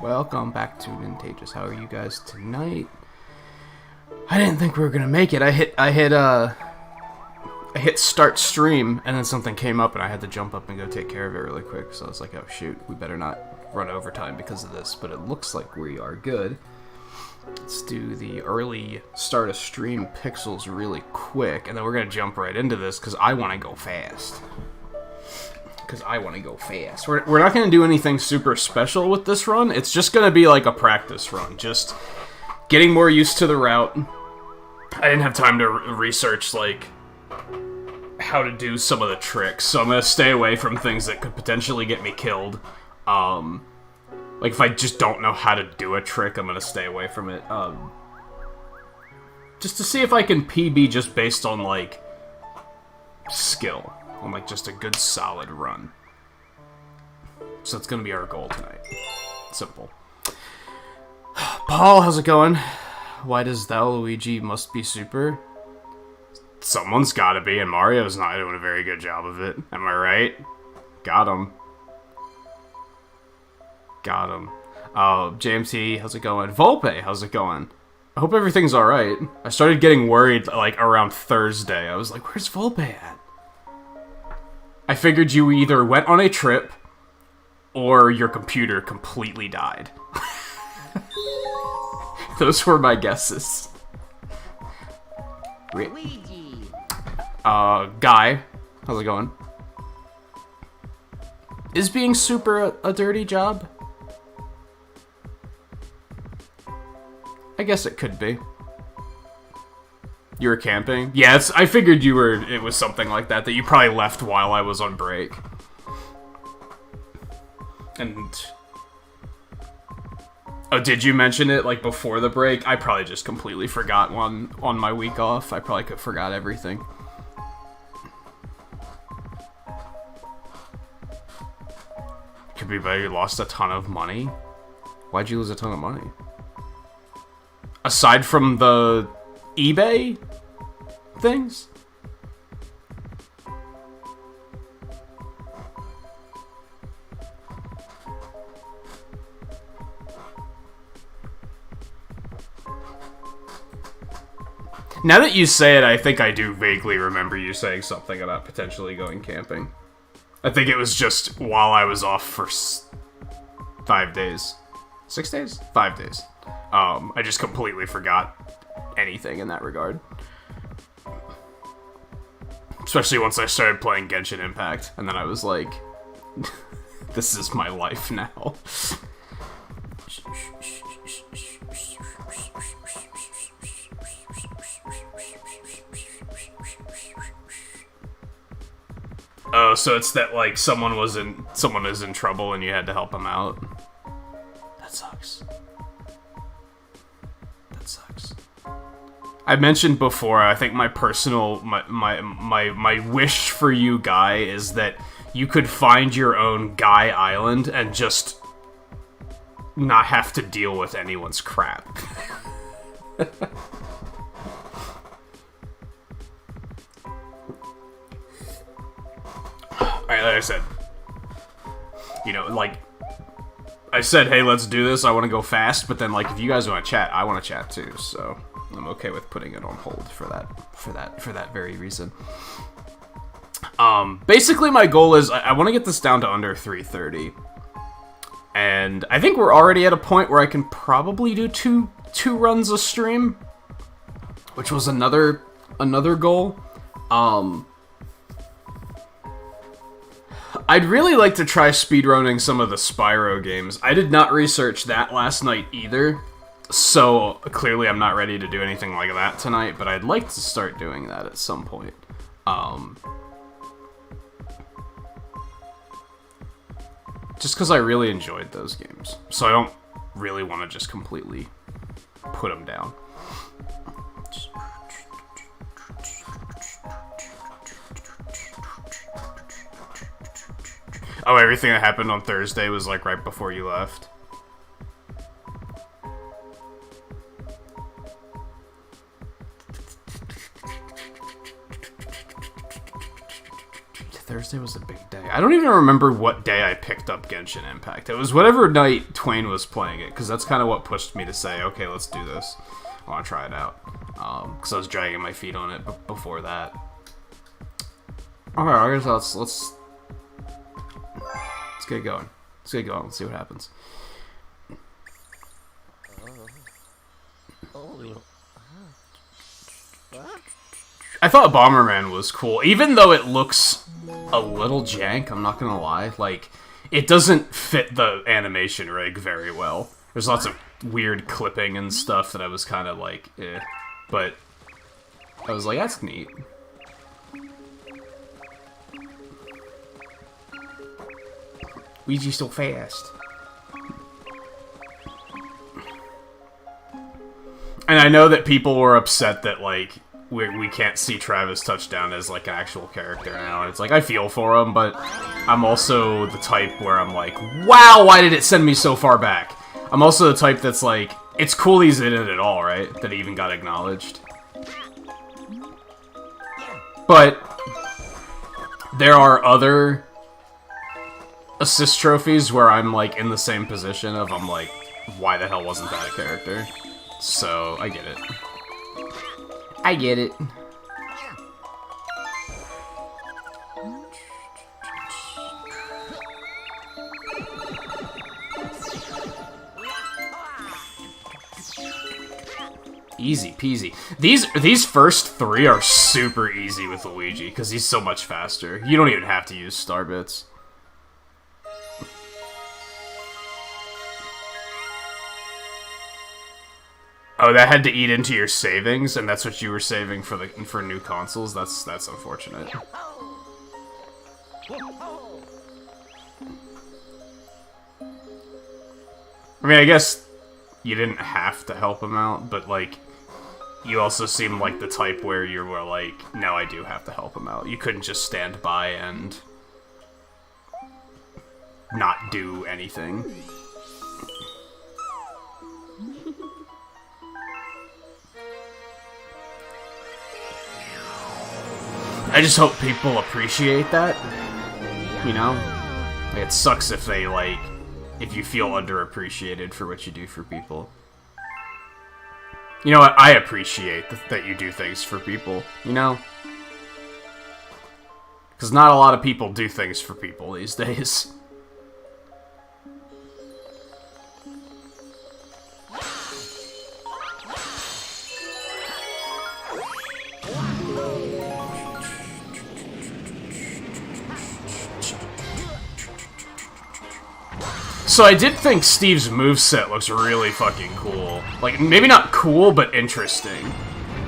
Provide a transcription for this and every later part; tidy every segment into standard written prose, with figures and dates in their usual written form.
Welcome back to Nintagious. How are you guys tonight? I didn't think we were gonna make it. I hit start stream, and then something came up, and I had to jump up and go take care of it really quick. So I was like, oh shoot, we better not run overtime because of this. But it looks like we are good. Let's do the early start of stream pixels really quick, and then we're gonna jump right into this because I want to go fast. We're not going to do anything super special with this run. It's just going to be like a practice run. Just getting more used to the route. I didn't have time to research, like, how to do some of the tricks. So I'm going to stay away from things that could potentially get me killed. Like, if I just don't know how to do a trick, I'm going to stay away from it. Just to see if I can PB just based on, like, skill. On, like, just a good, solid run. So that's gonna be our goal tonight. Simple. Paul, how's it going? Why does thou, Luigi, must be super? Someone's gotta be, and Mario's not doing a very good job of it. Am I right? Got him. JMT, how's it going? Volpe, how's it going? I hope everything's alright. I started getting worried, like, around Thursday. I was like, where's Volpe at? I figured you either went on a trip, or your computer completely died. Those were my guesses. Luigi. Guy, how's it going? Is being super a dirty job? I guess it could be. You were camping? Yeah, I figured it was something like that you probably left while I was on break. And... oh, did you mention it, like, before the break? I probably just completely forgot one on my week off. I probably forgot everything. Could be better, you lost a ton of money? Why'd you lose a ton of money? Aside from the eBay things? Now that you say it, I think I do vaguely remember you saying something about potentially going camping. I think it was just while I was off for 5 days. 6 days? 5 days. I just completely forgot anything in that regard. Especially once I started playing Genshin Impact, and then I was like, this is my life now. Oh, so it's that, like, someone is in trouble and you had to help them out? That sucks. I mentioned before, I think my wish for you, Guy, is that you could find your own Guy Island and just not have to deal with anyone's crap. Alright, like I said, you know, like, I said, hey, let's do this, I want to go fast, but then, like, if you guys want to chat, I want to chat too, so I'm okay with putting it on hold for that very reason. Basically my goal is, I want to get this down to under 3:30, and I think we're already at a point where I can probably do two runs a stream, which was another goal. I'd really like to try speedrunning some of the Spyro games. I did not research that last night either, so clearly I'm not ready to do anything like that tonight, but I'd like to start doing that at some point. Just because I really enjoyed those games, so I don't really want to just completely put them down. Oh, everything that happened on Thursday was, like, right before you left? Thursday was a big day. I don't even remember what day I picked up Genshin Impact. It was whatever night Twain was playing it, because that's kind of what pushed me to say, okay, let's do this. I want to try it out. Because I was dragging my feet on it before that. Alright, I guess let's get it going. Let's get it going. Let's see what happens. I thought Bomberman was cool, even though it looks a little jank, I'm not gonna lie. Like, it doesn't fit the animation rig very well. There's lots of weird clipping and stuff that I was kind of like, eh. But I was like, that's neat. Ouija's so fast. And I know that people were upset that, like, we can't see Travis Touchdown as, like, an actual character now. It's like, I feel for him, but I'm also the type where I'm like, wow, why did it send me so far back? I'm also the type that's like, it's cool he's in it at all, right? That he even got acknowledged. But there are other assist trophies where I'm, like, in the same position of, I'm like, why the hell wasn't that a character? So, I get it. I get it. Easy peasy. These first three are super easy with Luigi, because he's so much faster. You don't even have to use star bits. Oh, that had to eat into your savings, and that's what you were saving for new consoles? That's unfortunate. I mean, I guess you didn't have to help him out, but, like, you also seem like the type where you were like, no, I do have to help him out. You couldn't just stand by and not do anything. I just hope people appreciate that, you know? Like, it sucks if they, like, if you feel underappreciated for what you do for people. You know what? I appreciate that you do things for people, you know? Because not a lot of people do things for people these days. So I did think Steve's moveset looks really fucking cool. Like, maybe not cool, but interesting.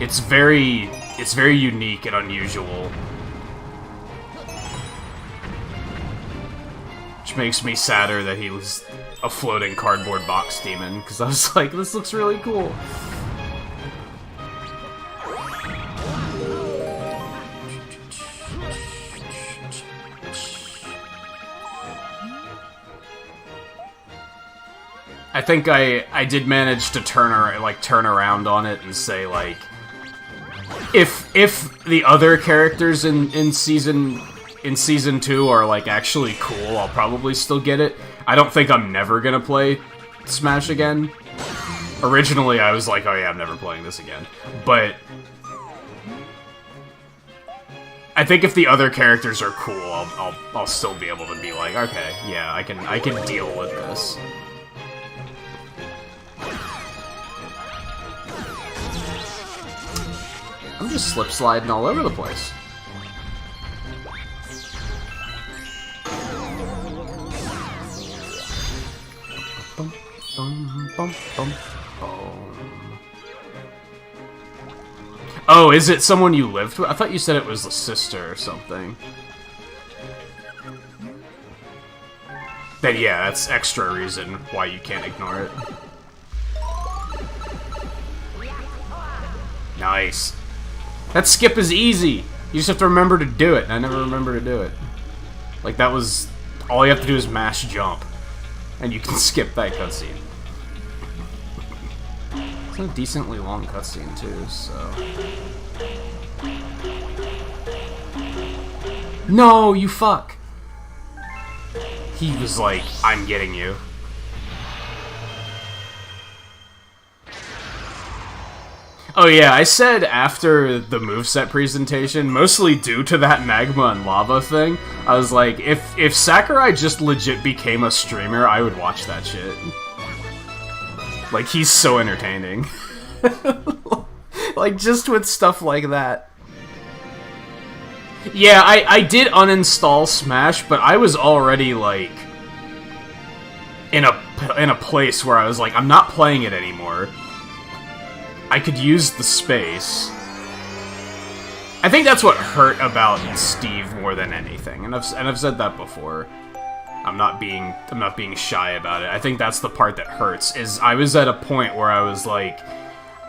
It's very unique and unusual. Which makes me sadder that he was a floating cardboard box demon, because I was like, this looks really cool. I think I did manage to turn around on it and say, like, if the other characters in season 2 are, like, actually cool, I'll probably still get it. I don't think I'm never gonna play Smash again. Originally, I was like, oh yeah, I'm never playing this again. But I think if the other characters are cool, I'll still be able to be like, okay, yeah, I can deal with this. I'm just slip sliding all over the place. Oh, is it someone you lived with? I thought you said it was a sister or something. Then yeah, that's extra reason why you can't ignore it. Nice. That skip is easy. You just have to remember to do it, and I never remember to do it. Like, that was... all you have to do is mash jump, and you can skip that cutscene. It's a decently long cutscene, too, so... No, you fuck. He was like, I'm getting you. Oh yeah, I said after the moveset presentation, mostly due to that magma and lava thing, I was like, if Sakurai just legit became a streamer, I would watch that shit. Like, he's so entertaining. Like, just with stuff like that. Yeah, I did uninstall Smash, but I was already, like, in a place where I was like, I'm not playing it anymore. I could use the space. I think that's what hurt about Steve more than anything, and I've said that before. I'm not being shy about it. I think that's the part that hurts. Is I was at a point where I was like,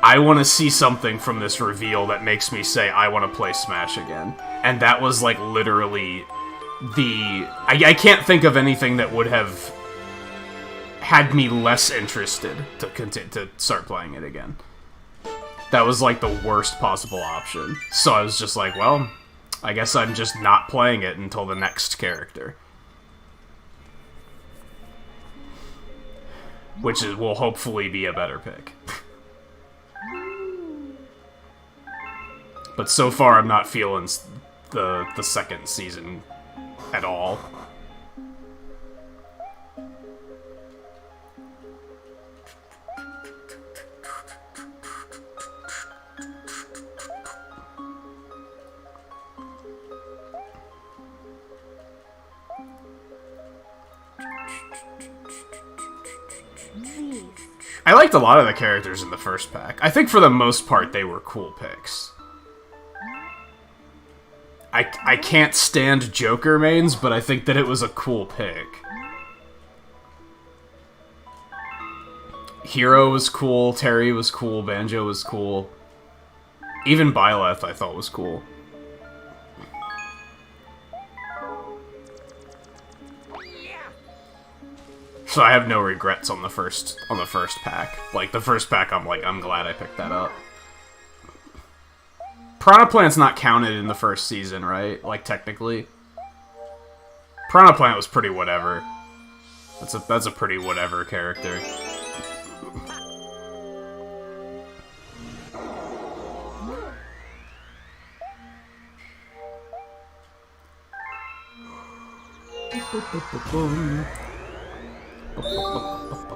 I want to see something from this reveal that makes me say I want to play Smash again, and that was like literally the. I can't think of anything that would have had me less interested to start playing it again. That was, like, the worst possible option. So I was just like, well, I guess I'm just not playing it until the next character. Which will hopefully be a better pick. But so far, I'm not feeling the second season at all. I liked a lot of the characters in the first pack. I think for the most part they were cool picks. I can't stand Joker mains, but I think that it was a cool pick. Hero was cool, Terry was cool, Banjo was cool. Even Byleth I thought was cool. So I have no regrets on the first pack. Like, the first pack, I'm like, I'm glad I picked that up. Piranha Plant's not counted in the first season, right? Like, technically. Piranha Plant was pretty whatever. That's a pretty whatever character.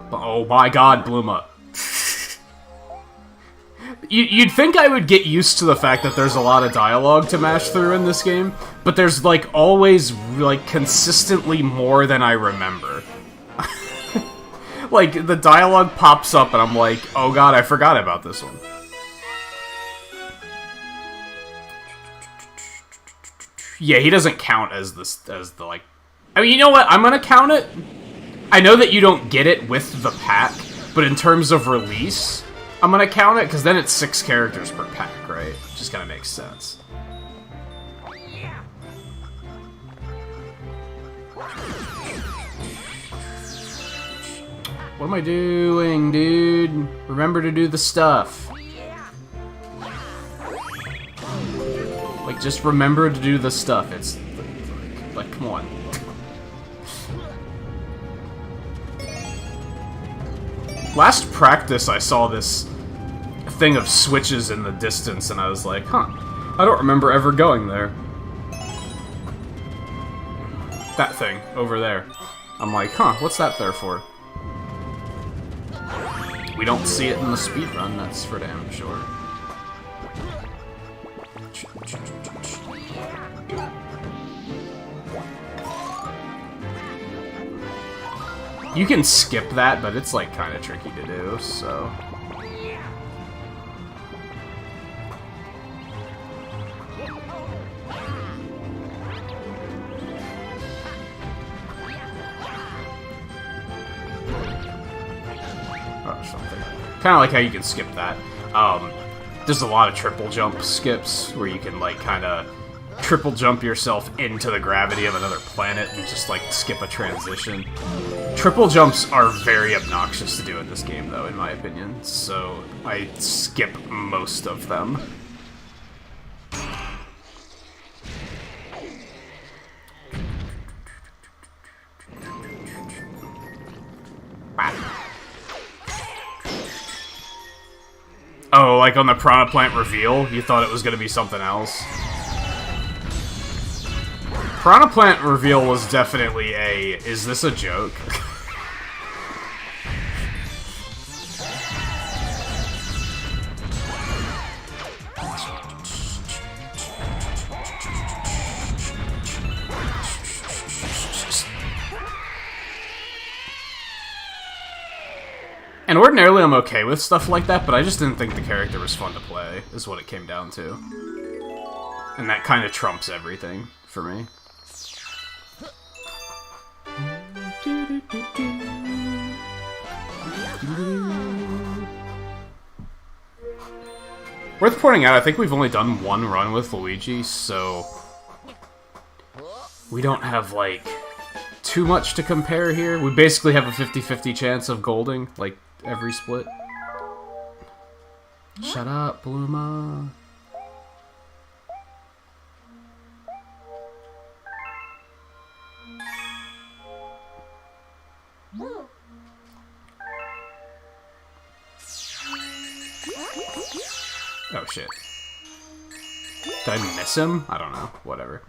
Oh my god, Bluma. You'd think I would get used to the fact that there's a lot of dialogue to mash through in this game, but there's, like, always, like, consistently more than I remember. Like, the dialogue pops up and I'm like, oh god, I forgot about this one. Yeah, he doesn't count as the, like... I mean, you know what? I'm gonna count it. I know that you don't get it with the pack, but in terms of release, I'm gonna count it, because then it's 6 characters per pack, right? Just kinda makes sense. What am I doing, dude? Remember to do the stuff. Like, just remember to do the stuff. It's... like, come on. Last practice, I saw this thing of switches in the distance, and I was like, huh, I don't remember ever going there. That thing, over there. I'm like, huh, what's that there for? We don't see it in the speedrun, that's for damn sure. You can skip that, but it's, like, kind of tricky to do, so... Oh, something. Kind of like how you can skip that. There's a lot of triple jump skips, where you can, like, kind of triple jump yourself into the gravity of another planet and just, like, skip a transition. Triple jumps are very obnoxious to do in this game, though, in my opinion, so I skip most of them. like on the Piranha Plant reveal, you thought it was gonna be something else. Piranha Plant reveal was definitely a, is this a joke? And ordinarily I'm okay with stuff like that, but I just didn't think the character was fun to play, is what it came down to. And that kind of trumps everything for me. Worth pointing out, I think we've only done one run with Luigi, so we don't have, like, too much to compare here. We basically have a 50-50 chance of golding, like, every split. Shut up, Bluma. Oh shit. Did I miss him? I don't know. Whatever.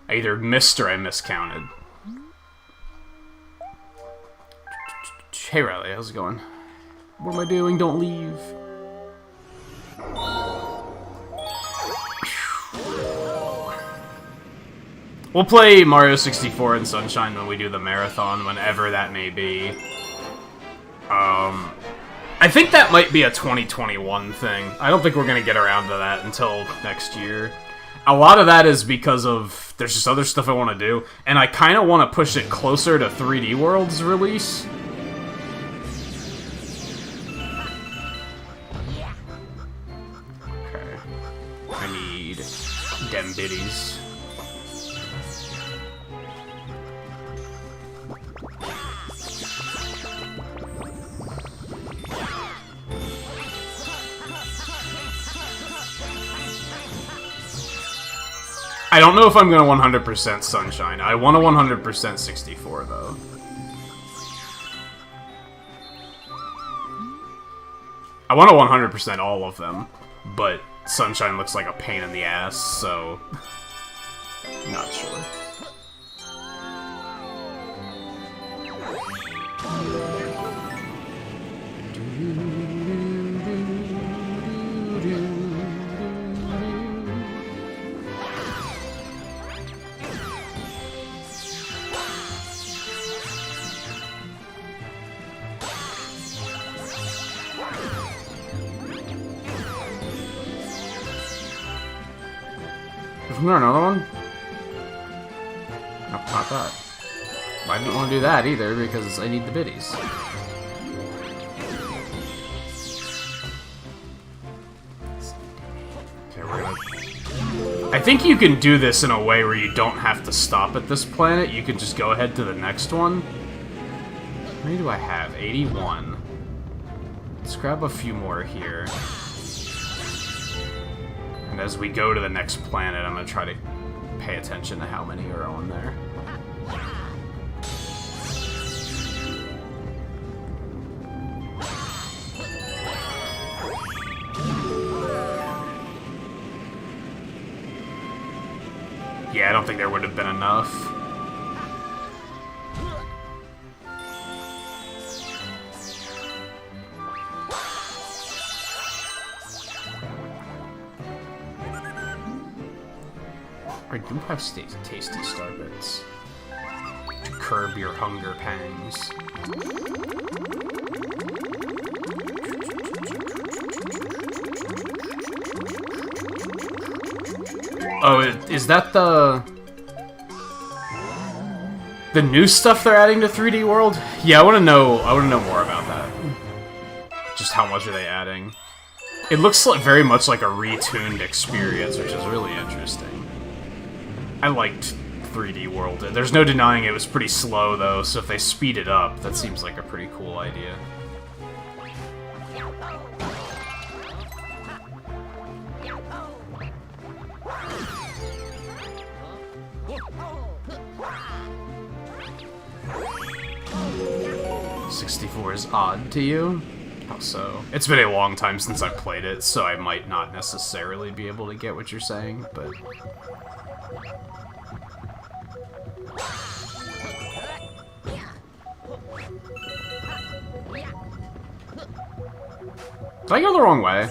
I either missed or I miscounted. Hey Riley, how's it going? What am I doing? Don't leave. We'll play Mario 64 and Sunshine when we do the marathon, whenever that may be. I think that might be a 2021 thing. I don't think we're gonna get around to that until next year. A lot of that is because of, there's just other stuff I want to do, and I kind of want to push it closer to 3D World's release. Okay. I need dem biddies. I don't know if I'm gonna 100% Sunshine. I want to 100% 64, though. I want to 100% all of them, but Sunshine looks like a pain in the ass, so... not sure. Isn't there another one? Nope, not that. I didn't want to do that either, because I need the biddies. Okay, we're gonna... I think you can do this in a way where you don't have to stop at this planet. You can just go ahead to the next one. How many do I have? 81. Let's grab a few more here. And as we go to the next planet, I'm going to try to pay attention to how many are on there. Yeah, I don't think there would have been enough. I do have tasty star bits to curb your hunger pangs. Oh, is that the new stuff they're adding to 3D World? Yeah, I want to know more about that. Just how much are they adding? It looks like very much like a retuned experience, which is really interesting. I liked 3D World. There's no denying it was pretty slow, though, so if they speed it up, that seems like a pretty cool idea. .64 is odd to you? So, it's been a long time since I've played it, so I might not necessarily be able to get what you're saying, but... Did I go the wrong way?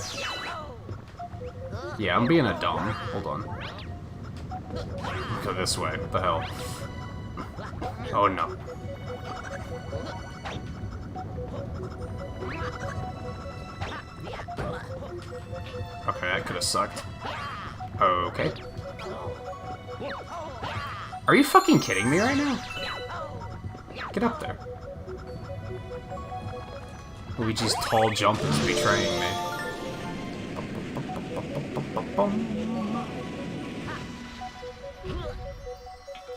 Yeah, I'm being a dumb. Hold on. Go this way. What the hell? Oh no. Okay, that could have sucked. Okay. Are you fucking kidding me right now? Get up there. Luigi's tall jump is betraying me.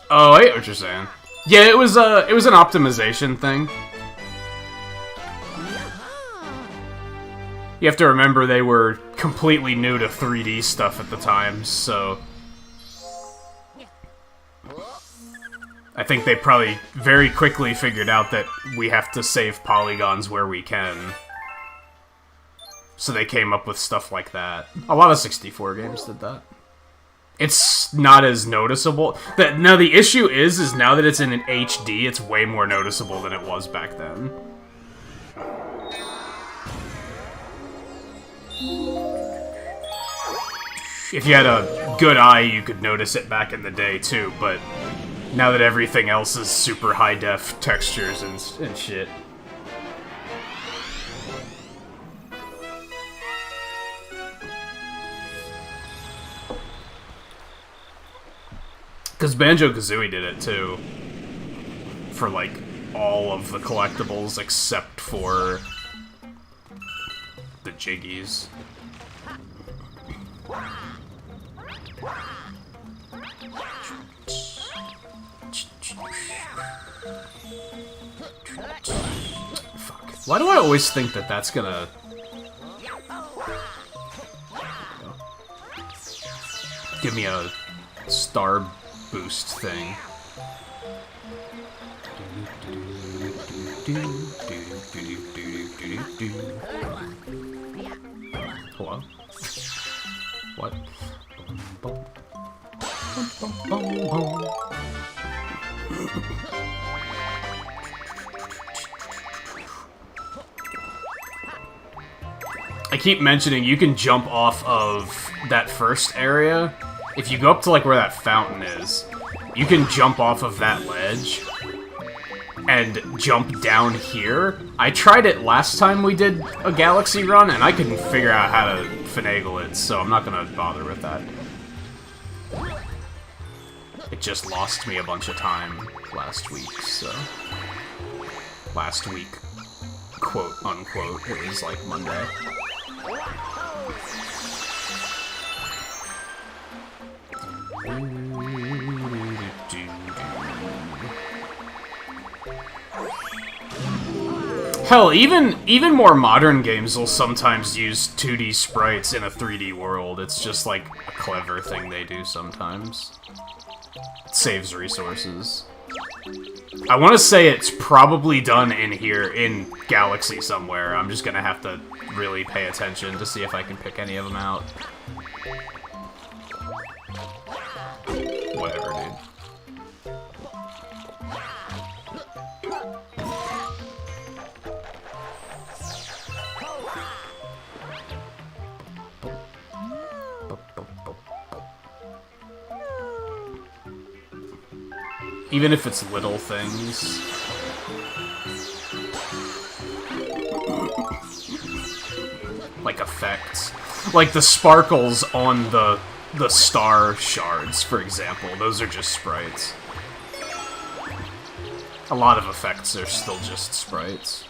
Oh, I get what you're saying. Yeah, it was an optimization thing. You have to remember they were completely new to 3D stuff at the time, so... I think they probably very quickly figured out that we have to save polygons where we can. So they came up with stuff like that. A lot of 64 games did that. It's not as noticeable. Now the issue is now that it's in an HD, it's way more noticeable than it was back then. If you had a good eye, you could notice it back in the day too, but now that everything else is super high-def textures and shit. Because Banjo-Kazooie did it too. For, like, all of the collectibles except for the Jiggies. Fuck. Why do I always think that that's gonna... give me a star boost thing? Hello? What? I keep mentioning you can jump off of that first area. If you go up to like where that fountain is, you can jump off of that ledge and jump down here. I tried it last time we did a Galaxy run, and I couldn't figure out how to finagle it, so I'm not gonna bother with that. It just lost me a bunch of time last week, so... Last week, quote unquote, it was like Monday. Hell, even more modern games will sometimes use 2D sprites in a 3D world. It's just like a clever thing they do sometimes. It saves resources. I want to say it's probably done in here, in Galaxy somewhere. I'm just gonna have to really pay attention to see if I can pick any of them out. Whatever, dude. Even if it's little things. Like effects. Like the sparkles on the star shards, for example. Those are just sprites. A lot of effects are still just sprites.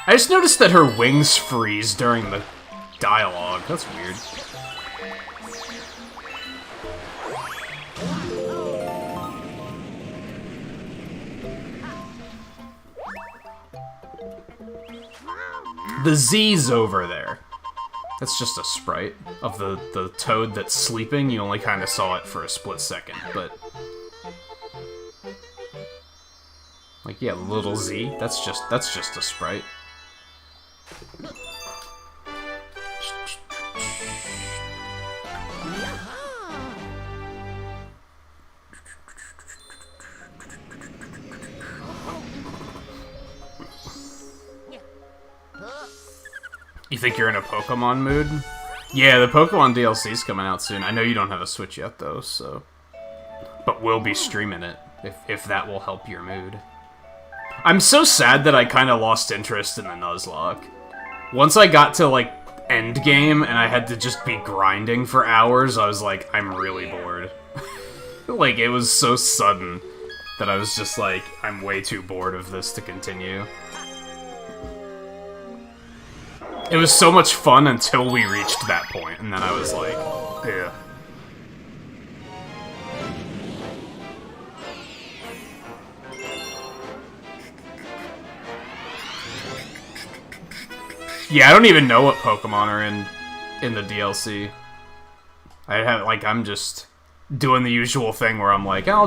I just noticed that her wings freeze during the dialogue. That's weird. The Z's over there. That's just a sprite of the toad that's sleeping. You only kind of saw it for a split second, but... Like, yeah, little Z, that's just a sprite. You think you're in a Pokemon mood? Yeah, the Pokemon DLC's coming out soon. I know you don't have a Switch yet, though, so... But we'll be streaming it, if that will help your mood. I'm so sad that I kind of lost interest in the Nuzlocke. Once I got to, like, endgame, and I had to just be grinding for hours, I was like, I'm really bored. Like, it was so sudden that I was just like, I'm way too bored of this to continue. It was so much fun until we reached that point, and then I was like, yeah. Yeah, I don't even know what Pokemon are in the DLC. I'm just doing the usual thing where I'm like, I'll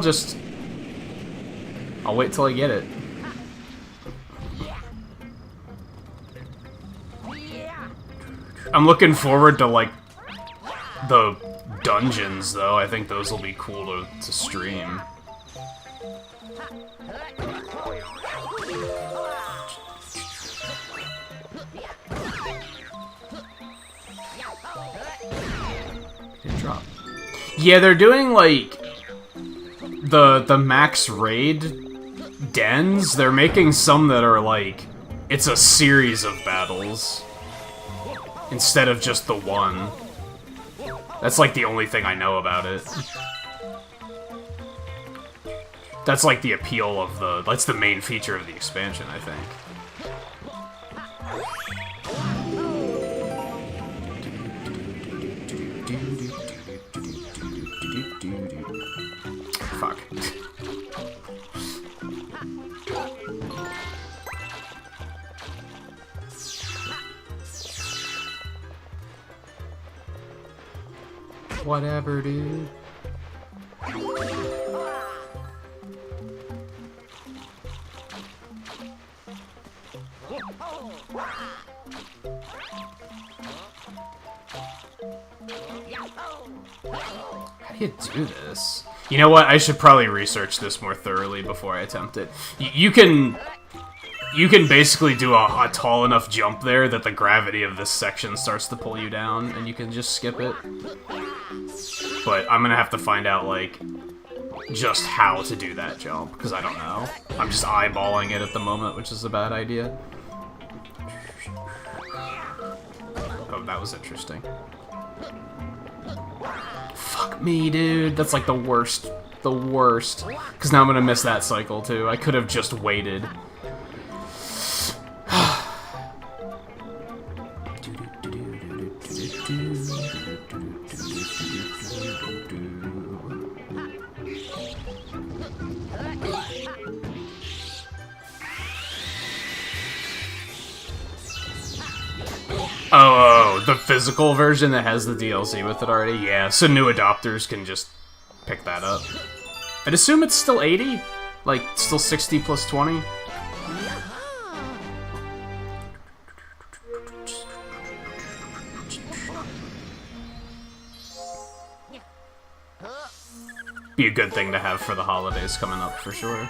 wait till I get it. I'm looking forward to, like, the dungeons, though. I think those will be cool to stream. Didn't drop. Yeah, they're doing, like, the max raid dens. They're making some that are, like, it's a series of battles. Instead of just the one. That's like the only thing I know about it. That's like the appeal of that's the main feature of the expansion, I think. Fuck. Whatever, dude. How do you do this? You know what? I should probably research this more thoroughly before I attempt it. You can basically do a tall enough jump there that the gravity of this section starts to pull you down, and you can just skip it. But I'm gonna have to find out, like, just how to do that jump, because I don't know. I'm just eyeballing it at the moment, which is a bad idea. Oh, that was interesting. Fuck me, dude. That's, like, the worst. The worst. Because now I'm gonna miss that cycle, too. I could have just waited. Oh, the physical version that has the DLC with it already? Yeah, so new adopters can just pick that up. I'd assume it's still 80? Like, still 60 plus 20? Be a good thing to have for the holidays coming up, for sure.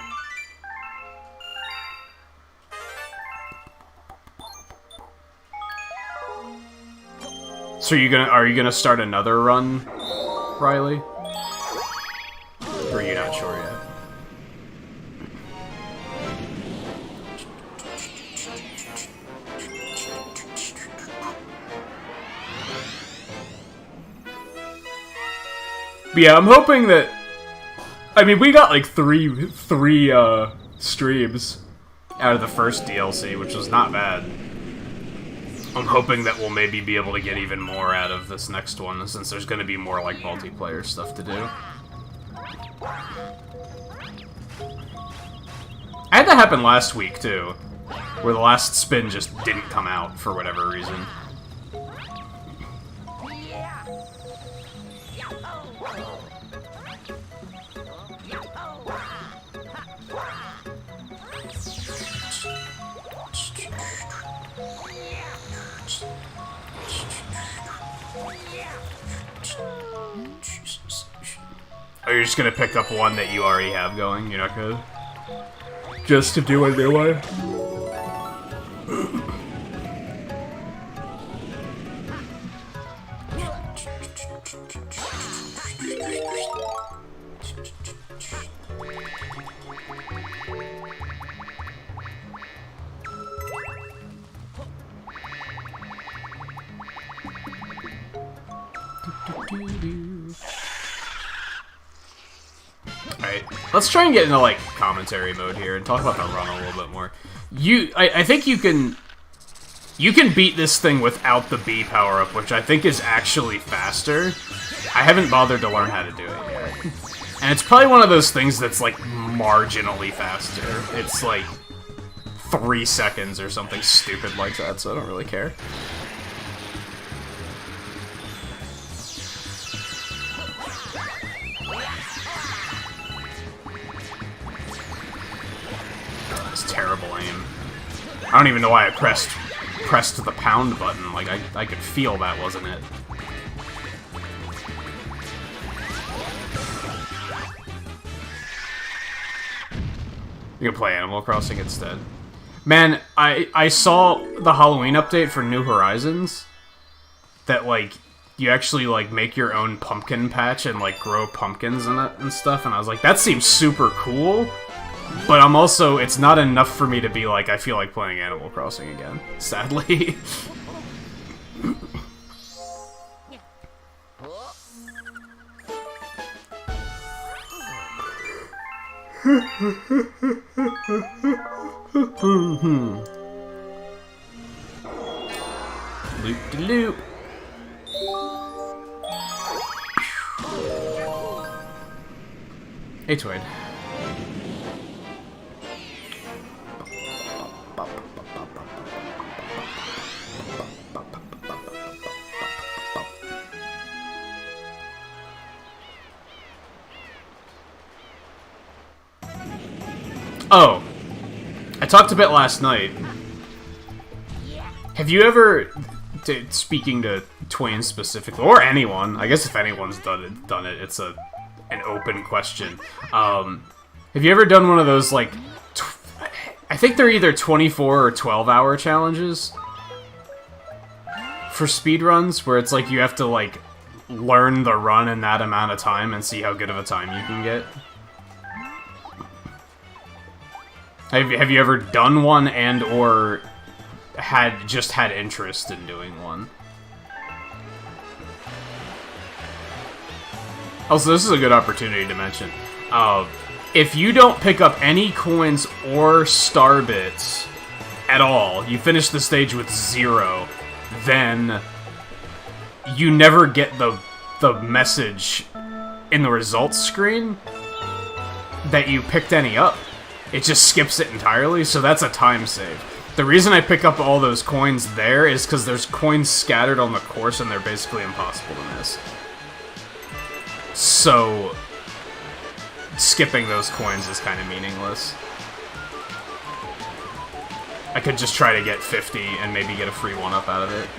So are you gonna start another run, Riley? Or are you not sure yet? But yeah, I'm hoping that... I mean, we got like three streams out of the first DLC, which was not bad. I'm hoping that we'll maybe be able to get even more out of this next one, since there's going to be more, like, multiplayer stuff to do. I had that happen last week, too, where the last spin just didn't come out for whatever reason. you're just gonna pick up one that you already have going. You're not gonna just to do a new one. Alright, let's try and get into, like, commentary mode here and talk about the run a little bit more. I think you can beat this thing without the B power-up, which I think is actually faster. I haven't bothered to learn how to do it yet. And it's probably one of those things that's, like, marginally faster. It's, like, 3 seconds or something stupid like that, so I don't really care. Terrible aim. I don't even know why I pressed the pound button. Like, I could feel that wasn't it. You can play Animal Crossing instead. Man, I saw the Halloween update for New Horizons that, like, you actually, like, make your own pumpkin patch and, like, grow pumpkins in it and stuff, and I was like, that seems super cool. But I'm also, it's not enough for me to be like, I feel like playing Animal Crossing again, sadly. Loop-de-loop. Hey, Tweed. Oh, I talked a bit last night. Have you ever, speaking to Twain specifically, or anyone, I guess if anyone's done it, it's an open question. Have you ever done one of those, like, I think they're either 24 or 12-hour challenges for speedruns, where it's like you have to, like, learn the run in that amount of time and see how good of a time you can get? Have you ever done one and or had interest in doing one? Also, this is a good opportunity to mention. If you don't pick up any coins or star bits at all, you finish the stage with 0, then you never get the message in the results screen that you picked any up. It just skips it entirely, so that's a time save. The reason I pick up all those coins there is because there's coins scattered on the course and they're basically impossible to miss. So, skipping those coins is kind of meaningless. I could just try to get 50 and maybe get a free 1-up out of it.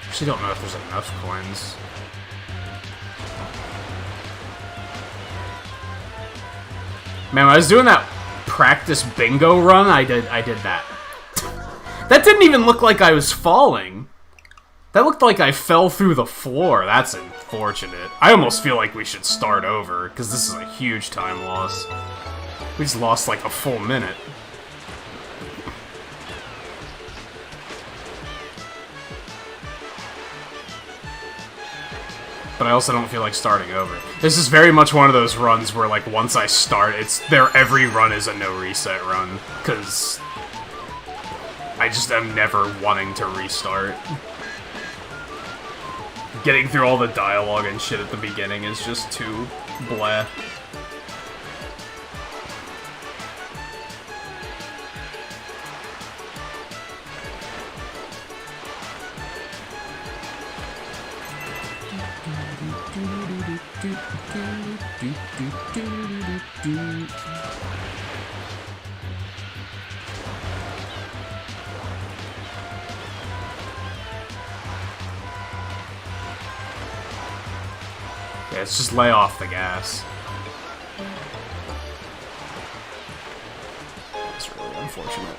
Actually, don't know if there's enough coins. Man, when I was doing that practice bingo run, I did that. That didn't even look like I was falling. That looked like I fell through the floor. That's unfortunate. I almost feel like we should start over, because this is a huge time loss. We just lost like a full minute. But I also don't feel like starting over. This is very much one of those runs where, like, once I start, every run is a no reset run, because I just am never wanting to restart. Getting through all the dialogue and shit at the beginning is just too bleh. Yeah, let's just lay off the gas. It's really unfortunate.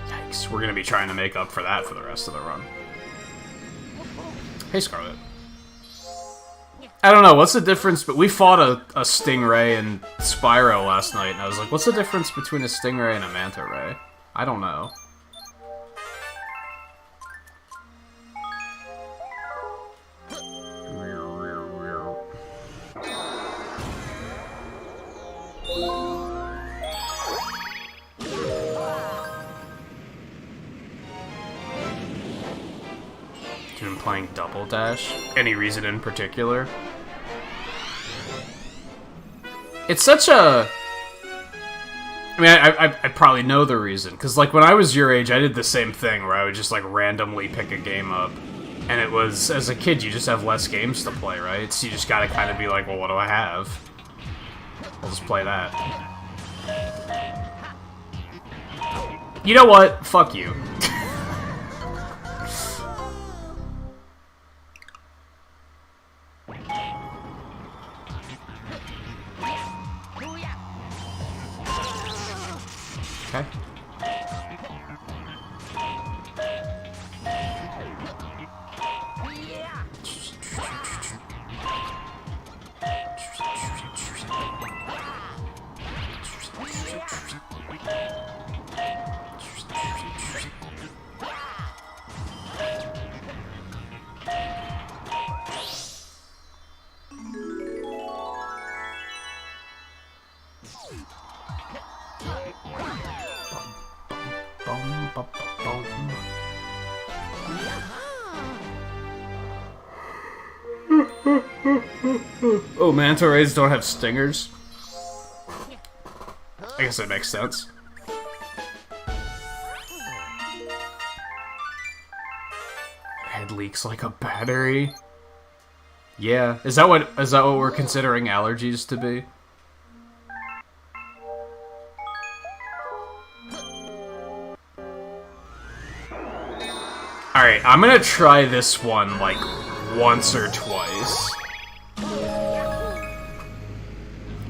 Yikes, we're gonna be trying to make up for that for the rest of the run. Hey, Scarlet. I don't know, what's the difference, but we fought a Stingray and Spyro last night, and I was like, what's the difference between a Stingray and a Manta Ray? I don't know. You've been playing Double Dash? Any reason in particular? It's such a... I mean, I probably know the reason, because, like, when I was your age, I did the same thing, where I would just, like, randomly pick a game up, and it was, as a kid, you just have less games to play, right? So you just gotta kind of be like, well, what do I have? I'll just play that. You know what? Fuck you. Okay. Oh, manta rays don't have stingers? I guess that makes sense. Head leaks like a battery. Yeah, is that what we're considering allergies to be? Alright, I'm gonna try this one, like, once or twice.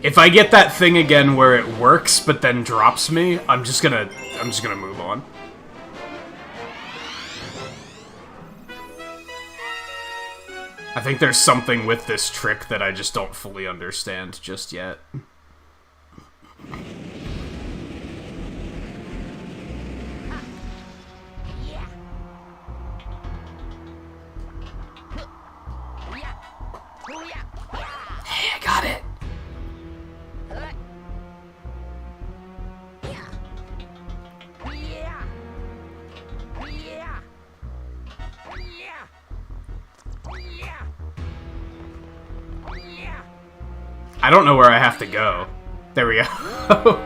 If I get that thing again where it works, but then drops me, I'm just gonna move on. I think there's something with this trick that I just don't fully understand just yet. Hey, I got it! I don't know where I have to go. There we go.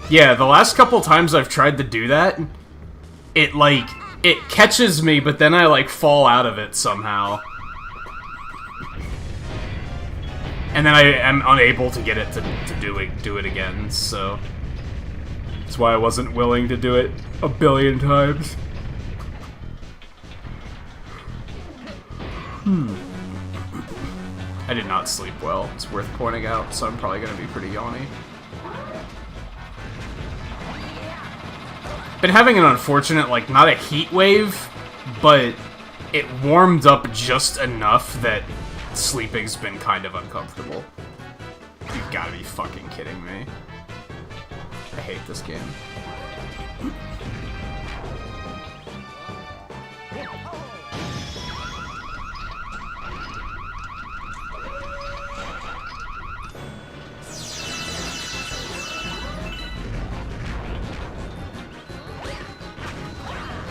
Yeah, the last couple times I've tried to do that, it catches me, but then I, like, fall out of it somehow. And then I am unable to get it to do it again, so... That's why I wasn't willing to do it a billion times. I did not sleep well, it's worth pointing out, so I'm probably gonna be pretty yawny. Been having an unfortunate, like, not a heat wave, but it warmed up just enough that sleeping's been kind of uncomfortable. You've gotta be fucking kidding me. I hate this game.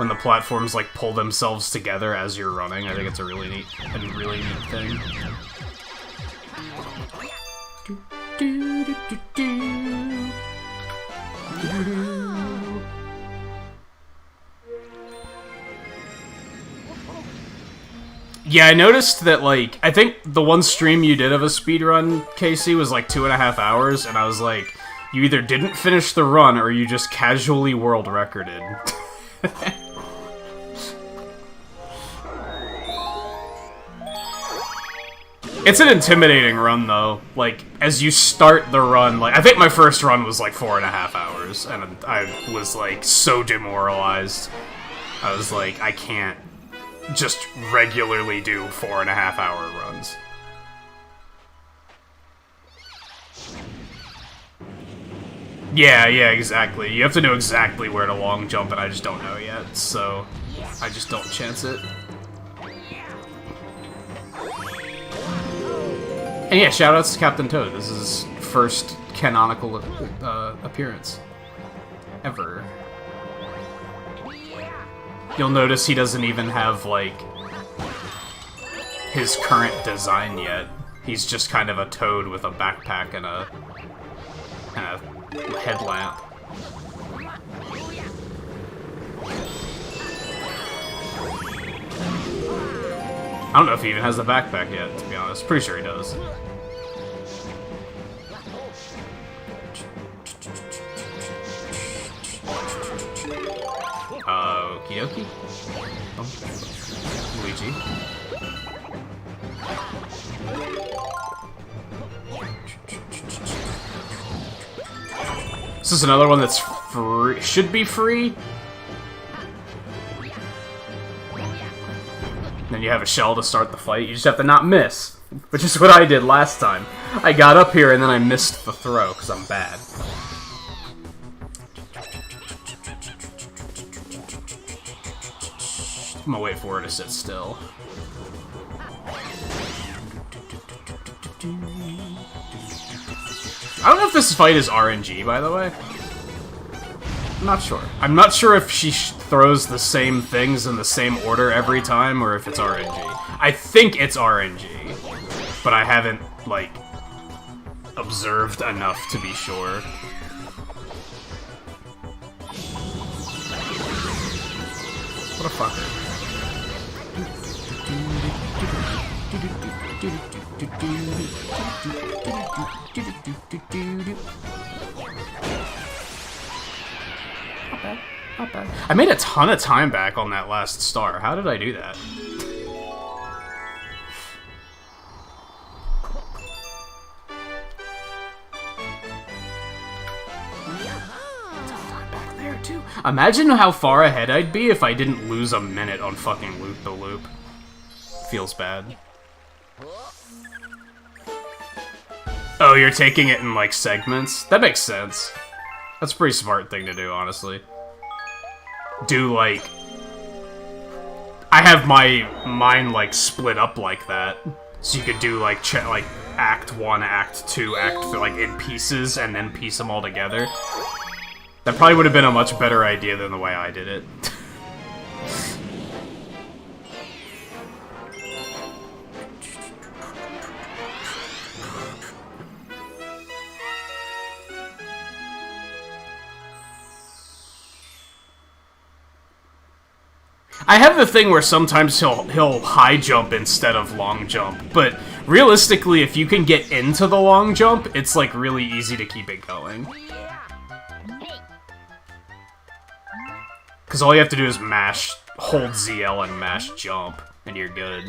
when the platforms like pull themselves together as you're running. I think it's a really neat thing. Yeah, I noticed that, like, I think the one stream you did of a speedrun, Casey, was like 2.5 hours, and I was like, you either didn't finish the run or you just casually world recorded. It's an intimidating run, though. Like, as you start the run, like, I think my first run was like 4.5 hours, and I was, like, so demoralized. I was like, I can't just regularly do 4.5 hour runs. Yeah, exactly. You have to know exactly where to long jump, and I just don't know yet, so I just don't chance it. And yeah, shoutouts to Captain Toad. This is his first canonical appearance ever. You'll notice he doesn't even have, like, his current design yet. He's just kind of a toad with a backpack and a headlamp. I don't know if he even has the backpack yet, to be honest. Pretty sure he does. Okie dokie. Oh. Luigi. This is another one that's free. Should be free. Then you have a shell to start the fight. You just have to not miss, which is what I did last time. I got up here and then I missed the throw because I'm bad. I'm gonna wait for her to sit still. I don't know if this fight is RNG, by the way. I'm not sure. I'm not sure if she throws the same things in the same order every time, or if it's RNG. I think it's RNG, but I haven't, like, observed enough to be sure. What a fucker. Not bad. I made a ton of time back on that last star. How did I do that? Time back there too. Imagine how far ahead I'd be if I didn't lose a minute on fucking loop-the-loop. Feels bad. Oh, you're taking it in, like, segments? That makes sense. That's a pretty smart thing to do, honestly. Do, like... I have mine, like, split up like that. So you could do, like, Act 1, Act 2, Act 3, like, in pieces, and then piece them all together. That probably would have been a much better idea than the way I did it. I have the thing where sometimes he'll high jump instead of long jump, but realistically, if you can get into the long jump, it's like really easy to keep it going. Because all you have to do is mash, hold ZL and mash jump, and you're good.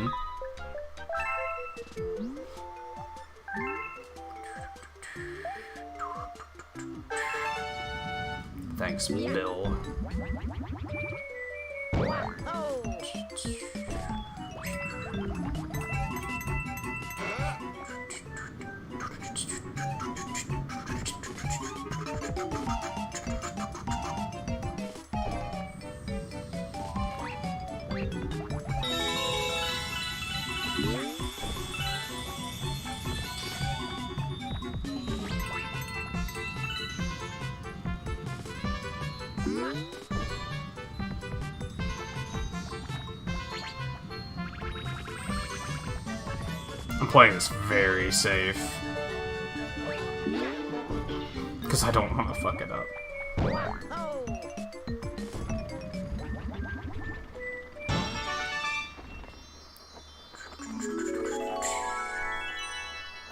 Thanks, Bill. playing this very safe. Because I don't want to fuck it up.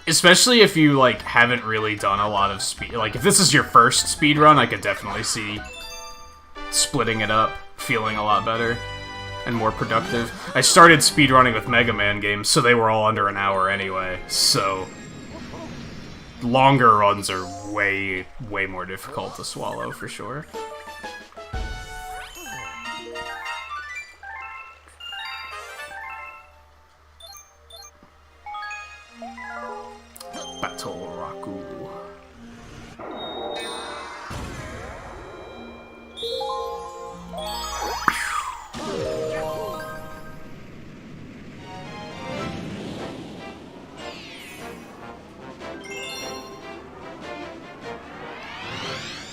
Especially if you, like, haven't really done a lot of speed. Like, if this is your first speedrun, I could definitely see splitting it up, feeling a lot better and more productive. I started speedrunning with Mega Man games, so they were all under an hour anyway, so longer runs are way, way more difficult to swallow, for sure. Battle Raku.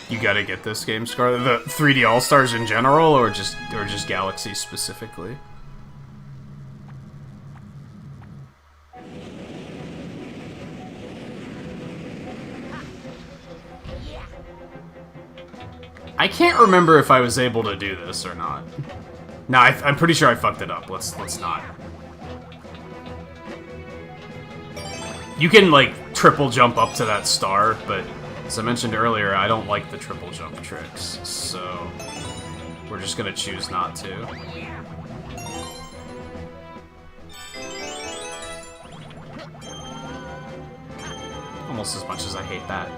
You gotta get this game, Scarlet. The 3D All-Stars in general, or just Galaxy specifically? I can't remember if I was able to do this or not. No, I'm pretty sure I fucked it up. Let's not. You can, like, triple jump up to that star, but as I mentioned earlier, I don't like the triple jump tricks, so we're just gonna choose not to. Almost as much as I hate that.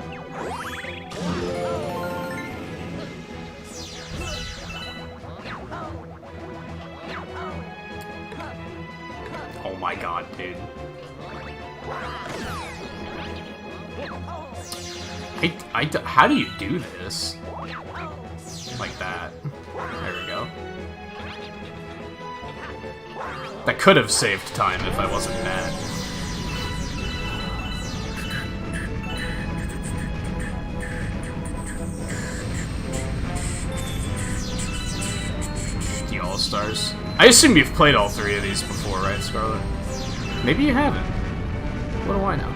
Oh my god, dude. How do you do this? Like that. There we go. That could have saved time if I wasn't mad. The All-Stars. I assume you've played all three of these before, right, Scarlet? Maybe you haven't. What do I know?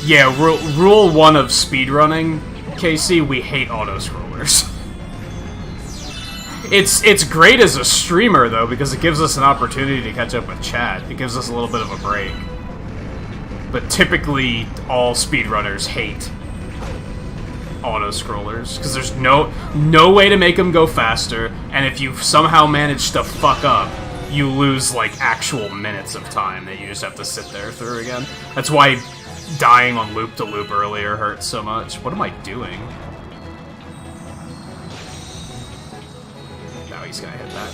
Yeah, rule 1 of speedrunning, Casey, we hate auto-scrollers. It's great as a streamer, though, because it gives us an opportunity to catch up with chat. It gives us a little bit of a break. But typically, all speedrunners hate auto-scrollers, because there's no way to make them go faster, and if you somehow manage to fuck up, you lose, like, actual minutes of time that you just have to sit there through again. That's why dying on loop-to-loop earlier hurts so much. What am I doing? Now he's gonna hit that.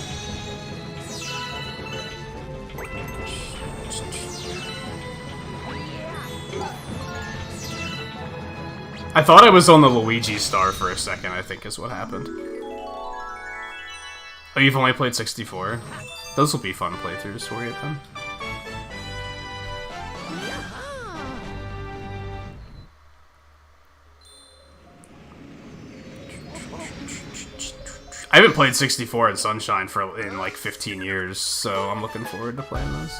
I thought I was on the Luigi star for a second, I think is what happened. Oh, you've only played 64? Those will be fun playthroughs for you, then. I haven't played 64 and Sunshine in like 15 years, so I'm looking forward to playing those.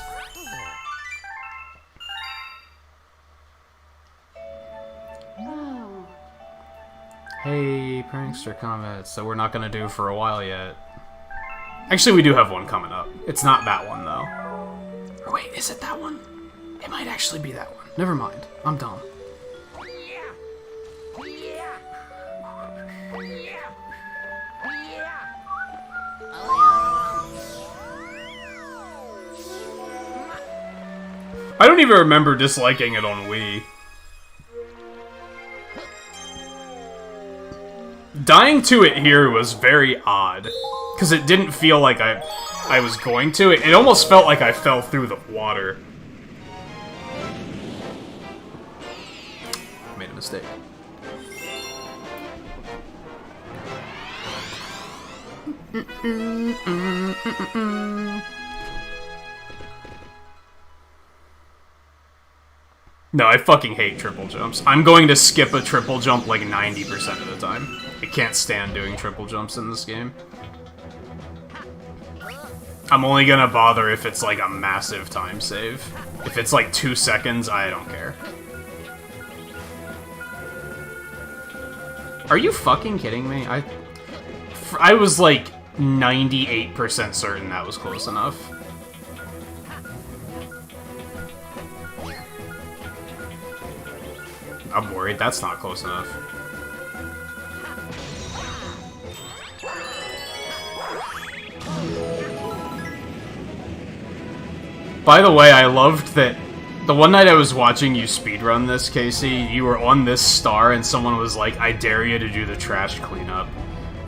Hey, Prankster comments, so we're not gonna do for a while yet. Actually, we do have one coming up. It's not that one, though. Or wait, is it that one? It might actually be that one. Never mind. I'm dumb. I don't even remember disliking it on Wii. Dying to it here was very odd, because it didn't feel like I was going to. It almost felt like I fell through the water. I made a mistake. No, I fucking hate triple jumps. I'm going to skip a triple jump like 90% of the time. I can't stand doing triple jumps in this game. I'm only gonna bother if it's like a massive time save. If it's like 2 seconds, I don't care. Are you fucking kidding me? I was like 98% certain that was close enough. I'm worried that's not close enough. By the way, I loved that the one night I was watching you speedrun this, Casey, you were on this star and someone was like, I dare you to do the trash cleanup.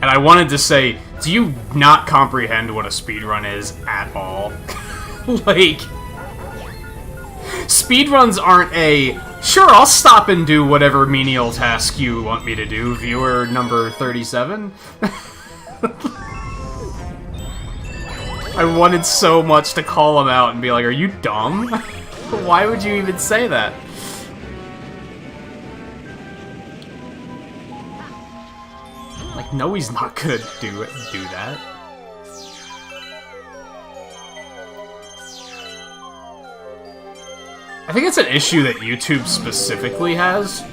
And I wanted to say, do you not comprehend what a speedrun is at all? Like, speedruns aren't a, sure, I'll stop and do whatever menial task you want me to do, viewer number 37. I wanted so much to call him out and be like, are you dumb? Why would you even say that? Like, no, he's not gonna do that. I think it's an issue that YouTube specifically has,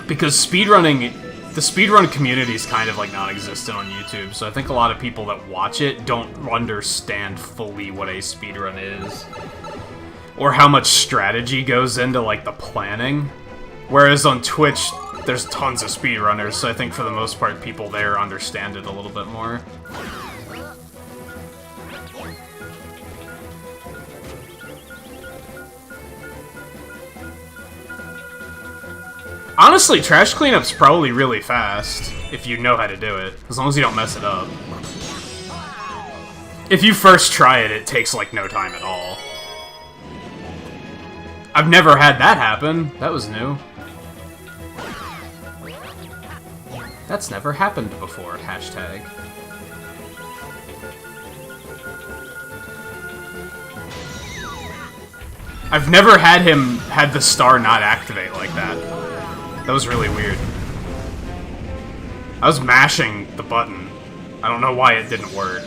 because speedrunning, the speedrun community is kind of like non-existent on YouTube, so I think a lot of people that watch it don't understand fully what a speedrun is, or how much strategy goes into like the planning. Whereas on Twitch, there's tons of speedrunners, so I think for the most part people there understand it a little bit more. Honestly, trash cleanup's probably really fast, if you know how to do it, as long as you don't mess it up. If you first try it, it takes, like, no time at all. I've never had that happen. That was new. That's never happened before, hashtag. I've never had the star not activate like that. That was really weird. I was mashing the button. I don't know why it didn't work.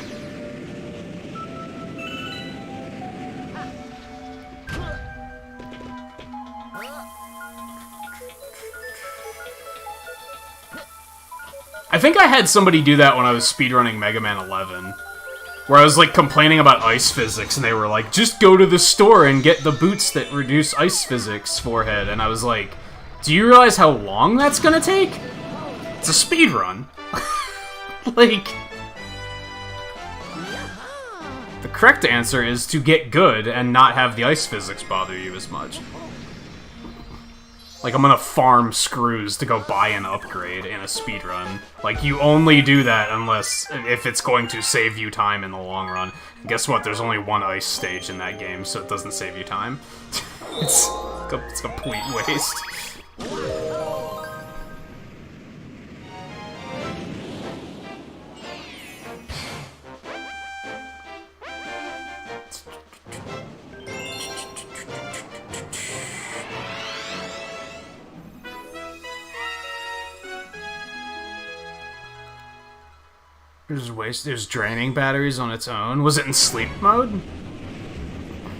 I think I had somebody do that when I was speedrunning Mega Man 11. Where I was, like, complaining about ice physics, and they were like, just go to the store and get the boots that reduce ice physics, forehead. And I was like, do you realize how long that's gonna take? It's a speedrun. Like, the correct answer is to get good and not have the ice physics bother you as much. Like, I'm gonna farm screws to go buy an upgrade in a speedrun. Like, you only do that if it's going to save you time in the long run. And guess what? There's only one ice stage in that game, so it doesn't save you time. It's a complete waste. There's draining batteries on its own. Was it in sleep mode?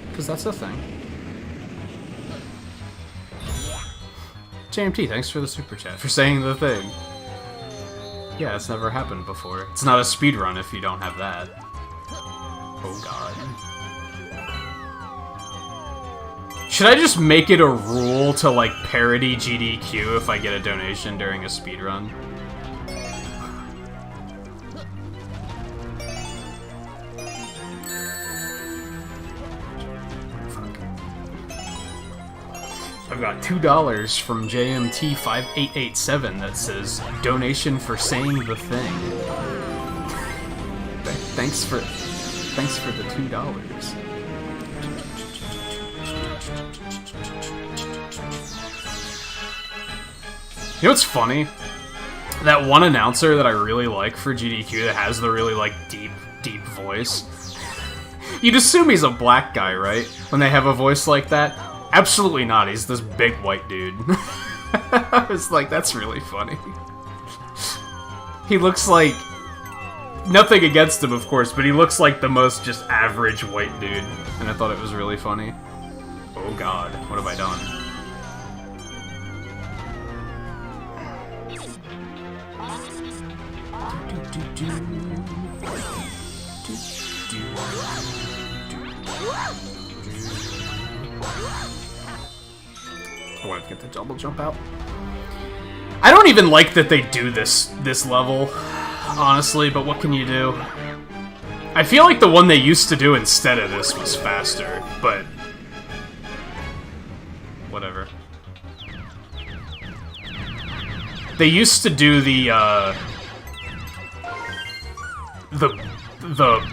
Because that's the thing. JMT, thanks for the super chat, for saying the thing. Yeah, it's never happened before. It's not a speedrun if you don't have that. Oh god. Should I just make it a rule to, like, parody GDQ if I get a donation during a speedrun? I've got $2 from JMT5887 that says, donation for saying the thing. Thanks for the $2. You know what's funny? That one announcer that I really like for GDQ that has the really, like, deep voice. You'd assume he's a black guy, right? When they have a voice like that? Absolutely not, he's this big white dude. I was like, that's really funny. He looks like... Nothing against him, of course, but he looks like the most just average white dude. And I thought it was really funny. Oh god, what have I done? I wanted to get the double jump out. I don't even like that they do this level, honestly, but what can you do? I feel like the one they used to do instead of this was faster, but... whatever. They used to do the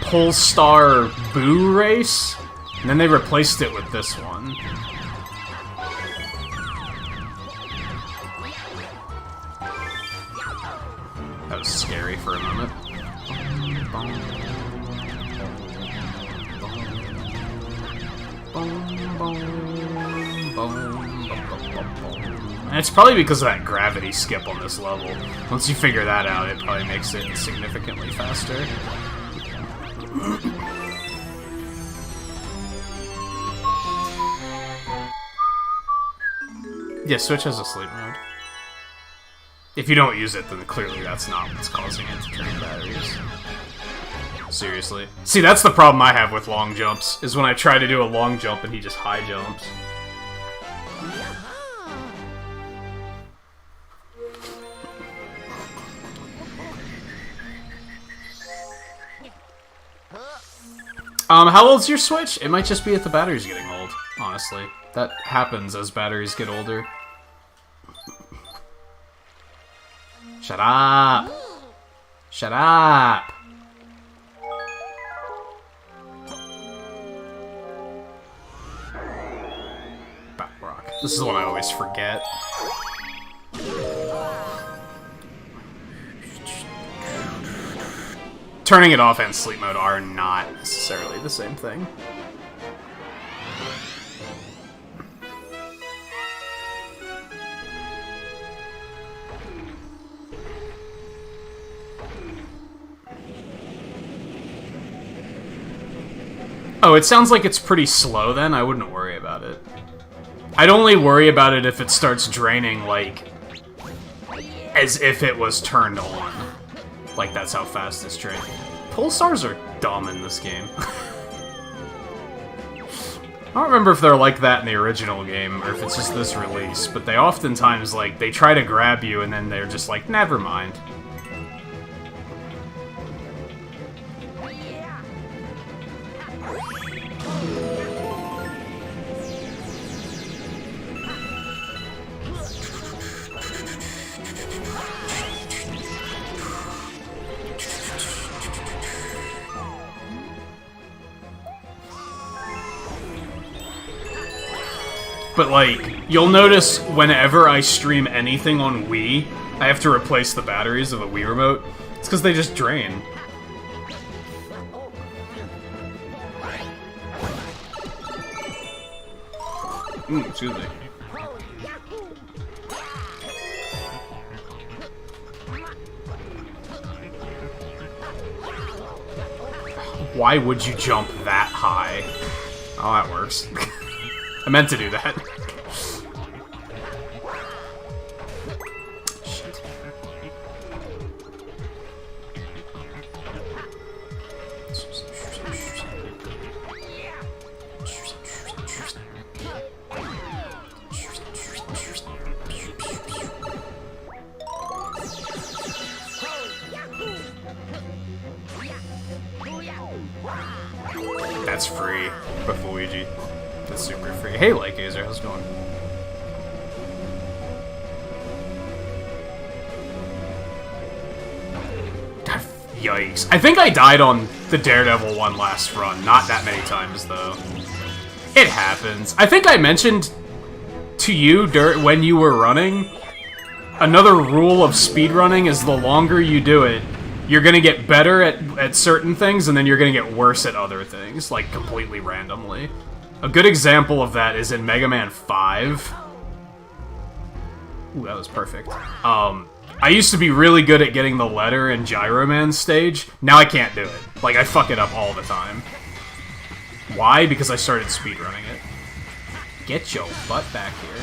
Polestar Boo race, and then they replaced it with this one. That was scary for a moment. And it's probably because of that gravity skip on this level. Once you figure that out, it probably makes it significantly faster. Yeah, Switch has a sleep mode. If you don't use it, then clearly that's not what's causing it to drain batteries. Seriously. See, that's the problem I have with long jumps, is when I try to do a long jump and he just high jumps. How old's your Switch? It might just be that the battery's getting old, honestly. That happens as batteries get older. Shut up! Shut up! Bat Rock. This is the one I always forget. Turning it off and sleep mode are not necessarily the same thing. Oh, it sounds like it's pretty slow then? I wouldn't worry about it. I'd only worry about it if it starts draining, like, as if it was turned on. Like, that's how fast it's draining. Pulsars are dumb in this game. I don't remember if they're like that in the original game, or if it's just this release, but they oftentimes, like, they try to grab you and then they're just like, never mind. But, like, you'll notice whenever I stream anything on Wii, I have to replace the batteries of the Wii remote. It's because they just drain. Ooh, excuse me. Why would you jump that high? Oh, that works. I meant to do that. Shit. That's free with Luigi. That's super free. Hey, Lycazer, how's it going? Yikes. I think I died on the Daredevil one last run. Not that many times, though. It happens. I think I mentioned to you when you were running another rule of speedrunning is the longer you do it, you're gonna get better at certain things, and then you're gonna get worse at other things, like, completely randomly. A good example of that is in Mega Man 5. Ooh, that was perfect. I used to be really good at getting the letter in Gyro Man stage. Now I can't do it. Like, I fuck it up all the time. Why? Because I started speedrunning it. Get your butt back here.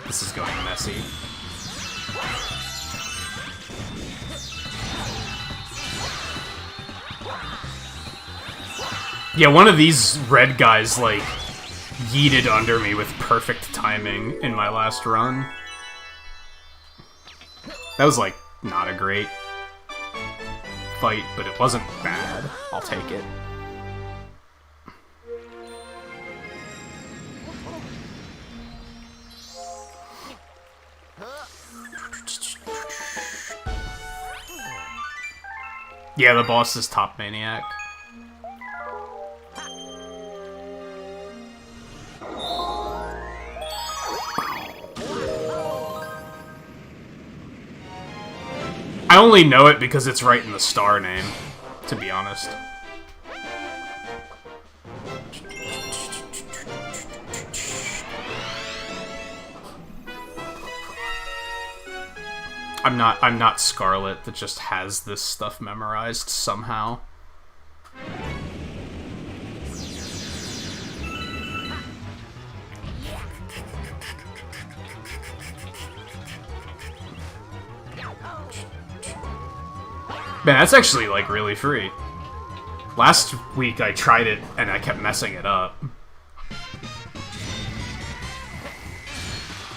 This is going messy. Yeah, one of these red guys, like, yeeted under me with perfect timing in my last run. That was, like, not a great fight, but it wasn't bad. I'll take it. Yeah, the boss is Top Maniac. I only know it because it's right in the star name, to be honest. I'm not Scarlet that just has this stuff memorized somehow. Man, that's actually, like, really free. Last week I tried it and I kept messing it up.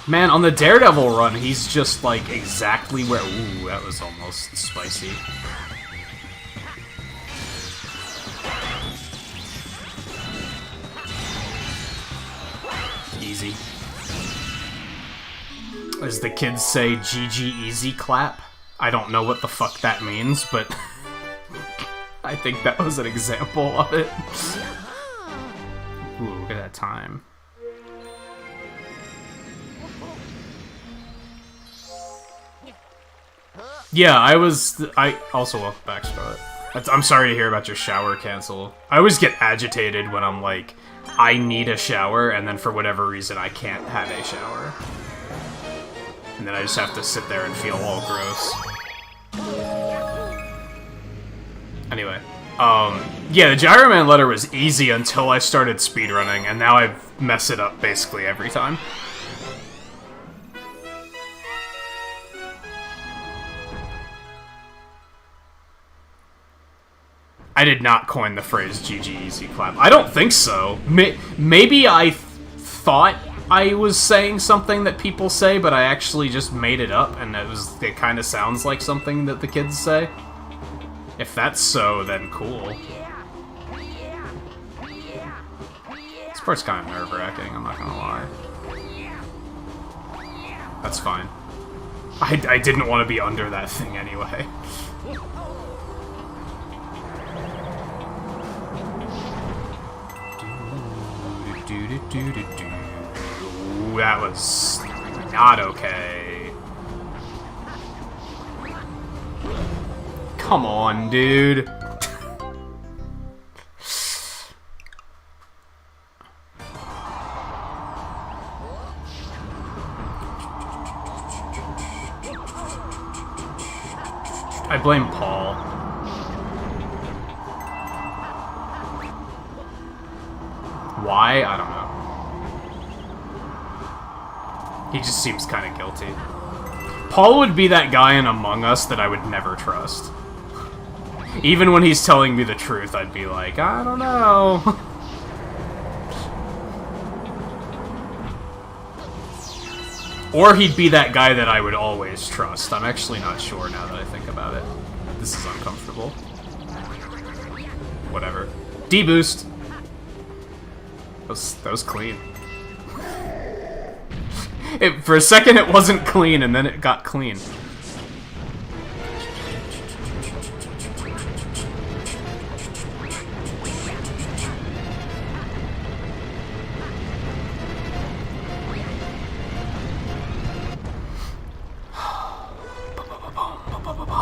Man, on the Daredevil run, he's just, like, exactly where... Ooh, that was almost spicy. Easy. As the kids say, GG easy clap. I don't know what the fuck that means, but... I think that was an example of it. Ooh, look at that time. Yeah, I also welcome back, Scarlet. I'm sorry to hear about your shower cancel. I always get agitated when I'm like, I need a shower, and then for whatever reason I can't have a shower. And then I just have to sit there and feel all gross. Anyway, yeah, the Gyro Man letter was easy until I started speedrunning, and now I mess it up basically every time. I did not coin the phrase GG easy clap. I don't think so. Maybe I thought I was saying something that people say, but I actually just made it up, and it kind of sounds like something that the kids say. If that's so, then cool. This part's kind of nerve-wracking, I'm not gonna lie. That's fine. I didn't want to be under that thing anyway. Ooh, that was not okay. Come on, dude. I blame Paul. Why? I don't know. He just seems kind of guilty. Paul would be that guy in Among Us that I would never trust. Even when he's telling me the truth, I'd be like, I don't know. Or he'd be that guy that I would always trust. I'm actually not sure now that I think about it. This is uncomfortable. Whatever. D-boost. That was clean. For a second it wasn't clean, and then it got clean.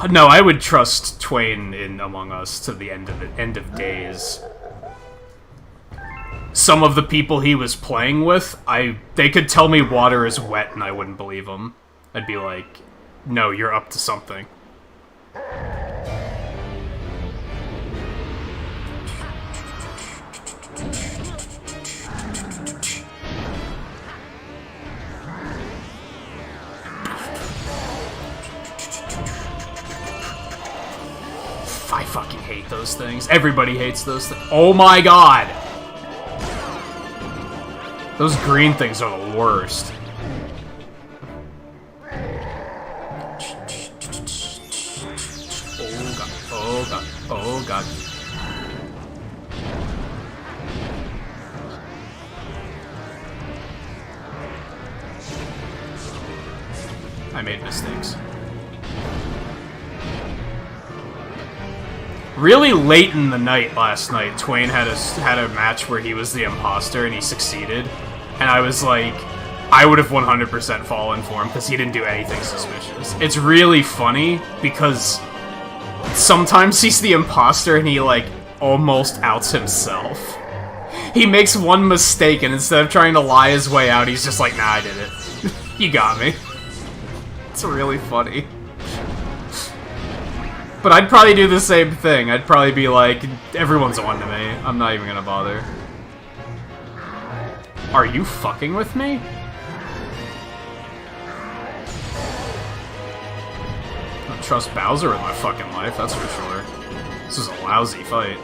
No, I would trust Twain in Among Us to the end of days. Some of the people he was playing with, they could tell me water is wet and I wouldn't believe them. I'd be like, no, you're up to something. I fucking hate those things. Everybody hates those things. Oh my god! Those green things are the worst. Oh god. Oh god. Oh god. I made mistakes. Really late in the night last night, Twain had a match where he was the imposter and he succeeded. And I was like, I would have 100% fallen for him because he didn't do anything suspicious. It's really funny because sometimes he's the imposter and he, like, almost outs himself. He makes one mistake and instead of trying to lie his way out, he's just like, nah, I did it. You got me. It's really funny. But I'd probably do the same thing. I'd probably be like, everyone's on to me. I'm not even gonna bother. Are you fucking with me? I don't trust Bowser with my fucking life, that's for sure. This is a lousy fight.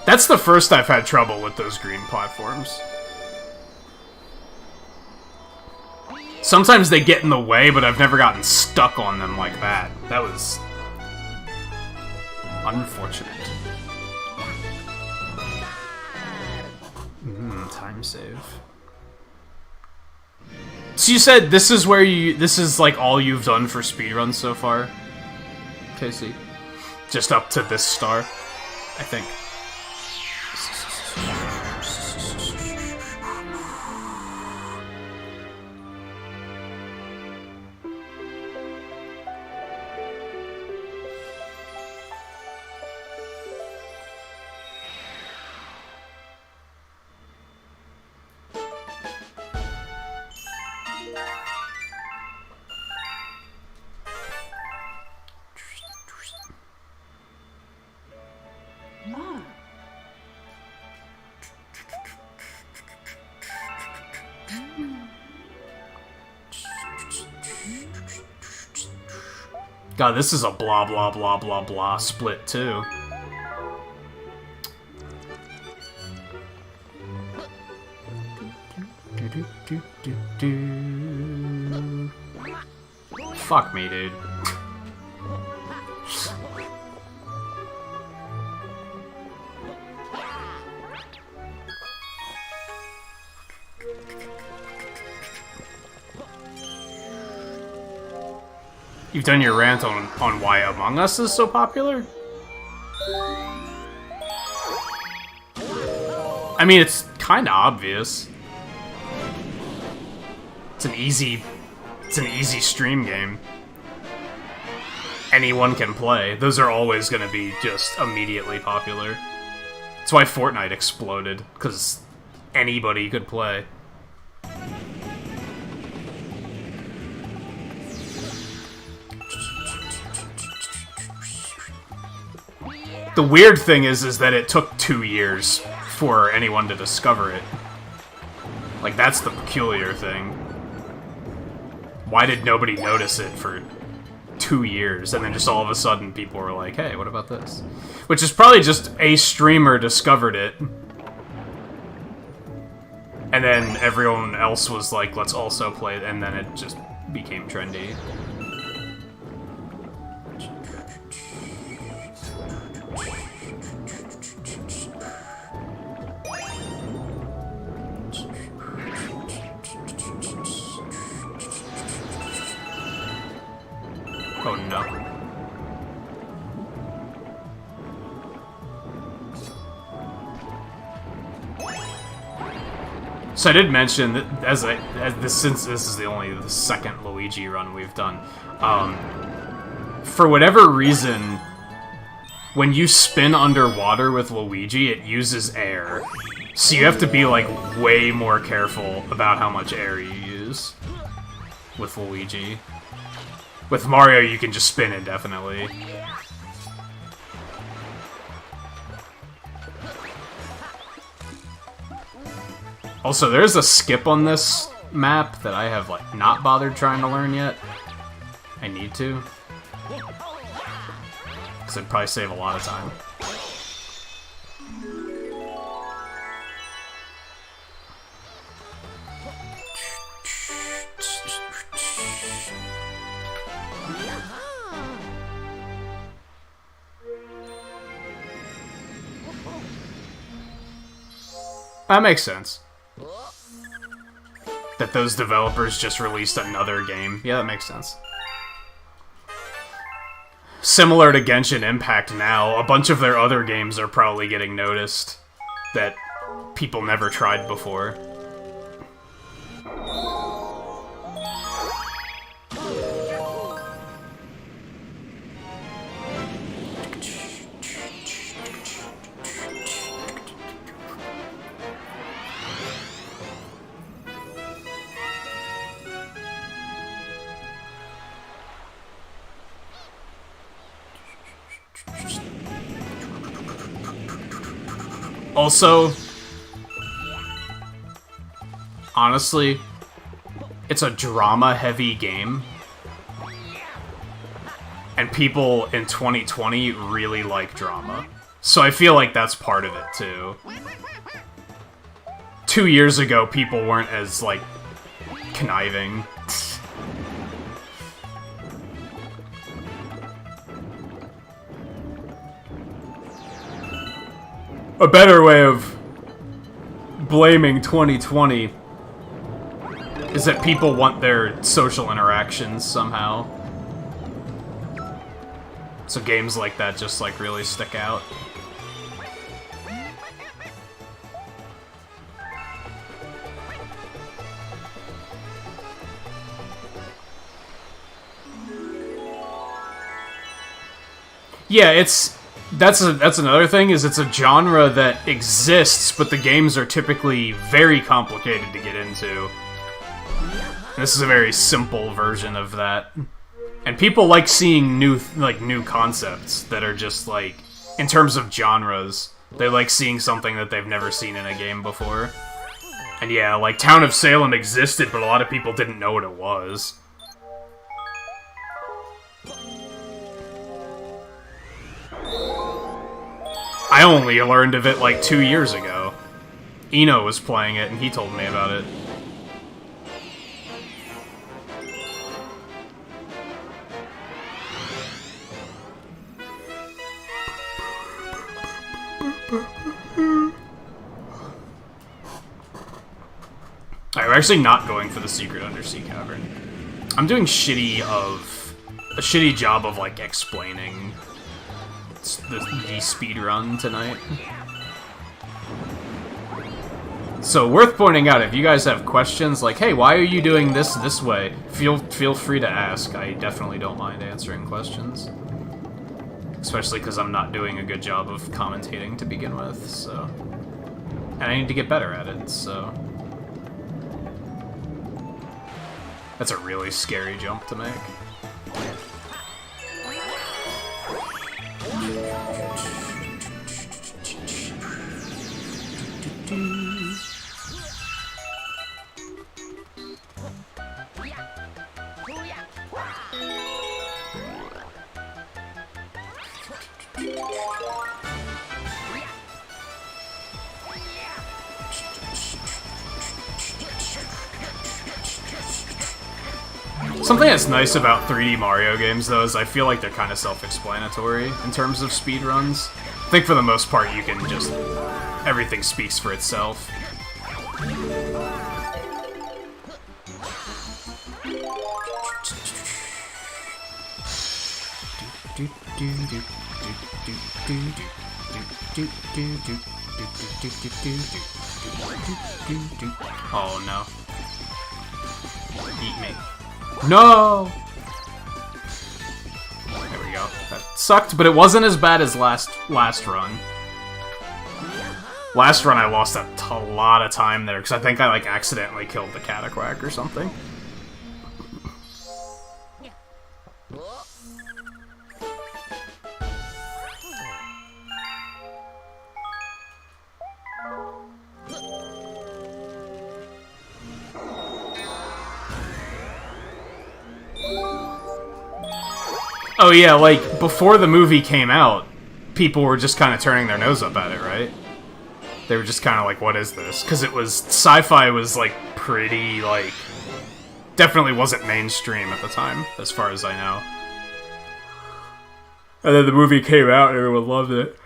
That's the first I've had trouble with those green platforms. Sometimes they get in the way, but I've never gotten stuck on them like that. That was unfortunate. Time save. So you said this is where this is like all you've done for speedruns so far, Casey? Just up to this star, I think. God, this is a blah blah blah blah blah split too. Fuck me, dude. You've done your rant on why Among Us is so popular? I mean, it's kinda obvious. It's an easy stream game. Anyone can play. Those are always gonna be just immediately popular. That's why Fortnite exploded, because anybody could play. The weird thing is that it took 2 years for anyone to discover it. Like, that's the peculiar thing. Why did nobody notice it for 2 years, and then just all of a sudden people were like, hey, what about this? Which is probably just a streamer discovered it. And then everyone else was like, let's also play it, and then it just became trendy. didn't know. So I did mention that since this is the second Luigi run we've done, for whatever reason, when you spin underwater with Luigi, it uses air. So you have to be, like, way more careful about how much air you use with Luigi. With Mario, you can just spin indefinitely. Also, there's a skip on this map that I have, like, not bothered trying to learn yet. I need to. Because it'd probably save a lot of time. That makes sense. That those developers just released another game. Yeah, that makes sense. Similar to Genshin Impact now, a bunch of their other games are probably getting noticed that people never tried before. Also, honestly, it's a drama-heavy game, and people in 2020 really like drama. So I feel like that's part of it, too. 2 years ago, people weren't as, like, conniving. A better way of blaming 2020 is that people want their social interactions somehow. So games like that just, like, really stick out. Yeah, that's another thing, is it's a genre that exists, but the games are typically very complicated to get into. This is a very simple version of that. And people like seeing new concepts that are just, like, in terms of genres, they like seeing something that they've never seen in a game before. And yeah, like, Town of Salem existed, but a lot of people didn't know what it was. I only learned of it, like, 2 years ago. Eno was playing it, and he told me about it. Alright, we're actually not going for the secret undersea cavern. I'm doing a shitty job of, like, explaining the speedrun tonight. So, worth pointing out, if you guys have questions, like, hey, why are you doing this way? Feel free to ask. I definitely don't mind answering questions. Especially because I'm not doing a good job of commentating to begin with, so... And I need to get better at it, so... That's a really scary jump to make. Something that's nice about 3D Mario games, though, is I feel like they're kind of self-explanatory in terms of speedruns. I think for the most part you can just... everything speaks for itself. Oh no. Eat me. No! There we go. That sucked, but it wasn't as bad as last run. Last run I lost a lot of time there, because I think I, like, accidentally killed the Cataquack or something. Oh yeah, like, before the movie came out, people were just kind of turning their nose up at it, right? They were just kind of like, what is this? Because it was, sci-fi was, like, pretty, like, definitely wasn't mainstream at the time, as far as I know. And then the movie came out and everyone loved it.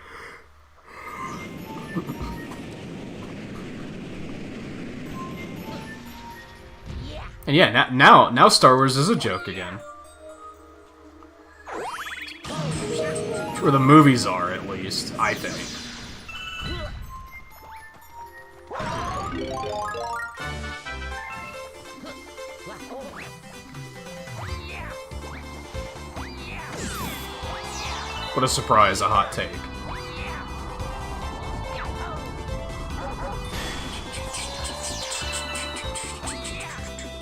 And yeah, now Star Wars is a joke again. Or the movies are, at least, I think. What a surprise, a hot take.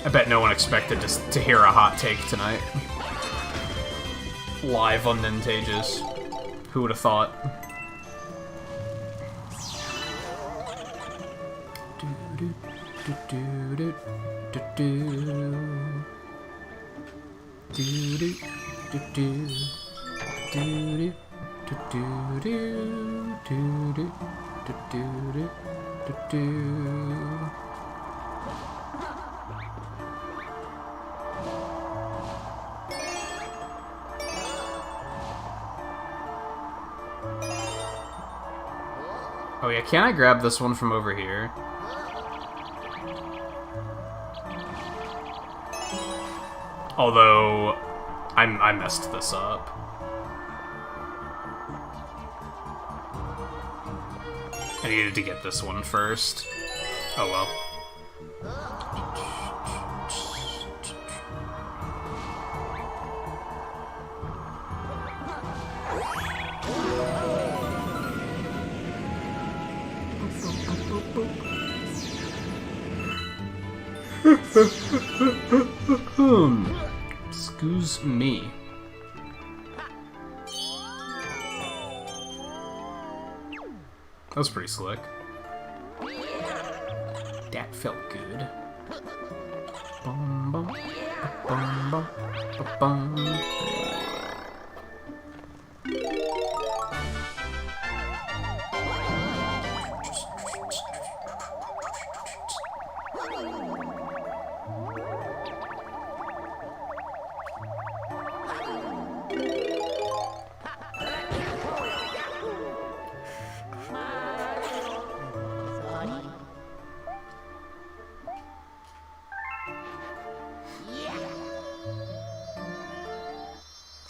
I bet no one expected to hear a hot take tonight. Live on Nintagious. Who would have thought? Oh yeah, can I grab this one from over here? Although, I messed this up. I needed to get this one first. Oh well. Excuse me. That was pretty slick. That felt good. Bum, bum, bum, bum, bum, bum.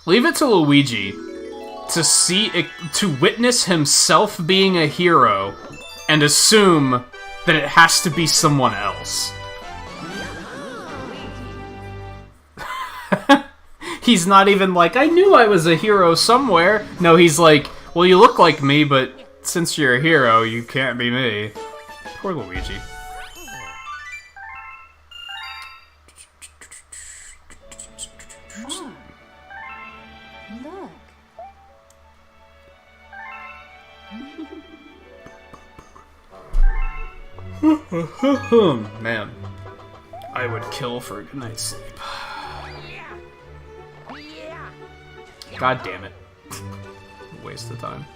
Leave it to Luigi to witness himself being a hero and assume that it has to be someone else. He's not even like, I knew I was a hero somewhere. No, he's like, well, you look like me, but since you're a hero, you can't be me. Poor Luigi. Man, I would kill for a good night's sleep. God damn it. Waste of time.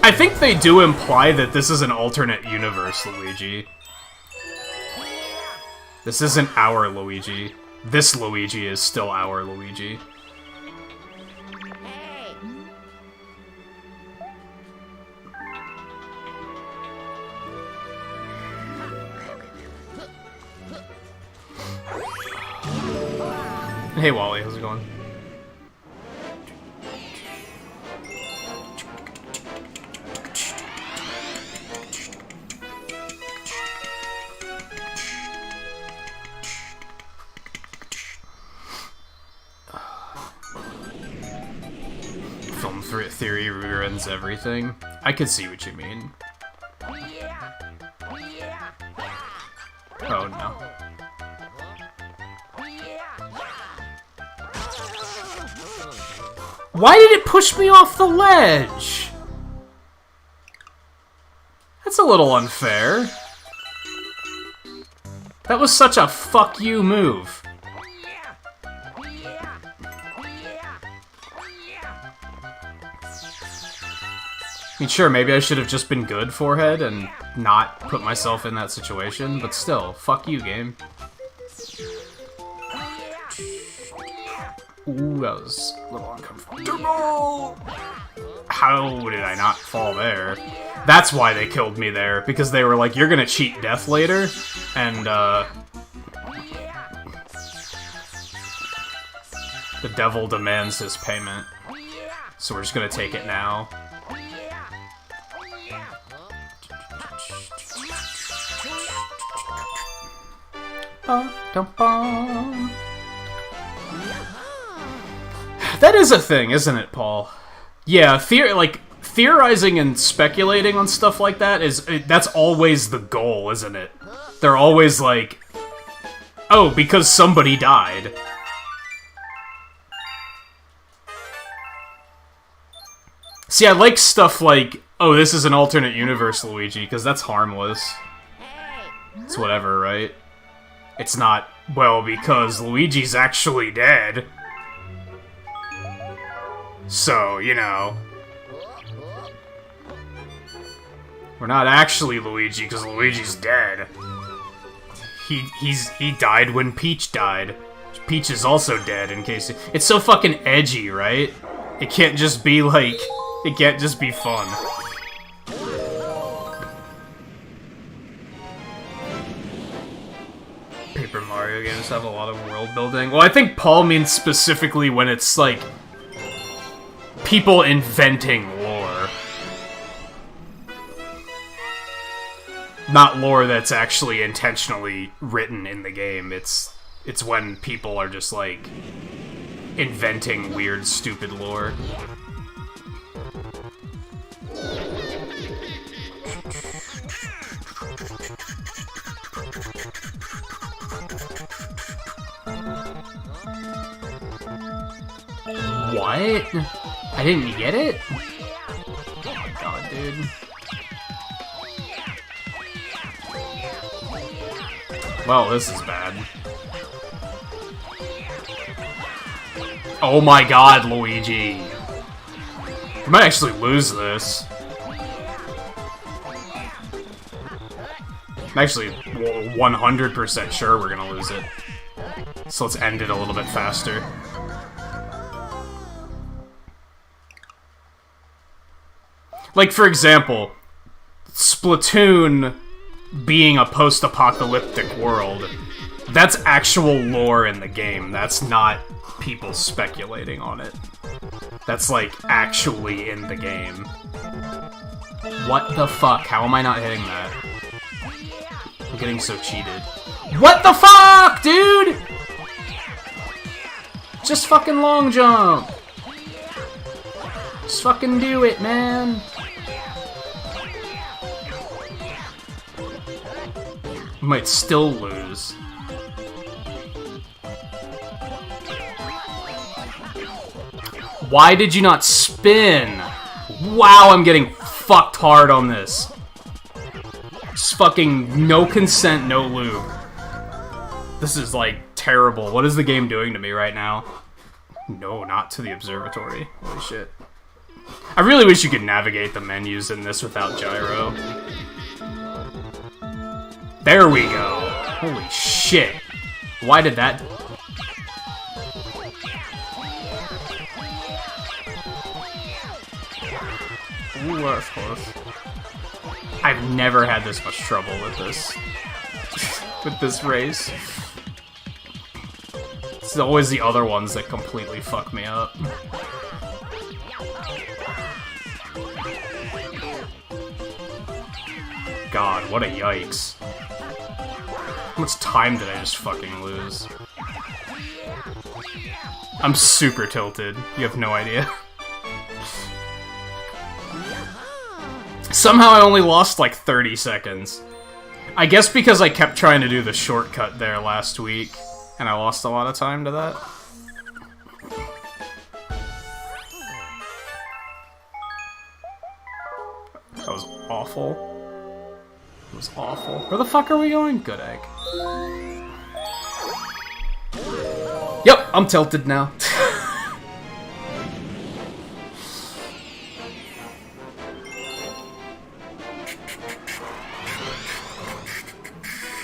I think they do imply that this is an alternate universe, Luigi. This isn't our Luigi. This Luigi is still our Luigi. Hey Wally, how's it going? Film theory ruins everything. I could see what you mean. Oh no. Why did it push me off the ledge? That's a little unfair. That was such a fuck you move. I mean, sure, maybe I should have just been good, Forehead, and not put myself in that situation, but still, fuck you, game. Ooh, that was a little uncomfortable. How did I not fall there? That's why they killed me there, because they were like, you're gonna cheat death later, and, the devil demands his payment. So we're just gonna take it now. That is a thing, isn't it, Paul? Yeah, theorizing and speculating on stuff like that that's always the goal, isn't it? They're always like, oh, because somebody died. See, I like stuff like, oh, this is an alternate universe, Luigi, because that's harmless. It's whatever, right? It's not, well, because Luigi's actually dead. So, you know. We're not actually Luigi, because Luigi's dead. He died when Peach died. Peach is also dead, in case... It's so fucking edgy, right? It can't just be, like... It can't just be fun. Paper Mario games have a lot of world building. Well, I think Paul means specifically when it's, like, people inventing lore. Not lore that's actually intentionally written in the game. It's when people are just, like, inventing weird, stupid lore. What? I didn't get it? Oh my god, dude. Well, this is bad. Oh my god, Luigi. We might actually lose this. I'm actually 100% sure we're gonna lose it. So let's end it a little bit faster. Like, for example, Splatoon being a post-apocalyptic world, that's actual lore in the game. That's not people speculating on it. That's, like, actually in the game. What the fuck? How am I not hitting that? I'm getting so cheated. What the fuck, dude? Just fucking long jump. Just fucking do it, man. Might still lose. Why did you not spin? Wow, I'm getting fucked hard on this. Just fucking no consent, no lube. This is, like, terrible. What is the game doing to me right now? No, not to the observatory. Holy shit. I really wish you could navigate the menus in this without gyro. There we go. Holy shit. Why did that... Ooh, that's close. I've never had this much trouble with this. with this race. It's always the other ones that completely fuck me up. God, what a yikes. How much time did I just fucking lose? I'm super tilted. You have no idea. Somehow I only lost like 30 seconds. I guess because I kept trying to do the shortcut there last week, and I lost a lot of time to that. That was awful. It was awful. Where the fuck are we going? Good egg. Yep, I'm tilted now.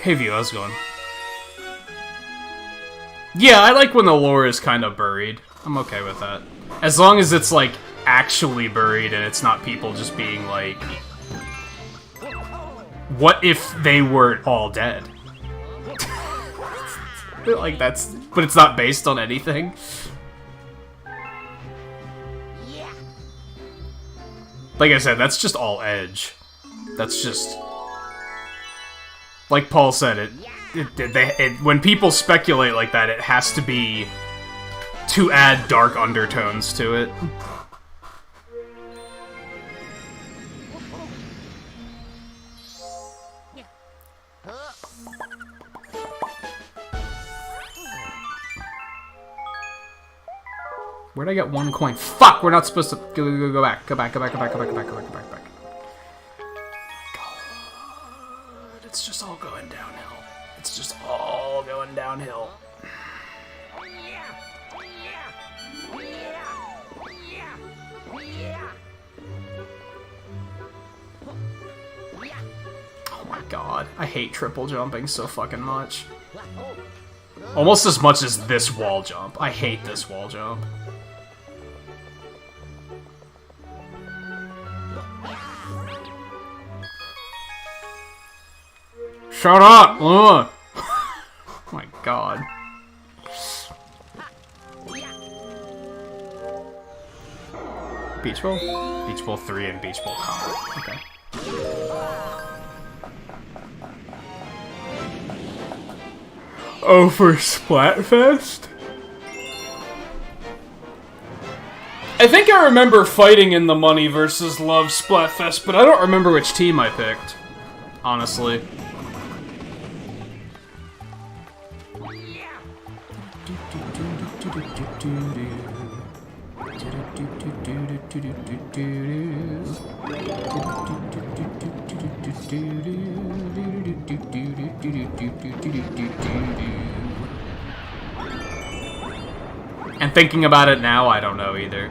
Hey View, how's it going? Yeah, I like when the lore is kind of buried. I'm okay with that. As long as it's, like, actually buried and it's not people just being like... What if they were all dead? Like, that's... But it's not based on anything. Like I said, that's just all edge. That's just... Like Paul said, when people speculate like that, it has to be to add dark undertones to it. Where'd I get 1 coin? Fuck! We're not supposed to go back. Go back. It's just all going downhill. It's just all going downhill. Oh my god. I hate triple jumping so fucking much. Almost as much as this wall jump. I hate this wall jump. Shut up! Ugh. Oh my god. Beach Bowl? Beach Bowl 3 and Beach Bowl Combat. Okay. Oh, for Splatfest? I think I remember fighting in the Money versus Love Splatfest, but I don't remember which team I picked. Honestly. And thinking about it now, I don't know either.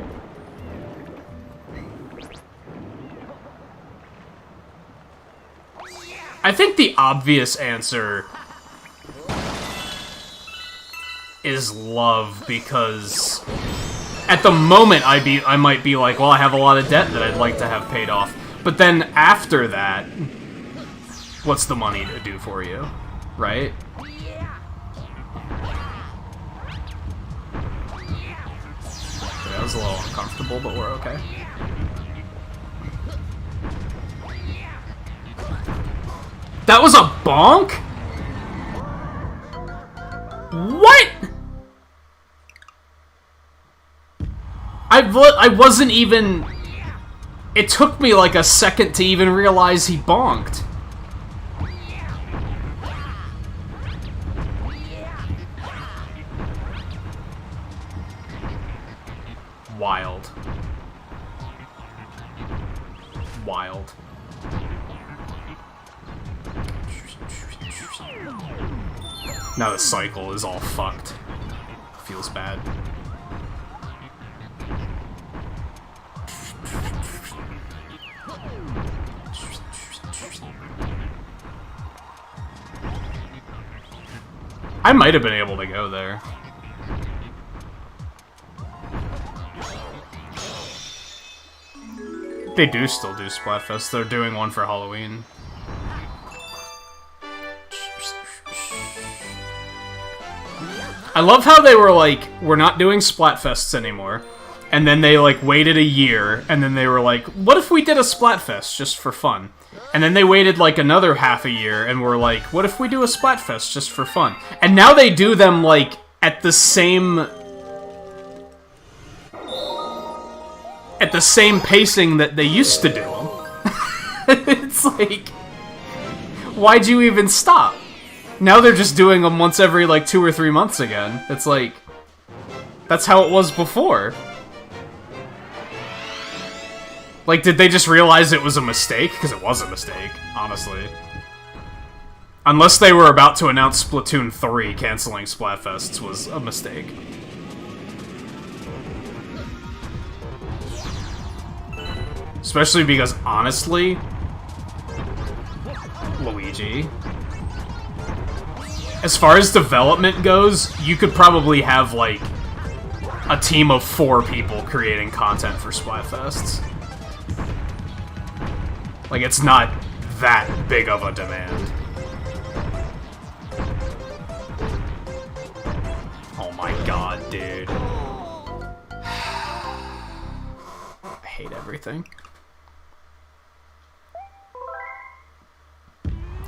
I think the obvious answer is Love, because at the moment I might be like, well, I have a lot of debt that I'd like to have paid off. But then after that, what's the money to do for you, right? That was a little uncomfortable, but we're okay. That was a bonk? What? I wasn't even... It took me like a second to even realize he bonked. Wild. Wild. Now the cycle is all fucked. Feels bad. I might have been able to go there. They do still do Splatfest. They're doing one for Halloween. I love how they were like, we're not doing Splatfests anymore. And then they, like, waited a year, and then they were like, what if we did a Splatfest just for fun? And then they waited, like, another half a year, and were like, what if we do a Splatfest just for fun? And now they do them, like, at the same... at the same pacing that they used to do them. It's like... why'd you even stop? Now they're just doing them once every, like, 2 or 3 months again. It's like... that's how it was before. Like, did they just realize it was a mistake? Because it was a mistake, honestly. Unless they were about to announce Splatoon 3, canceling Splatfests was a mistake. Especially because, honestly... Luigi... as far as development goes, you could probably have, like, a team of 4 people creating content for Splatfests. Like, it's not that big of a demand. Oh my god, dude. I hate everything.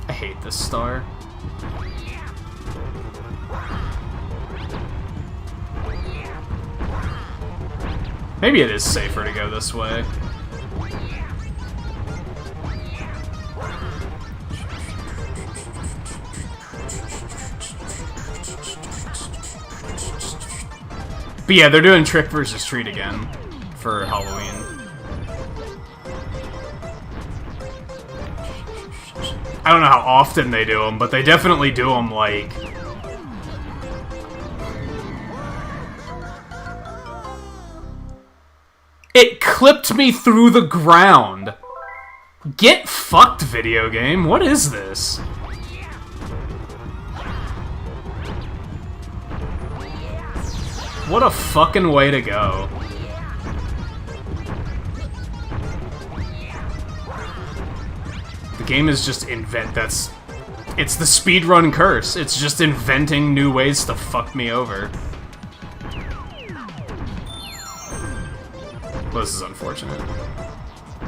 I hate this star. Maybe it is safer to go this way. But yeah, they're doing Trick versus Treat again for Halloween. I don't know how often they do them, but they definitely do them, like... it clipped me through the ground! Get fucked, video game. What is this? What a fucking way to go. The game is just it's the speedrun curse. It's just inventing new ways to fuck me over. Well, this is unfortunate.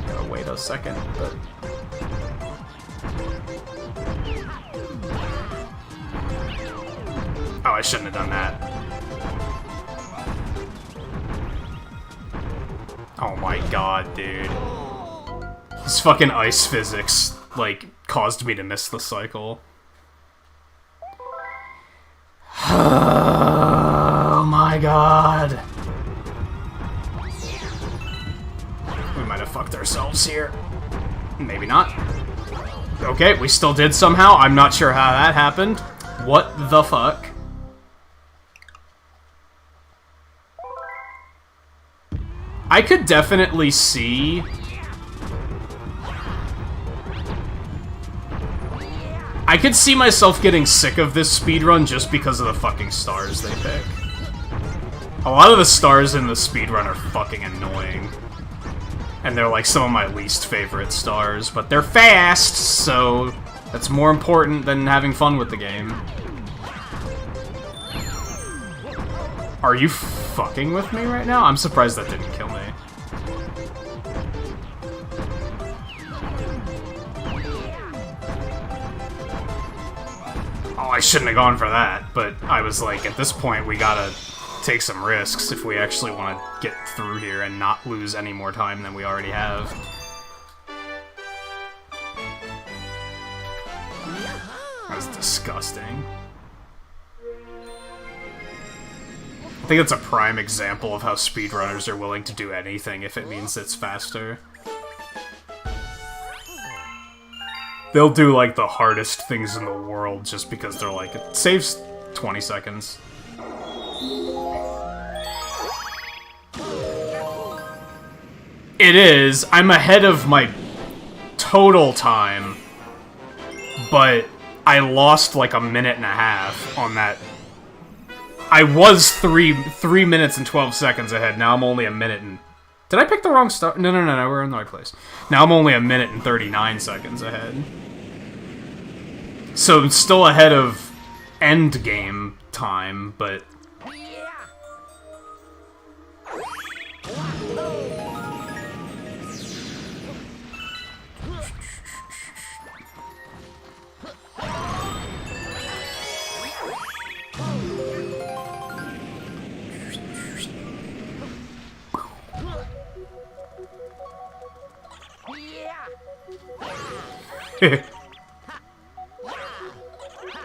Gotta wait a second, but... oh, I shouldn't have done that. Oh my god, dude. This fucking ice physics, like, caused me to miss the cycle. Oh my god. We might have fucked ourselves here. Maybe not. Okay, we still did somehow. I'm not sure how that happened. What the fuck? I could definitely see... I could see myself getting sick of this speedrun just because of the fucking stars they pick. A lot of the stars in the speedrun are fucking annoying. And they're like some of my least favorite stars, but they're fast, so that's more important than having fun with the game. Are you fucking with me right now? I'm surprised that didn't kill me. Oh, I shouldn't have gone for that, but I was like, at this point, we gotta take some risks if we actually want to get through here and not lose any more time than we already have. That was disgusting. I think it's a prime example of how speedrunners are willing to do anything if it means it's faster. They'll do, like, the hardest things in the world just because they're like, it saves 20 seconds. It is. I'm ahead of my total time, but I lost, like, a minute and a half on that. I was 3 minutes and 12 seconds ahead. Now I'm only a minute and... did I pick the wrong start? No, we're in the right place. Now I'm only a minute and 39 seconds ahead. So I'm still ahead of end game time, but...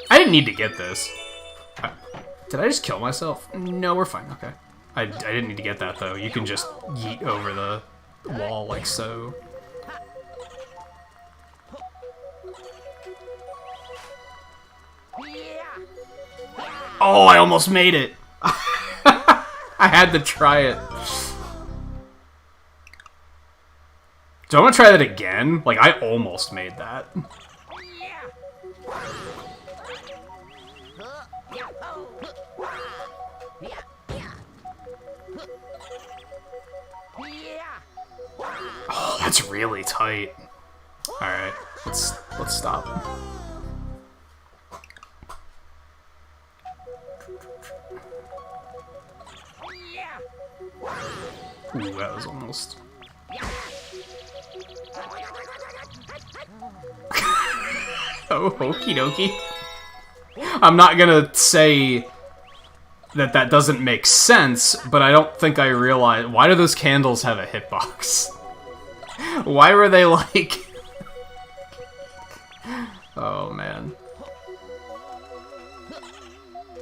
I didn't need to get this. Did I just kill myself? No, we're fine. Okay. I didn't need to get that, though. You can just yeet over the wall like so. Oh, I almost made it! I had to try it. Do I want to try that again? Like, I almost made that. Oh, that's really tight. Alright, let's stop. Ooh, that was almost... Oh, okie dokie. I'm not gonna say that that doesn't make sense, but I don't think I realize... Why do those candles have a hitbox? Why were they like... Oh, man.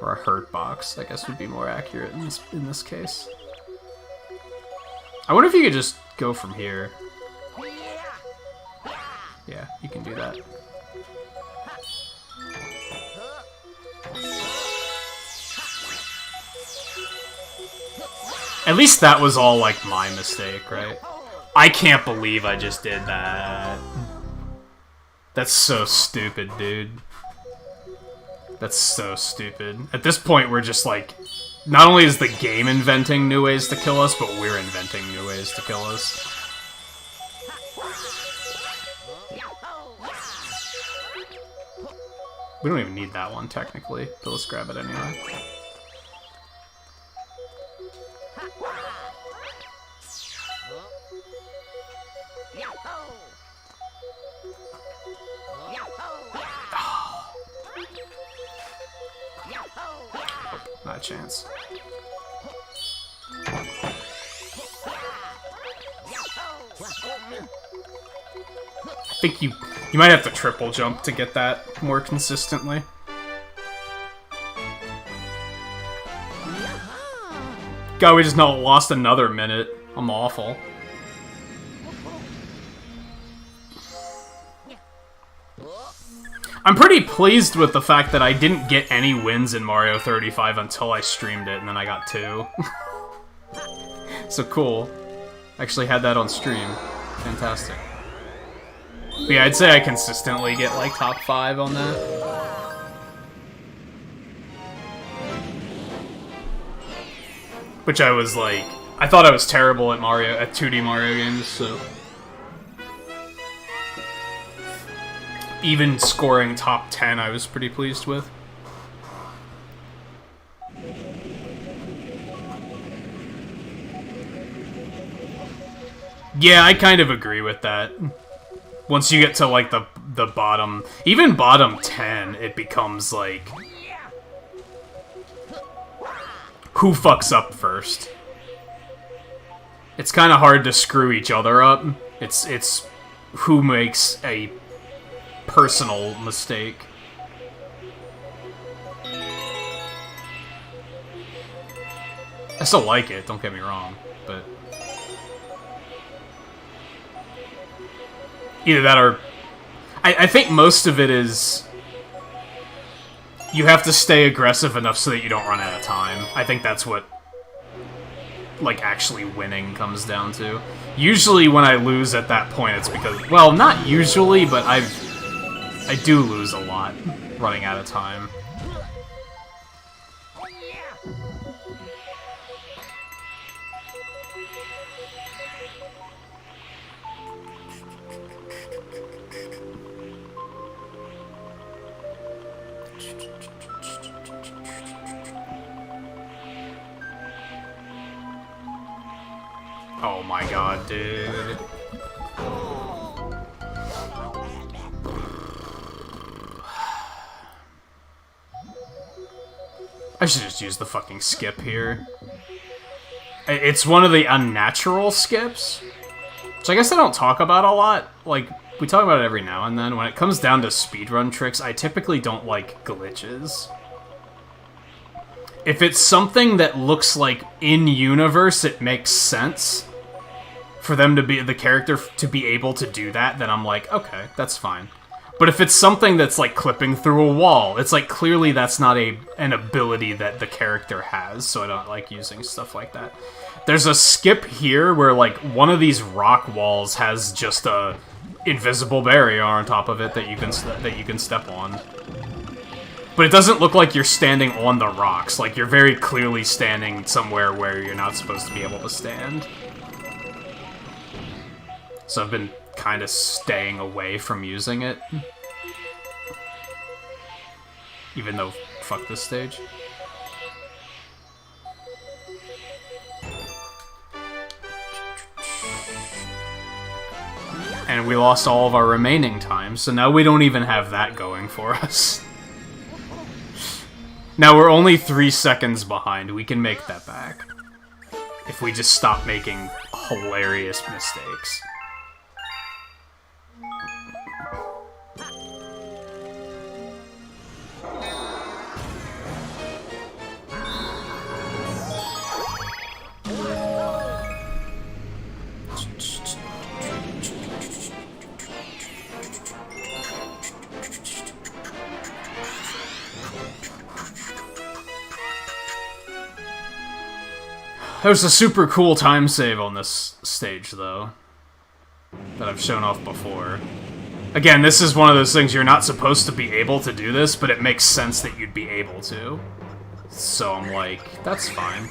Or a hurt box, I guess would be more accurate in this case. I wonder if you could just go from here. Yeah, you can do that. At least that was all, like, my mistake, right? I can't believe I just did that. That's so stupid, dude. That's so stupid. At this point, we're just, like... Not only is the game inventing new ways to kill us, but we're inventing new ways to kill us. We don't even need that one, technically, but let's grab it anyway. Not a chance. I think you might have to triple jump to get that more consistently. God, we just lost another minute. I'm awful. I'm pretty pleased with the fact that I didn't get any wins in Mario 35 until I streamed it, and then I got 2. So cool. Actually had that on stream. Fantastic. But yeah, I'd say I consistently get, like, top 5 on that. Which I was, like... I thought I was terrible at 2D Mario games, so... Even scoring top 10, I was pretty pleased with. Yeah, I kind of agree with that. Once you get to, like, the bottom... Even bottom 10, it becomes, like... Who fucks up first? It's kind of hard to screw each other up. It's who makes a personal mistake. I still like it, don't get me wrong, but... Either that or... I think most of it is... You have to stay aggressive enough so that you don't run out of time. I think that's what, like, actually winning comes down to. Usually when I lose at that point, it's because... Well, not usually, but I do lose a lot running out of time. Oh my god, dude. I should just use the fucking skip here. It's one of the unnatural skips, which I guess I don't talk about a lot. Like, we talk about it every now and then. When it comes down to speedrun tricks, I typically don't like glitches. If it's something that looks like in-universe, it makes sense for them to be, the character to be able to do that, then I'm like, okay, that's fine. But if it's something that's like clipping through a wall, it's like clearly that's not an ability that the character has, so I don't like using stuff like that. There's a skip here where like one of these rock walls has just a invisible barrier on top of it that you can step on. But it doesn't look like you're standing on the rocks. Like, you're very clearly standing somewhere where you're not supposed to be able to stand. So I've been kind of staying away from using it. Even though, fuck this stage. And we lost all of our remaining time, so now we don't even have that going for us. Now we're only 3 seconds behind. We can make that back. If we just stop making hilarious mistakes. There's a super cool time save on this stage, though, that I've shown off before. Again, this is one of those things you're not supposed to be able to do this, but it makes sense that you'd be able to. So I'm like, that's fine.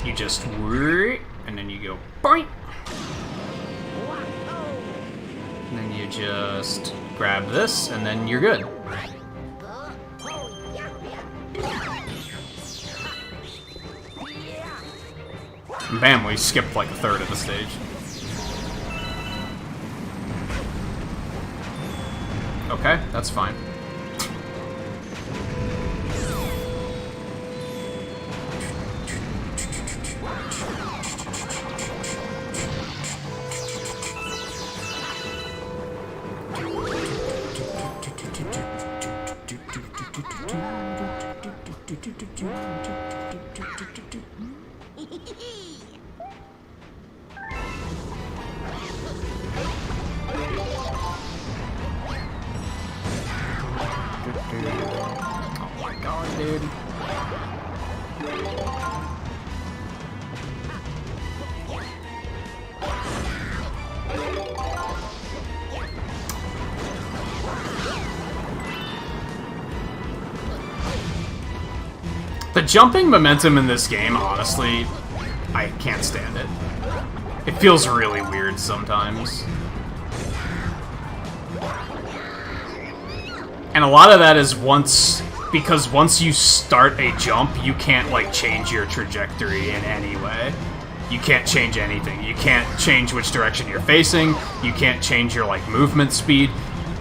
You just... and then you go... boing! And then you just grab this, and then you're good. Bam, we skipped like a third of the stage. Okay, that's fine. Oh my god, dude. The jumping momentum in this game, honestly, I can't stand it. It feels really weird sometimes. And a lot of that is because once you start a jump, you can't, like, change your trajectory in any way. You can't change anything. You can't change which direction you're facing. You can't change your, like, movement speed.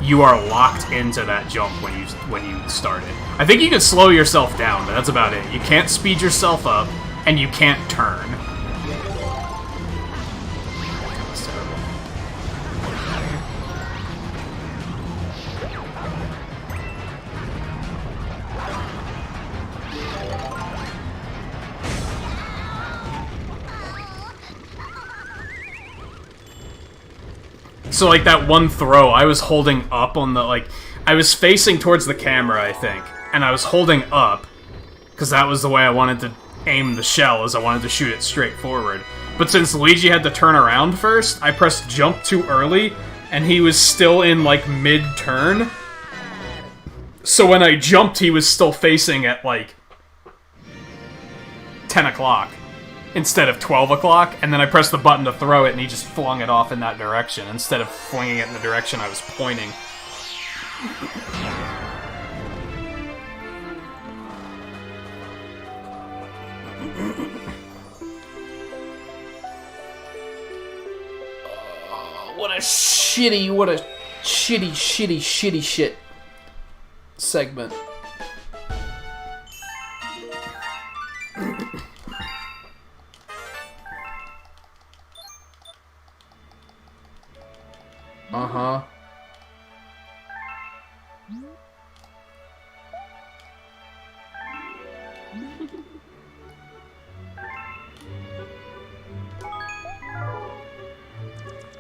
You are locked into that jump when you start it. I think you can slow yourself down, but that's about it. You can't speed yourself up, and you can't turn. That's terrible. So, like, that one throw, I was holding up on the, like... I was facing towards the camera, I think, and I was holding up, because that was the way I wanted to aim the shell, as I wanted to shoot it straight forward. But since Luigi had to turn around first, I pressed jump too early, and he was still in, like, mid-turn. So when I jumped, he was still facing at, like, 10 o'clock. Instead of 12 o'clock, and then I pressed the button to throw it, and he just flung it off in that direction, instead of flinging it in the direction I was pointing. What a shitty shit segment. Uh-huh.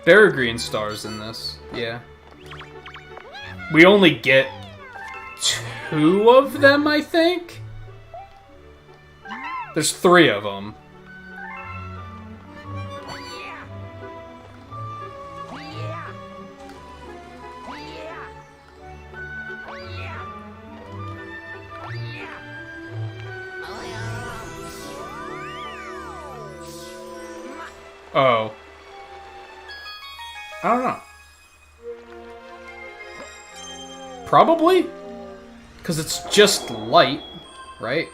There are green stars in this, yeah. We only get 2 of them, I think? There's 3 of them. Oh. I don't know. Probably? Because it's just light, right?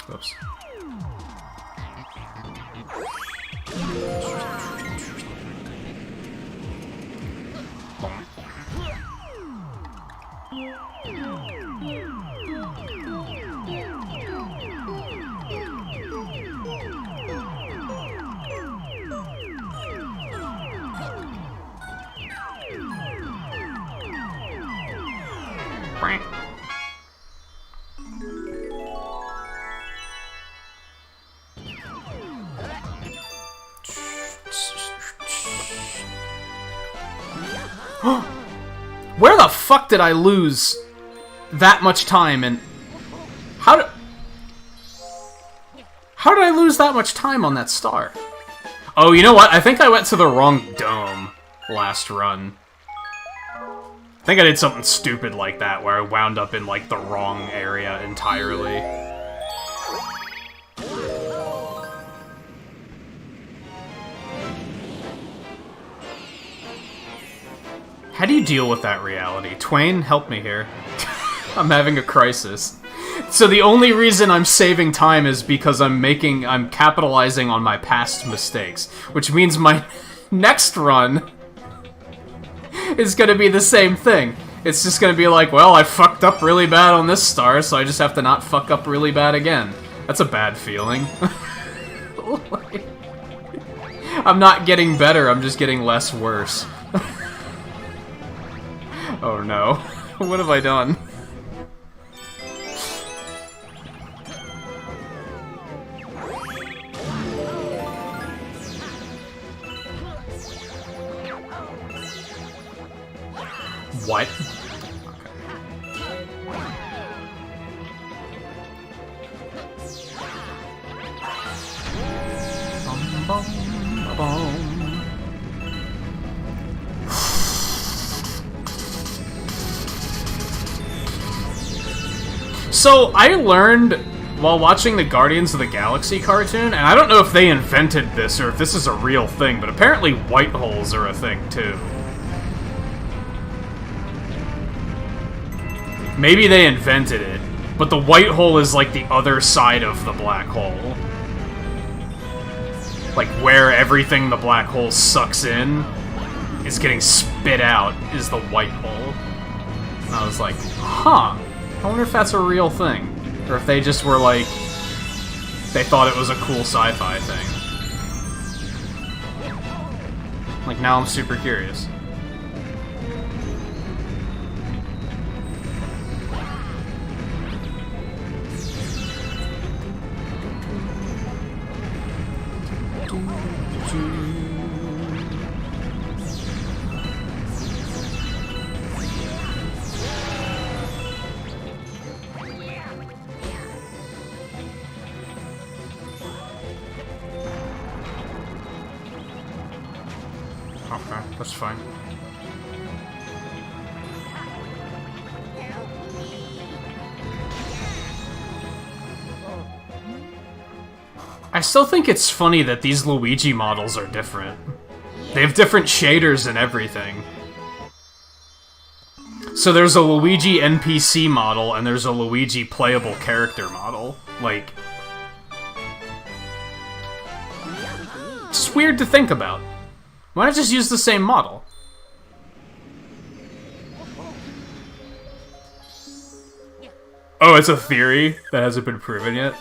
Oops. Where the fuck did I lose that much time and how did I lose that much time on that star? Oh, you know what? I think I went to the wrong dome last run. I think I did something stupid like that where I wound up in like the wrong area entirely. How do you deal with that reality? Twain, help me here. I'm having a crisis. So the only reason I'm saving time is because I'm capitalizing on my past mistakes, which means my next run is gonna be the same thing. It's just gonna be like, well, I fucked up really bad on this star, so I just have to not fuck up really bad again. That's a bad feeling. I'm not getting better, I'm just getting less worse. Oh no. What have I done? What? So, I learned while watching the Guardians of the Galaxy cartoon, and I don't know if they invented this or if this is a real thing, but apparently white holes are a thing too. Maybe they invented it, but the white hole is like the other side of the black hole. Like where everything the black hole sucks in is getting spit out is the white hole. And I was like, huh. I wonder if that's a real thing. Or if they just were like... they thought it was a cool sci-fi thing. Like, now I'm super curious. Okay, that's fine. I still think it's funny that these Luigi models are different. They have different shaders and everything. So there's a Luigi NPC model, and there's a Luigi playable character model. Like... it's weird to think about. Why not just use the same model? Oh, it's a theory that hasn't been proven yet?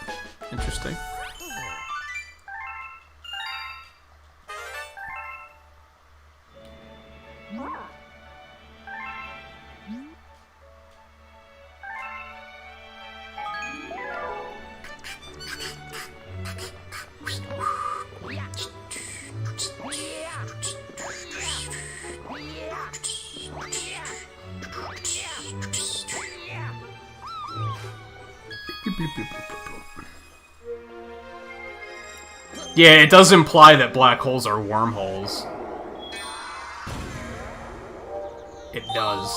Interesting. Yeah, it does imply that black holes are wormholes. It does.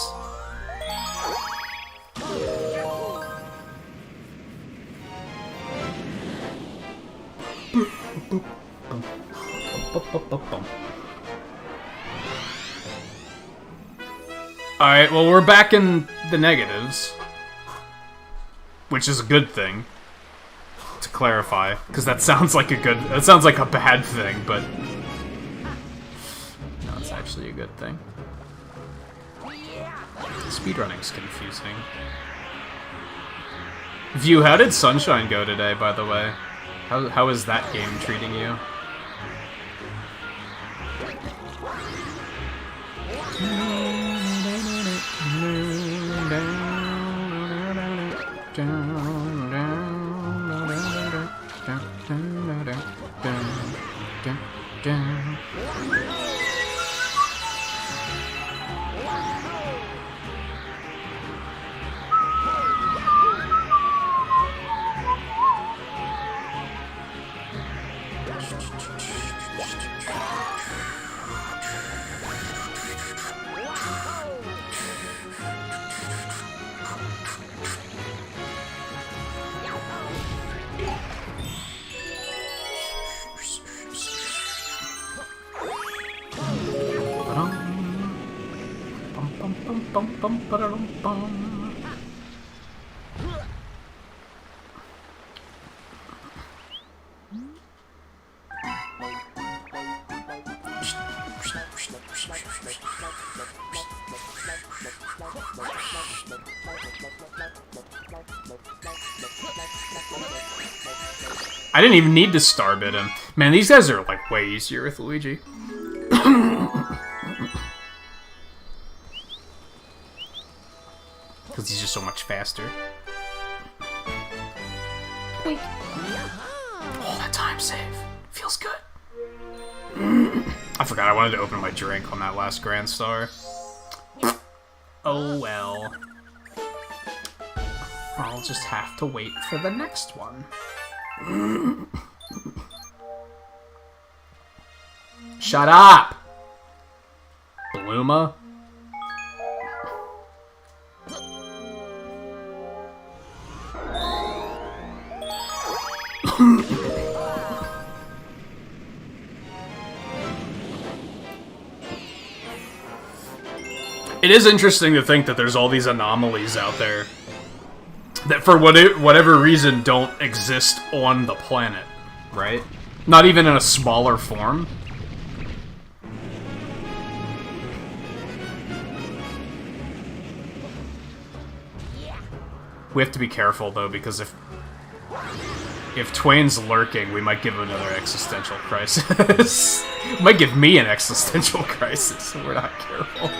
Alright, well, we're back in the negatives. Which is a good thing. To clarify, because that sounds like a bad thing, but no, it's actually a good thing. Speedrunning's confusing. View, how did Sunshine go today, by the way? How is that game treating you? I didn't even need to starbit him. Man, these guys are like way easier with Luigi. Because he's just so much faster. Wait. Oh, that time save. Feels good. I forgot I wanted to open my drink on that last Grand Star. Oh well. I'll just have to wait for the next one. Shut up! Bluma? It is interesting to think that there's all these anomalies out there that for whatever reason don't exist on the planet, right? Not even in a smaller form. We have to be careful though, because if Twain's lurking, we might give him another existential crisis. Might give me an existential crisis if we're not careful.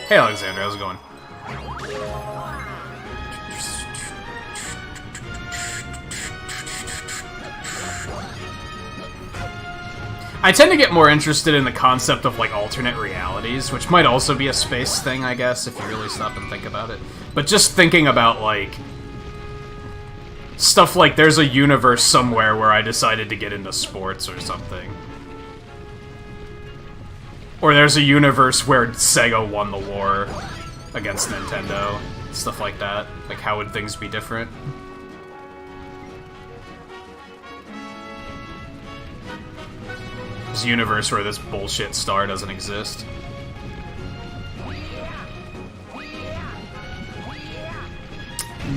Hey Alexander, how's it going? I tend to get more interested in the concept of, like, alternate realities, which might also be a space thing, I guess, if you really stop and think about it. But just thinking about, like, stuff like there's a universe somewhere where I decided to get into sports or something. Or there's a universe where Sega won the war against Nintendo. Stuff like that. Like, how would things be different? There's a universe where this bullshit star doesn't exist.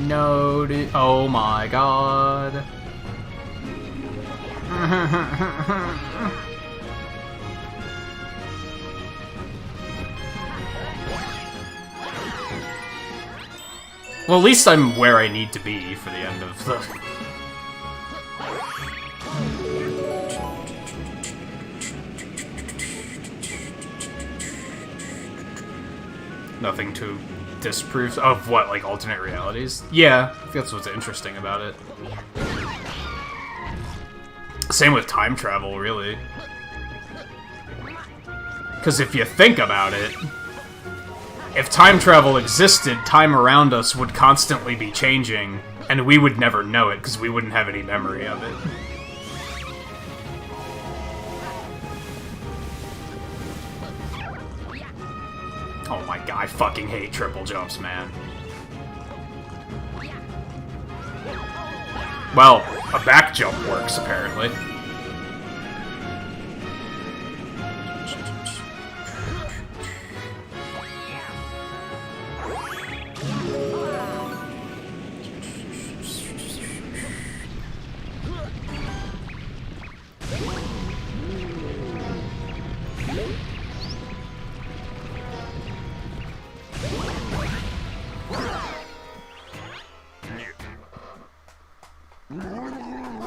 No, oh my god. Well, at least I'm where I need to be for the end of the... Nothing to disprove of what, like, alternate realities? Yeah, I think that's what's interesting about it. Same with time travel, really. Because if you think about it, if time travel existed, time around us would constantly be changing, and we would never know it, because we wouldn't have any memory of it. Oh my god, I fucking hate triple jumps, man. Well, a back jump works, apparently.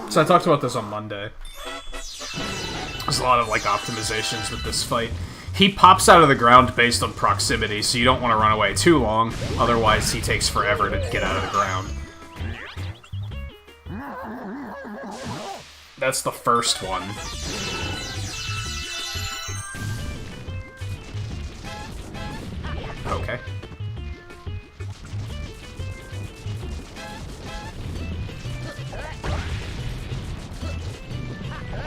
So I talked about this on Monday. There's a lot of, like, optimizations with this fight. He pops out of the ground based on proximity, so you don't want to run away too long, otherwise he takes forever to get out of the ground. That's the first one. Okay.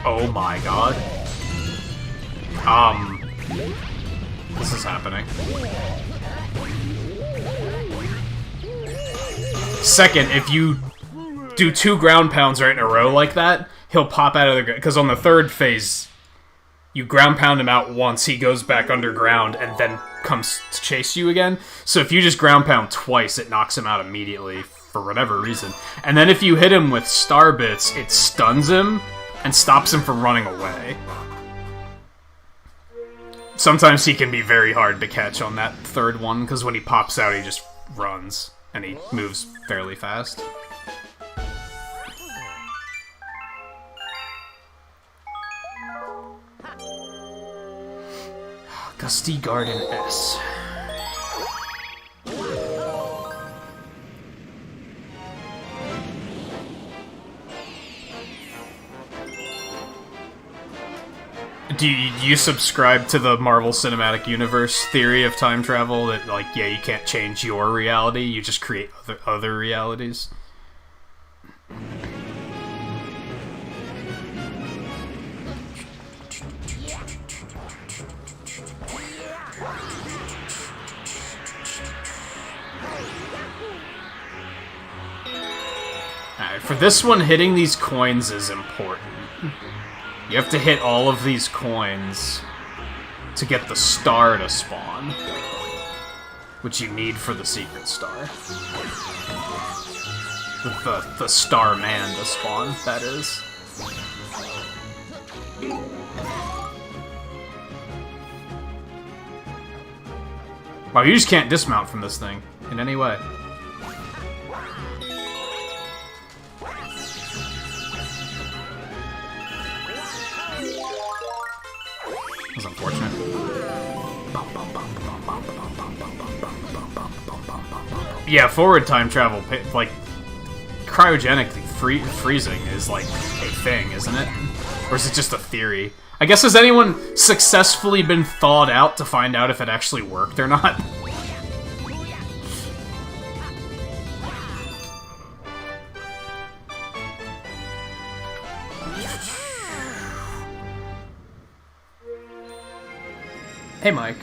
Oh my god. This is happening. Second, if you do 2 ground pounds right in a row like that, he'll pop out of the ground. Because on the third phase, you ground pound him out once, he goes back underground, and then comes to chase you again. So if you just ground pound twice, it knocks him out immediately, for whatever reason. And then if you hit him with star bits, it stuns him, and stops him from running away. Sometimes he can be very hard to catch on that third one, because when he pops out, he just runs, and he moves fairly fast. Gusty Garden S. Do you subscribe to the Marvel Cinematic Universe theory of time travel? That, like, yeah, you can't change your reality, you just create other realities? Alright, for this one, hitting these coins is important. You have to hit all of these coins to get the star to spawn, which you need for the secret star. The star man to spawn, that is. Wow, you just can't dismount from this thing in any way. That's unfortunate. Yeah, forward time travel, like, cryogenically freezing is, like, a thing, isn't it? Or is it just a theory? I guess, has anyone successfully been thawed out to find out if it actually worked or not? Hey, Mike.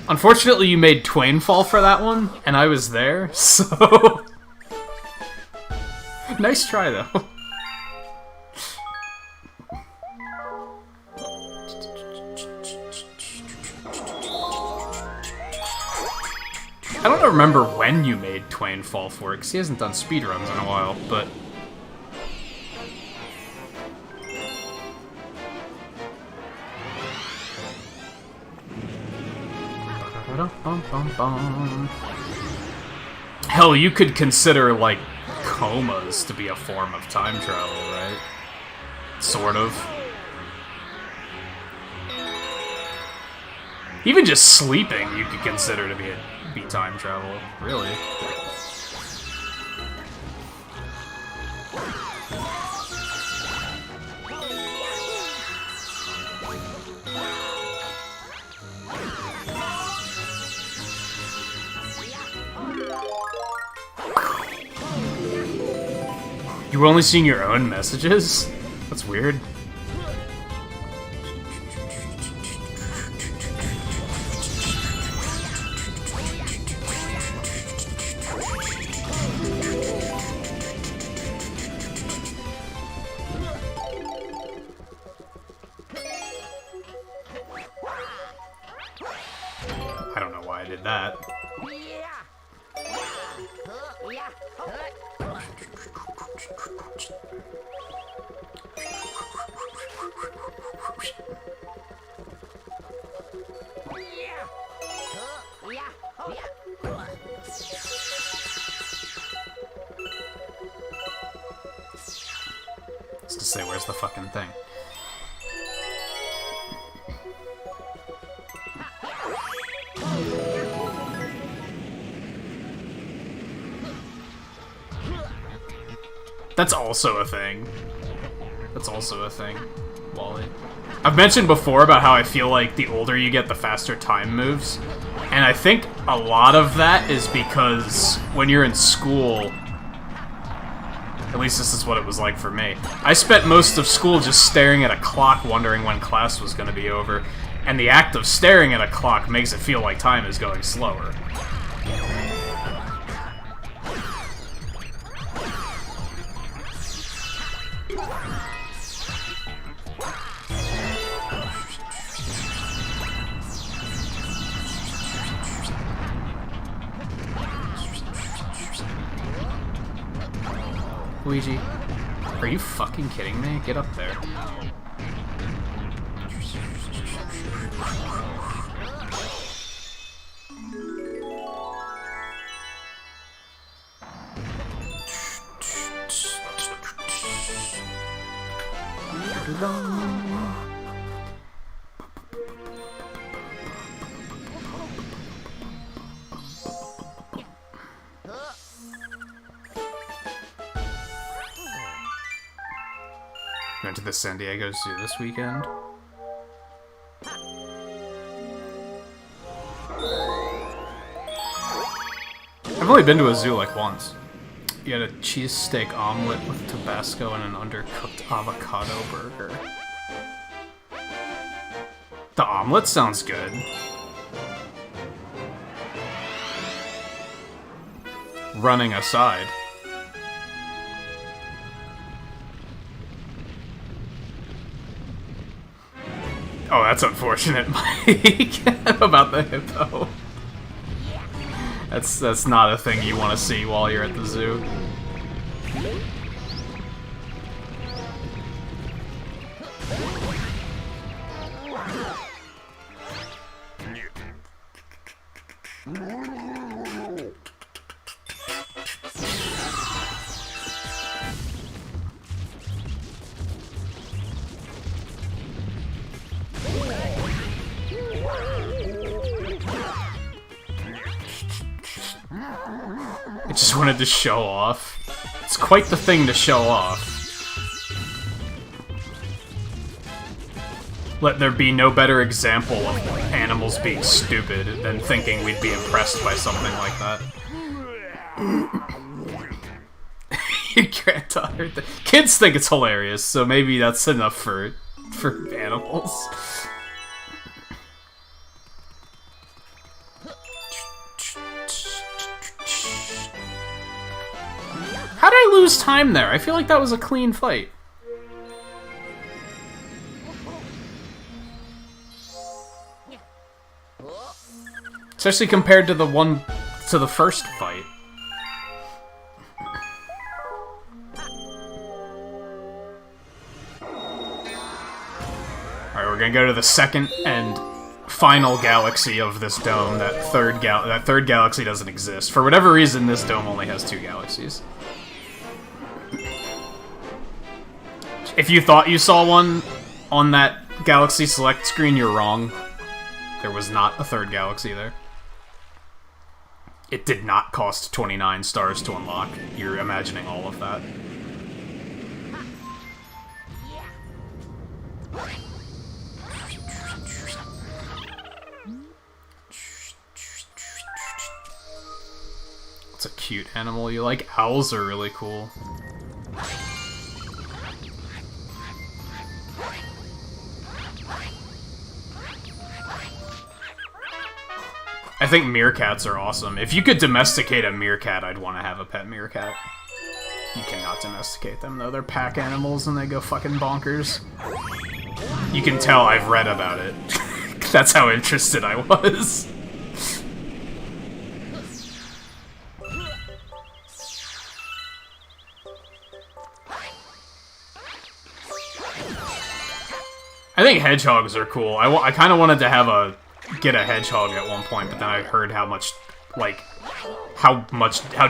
Unfortunately, you made Twain fall for that one, and I was there, so... Nice try, though. I don't remember when you made Twain fall for it, because he hasn't done speedruns in a while, but... Hell, you could consider, like, comas to be a form of time travel, right? Sort of. Even just sleeping you could consider to be time travel, really. You were only seeing your own messages? That's weird. I don't know why I did that. Just to say, where's the fucking thing? That's also a thing. That's also a thing, Wally. I've mentioned before about how I feel like the older you get, the faster time moves. And I think a lot of that is because when you're in school, at least this is what it was like for me, I spent most of school just staring at a clock wondering when class was going to be over. And the act of staring at a clock makes it feel like time is going slower. Luigi, are you fucking kidding me? Get up there. Went to the San Diego Zoo this weekend. I've only been to a zoo like once. You had a cheesesteak omelet with Tabasco and an undercooked avocado burger. The omelet sounds good. Running aside. Oh, that's unfortunate, Mike. About the hippo. That's not a thing you want to see while you're at the zoo. I just wanted to show off. It's quite the thing to show off. Let there be no better example of animals being stupid than thinking we'd be impressed by something like that. Your granddaughter. Kids think it's hilarious, so maybe that's enough for animals. How did I lose time there? I feel like that was a clean fight. Especially compared to the first fight. Alright, we're gonna go to the second and final galaxy of this dome. That third galaxy doesn't exist. For whatever reason, this dome only has 2 galaxies. If you thought you saw one on that galaxy select screen, you're wrong. There was not a third galaxy there. It did not cost 29 stars to unlock. You're imagining all of that. It's a cute animal you like. Owls are really cool. I think meerkats are awesome. If you could domesticate a meerkat, I'd want to have a pet meerkat. You cannot domesticate them, though. They're pack animals and they go fucking bonkers. You can tell I've read about it. That's how interested I was. I think hedgehogs are cool. I kind of wanted to have get a hedgehog at one point, but then I heard how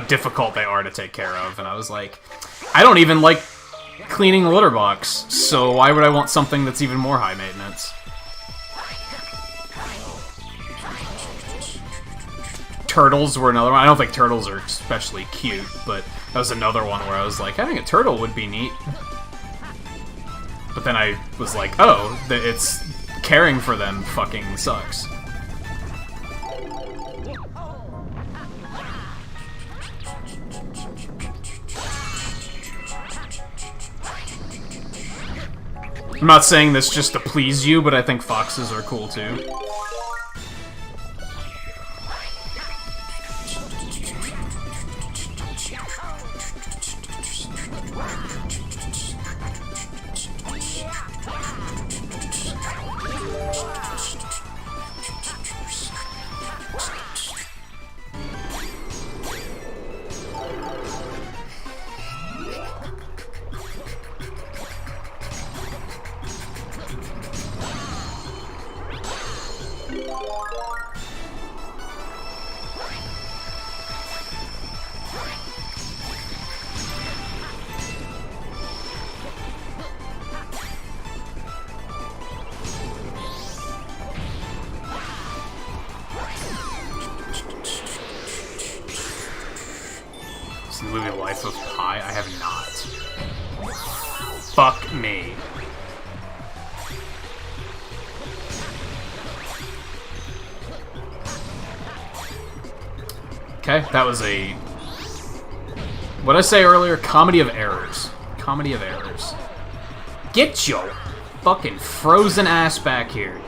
difficult they are to take care of, and I was like, I don't even like cleaning the litter box, so why would I want something that's even more high maintenance? Turtles were another one. I don't think turtles are especially cute, but that was another one where I was like, having a turtle would be neat. But then I was like, oh, it's caring for them fucking sucks. I'm not saying this just to please you, but I think foxes are cool too. Fuck me. Okay, that was a... What did I say earlier? Comedy of errors. Comedy of errors. Get your fucking frozen ass back here.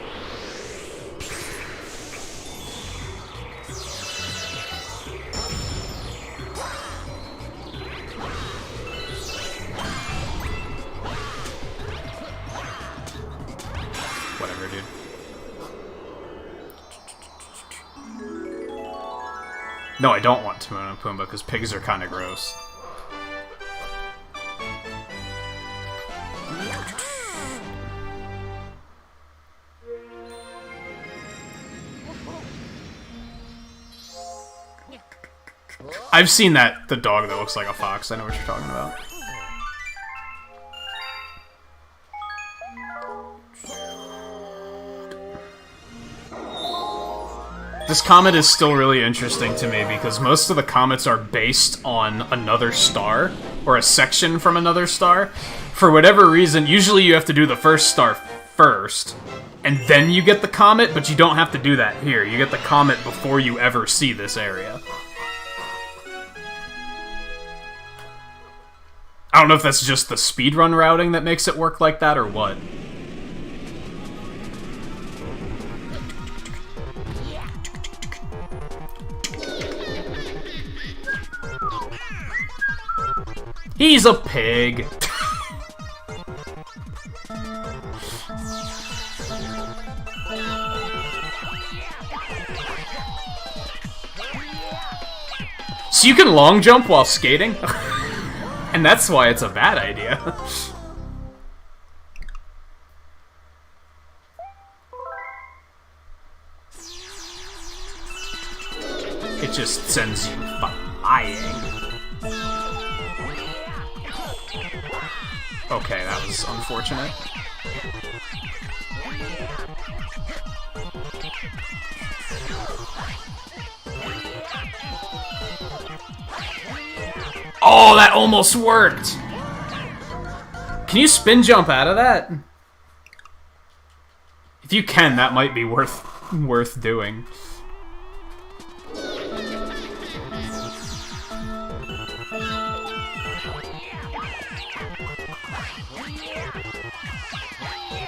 No, I don't want Timon and Pumbaa, because pigs are kind of gross. I've seen the dog that looks like a fox. I know what you're talking about. This comet is still really interesting to me because most of the comets are based on another star, or a section from another star. For whatever reason, usually you have to do the first star first, and then you get the comet, but you don't have to do that here. You get the comet before you ever see this area. I don't know if that's just the speedrun routing that makes it work like that, or what. He's a pig! So you can long jump while skating? And that's why it's a bad idea. It just sends you flying. Okay, that was unfortunate. Oh, that almost worked! Can you spin jump out of that? If you can, that might be worth doing.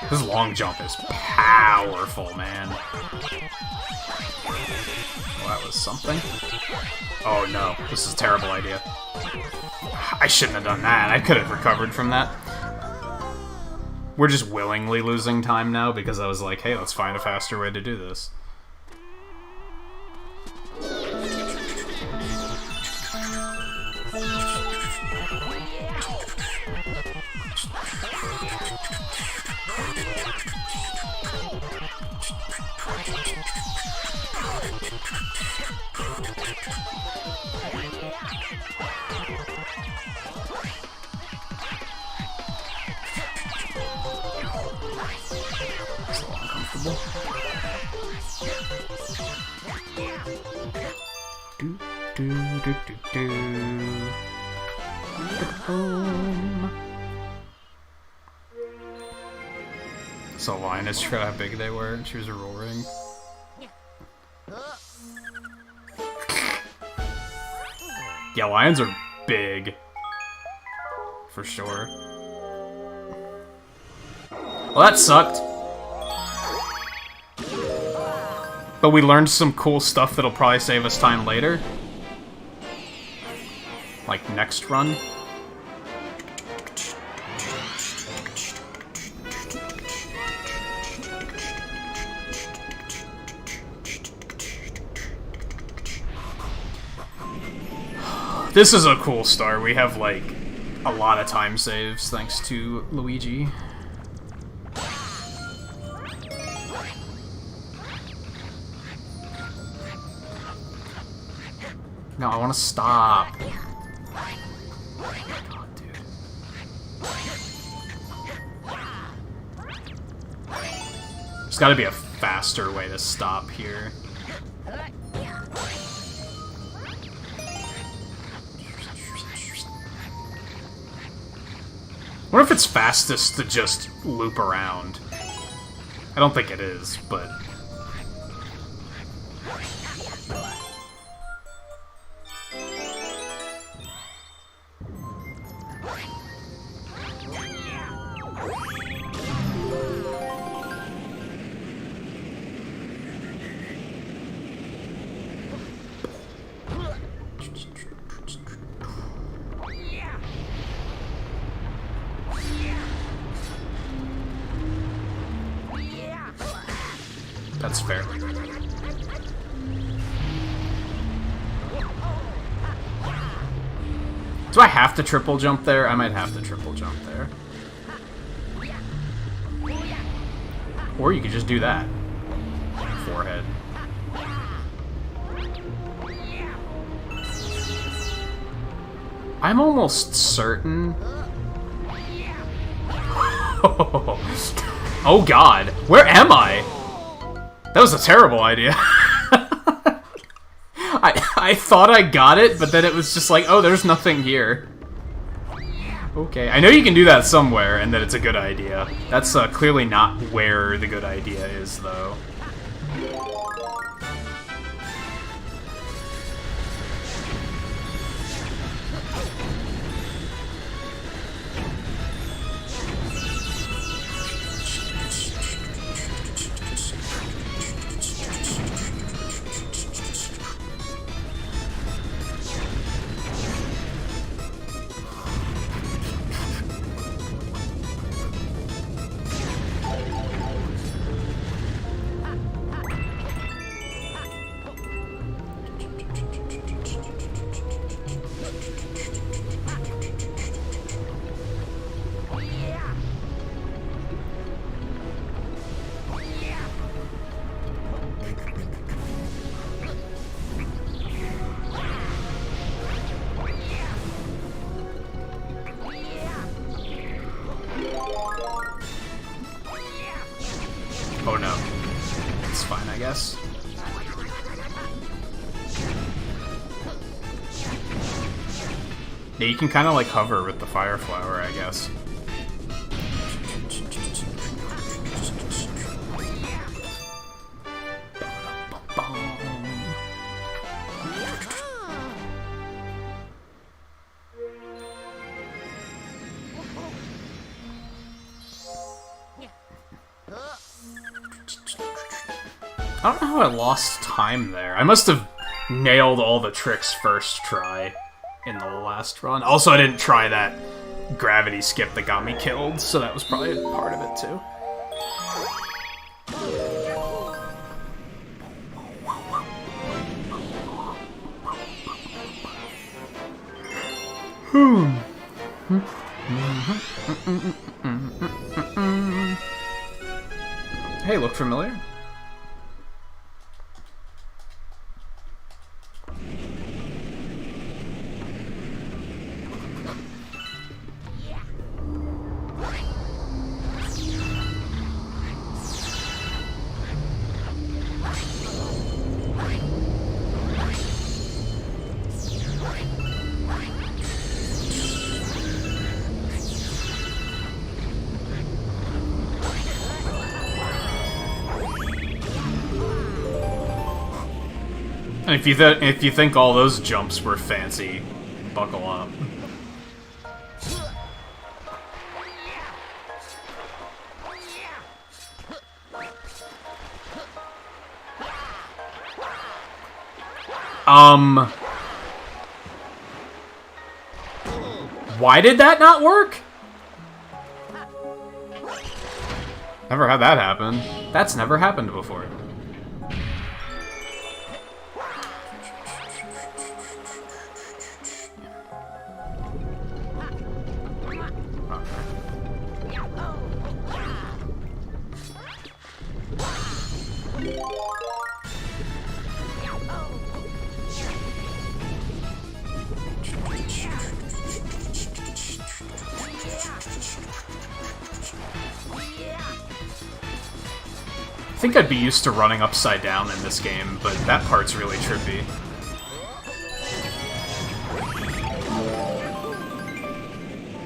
This long jump is powerful, man. Well, that was something. Oh no, this is a terrible idea. I shouldn't have done that. I could have recovered from that. We're just willingly losing time now because I was like, hey, let's find a faster way to do this. So Linus showed how big they were, and she was roaring. Yeah, lions are big. For sure. Well, that sucked. But we learned some cool stuff that'll probably save us time later. Like next run. This is a cool star. We have, like, a lot of time saves thanks to Luigi. No, I want to stop. God, dude. There's got to be a faster way to stop here. I wonder if it's fastest to just loop around. I don't think it is, but... That's fair. Do I have to triple jump there? I might have to triple jump there. Or you could just do that. Forehead. I'm almost certain... Oh god, where am I? That was a terrible idea. I thought I got it, but then it was just like, oh, there's nothing here. Okay, I know you can do that somewhere, and that it's a good idea. That's clearly not where the good idea is, though. Oh no. It's fine, I guess. Yeah, you can kind of like hover with the fire flower, I guess. I don't know how I lost time there. I must have nailed all the tricks first try in the last run. Also, I didn't try that gravity skip that got me killed, so that was probably a part of it too. Hey, look familiar? And if you think all those jumps were fancy, buckle up. Why did that not work? Never had that happen. That's never happened before. I think I'd be used to running upside down in this game, but that part's really trippy.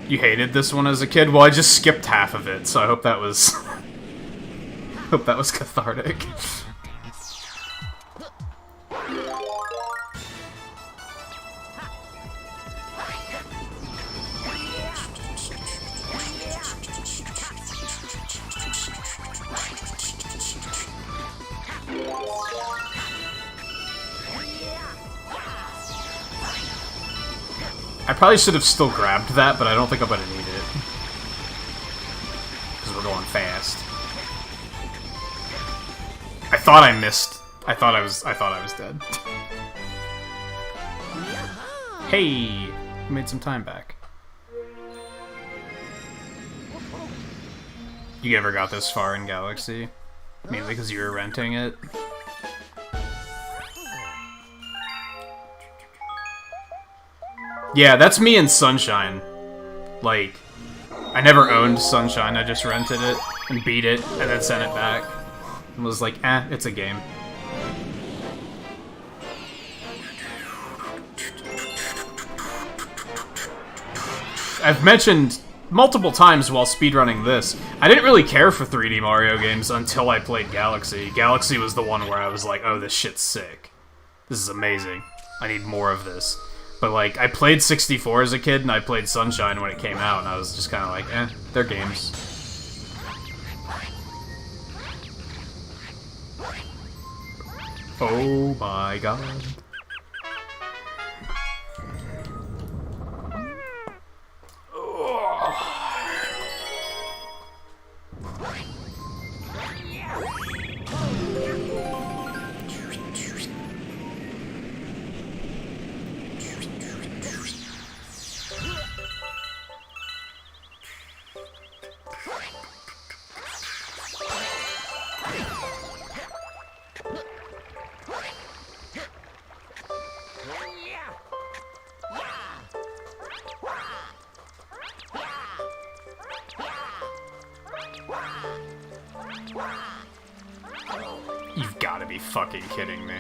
You hated this one as a kid? Well, I just skipped half of it, so I hope that was... hope that was cathartic. I probably should have still grabbed that, but I don't think I'm gonna need it. Because we're going fast. I thought I missed. I thought I was dead. Hey! We made some time back. You ever got this far in Galaxy? Mainly because you were renting it? Yeah, that's me in Sunshine. Like, I never owned Sunshine, I just rented it, and beat it, and then sent it back. And was like, it's a game. I've mentioned multiple times while speedrunning this, I didn't really care for 3D Mario games until I played Galaxy. Galaxy was the one where I was like, oh, this shit's sick. This is amazing. I need more of this. But, like, I played 64 as a kid, and I played Sunshine when it came out, and I was just kind of like, they're games. Oh my god. You've gotta be fucking kidding me.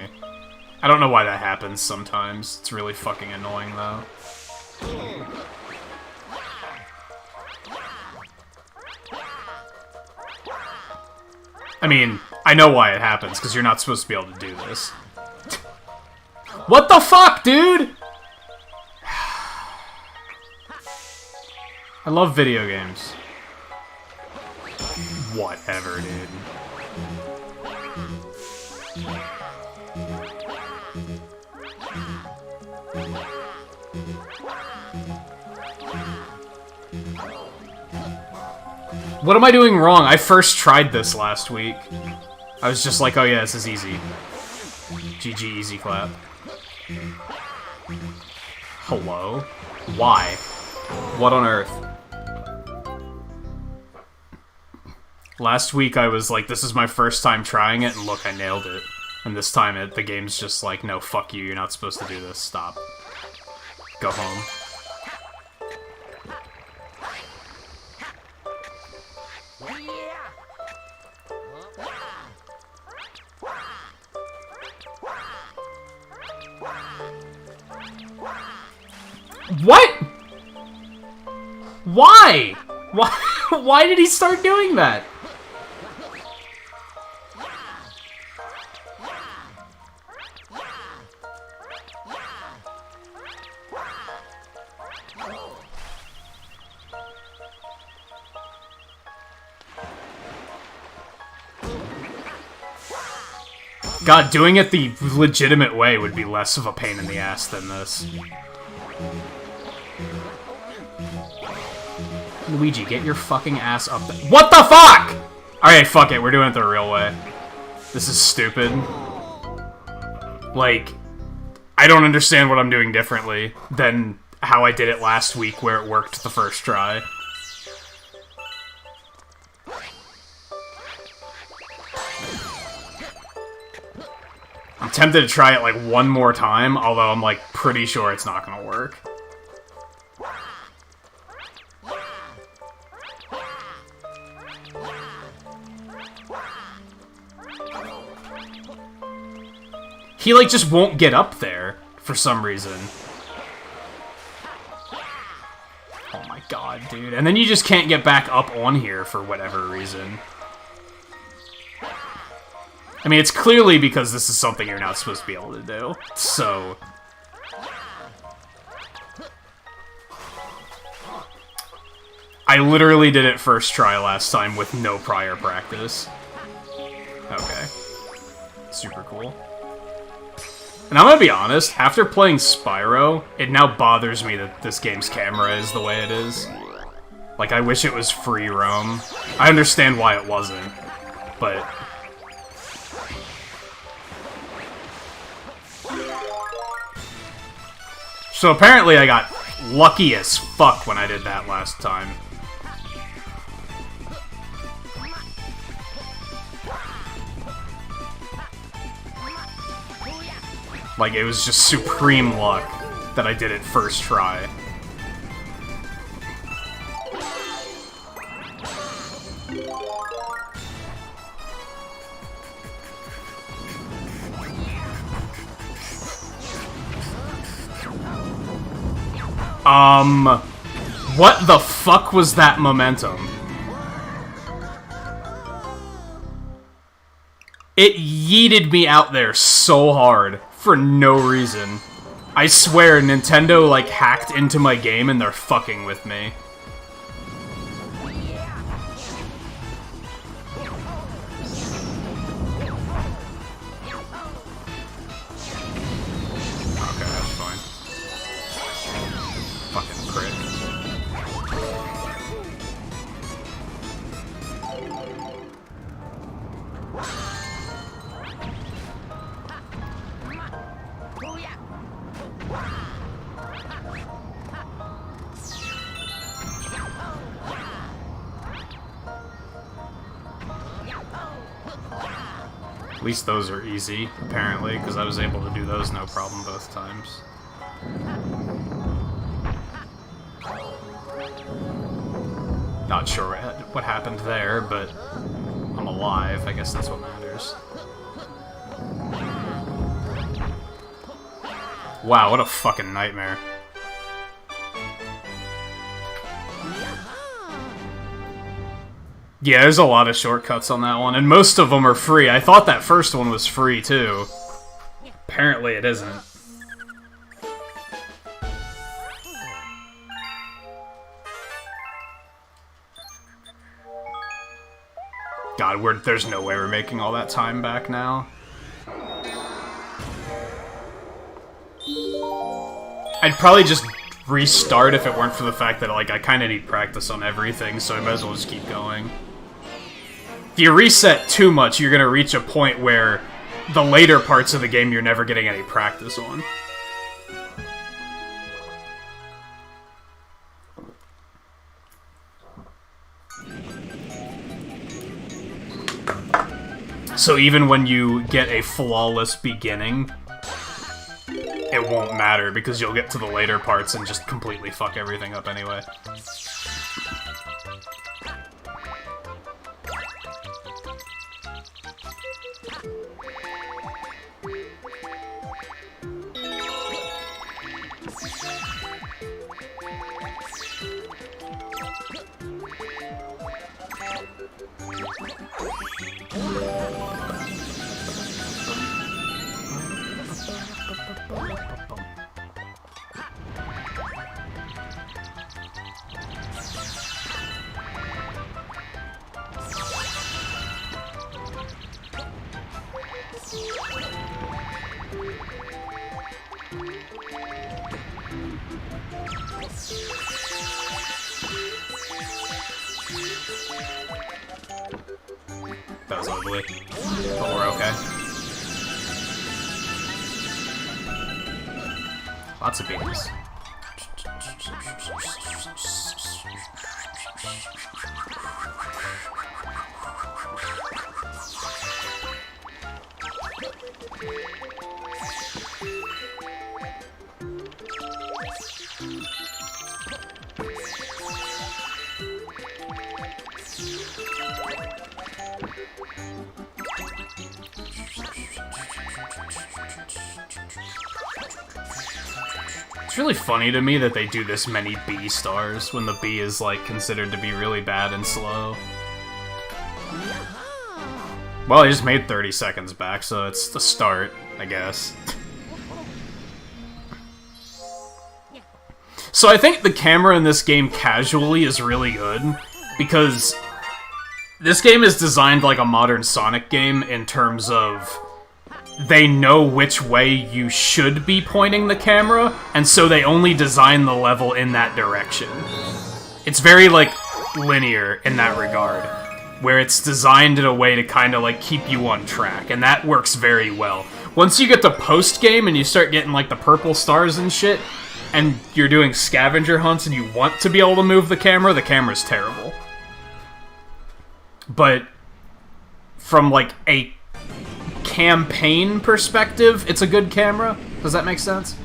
I don't know why that happens sometimes. It's really fucking annoying, though. I mean, I know why it happens, because you're not supposed to be able to do this. What the fuck, dude?! I love video games. Whatever, dude. What am I doing wrong? I first tried this last week. I was just like, oh yeah, this is easy. GG, easy clap. Hello? Why? What on earth? Last week I was like, this is my first time trying it, and look, I nailed it. And this time the game's just like, no, fuck you, you're not supposed to do this, stop. Go home. What? Why? Why did he start doing that? God, doing it the legitimate way would be less of a pain in the ass than this. Luigi, get your fucking ass up there. What the fuck?! Alright, fuck it, we're doing it the real way. This is stupid. Like, I don't understand what I'm doing differently than how I did it last week where it worked the first try. I'm tempted to try it like one more time, although I'm like pretty sure it's not gonna work. He like just won't get up there for some reason. Oh my god, dude. And then you just can't get back up on here for whatever reason. I mean, it's clearly because this is something you're not supposed to be able to do, so... I literally did it first try last time with no prior practice. Okay. Super cool. And I'm gonna be honest, after playing Spyro, it now bothers me that this game's camera is the way it is. Like, I wish it was free roam. I understand why it wasn't, but... So apparently I got lucky as fuck when I did that last time. Like, it was just supreme luck that I did it first try. What the fuck was that momentum? It yeeted me out there so hard for no reason. I swear Nintendo like hacked into my game and they're fucking with me. Okay, that's fine. Fucking prick. At least those are easy, apparently, because I was able to do those no problem both times. Not sure what happened there, but I'm alive. I guess that's what matters. Wow, what a fucking nightmare. Yeah, there's a lot of shortcuts on that one, and most of them are free. I thought that first one was free, too. Apparently it isn't. God, there's no way we're making all that time back now. I'd probably just restart if it weren't for the fact that, like, I kind of need practice on everything, so I might as well just keep going. If you reset too much, you're gonna reach a point where the later parts of the game you're never getting any practice on. So even when you get a flawless beginning, it won't matter because you'll get to the later parts and just completely fuck everything up anyway. That was ugly, but we're okay. Lots of beans. It's really funny to me that they do this many B stars when the B is, like, considered to be really bad and slow. Well, I just made 30 seconds back, so it's the start, I guess. So I think the camera in this game casually is really good, because this game is designed like a modern Sonic game in terms of they know which way you should be pointing the camera, and so they only design the level in that direction. It's very, like, linear in that regard, where it's designed in a way to kind of, like, keep you on track, and that works very well. Once you get to post-game and you start getting, like, the purple stars and shit, and you're doing scavenger hunts and you want to be able to move the camera's terrible. But from, like, a campaign perspective, it's a good camera. Does that make sense?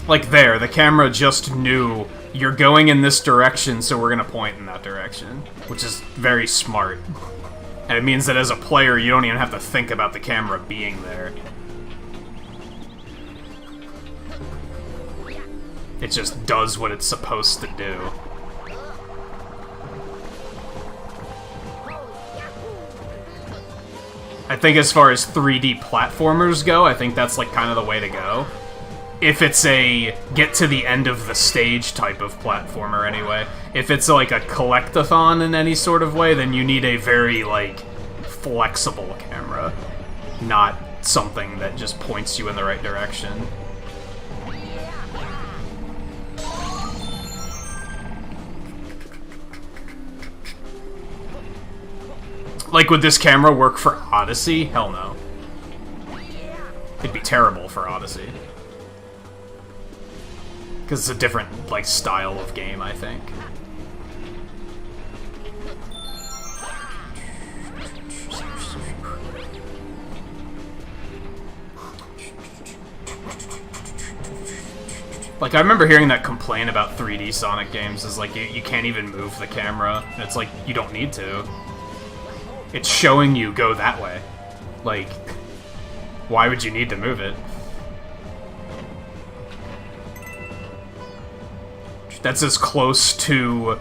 Like there, the camera just knew you're going in this direction, so we're gonna point in that direction, which is very smart. And it means that as a player, you don't even have to think about the camera being there. It just does what it's supposed to do. I think as far as 3D platformers go, I think that's like kind of the way to go. If it's a get to the end of the stage type of platformer anyway. If it's like a collectathon in any sort of way, then you need a very like flexible camera, not something that just points you in the right direction. Like, would this camera work for Odyssey? Hell no. It'd be terrible for Odyssey. Because it's a different, like, style of game, I think. Like, I remember hearing that complaint about 3D Sonic games is, like, you can't even move the camera. And it's like, you don't need to. It's showing you go that way. Like, why would you need to move it? That's as close to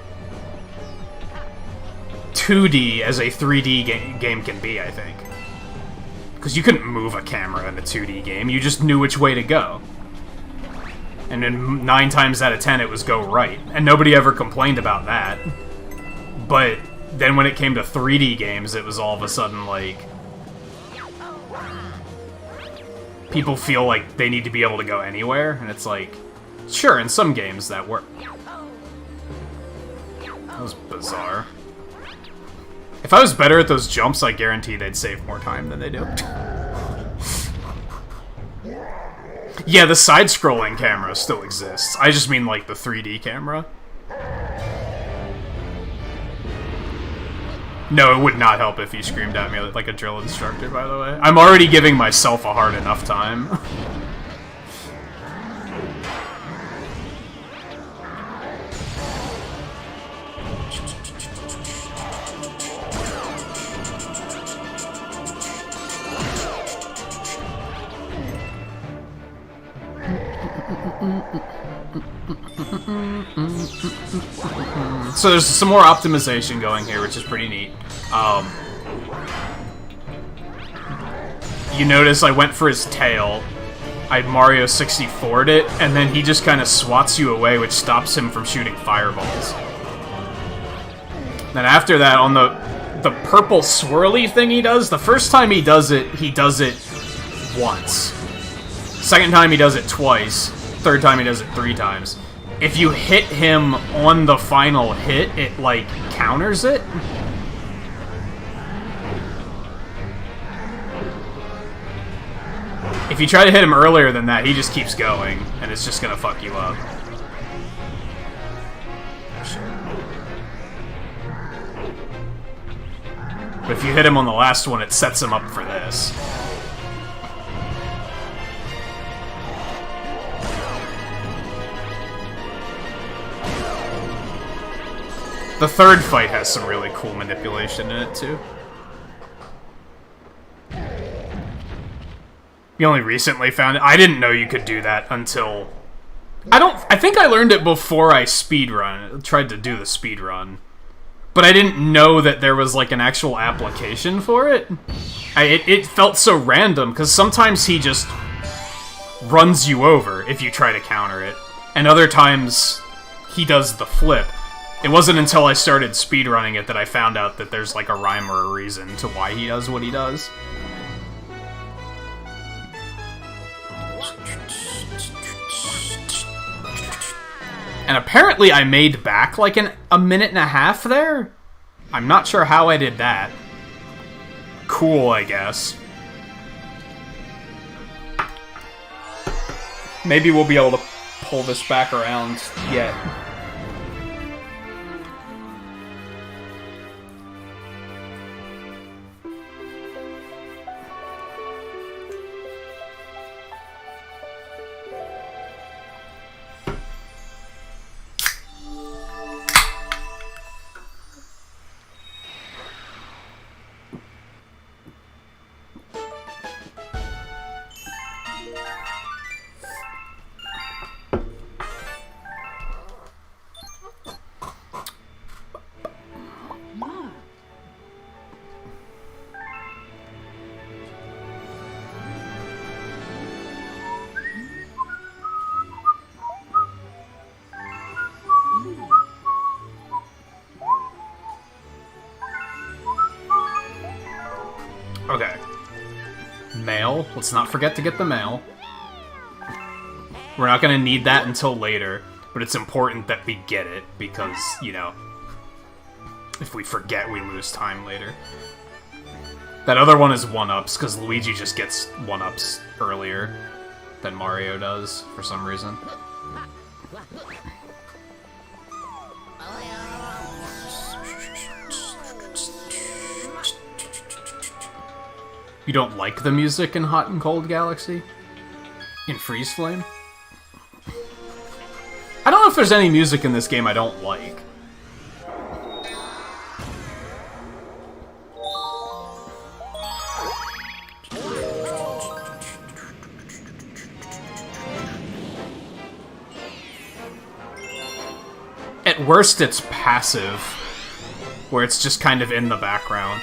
2D as a 3D game can be, I think. Because you couldn't move a camera in a 2D game, you just knew which way to go. And then 9 times out of 10 it was go right. And nobody ever complained about that. But then when it came to 3D games, it was all of a sudden like... people feel like they need to be able to go anywhere, and it's like... sure, in some games that work. That was bizarre. If I was better at those jumps, I guarantee they'd save more time than they do. Yeah, the side-scrolling camera still exists. I just mean, like, the 3D camera. No, it would not help if he screamed at me like a drill instructor, by the way. I'm already giving myself a hard enough time. So there's some more optimization going here, which is pretty neat. You notice I went for his tail. I Mario 64'd it, and then he just kind of swats you away, which stops him from shooting fireballs. Then after that, on the purple swirly thing he does, the first time he does it once. Second time he does it twice. Third time he does it 3 times. If you hit him on the final hit, it, like, counters it. If you try to hit him earlier than that, he just keeps going, and it's just gonna fuck you up. But if you hit him on the last one, it sets him up for this. The third fight has some really cool manipulation in it, too. You only recently found it? I didn't know you could do that until... I think I learned it before I tried to do the speedrun. But I didn't know that there was, like, an actual application for it. It felt so random, because sometimes he just runs you over if you try to counter it. And other times, he does the flip. It wasn't until I started speedrunning it that I found out that there's, like, a rhyme or a reason to why he does what he does. And apparently I made back, like, a minute and a half there? I'm not sure how I did that. Cool, I guess. Maybe we'll be able to pull this back around yet. Okay. Mail. Let's not forget to get the mail. We're not gonna need that until later, but it's important that we get it, because, you know, if we forget, we lose time later. That other one is 1-ups, because Luigi just gets 1-ups earlier than Mario does, for some reason. You don't like the music in Hot and Cold Galaxy? In Freeze Flame? I don't know if there's any music in this game I don't like. At worst, it's passive, where it's just kind of in the background.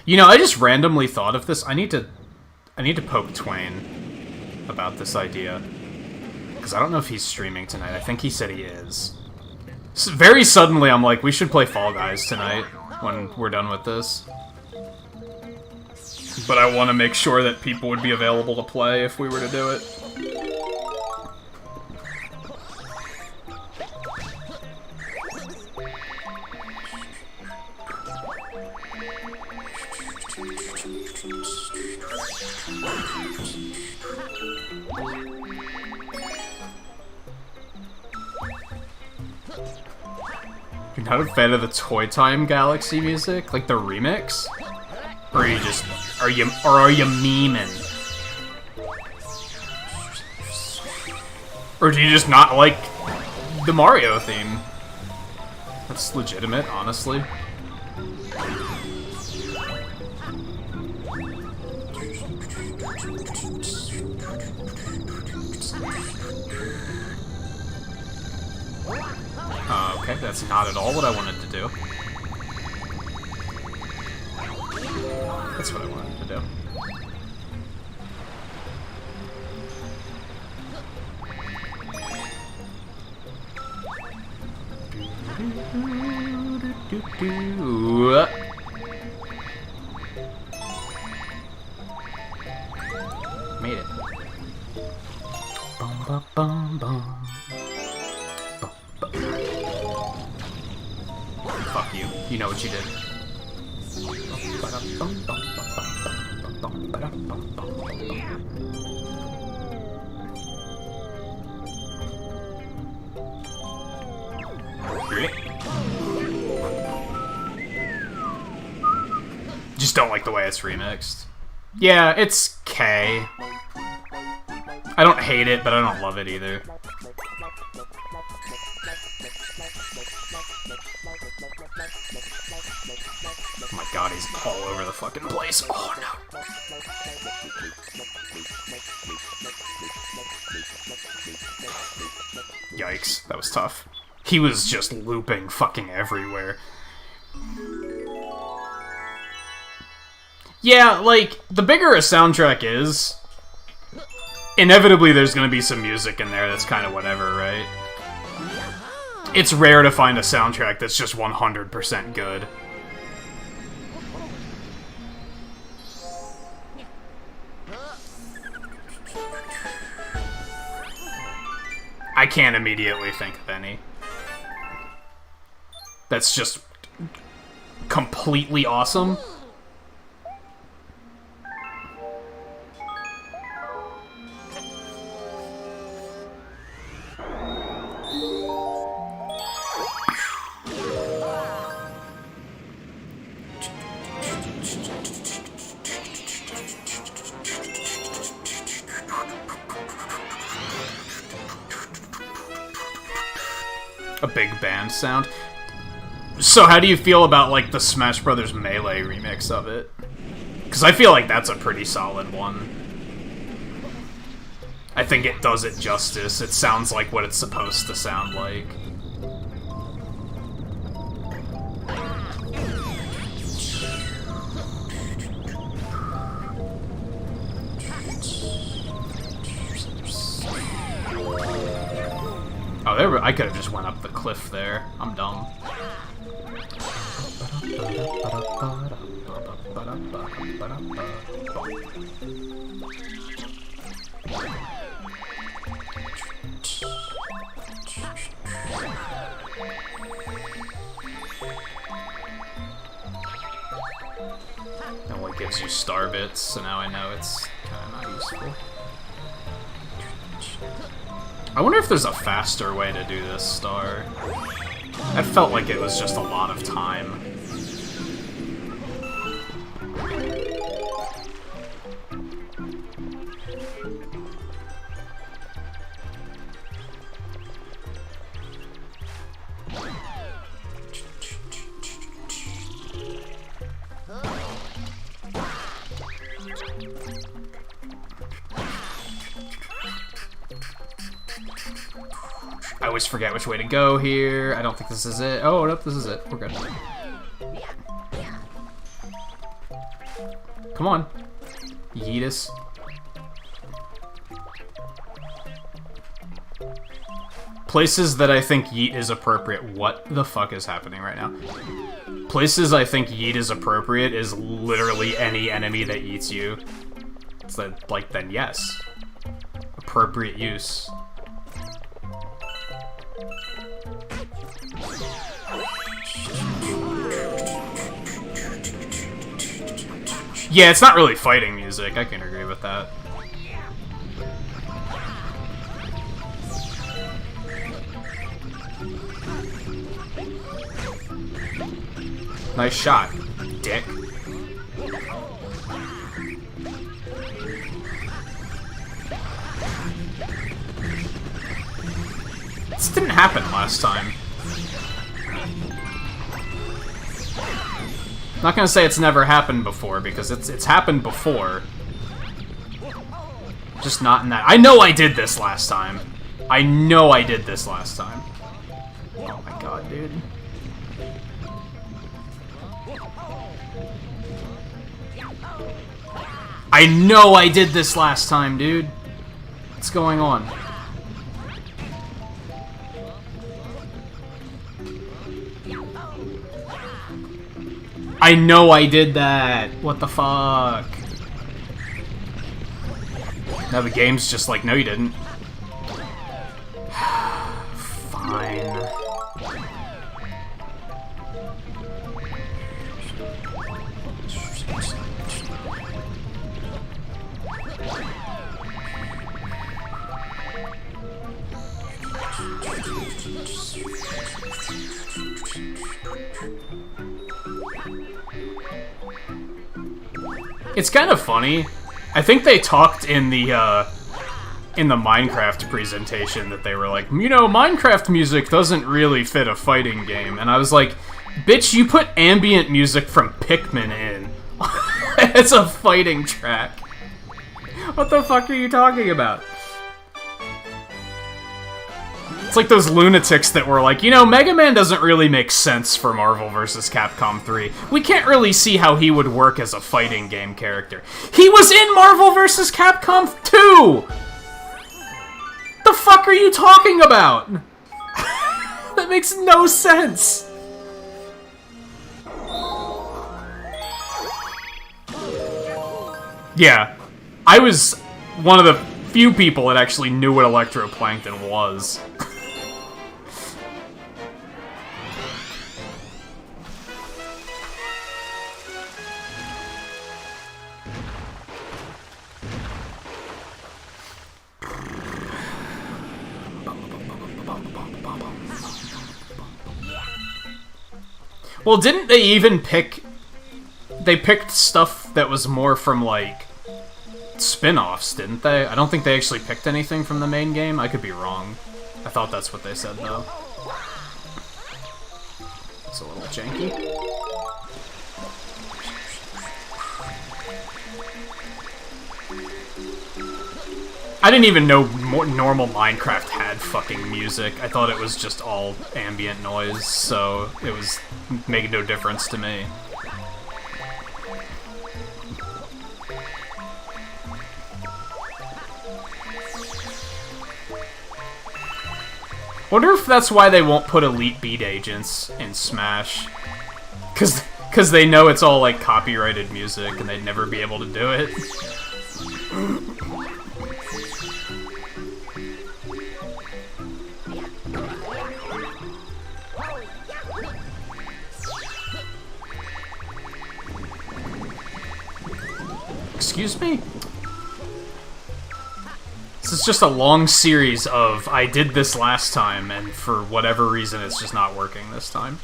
You know, I just randomly thought of this. I need to poke Twain about this idea, because I don't know if he's streaming tonight. I think he said he is. So very suddenly, I'm like, we should play Fall Guys tonight when we're done with this. But I want to make sure that people would be available to play if we were to do it. You're not a fan of the Toy Time Galaxy music? Like the remix? Or are you just... are you memeing? Or do you just not like the Mario theme? That's legitimate, honestly. Okay, that's not at all what I wanted to do. That's what I wanted to do. Made it. Bum, bum, bum, bum. Fuck you. You know what you did. Just don't like the way it's remixed. Yeah, it's K. I don't hate it, but I don't love it either. Oh my god, he's all over the fucking place. Oh no. Yikes, that was tough. He was just looping fucking everywhere. Yeah, like, the bigger a soundtrack is, inevitably there's gonna be some music in there that's kind of whatever, right? It's rare to find a soundtrack that's just 100% good. I can't immediately think of any. That's just completely awesome. A big band sound. So how do you feel about, like, the Smash Brothers Melee remix of it? Because I feel like that's a pretty solid one. I think it does it justice. It sounds like what it's supposed to sound like. Oh, I could have just went up the cliff there. I'm dumb. It only gives you star bits, so now I know it's kind of not useful. I wonder if there's a faster way to do this star. That felt like it was just a lot of time. I always forget which way to go here. I don't think this is it. Oh, nope, this is it. We're good. Come on. Yeetus. Places that I think yeet is appropriate. What the fuck is happening right now? Places I think yeet is appropriate is literally any enemy that eats you. It's like, then yes. Appropriate use. Yeah, it's not really fighting music. I can agree with that. Nice shot, dick. This didn't happen last time. Not gonna say it's never happened before, because it's happened before. Just not in that. I know I did this last time. I know I did this last time. Oh my god, dude. I know I did this last time, dude. What's going on? I know I did that. What the fuck? Now the game's just like, no you didn't. Fine. It's kind of funny. I think they talked in the Minecraft presentation that they were like, you know, Minecraft music doesn't really fit a fighting game. And I was like, bitch, you put ambient music from Pikmin in. It's a fighting track. What the fuck are you talking about? It's like those lunatics that were like, you know, Mega Man doesn't really make sense for Marvel vs. Capcom 3. We can't really see how he would work as a fighting game character. He was in Marvel vs. Capcom 2! The fuck are you talking about? That makes no sense. Yeah, I was one of the few people that actually knew what electroplankton was. Well, didn't they even pick... They picked stuff that was more from, like, spin-offs, didn't they? I don't think they actually picked anything from the main game. I could be wrong. I thought that's what they said, though. It's a little janky. I didn't even know normal Minecraft had fucking music. I thought it was just all ambient noise, so it was making no difference to me. Wonder if that's why they won't put Elite Beat Agents in Smash. Cause Because they know it's all, like, copyrighted music, and they'd never be able to do it. Excuse me? This is just a long series of, I did this last time, and for whatever reason, it's just not working this time.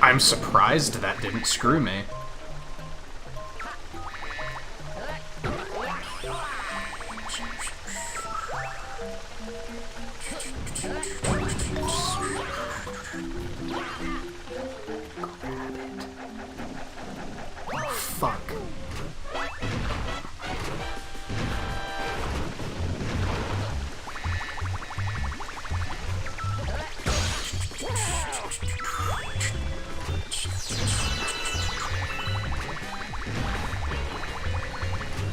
I'm surprised that didn't screw me. Fuck.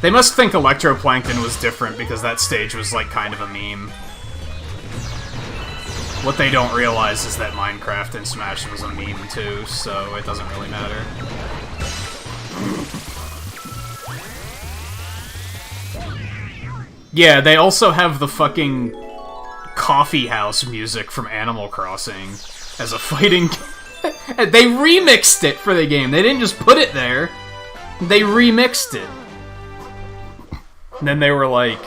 They must think Electroplankton was different because that stage was like kind of a meme. What they don't realize is that Minecraft and Smash was a meme too, so it doesn't really matter. Yeah, they also have the fucking coffee house music from Animal Crossing as a fighting game. They remixed it for the game. They didn't just put it there. They remixed it. And then they were like,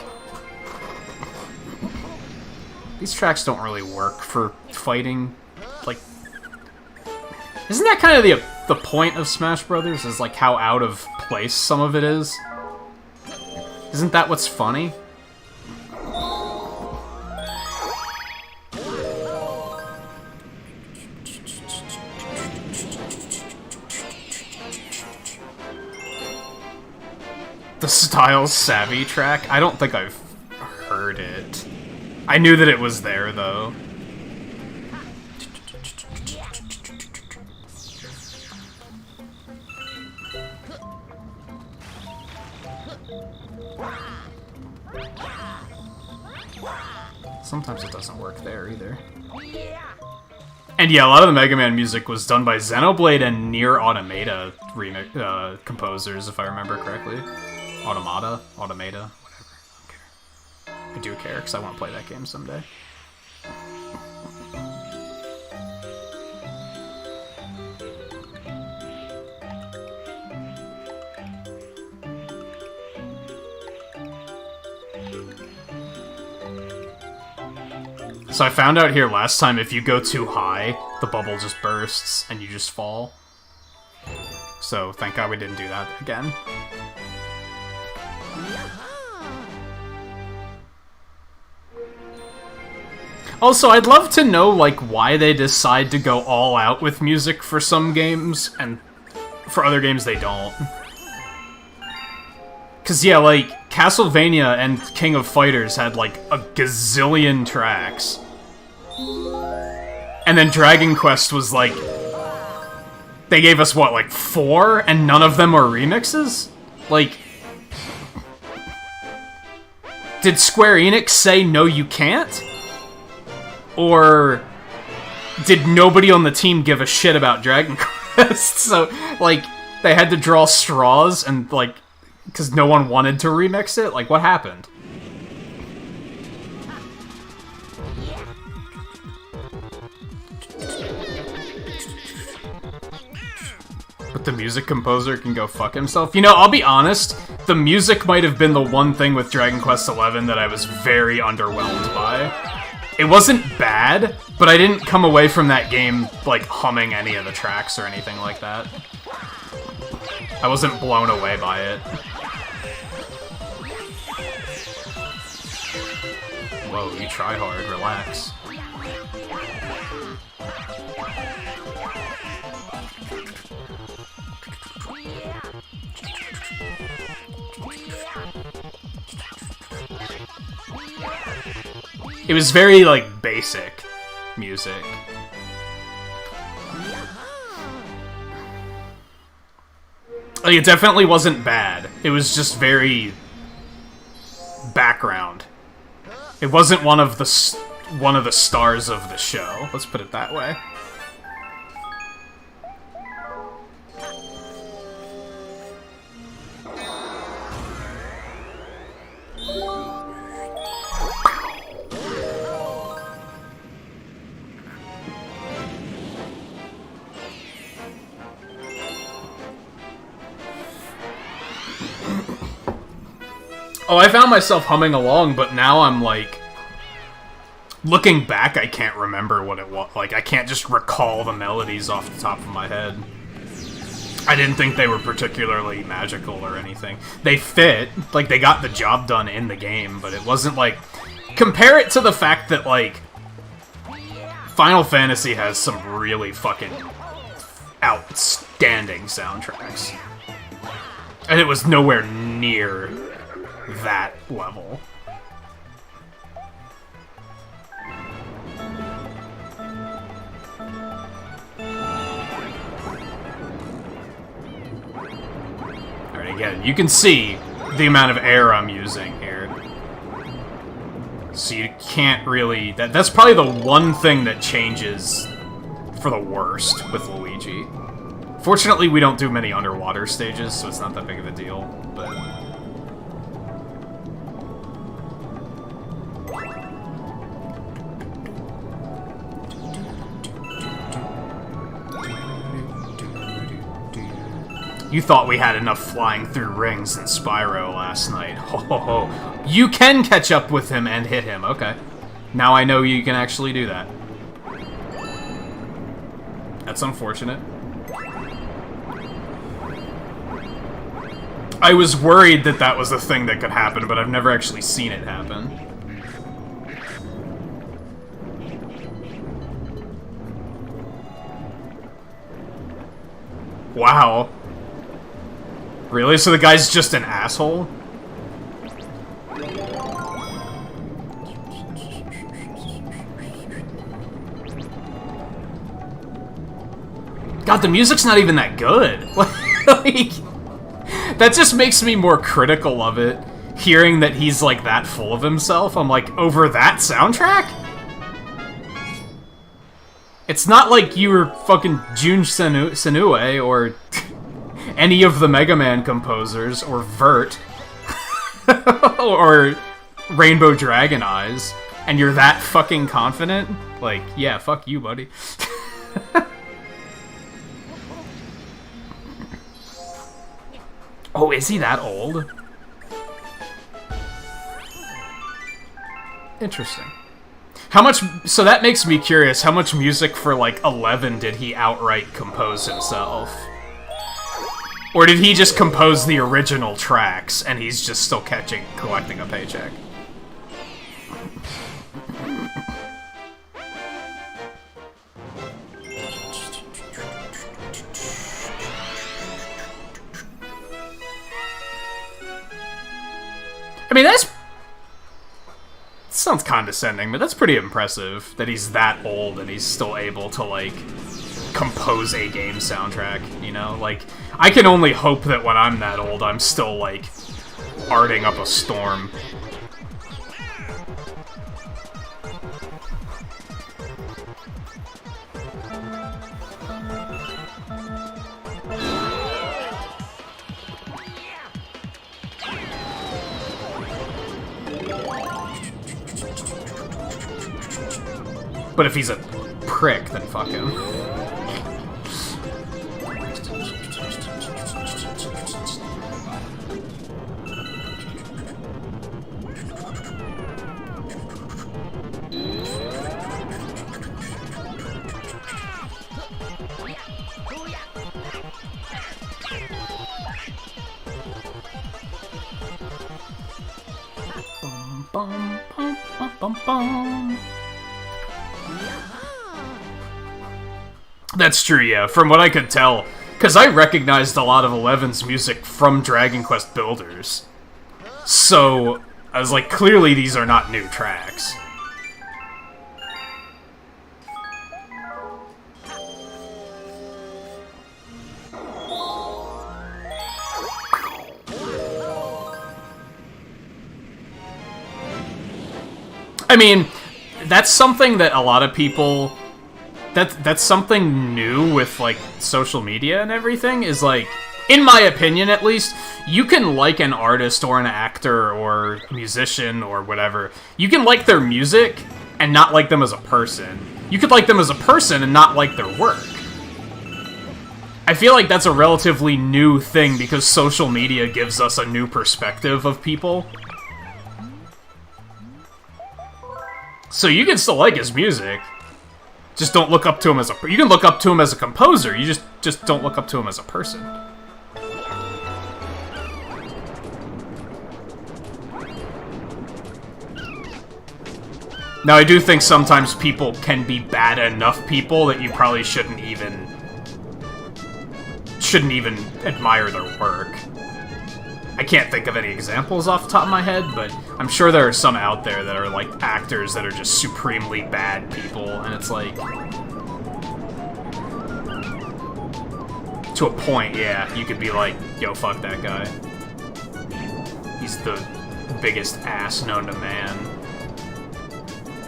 these tracks don't really work for fighting. Like, isn't that kind of the point of Smash Brothers? Is like how out of place some of it is? Isn't that what's funny? The Styles Savvy track? I don't think I've heard it. I knew that it was there, though. Sometimes it doesn't work there, either. And yeah, a lot of the Mega Man music was done by Xenoblade and Nier Automata composers, if I remember correctly. Automata? Whatever. I do care, because I want to play that game someday. So I found out here last time, if you go too high, the bubble just bursts, and you just fall. So, thank God we didn't do that again. Also, I'd love to know, like, why they decide to go all out with music for some games, and for other games they don't. Cause yeah, like, Castlevania and King of Fighters had, like, a gazillion tracks. And then Dragon Quest was, like... They gave us, what, like, 4? And none of them are remixes? Like... Did Square Enix say, no, you can't? Or did nobody on the team give a shit about Dragon Quest? So, like, they had to draw straws and, like, because no one wanted to remix it? Like, what happened? But the music composer can go fuck himself? You know, I'll be honest, the music might have been the one thing with Dragon Quest XI that I was very underwhelmed by. It wasn't bad, but I didn't come away from that game, like, humming any of the tracks or anything like that. I wasn't blown away by it. Whoa, you try hard, relax. It was very, like, basic music. Like, it definitely wasn't bad. It was just very... background. It wasn't one of the stars of the show. Let's put it that way. Oh, I found myself humming along, but now I'm like... Looking back, I can't remember what it was. Like, I can't just recall the melodies off the top of my head. I didn't think they were particularly magical or anything. They fit. Like, they got the job done in the game, but it wasn't like... Compare it to the fact that, like... Final Fantasy has some really fucking outstanding soundtracks. And it was nowhere near that level. Alright, again, you can see the amount of air I'm using here. So you can't really... That's probably the one thing that changes for the worst with Luigi. Fortunately, we don't do many underwater stages, so it's not that big of a deal, but... You thought we had enough flying through rings in Spyro last night. Ho ho ho. You can catch up with him and hit him, okay. Now I know you can actually do that. That's unfortunate. I was worried that that was a thing that could happen, but I've never actually seen it happen. Wow. Really? So the guy's just an asshole? God, the music's not even that good. Like, that just makes me more critical of it, hearing that he's, like, that full of himself. I'm like, over that soundtrack? It's not like you were fucking Jun Senue or any of the Mega Man composers, or Vert, or Rainbow Dragon Eyes, and you're that fucking confident? Like, yeah, fuck you, buddy. Oh, is he that old? Interesting. How much... So that makes me curious, how much music for, like, 11 did he outright compose himself? Or did he just compose the original tracks, and he's just still collecting a paycheck? I mean, that sounds condescending, but that's pretty impressive that he's that old and he's still able to, like, compose a game soundtrack, you know? Like, I can only hope that when I'm that old, I'm still, like, arting up a storm. But if he's a prick, then fuck him. Bum, bum, bum, bum, bum. That's true, yeah, from what I could tell. Because I recognized a lot of 11's music from Dragon Quest Builders. So, I was like, clearly these are not new tracks. I mean, that's something that a lot of people... That's something new with, like, social media and everything, is, like, in my opinion, at least, you can like an artist or an actor or a musician or whatever. You can like their music and not like them as a person. You could like them as a person and not like their work. I feel like that's a relatively new thing because social media gives us a new perspective of people. So you can still like his music. Just don't look up to him as a... You can look up to him as a composer, you just don't look up to him as a person. Now, I do think sometimes people can be bad enough people that you probably shouldn't even admire their work. I can't think of any examples off the top of my head, but I'm sure there are some out there that are, like, actors that are just supremely bad people, and it's like... To a point, yeah, you could be like, yo, fuck that guy. He's the biggest ass known to man.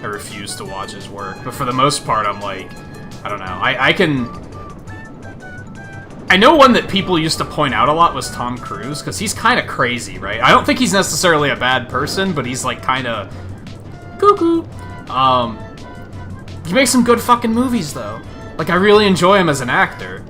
I refuse to watch his work, but for the most part, I'm like, I don't know, I know one that people used to point out a lot was Tom Cruise, because he's kind of crazy, right? I don't think he's necessarily a bad person, but he's, like, kind of cuckoo. He makes some good fucking movies, though. Like, I really enjoy him as an actor.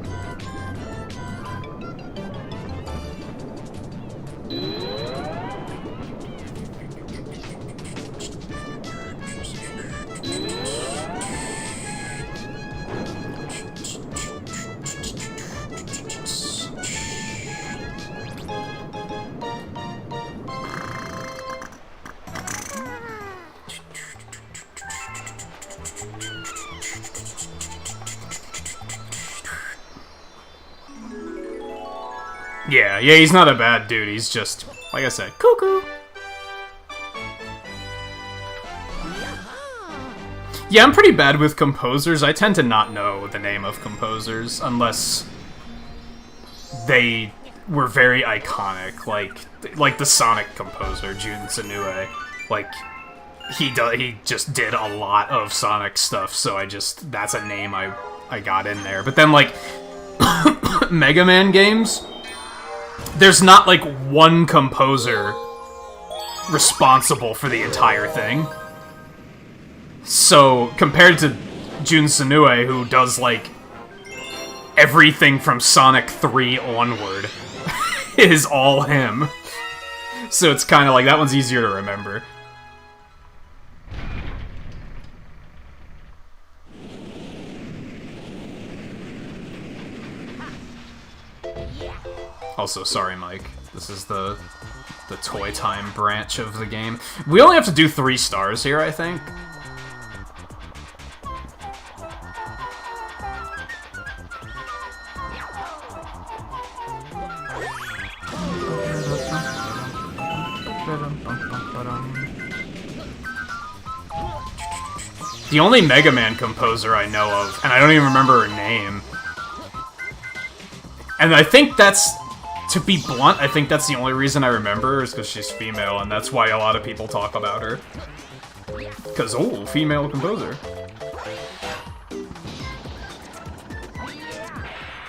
Yeah, he's not a bad dude, he's just, like I said, cuckoo. Yeah, I'm pretty bad with composers. I tend to not know the name of composers unless they were very iconic, like the Sonic composer, Jun Sanue. Like, he just did a lot of Sonic stuff, so that's a name I got in there. But then, like, Mega Man games, there's not, like, one composer responsible for the entire thing. So, compared to Jun Sanue, who does, like, everything from Sonic 3 onward, is all him. So it's kind of like, that one's easier to remember. Also, sorry, Mike. This is the Toy Time branch of the game. We only have to do 3 stars here, I think. The only Mega Man composer I know of, and I don't even remember her name. And I think that's, to be blunt, I think that's the only reason I remember her is because she's female, and that's why a lot of people talk about her. Because, oh, female composer.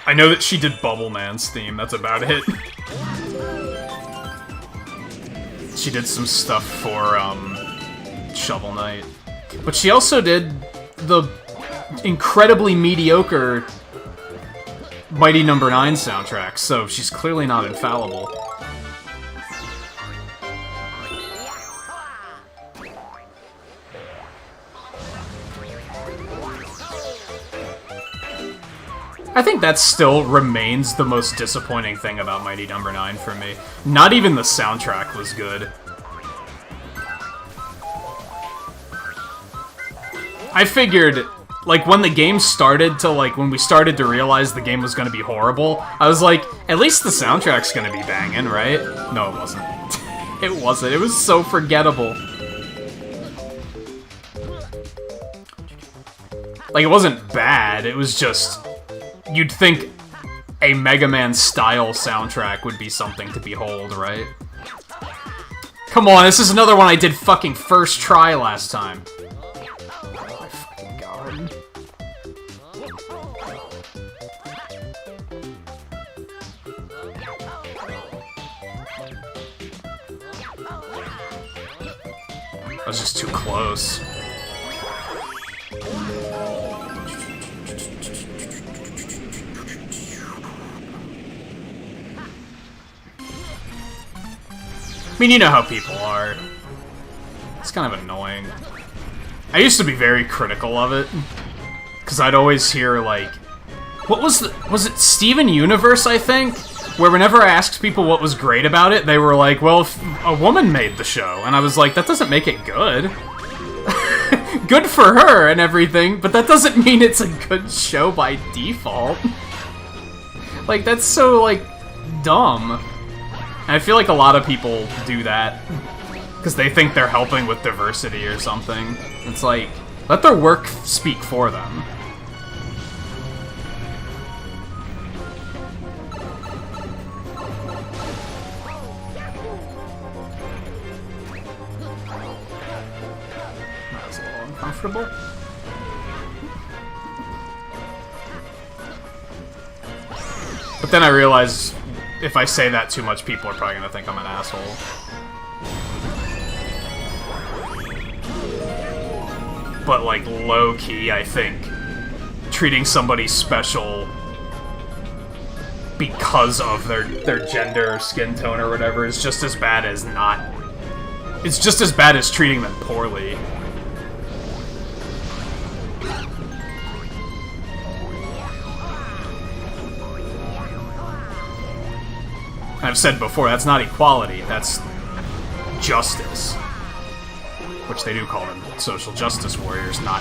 I know that she did Bubble Man's theme, that's about it. She did some stuff for, Shovel Knight. But she also did the incredibly mediocre Mighty No. 9 soundtrack, so she's clearly not infallible. I think that still remains the most disappointing thing about Mighty No. 9 for me. Not even the soundtrack was good. I figured, like, when the game started to, like, when we started to realize the game was gonna be horrible, I was like, at least the soundtrack's gonna be banging, right? No, it wasn't. It wasn't. It was so forgettable. Like, it wasn't bad, it was just... You'd think a Mega Man-style soundtrack would be something to behold, right? Come on, this is another one I did fucking first try last time. Oh my fucking god. I was just too close. I mean, you know how people are. It's kind of annoying. I used to be very critical of it, because I'd always hear, like... What was it Steven Universe, I think? Where whenever I asked people what was great about it, they were like, well, if a woman made the show. And I was like, that doesn't make it good. Good for her and everything, but that doesn't mean it's a good show by default. Like, that's so, like, dumb. And I feel like a lot of people do that because they think they're helping with diversity or something. It's like, let their work speak for them. That was a little uncomfortable. But then I realized if I say that too much, people are probably gonna think I'm an asshole. But, like, low-key, I think treating somebody special because of their gender or skin tone or whatever is just as bad as not... It's just as bad as treating them poorly. I've said before, that's not equality, that's justice. Which they do call them social justice warriors, not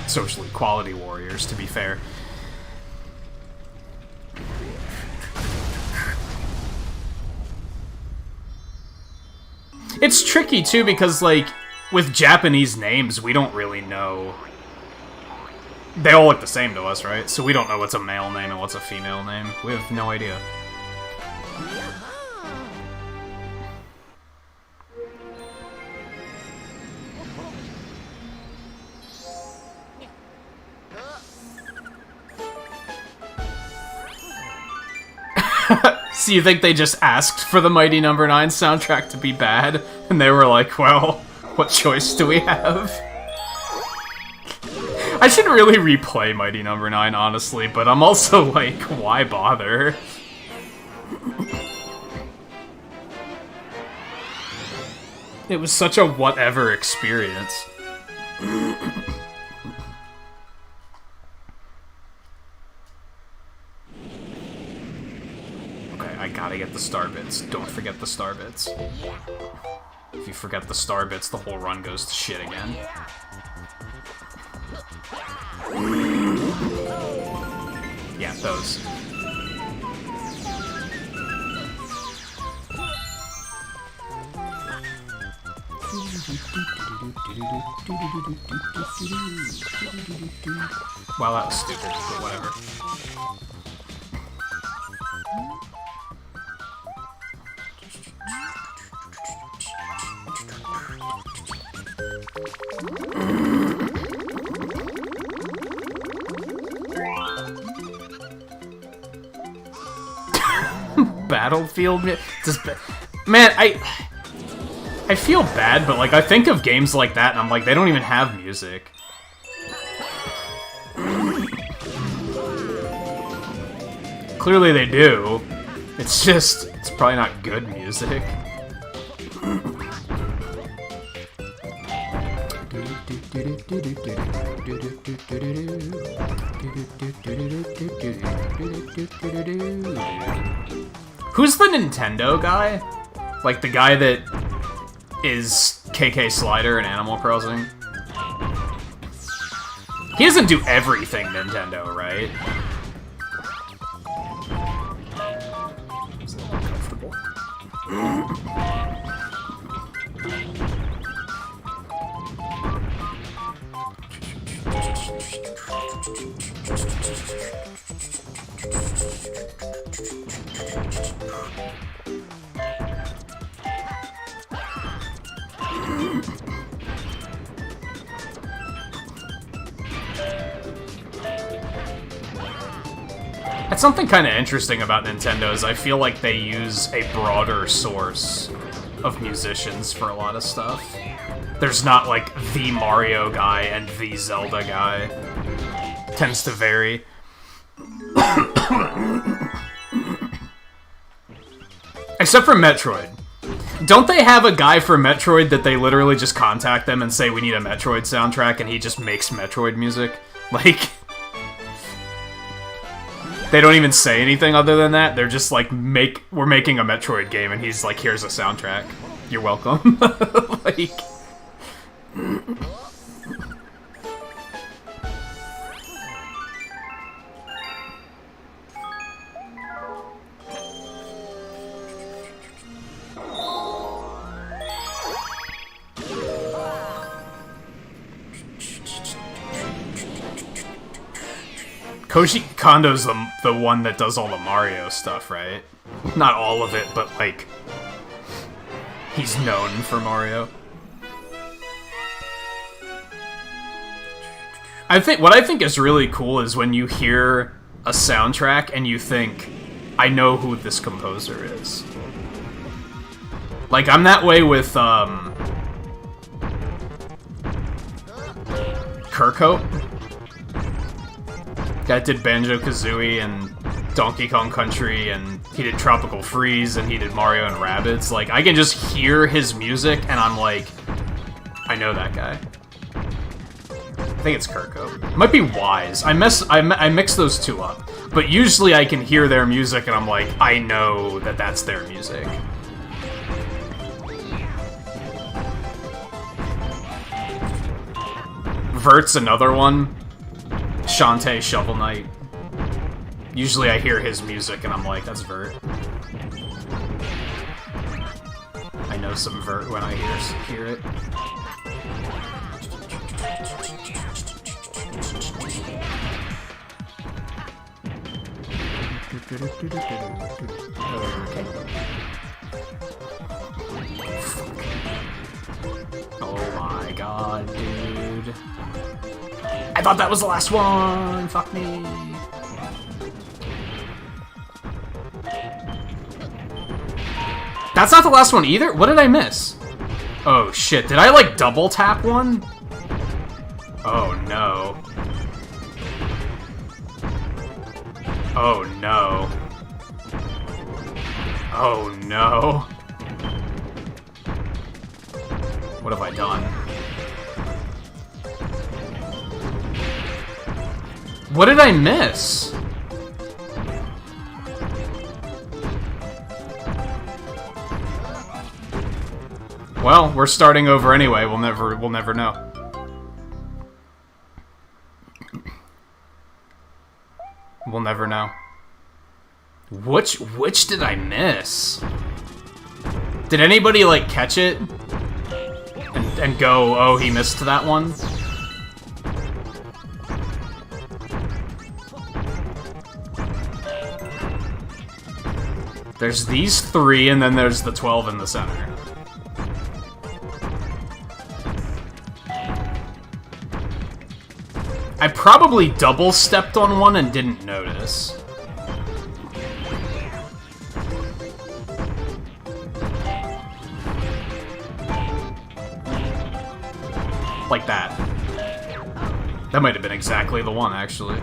social equality warriors, to be fair. It's tricky, too, because, like, with Japanese names, we don't really know... They all look the same to us, right? So we don't know what's a male name and what's a female name. We have no idea. So you think they just asked for the Mighty No. 9 soundtrack to be bad? And they were like, well, what choice do we have? I should really replay Mighty No. 9, honestly, but I'm also like, why bother? It was such a whatever experience. I gotta get the star bits. Don't forget the star bits. If you forget the star bits, the whole run goes to shit again. Yeah, those. Wow, that was stupid, but whatever. Battlefield, man, I feel bad, but like I think of games like that, and I'm like, they don't even have music. Clearly they do. It's just, it's probably not good music. Who's the Nintendo guy? Like the guy that is KK Slider in Animal Crossing? He doesn't do everything Nintendo, right? It's a little uncomfortable. That's something kind of interesting about Nintendo is I feel like they use a broader source of musicians for a lot of stuff. There's not like the Mario guy and the Zelda guy. Tends to vary. Except for Metroid. Don't they have a guy for Metroid that they literally just contact them and say we need a Metroid soundtrack and he just makes Metroid music? Like, they don't even say anything other than that. They're just like, we're making a Metroid game, and he's like, here's a soundtrack. You're welcome. Like... Koji Kondo's the one that does all the Mario stuff, right? Not all of it, but, like, he's known for Mario. What I think is really cool is when you hear a soundtrack and you think, I know who this composer is. Like, I'm that way with, Kirkhope. That did Banjo-Kazooie and Donkey Kong Country, and he did Tropical Freeze, and he did Mario and Rabbids. Like, I can just hear his music, and I'm like, I know that guy. I think it's Kirkhope. It might be Wise. I mix those two up. But usually I can hear their music, and I'm like, I know that that's their music. Vert's another one. Shantae Shovel Knight. Usually I hear his music and I'm like, that's Vert. I know some Vert when I hear it. Oh my god, dude. I thought that was the last one! Fuck me! That's not the last one either? What did I miss? Oh shit, did I like double tap one? Oh no. Oh no. Oh no. What have I done? What did I miss? Well, we're starting over anyway. We'll never know. We'll never know. Which did I miss? Did anybody like catch it and go, oh, he missed that one? There's these three, and then there's the 12 in the center. I probably double-stepped on one and didn't notice. Like that. That might have been exactly the one, actually.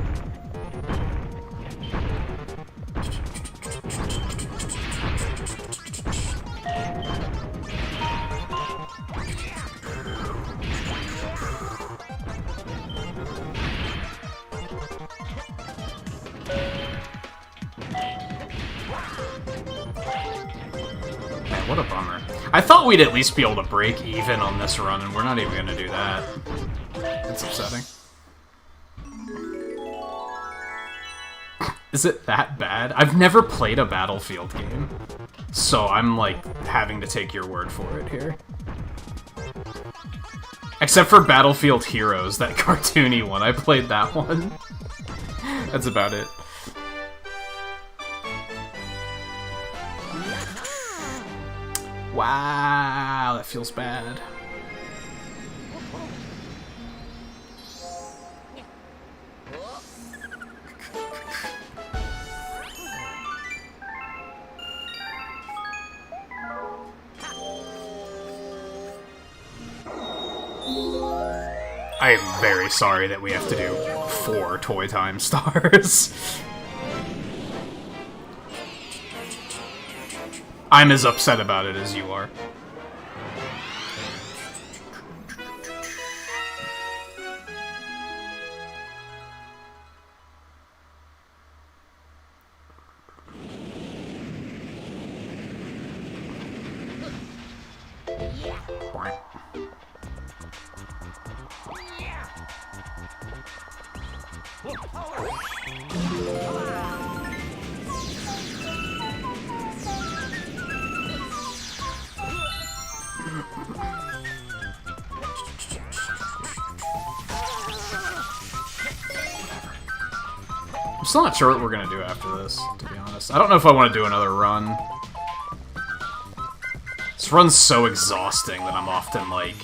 What a bummer. I thought we'd at least be able to break even on this run, and we're not even going to do that. That's upsetting. Is it that bad? I've never played a Battlefield game, so I'm, like, having to take your word for it here. Except for Battlefield Heroes, that cartoony one. I played that one. That's about it. Wow, that feels bad. I am very sorry that we have to do 4 Toy Time stars. I'm as upset about it as you are. I'm still not sure what we're gonna do after this, to be honest. I don't know if I want to do another run. This run's so exhausting that I'm often like,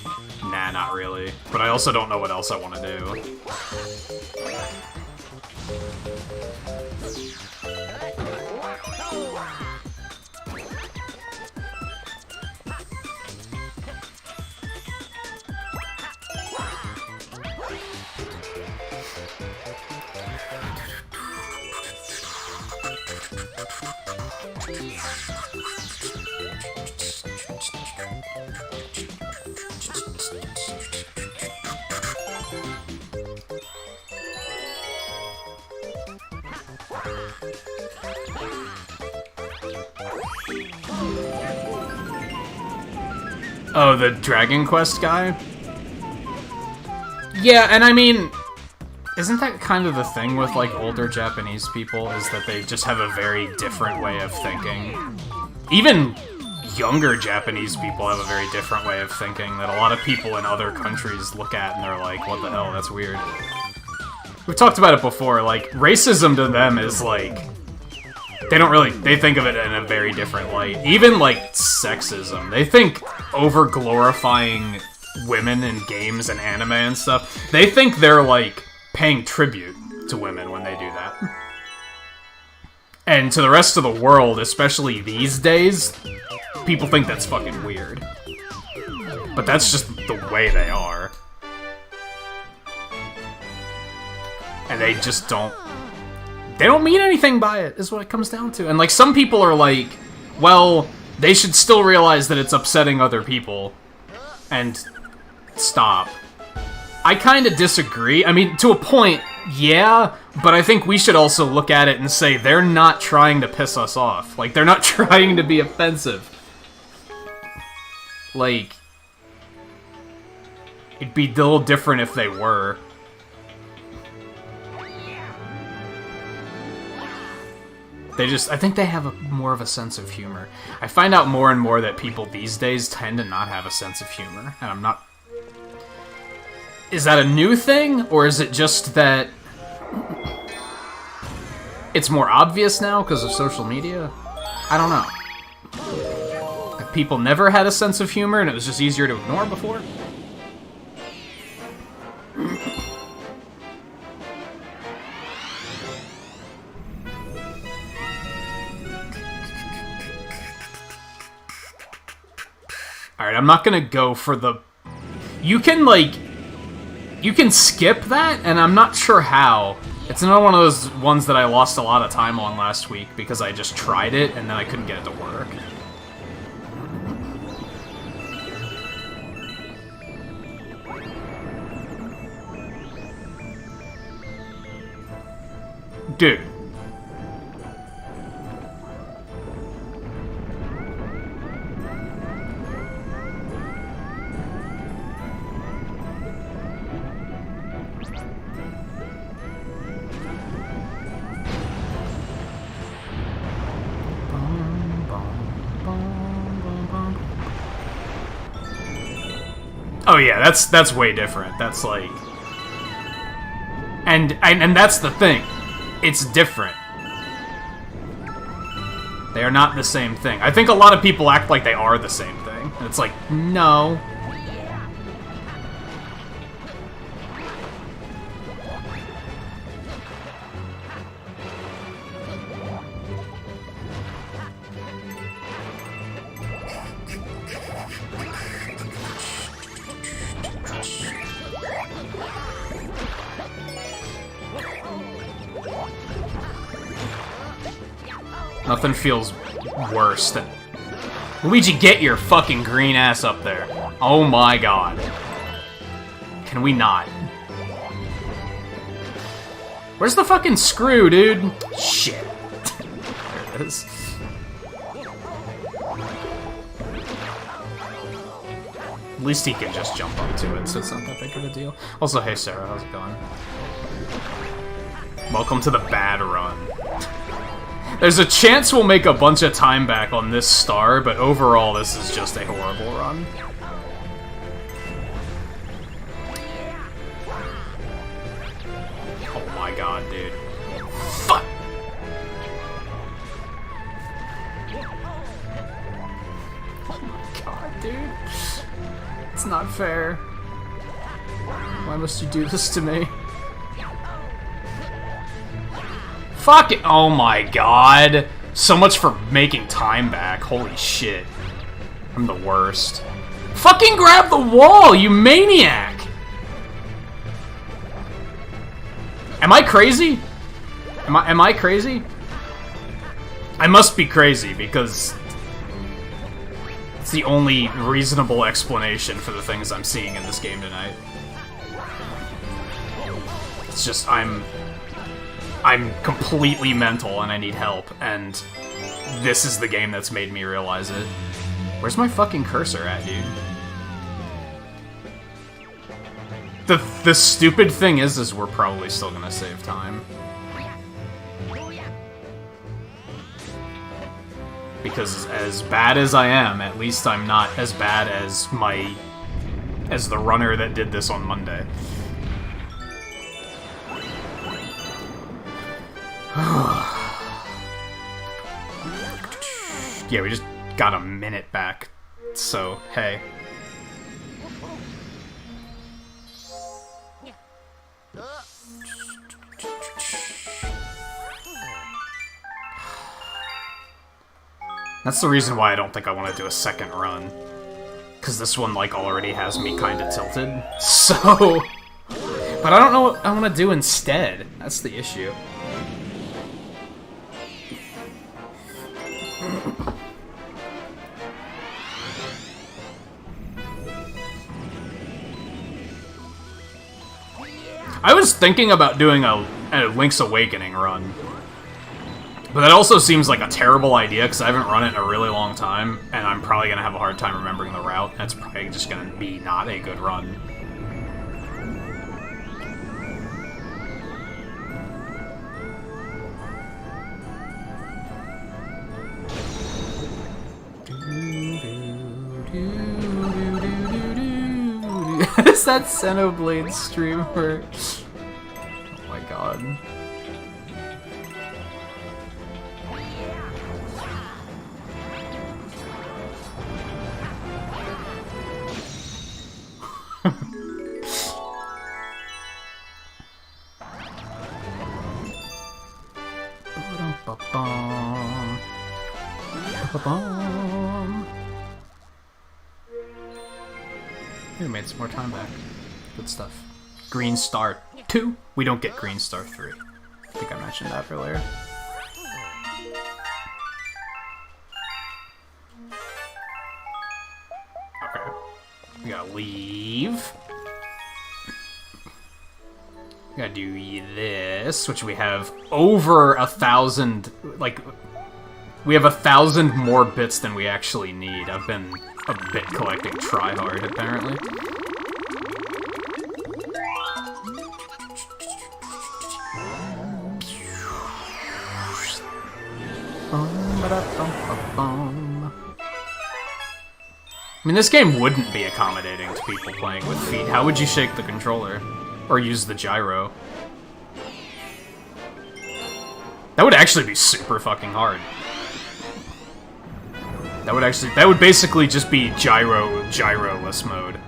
nah, not really. But I also don't know what else I want to do. Oh, the Dragon Quest guy? Yeah, and I mean, isn't that kind of the thing with, like, older Japanese people, is that they just have a very different way of thinking? Even younger Japanese people have a very different way of thinking that a lot of people in other countries look at and they're like, what the hell, that's weird. We've talked about it before, like, racism to them is, like, they think of it in a very different light. Even, like, sexism. They think over-glorifying women in games and anime and stuff, they think they're, like, paying tribute to women when they do that. And to the rest of the world, especially these days, people think that's fucking weird. But that's just the way they are. And they just don't... They don't mean anything by it, is what it comes down to. And, like, some people are like, well, they should still realize that it's upsetting other people. And stop. I kind of disagree. I mean, to a point, yeah, but I think we should also look at it and say they're not trying to piss us off. Like, they're not trying to be offensive. Like, it'd be a little different if they were. I think they have more of a sense of humor. I find out more and more that people these days tend to not have a sense of humor, and I'm not... Is that a new thing, or is it just that it's more obvious now because of social media? I don't know. Have people never had a sense of humor and it was just easier to ignore before? Alright, I'm not gonna go for the... You can, like... You can skip that, and I'm not sure how. It's another one of those ones that I lost a lot of time on last week because I just tried it, and then I couldn't get it to work. Dude. Oh yeah, that's way different. That's like... And that's the thing. It's different. They are not the same thing. I think a lot of people act like they are the same thing. And it's like, no. Nothing feels worse than... Luigi, get your fucking green ass up there. Oh my god. Can we not? Where's the fucking screw, dude? Shit. There it is. At least he can just jump onto it, so it's not that big of a deal. Also, hey Sarah, how's it going? Welcome to the bad run. There's a chance we'll make a bunch of time back on this star, but overall this is just a horrible run. Oh my god, dude. Fuck! Oh my god, dude. It's not fair. Why must you do this to me? Fuck it! Oh my god! So much for making time back. Holy shit. I'm the worst. Fucking grab the wall, you maniac! Am I crazy? Am I crazy? I must be crazy, because it's the only reasonable explanation for the things I'm seeing in this game tonight. It's just, I'm completely mental and I need help, and this is the game that's made me realize it. Where's my fucking cursor at, dude? The stupid thing is we're probably still gonna save time. Because as bad as I am, at least I'm not as bad as the runner that did this on Monday. Yeah, we just got a minute back, so hey. That's the reason why I don't think I want to do a second run. Because this one, like, already has me kind of tilted. So... But I don't know what I want to do instead. That's the issue. I was thinking about doing a Link's Awakening run. But that also seems like a terrible idea, because I haven't run it in a really long time, and I'm probably going to have a hard time remembering the route, and it's probably just going to be not a good run. Is that Xenoblade streamer? Oh my god. We made some more time back. Good stuff. Green Star 2? We don't get Green Star 3. I think I mentioned that earlier. Okay. We gotta leave. We gotta do this, which we have over 1,000, like, we have 1,000 more bits than we actually need. I've been a bit collecting tryhard, apparently. I mean, this game wouldn't be accommodating to people playing with feet. How would you shake the controller? Or use the gyro? That would actually be super fucking hard. That would basically just be gyroless mode.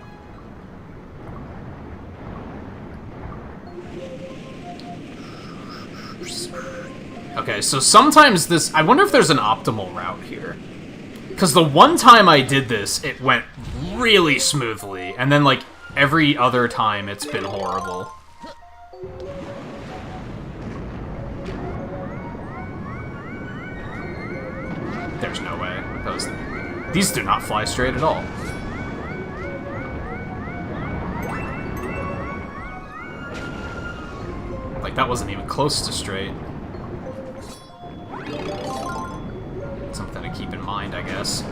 Okay, so sometimes this... I wonder if there's an optimal route here. Because the one time I did this, it went really smoothly, and then, like, every other time it's been horrible. There's no way. These do not fly straight at all. Like, that wasn't even close to straight. Something to keep in mind, I guess.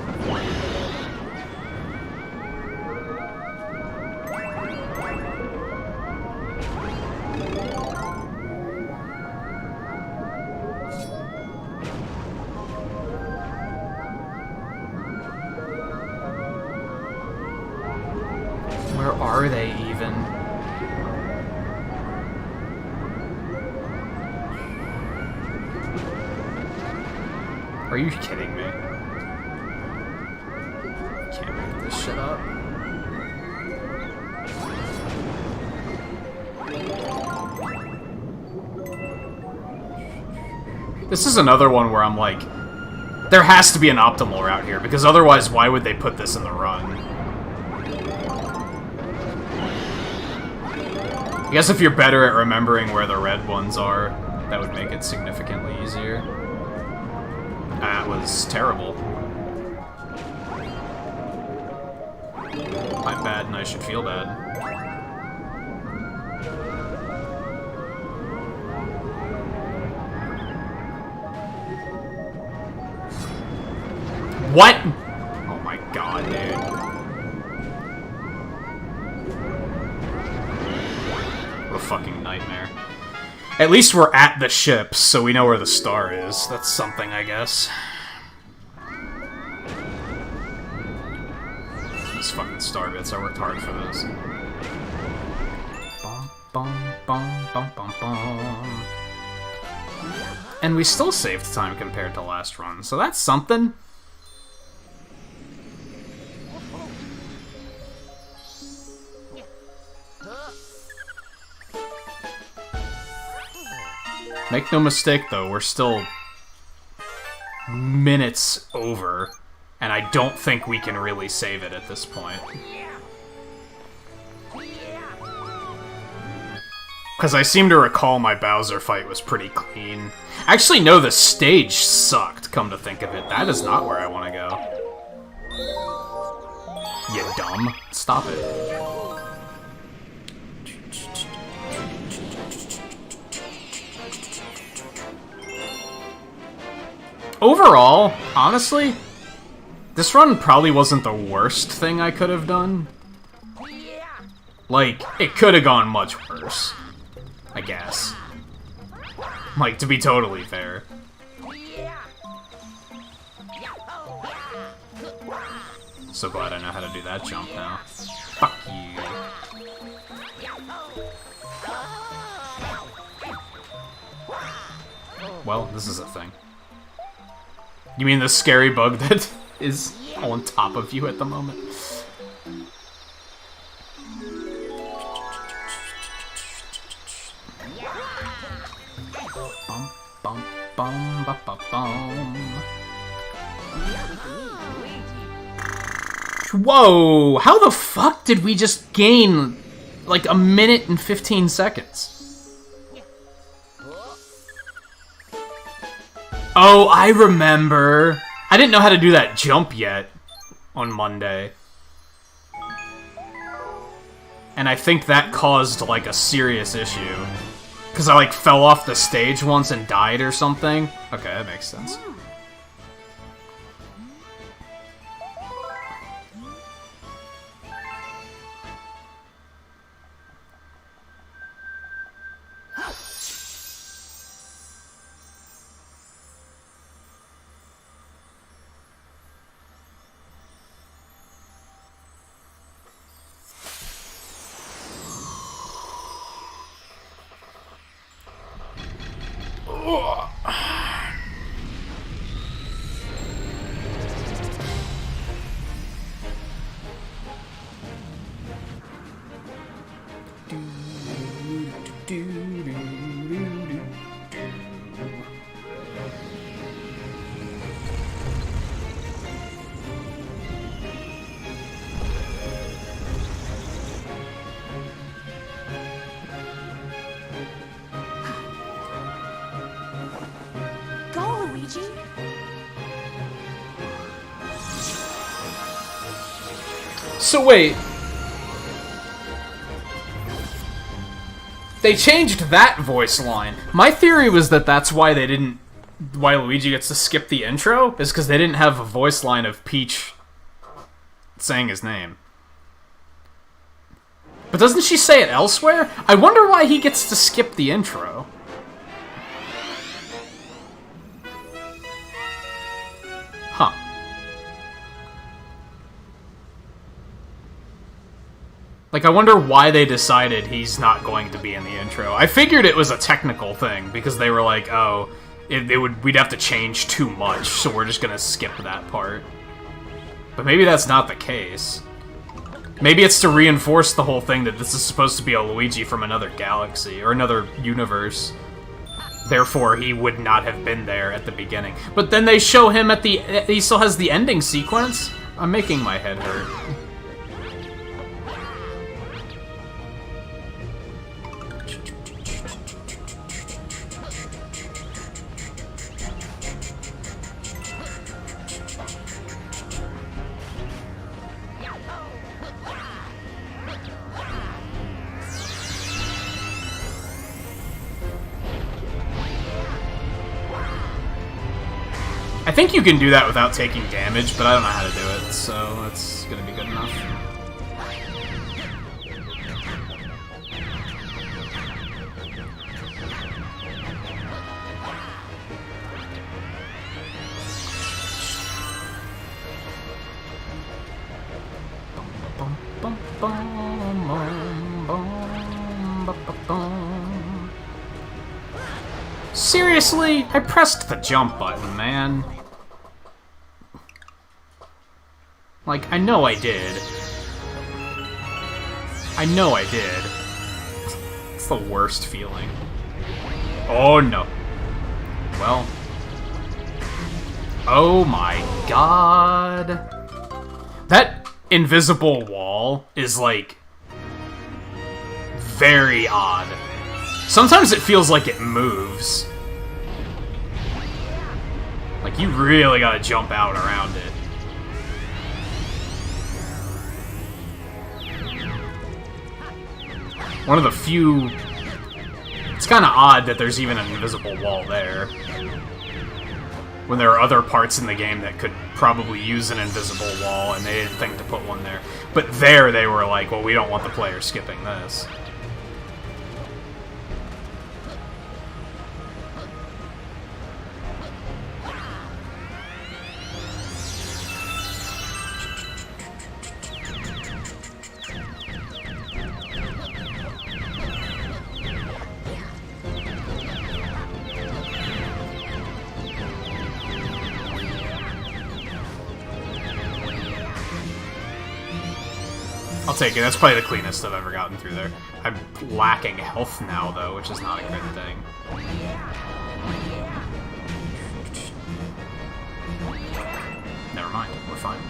Where are they even? Are you kidding me? Can't make this shit up. This is another one where I'm like, there has to be an optimal route here, because otherwise why would they put this in the run? I guess if you're better at remembering where the red ones are, that would make it significantly easier. That was terrible. I'm bad and I should feel bad. What? Oh my god, dude. What a fucking nightmare. At least we're at the ship, so we know where the star is. That's something, I guess. These fucking star bits, I worked hard for those. Bum, bum, bum, bum, bum, bum. And we still saved time compared to last run, so that's something. Make no mistake, though, we're still minutes over, and I don't think we can really save it at this point. Because I seem to recall my Bowser fight was pretty clean. Actually, no, the stage sucked, come to think of it. That is not where I want to go. You dumb. Stop it. Overall, honestly, this run probably wasn't the worst thing I could have done. Like, it could have gone much worse, I guess. Like, to be totally fair. So glad I know how to do that jump now. Fuck you. Well, this is a thing. You mean the scary bug that is on top of you at the moment? Bum, bum, bum, ba, ba, bum. Whoa! How the fuck did we just gain, like, a minute and 15 seconds? Oh, I remember. I didn't know how to do that jump yet on Monday. And I think that caused, like, a serious issue. Because I, like, fell off the stage once and died or something. Okay, that makes sense. So wait. They changed that voice line. My theory was that that's why they didn't... Why Luigi gets to skip the intro, is because they didn't have a voice line of Peach saying his name. But doesn't she say it elsewhere? I wonder why he gets to skip the intro. Huh. Like, I wonder why they decided he's not going to be in the intro. I figured it was a technical thing, because they were like, oh, we'd have to change too much, so we're just gonna skip that part. But maybe that's not the case. Maybe it's to reinforce the whole thing that this is supposed to be a Luigi from another galaxy, or another universe. Therefore, he would not have been there at the beginning. But then they show him at the... He still has the ending sequence? I'm making my head hurt. I think you can do that without taking damage, but I don't know how to do it, so that's gonna be good enough. Seriously? I pressed the jump button, man. Like, I know I did. I know I did. It's the worst feeling. Oh, no. Well. Oh my god. That invisible wall is, like, very odd. Sometimes it feels like it moves. Like, you really gotta jump out around it. One of the few... It's kind of odd that there's even an invisible wall there. When there are other parts in the game that could probably use an invisible wall, and they didn't think to put one there. But there they were like, well, we don't want the player skipping this. I'll take it. That's probably the cleanest I've ever gotten through there. I'm lacking health now, though, which is not a good thing. Never mind. We're fine.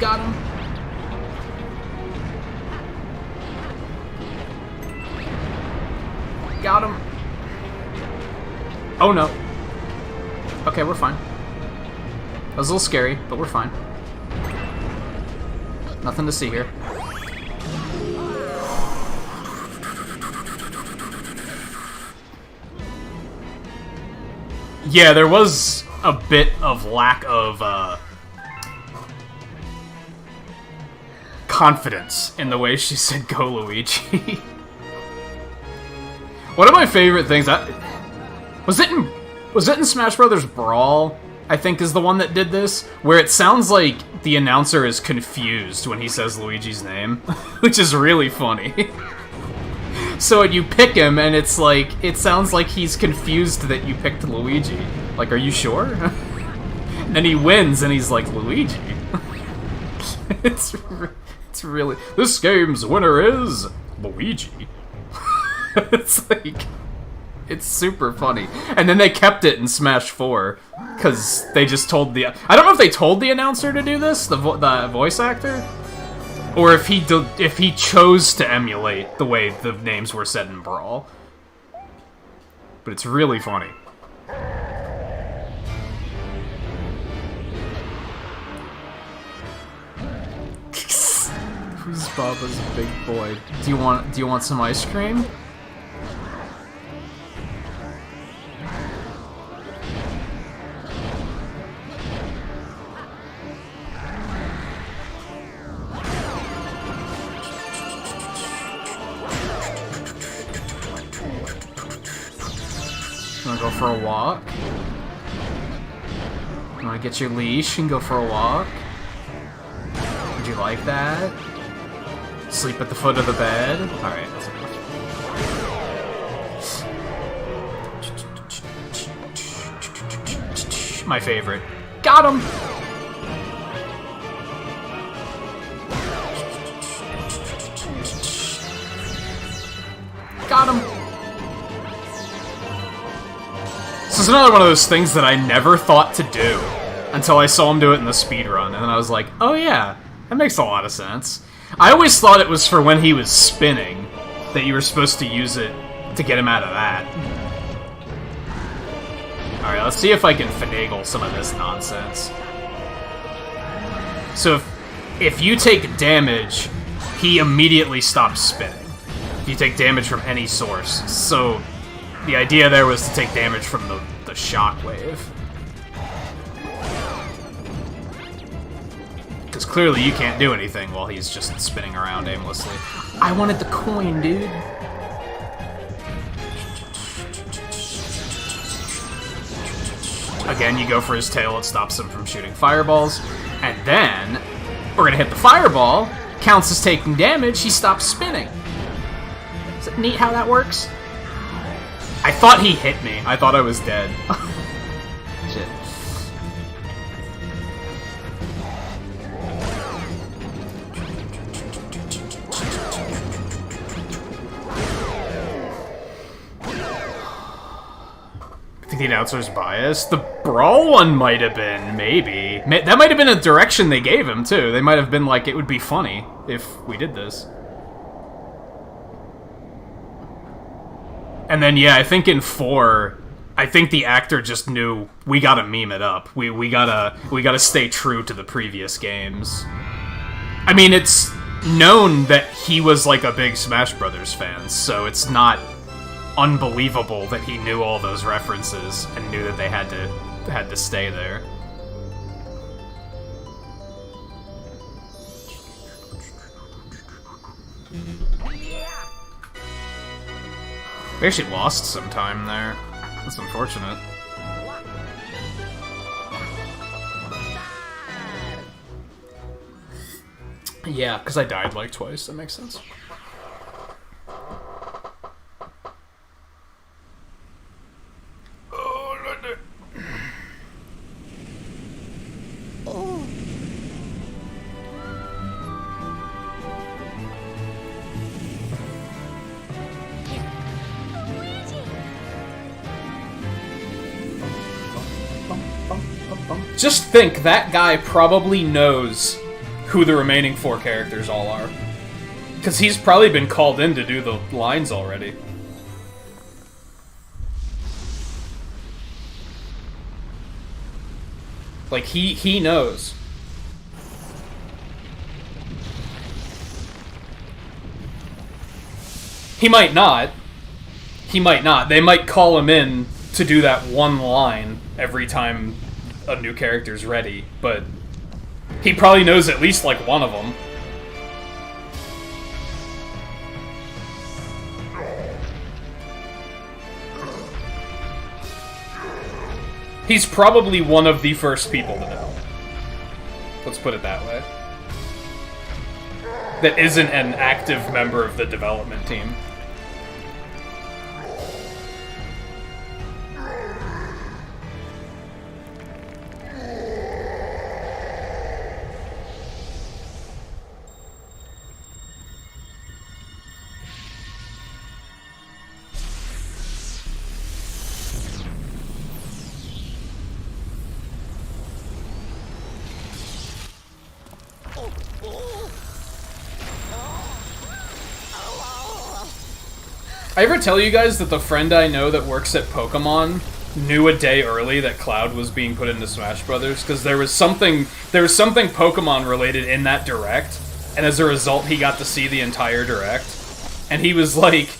Got him. Got him. Oh no. Okay, we're fine. That was a little scary, but we're fine. Nothing to see here. Yeah, there was a bit of lack of confidence in the way she said "Go Luigi." One of my favorite things, was it in Smash Brothers Brawl, I think is the one that did this, where it sounds like the announcer is confused when he says Luigi's name, which is really funny. So you pick him, and it's like, it sounds like he's confused that you picked Luigi. Like, are you sure? And then he wins, and he's like, Luigi. It's really, this game's winner is Luigi. It's like, it's super funny. And then they kept it in Smash 4, because they just told the... I don't know if they told the announcer to do this, the voice actor, Or if he chose to emulate the way the names were said in Brawl. But it's really funny. Who's Baba's big boy? Do you want some ice cream? Wanna go for a walk? You wanna get your leash and go for a walk? Would you like that? Sleep at the foot of the bed? Alright, that's enough. My favorite. Got him! Got him! This is another one of those things that I never thought to do until I saw him do it in the speedrun, and then I was like, oh yeah, that makes a lot of sense. I always thought it was for when he was spinning, that you were supposed to use it to get him out of that. Alright, let's see if I can finagle some of this nonsense. So if you take damage, he immediately stops spinning. If you take damage from any source. So the idea there was to take damage from the shockwave. Because clearly you can't do anything while he's just spinning around aimlessly. I wanted the coin, dude. Again, you go for his tail, it stops him from shooting fireballs. And then, we're gonna hit the fireball, counts as taking damage, he stops spinning. Is it neat how that works? I thought he hit me. I thought I was dead. Shit. I think the announcer's biased. The Brawl one might have been, maybe. That might have been a direction they gave him, too. They might have been like, it would be funny if we did this. And then, yeah, I think in 4, I think the actor just knew, we gotta meme it up. We gotta stay true to the previous games. I mean, it's known that he was, like, a big Smash Brothers fan, so it's not unbelievable that he knew all those references and knew that they had to stay there. We actually lost some time there. That's unfortunate. Yeah, because I died like twice. That makes sense. Just think, that guy probably knows who the remaining 4 characters all are. Because he's probably been called in to do the lines already. Like, he knows. He might not. He might not. They might call him in to do that one line every time a new character's ready, but he probably knows at least, like, one of them. He's probably one of the first people to know. Let's put it that way. That isn't an active member of the development team. I ever tell you guys that the friend I know that works at Pokemon knew a day early that Cloud was being put into Smash Brothers? Because there was something Pokemon related in that Direct, and as a result, he got to see the entire Direct. And he was like,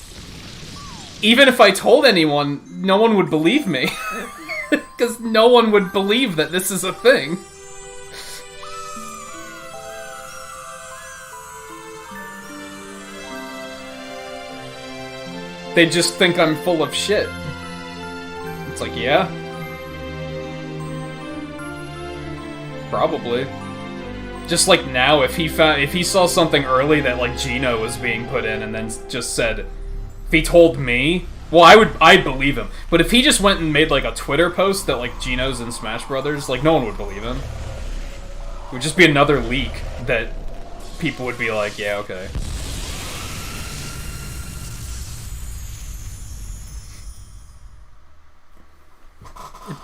even if I told anyone, no one would believe me. Because no one would believe that this is a thing. They just think I'm full of shit. It's like, yeah. Probably. Just like now, if he saw something early that like Gino was being put in and then just said, if he told me, well, I'd believe him. But if he just went and made like a Twitter post that like Gino's in Smash Brothers, like no one would believe him. It would just be another leak that people would be like, yeah, okay.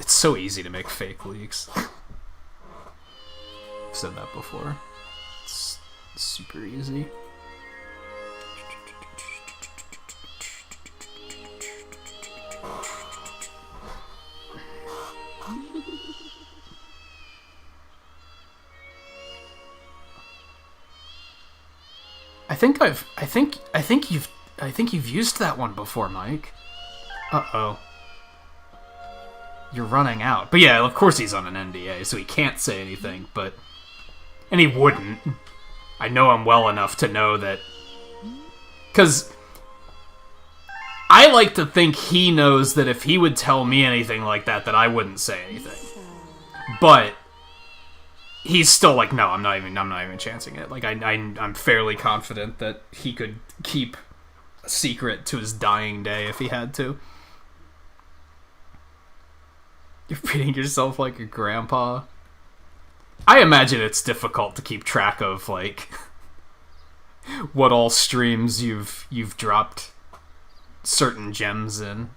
It's so easy to make fake leaks. I've said that before. It's super easy. I think you've used that one before, Mike. Uh-oh. You're running out. But yeah, of course he's on an NDA, so he can't say anything, but... And he wouldn't. I know him well enough to know that... Because... I like to think he knows that if he would tell me anything like that, that I wouldn't say anything. But... He's still like, no, I'm not even chancing it. Like, I'm fairly confident that he could keep a secret to his dying day if he had to. You're beating yourself like a grandpa. I imagine it's difficult to keep track of, like, what all streams you've dropped certain gems in.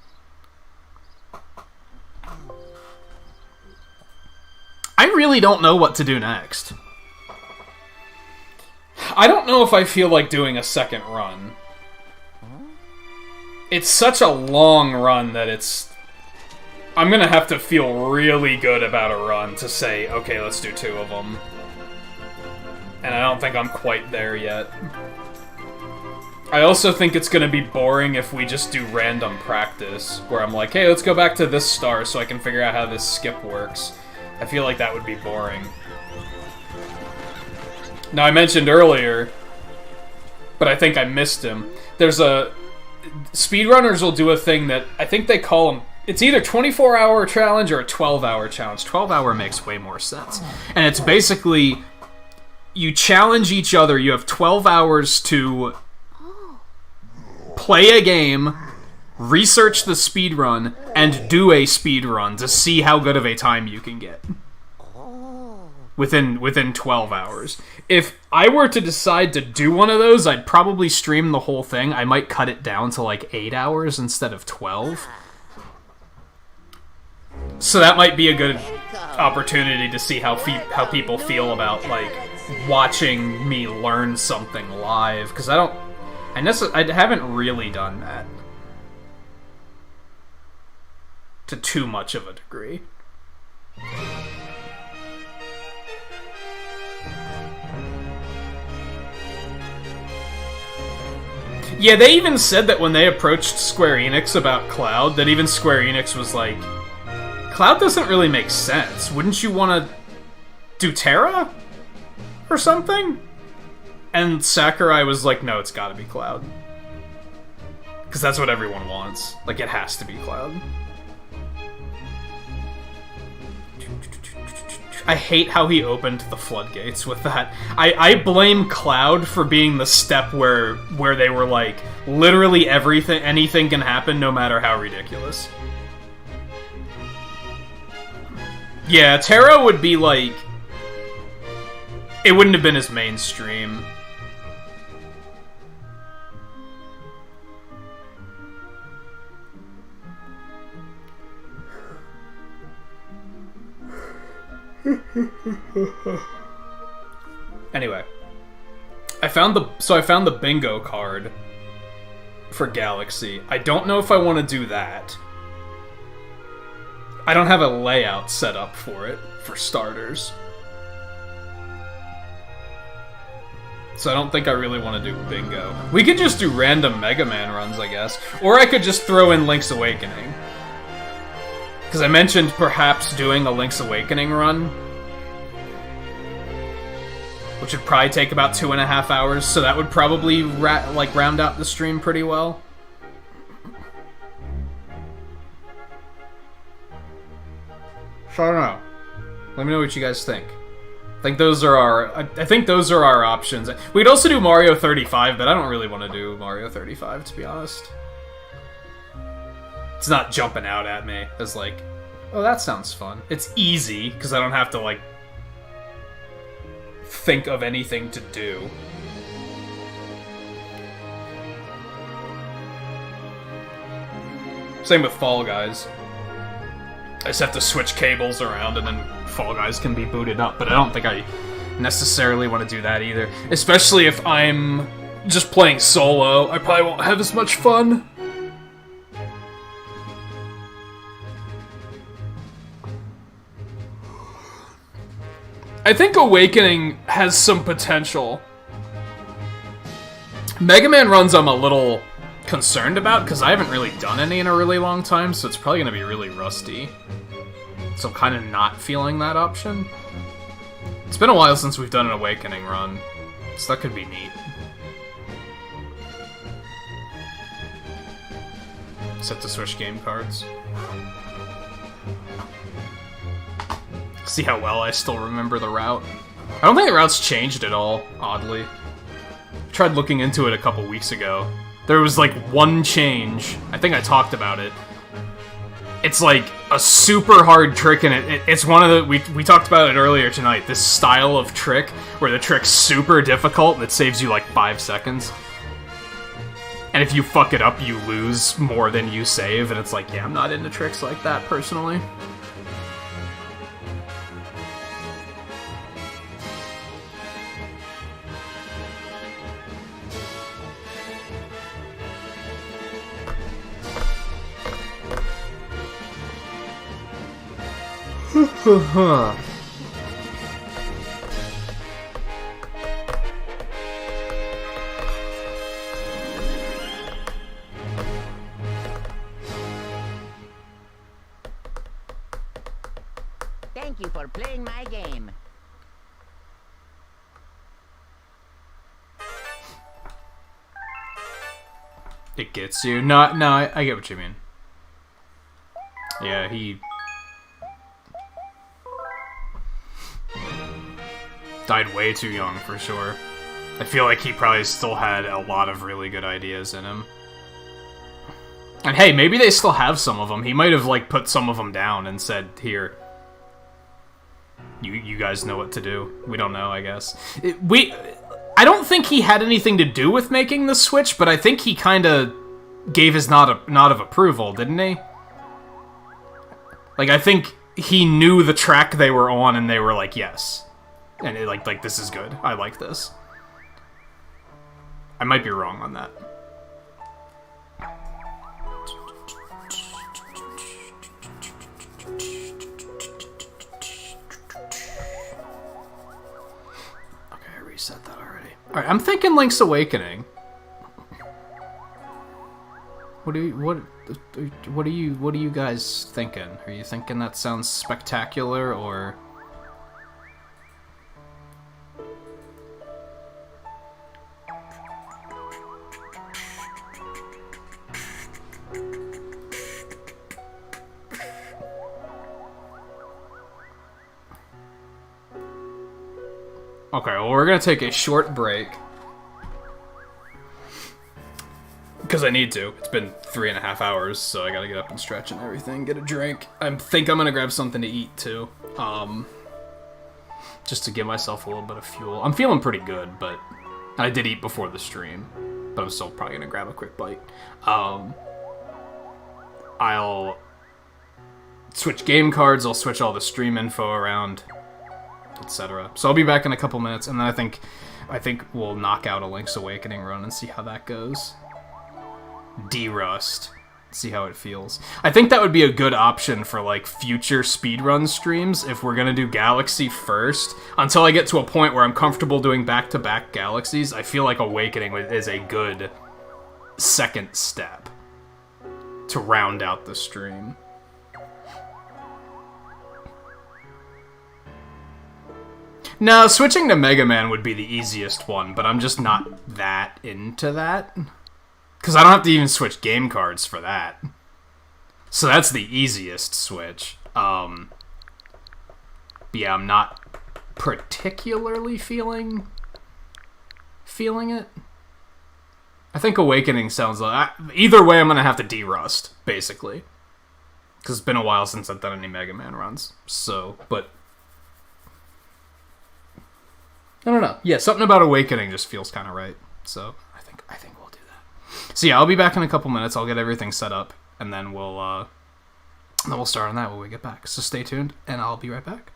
I really don't know what to do next. I don't know if I feel like doing a second run. It's such a long run that I'm gonna have to feel really good about a run to say, okay, let's do 2 of them. And I don't think I'm quite there yet. I also think it's gonna be boring if we just do random practice, where I'm like, hey, let's go back to this star so I can figure out how this skip works. I feel like that would be boring. Now, I mentioned earlier, but I think I missed him. There's a... Speedrunners will do a thing that I think they call them... It's either 24-hour challenge or a 12-hour challenge. 12-hour makes way more sense. And it's basically... You challenge each other. You have 12 hours to play a game, research the speedrun, and do a speedrun to see how good of a time you can get. Within 12 hours. If I were to decide to do one of those, I'd probably stream the whole thing. I might cut it down to like 8 hours instead of 12. So that might be a good opportunity to see how people feel about, like, watching me learn something live. Because I haven't really done that to too much of a degree. Yeah, they even said that when they approached Square Enix about Cloud, that even Square Enix was like, Cloud doesn't really make sense. Wouldn't you want to do Terra? Or something? And Sakurai was like, no, it's gotta be Cloud. Because that's what everyone wants. Like, it has to be Cloud. I hate how he opened the floodgates with that. I blame Cloud for being the step where they were like, literally anything can happen no matter how ridiculous. Yeah, Terra would be like... It wouldn't have been as mainstream. Anyway, I found the bingo card, for Galaxy. I don't know if I want to do that. I don't have a layout set up for it, for starters. So I don't think I really want to do Bingo. We could just do random Mega Man runs, I guess. Or I could just throw in Link's Awakening. Because I mentioned perhaps doing a Link's Awakening run, which would probably take about 2.5 hours, so that would probably round out the stream pretty well. So I don't know. Let me know what you guys think. I think those are our options. We'd also do Mario 35, but I don't really want to do Mario 35, to be honest. It's not jumping out at me as like, oh, that sounds fun. It's easy, because I don't have to, like, think of anything to do. Same with Fall Guys. I just have to switch cables around and then Fall Guys can be booted up, but I don't think I necessarily want to do that either. Especially if I'm just playing solo, I probably won't have as much fun. I think Awakening has some potential. Mega Man runs I'm a little concerned about, because I haven't really done any in a really long time, so it's probably going to be really rusty. So I'm kind of not feeling that option. It's been a while since we've done an Awakening run, so that could be neat. Set to switch game cards. See how well I still remember the route. I don't think the route's changed at all, oddly. I tried looking into it a couple weeks ago. There was like one change. I think I talked about it. It's like a super hard trick, and it's one of the... We talked about it earlier tonight. This style of trick where the trick's super difficult and it saves you like 5 seconds. And if you fuck it up, you lose more than you save, and it's like, yeah, I'm not into tricks like that, personally. Thank you for playing my game. It gets you. No, I get what you mean. Yeah, he died way too young, for sure. I feel like he probably still had a lot of really good ideas in him. And hey, maybe they still have some of them. He might have, like, put some of them down and said, here, you guys know what to do. We don't know, I guess. I don't think he had anything to do with making the switch, but I think he kind of gave his nod of approval, didn't he? Like, I think he knew the track they were on, and they were like, yes. And it, like this is good. I like this. I might be wrong on that. Okay, I reset that already. Alright, I'm thinking Link's Awakening. What are you guys thinking? Are you thinking that sounds spectacular, or... Okay, well, we're gonna take a short break. Because I need to. It's been 3.5 hours, so I gotta get up and stretch and everything, get a drink. I think I'm gonna grab something to eat, too. Just to give myself a little bit of fuel. I'm feeling pretty good, but... I did eat before the stream, but I'm still probably gonna grab a quick bite. I'll switch game cards, I'll switch all the stream info around, etc. So I'll be back in a couple minutes, and then I think we'll knock out a Link's Awakening run and see how that goes. derust. See how it feels. I think that would be a good option for, like, future speedrun streams if we're gonna do Galaxy first. Until I get to a point where I'm comfortable doing back-to-back Galaxies, I feel like Awakening is a good second step to round out the stream. No, switching to Mega Man would be the easiest one, but I'm just not that into that. Because I don't have to even switch game cards for that. So that's the easiest switch. Yeah, I'm not particularly feeling it. I think Awakening sounds like... Either way, I'm going to have to derust, basically. Because it's been a while since I've done any Mega Man runs. So, but... I don't know. Yeah, something about Awakening just feels kind of right. So, I think we'll do that. So yeah, I'll be back in a couple minutes. I'll get everything set up, and then we'll start on that when we get back. So stay tuned, and I'll be right back.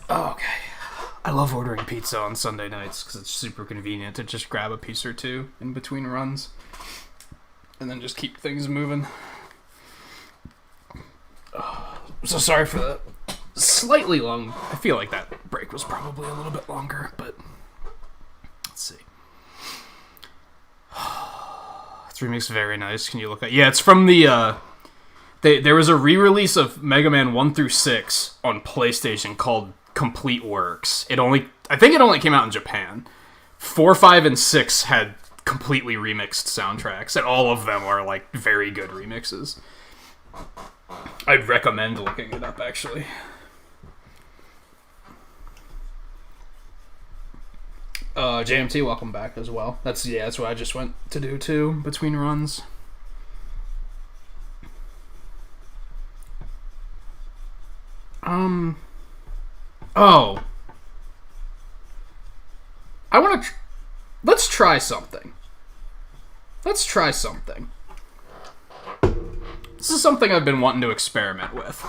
Oh, okay. I love ordering pizza on Sunday nights because it's super convenient to just grab a piece or two in between runs. And then just keep things moving. So sorry for the slightly long... I feel like that break was probably a little bit longer, but... Let's see. This remake's very nice. Can you look at... Yeah, it's from the... There was a re-release of Mega Man 1 through 6 on PlayStation called Complete Works. I think it only came out in Japan. 4, 5, and 6 had completely remixed soundtracks, and all of them are, like, very good remixes. I'd recommend looking it up, actually. JMT, welcome back as well. That's what I just went to do, too, between runs. Oh. I want to... Let's try something. This is something I've been wanting to experiment with.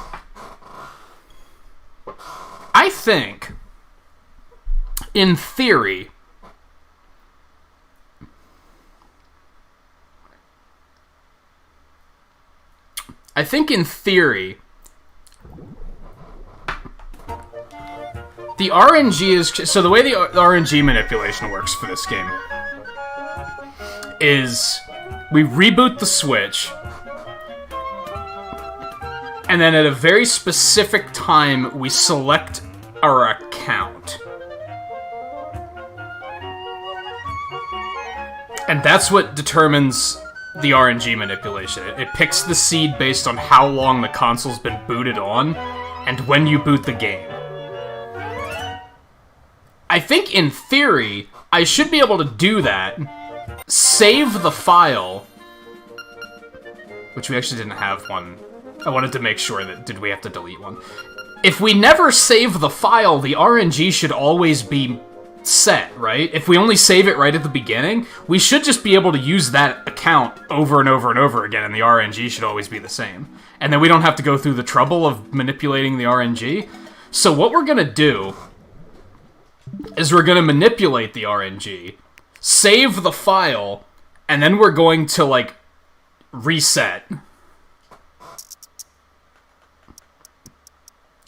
I think, in theory... the RNG is... So the way the RNG manipulation works for this game is we reboot the Switch, and then at a very specific time, we select our account. And that's what determines the RNG manipulation. It picks the seed based on how long the console's been booted on, and when you boot the game. I think, in theory, I should be able to do that, save the file, which we actually didn't have one. I wanted to make sure that, did we have to delete one? If we never save the file, the RNG should always be set, right? If we only save it right at the beginning, we should just be able to use that account over and over and over again, and the RNG should always be the same. And then we don't have to go through the trouble of manipulating the RNG. So what we're gonna do is we're going to manipulate the RNG, save the file, and then we're going to, like, reset.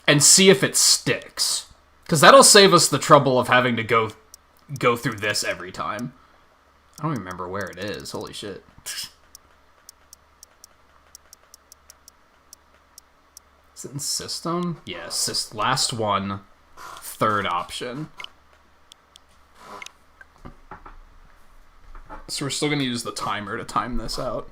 And see if it sticks. Because that'll save us the trouble of having to go through this every time. I don't even remember where it is. Holy shit. Is it in system? Yes, last one. Third option. So we're still going to use the timer to time this out.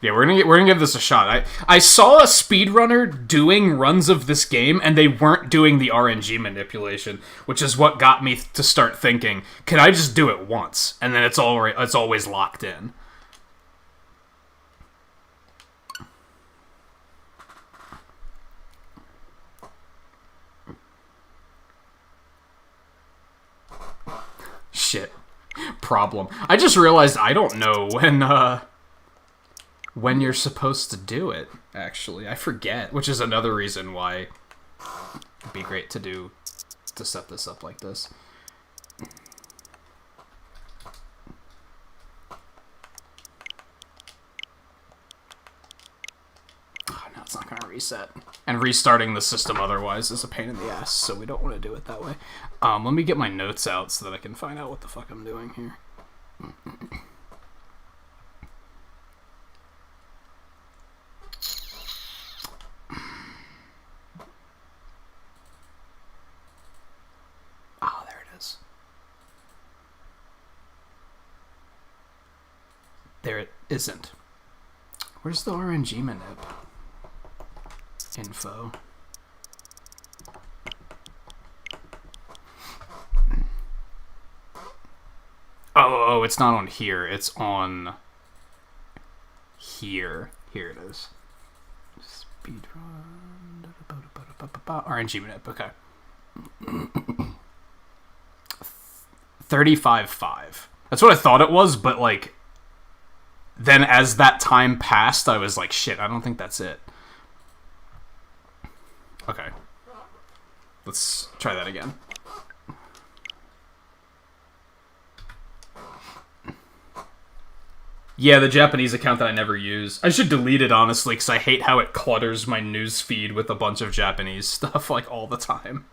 Yeah, we're gonna give this a shot. I saw a speedrunner doing runs of this game, and they weren't doing the RNG manipulation, which is what got me to start thinking, can I just do it once, and then it's always locked in. Shit. Problem. I just realized I don't know when you're supposed to do it, actually. I forget, which is another reason why it'd be great to set this up like this. Oh, no, it's not going to reset. And restarting the system otherwise is a pain in the ass, so we don't want to do it that way. Let me get my notes out so that I can find out what the fuck I'm doing here. Oh, there it is. There it isn't. Where's the RNG manip info? Oh, it's not on here. It's on here. Here it is. Speedrun. RNG manip. Okay. 35.5. That's what I thought it was, but like then as that time passed, I was like, shit, I don't think that's it. Okay. Let's try that again. Yeah, the Japanese account that I never use. I should delete it, honestly, because I hate how it clutters my news feed with a bunch of Japanese stuff, like, all the time.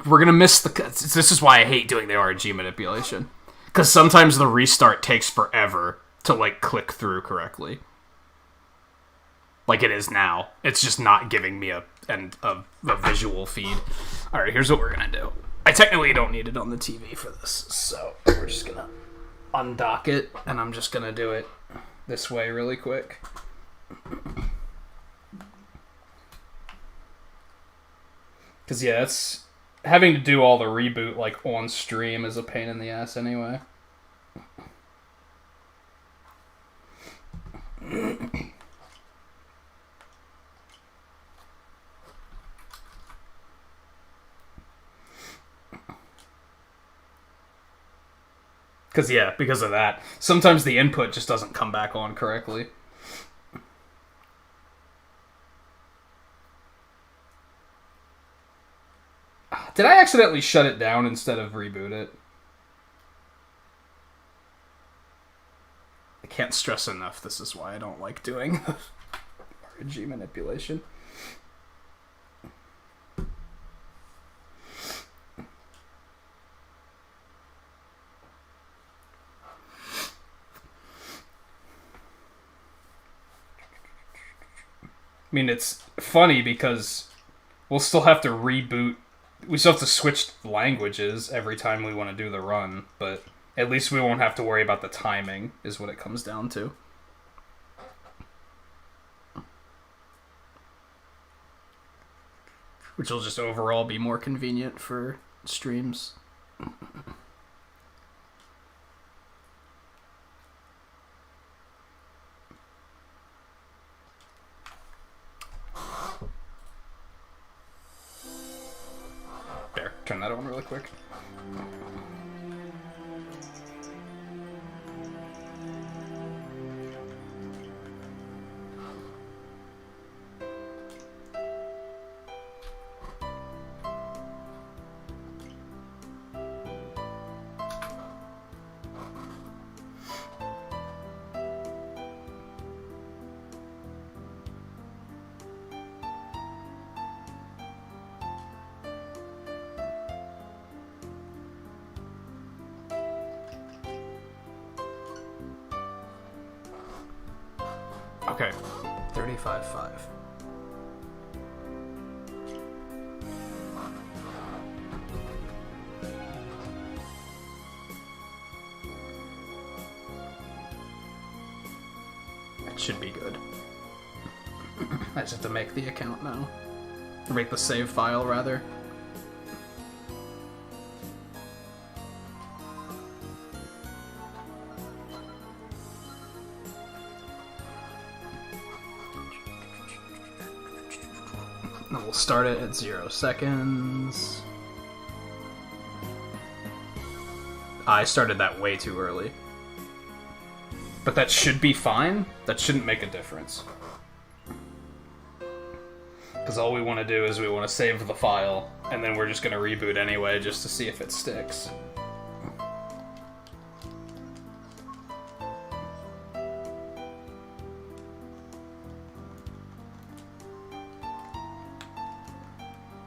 We're gonna miss the... This is why I hate doing the RNG manipulation. Because sometimes the restart takes forever to, like, click through correctly. Like it is now. It's just not giving me a visual feed. Alright, here's what we're gonna do. I technically don't need it on the TV for this, so we're just gonna undock it, and I'm just gonna do it this way really quick. Because, yeah, it's... Having to do all the reboot, like, on stream is a pain in the ass anyway. Because, yeah, because of that. Sometimes the input just doesn't come back on correctly. Did I accidentally shut it down instead of reboot it? I can't stress enough, this is why I don't like doing RNG manipulation. I mean, it's funny because we'll still have to reboot. We still have to switch languages every time we want to do the run, but at least we won't have to worry about the timing, is what it comes down to. Which will just overall be more convenient for streams. There, turn that on really quick. Okay, 35.5. That should be good. I just have to make the account now. Or make the save file, rather. And we'll start it at 0 seconds. I started that way too early. But that should be fine. That shouldn't make a difference. Because all we want to do is we want to save the file, and then we're just going to reboot anyway just to see if it sticks.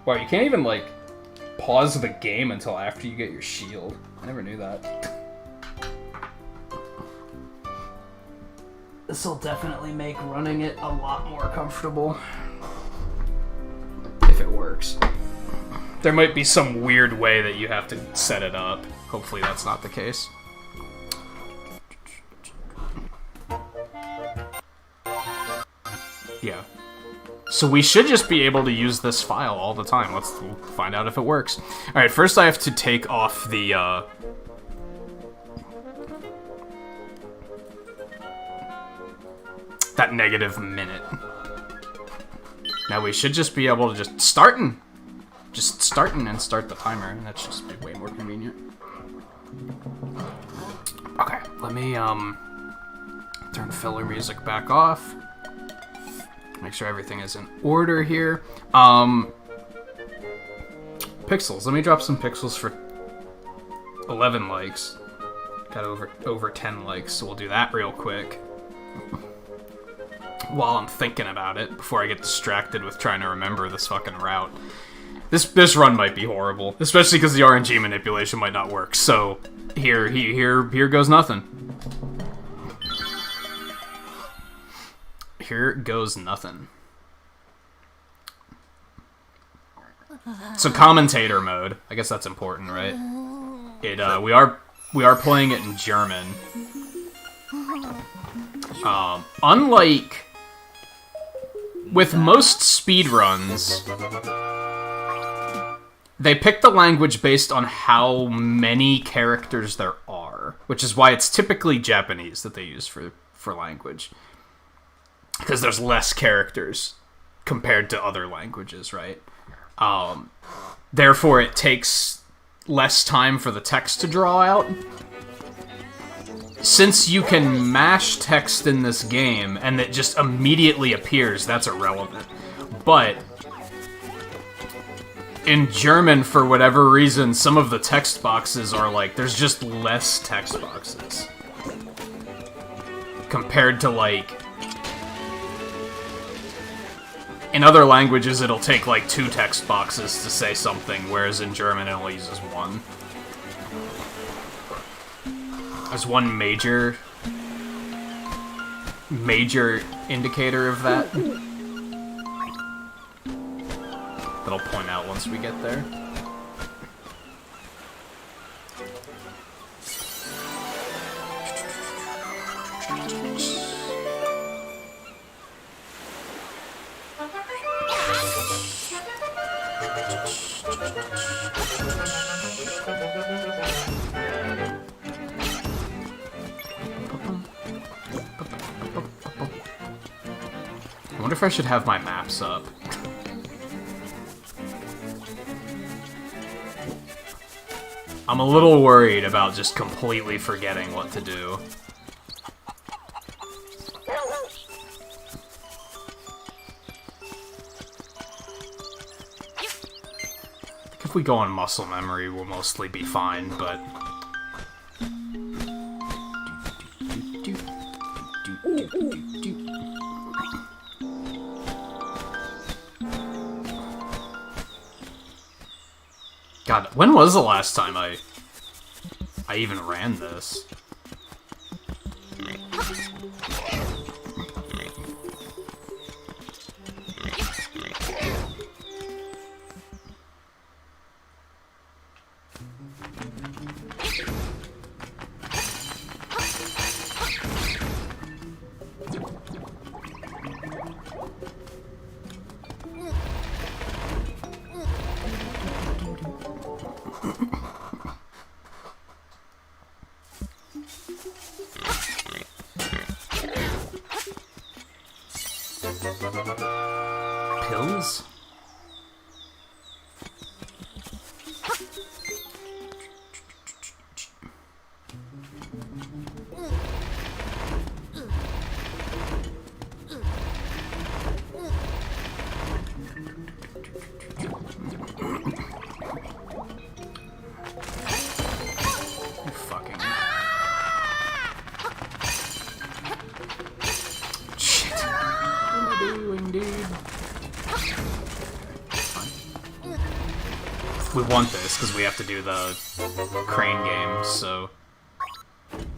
Wow, you can't even, like, pause the game until after you get your shield. I never knew that. This'll definitely make running it a lot more comfortable. If it works. There might be some weird way that you have to set it up. Hopefully that's not the case. Yeah. So we should just be able to use this file all the time. We'll find out if it works. Alright, first I have to take off the, that -minute. Now we should just be able to just start and start the timer, and that's just be way more convenient. Okay, let me turn filler music back off. Make sure everything is in order here. Pixels. Let me drop some pixels for 11 likes. Got over 10 likes, so we'll do that real quick. While I'm thinking about it, before I get distracted with trying to remember this fucking route. This run might be horrible, especially because the RNG manipulation might not work. So here goes nothing. Here goes nothing. So commentator mode. I guess that's important, right? We are playing it in German. Unlike with most speedruns, they pick the language based on how many characters there are, which is why it's typically Japanese that they use for language. Because there's less characters compared to other languages, right? Therefore, it takes less time for the text to draw out. Since you can mash text in this game and it just immediately appears, that's irrelevant. But in German, for whatever reason, some of the text boxes are like, there's just less text boxes. Compared to, like, in other languages, it'll take, like, 2 text boxes to say something, whereas in German, it only uses 1. There's one major indicator of that that'll point out once we get there. I wonder if I should have my maps up. I'm a little worried about just completely forgetting what to do. If we go on muscle memory, we'll mostly be fine, but... God, when was the last time I even ran this? Pills? We want this because we have to do the crane game, so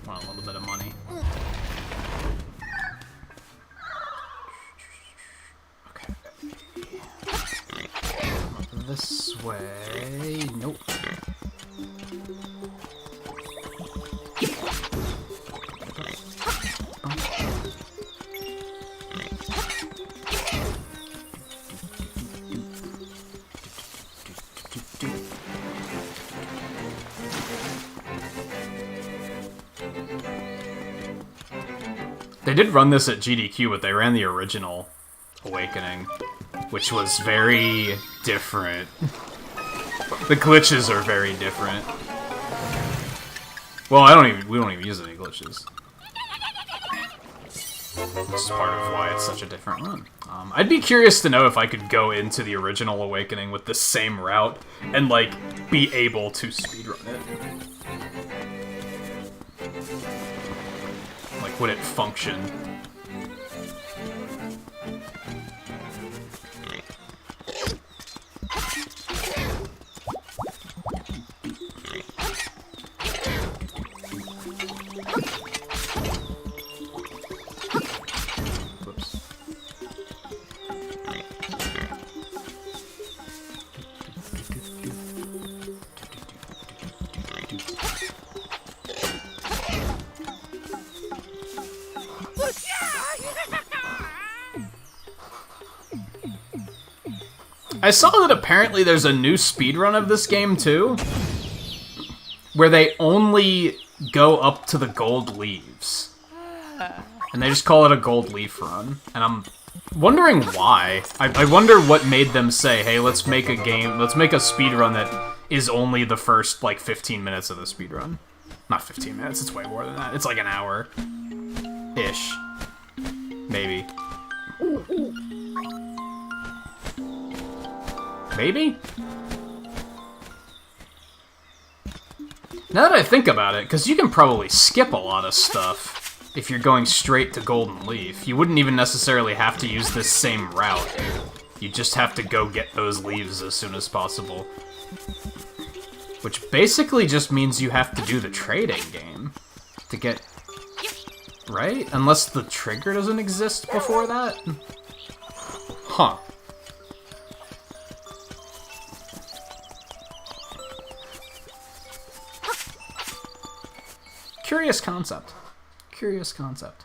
want a little bit of money. Okay. This way. Nope. They did run this at GDQ, but they ran the original Awakening, which was very different. The glitches are very different. Well, we don't even use any glitches. This is part of why it's such a different run. I'd be curious to know if I could go into the original Awakening with the same route and, like, be able to speedrun it. Like, would it function? I saw that apparently there's a new speedrun of this game, too, where they only go up to the gold leaves. And they just call it a gold leaf run. And I'm wondering why. I wonder what made them say, hey, let's make a speedrun that is only the first, like, 15 minutes of the speedrun. Not 15 minutes, it's way more than that. It's like an hour-ish. Maybe. Maybe? Now that I think about it, because you can probably skip a lot of stuff if you're going straight to Golden Leaf. You wouldn't even necessarily have to use this same route. You just have to go get those leaves as soon as possible. Which basically just means you have to do the trading game to get... Right? Unless the trigger doesn't exist before that? Huh. Curious concept. Curious concept.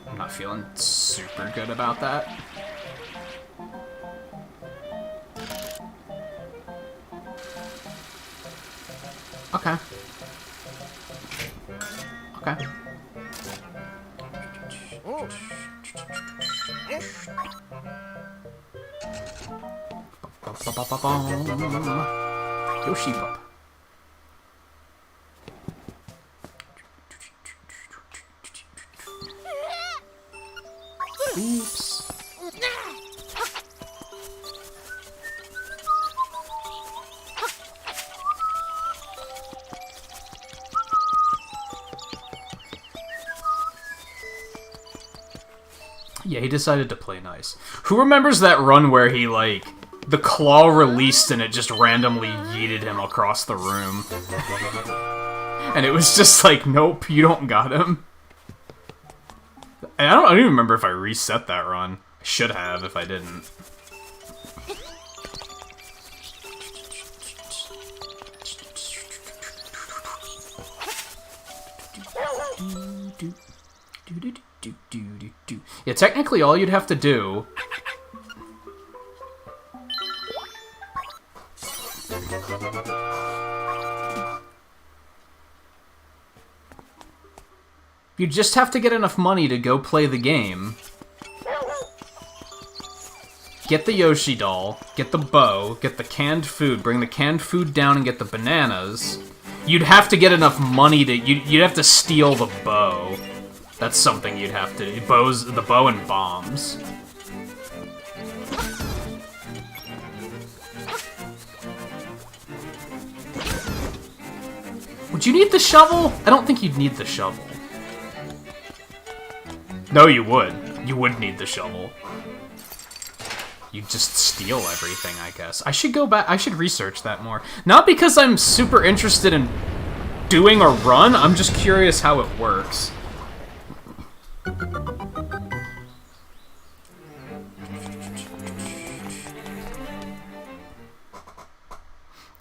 I'm not feeling super good about that. Okay. Okay. Yoshi Pup. Oops. Yeah, he decided to play nice. Who remembers that run where he, like, the claw released and it just randomly yeeted him across the room? And it was just like, nope, you don't got him. And I don't even remember if I reset that run. I should have if I didn't. Yeah, technically all you'd have to do... You just have to get enough money to go play the game. Get the Yoshi doll, get the bow, get the canned food, bring the canned food down and get the bananas. You'd have to get enough money to... You'd have to steal the bow. That's something you'd have to... The bow and bombs. Would you need the shovel? I don't think you'd need the shovel. No, you would. You would need the shovel. You'd just steal everything, I guess. I should go back... I should research that more. Not because I'm super interested in doing a run, I'm just curious how it works.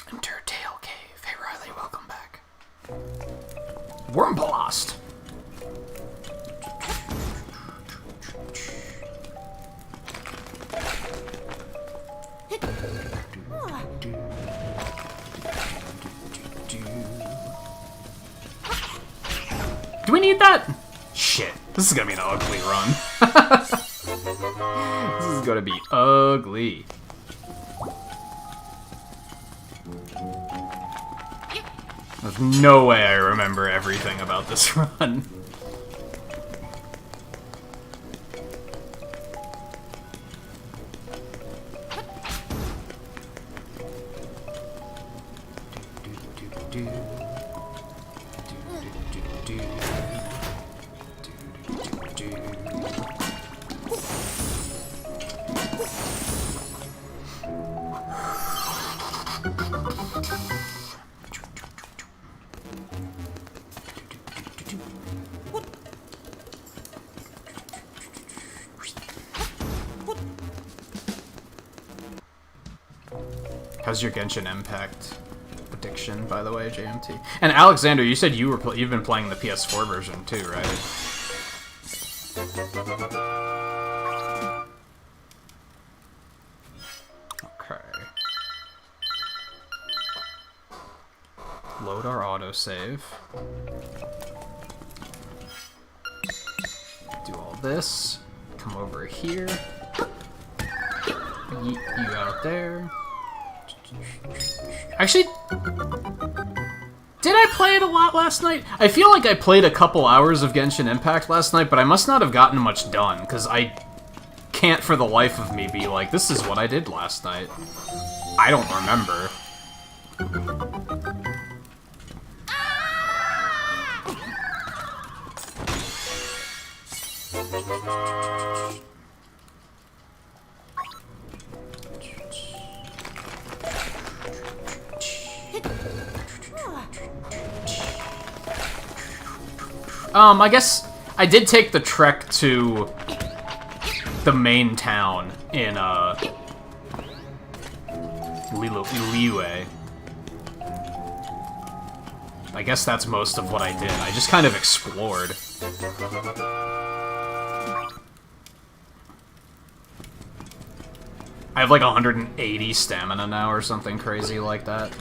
Undertale Cave. Hey, Riley, welcome back. Wormblast. Do we need that? Shit. This is gonna be an ugly run. This is gonna be ugly. There's no way I remember everything about this run. How's your Genshin Impact addiction, by the way, JMT? And Alexander, you said you've been playing the PS4 version too, right? Okay. Load our autosave. Do all this. Come over here. Yeet you out there. Actually, did I play it a lot last night? I feel like I played a couple hours of Genshin Impact last night, but I must not have gotten much done, because I can't for the life of me be like, this is what I did last night. I don't remember. I guess I did take the trek to the main town in, Liyue. I guess that's most of what I did. I just kind of explored. I have like 180 stamina now or something crazy like that.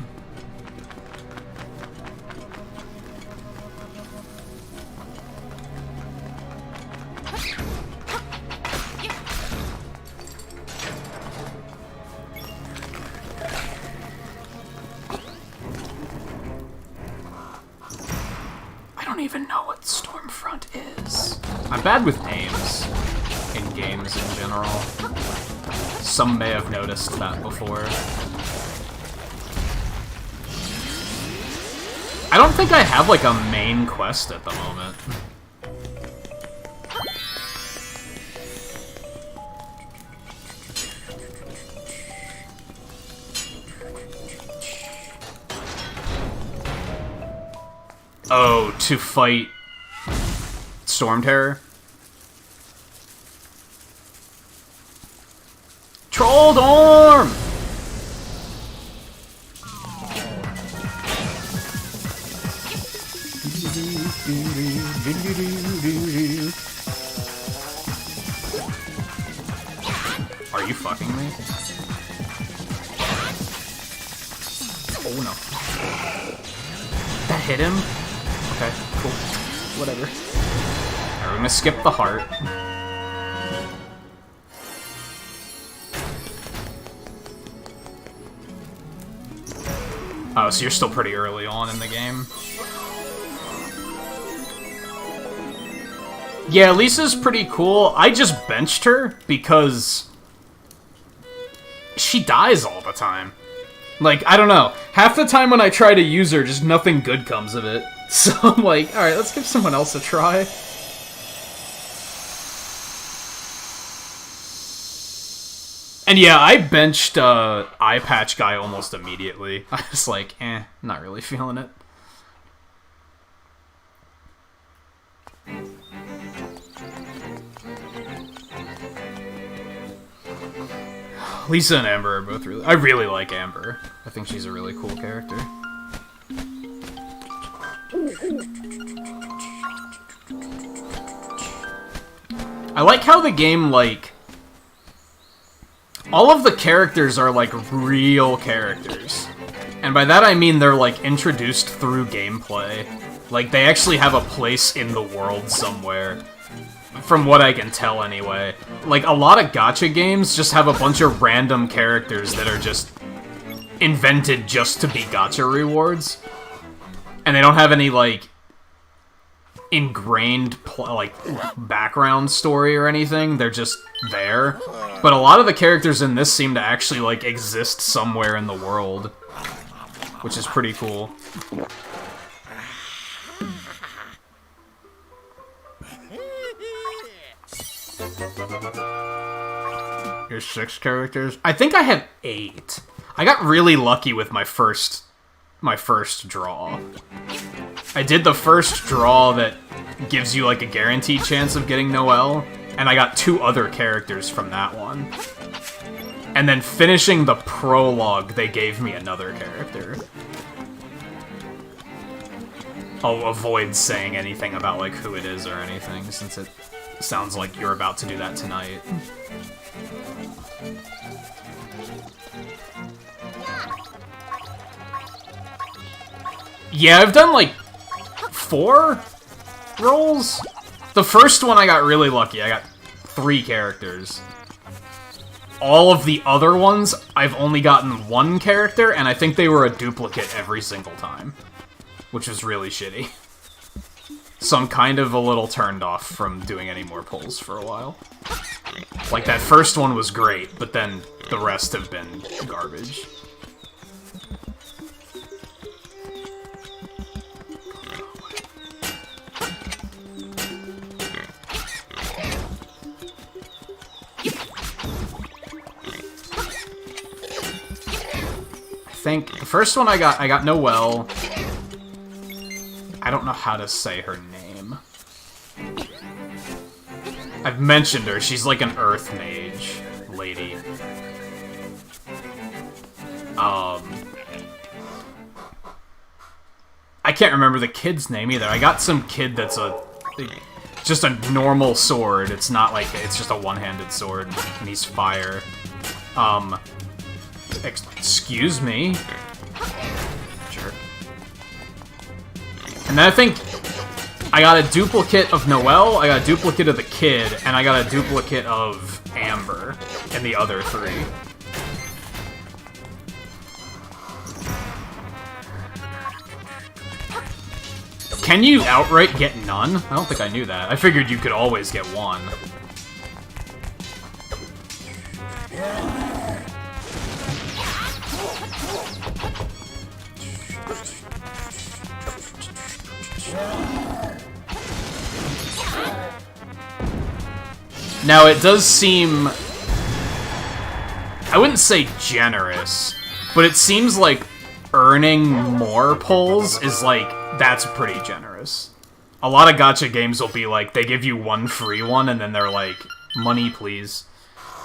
I don't even know what Stormfront is. I'm bad with names in games in general. Some may have noticed that before. I don't think I have like a main quest at the moment. Oh, to fight Storm Terror? Troll Dorm! Are you fucking me? Oh no. That hit him? Okay, cool. Whatever. Alright, we're gonna skip the heart. Oh, so you're still pretty early on in the game. Yeah, Lisa's pretty cool. I just benched her because she dies all the time. Like, I don't know. Half the time when I try to use her, just nothing good comes of it. So I'm like, alright, let's give someone else a try. And yeah, I benched Eye Patch Guy almost immediately. I was like, not really feeling it. Lisa and Amber are both really... I really like Amber. I think she's a really cool character. I like how the game, like... all of the characters are, like, real characters. And by that I mean they're, like, introduced through gameplay. Like, they actually have a place in the world somewhere. From what I can tell, anyway. Like, a lot of gacha games just have a bunch of random characters that are just invented just to be gacha rewards. And they don't have any, like, ingrained, background story or anything. They're just there. But a lot of the characters in this seem to actually, like, exist somewhere in the world. Which is pretty cool. Here's 6 characters. I think I have 8. I got really lucky with my first draw. I did the first draw that gives you, like, a guaranteed chance of getting Noelle, and I got 2 other characters from that one. And then finishing the prologue, they gave me another character. I'll avoid saying anything about, like, who it is or anything, since it sounds like you're about to do that tonight. Yeah, I've done, like, 4 rolls? The first one I got really lucky. I got 3 characters. All of the other ones, I've only gotten 1 character, and I think they were a duplicate every single time. Which was really shitty. So I'm kind of a little turned off from doing any more pulls for a while. Like, that first one was great, but then the rest have been garbage. I think the first one I got Noelle. I don't know how to say her name. I've mentioned her. She's like an earth mage lady. I can't remember the kid's name either. I got some kid that's just a normal sword. It's not like, it's just a one-handed sword, and he's fire. Excuse me? Sure. And then I think I got a duplicate of Noelle, I got a duplicate of the kid, and I got a duplicate of Amber in the other 3. Can you outright get none? I don't think I knew that. I figured you could always get 1. Now, it does seem... I wouldn't say generous, but it seems like earning more pulls is, like, that's pretty generous. A lot of gacha games will be like, they give you 1 free one, and then they're like, money please.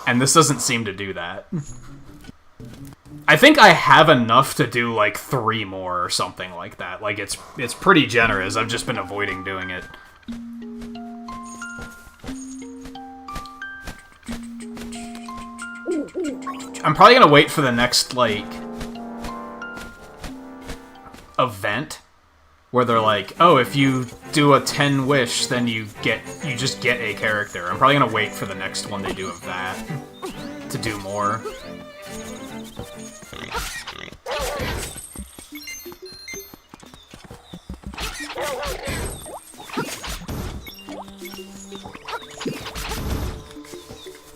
And this doesn't seem to do that. I think I have enough to do, like, 3 more or something like that. Like, it's pretty generous. I've just been avoiding doing it. I'm probably gonna wait for the next, like, event where they're like, oh, if you do a 10 wish, then you just get a character. I'm probably gonna wait for the next one they do of that to do more.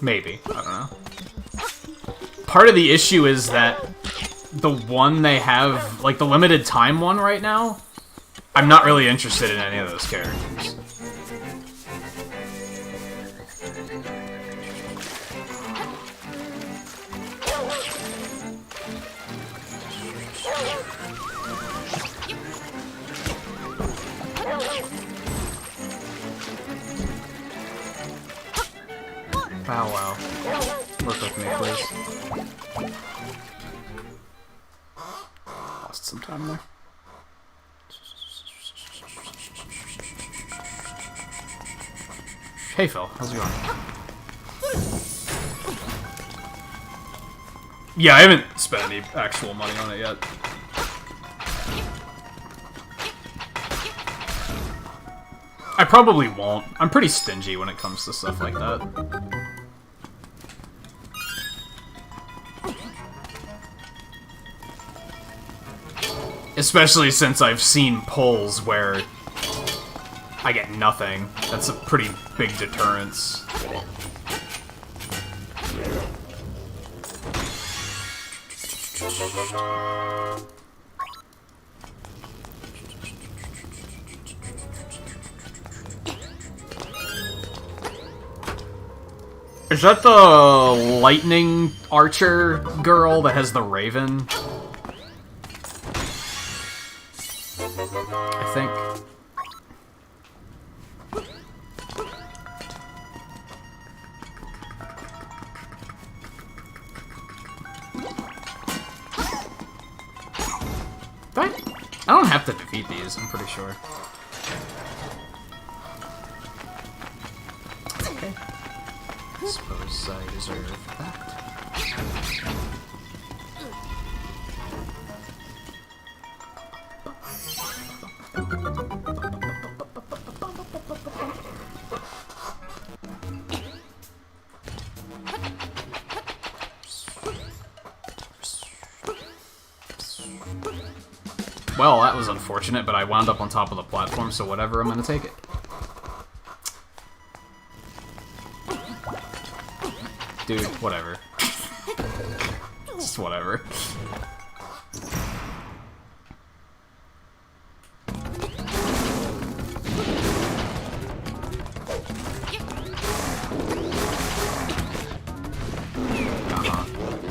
Maybe. I don't know. Part of the issue is that the one they have, like the limited time one right now, I'm not really interested in any of those characters. Bow wow. Work with me, please. Lost some time there. Hey Phil, how's it going? Yeah, I haven't spent any actual money on it yet. I probably won't. I'm pretty stingy when it comes to stuff like that. Especially since I've seen polls where I get nothing. That's a pretty big deterrence. Is that the lightning archer girl that has the raven? I think. I don't have to defeat these, I'm pretty sure. Okay. I suppose I deserve that. Well, that was unfortunate, but I wound up on top of the platform, so whatever, I'm gonna take it. Dude, whatever. Just whatever.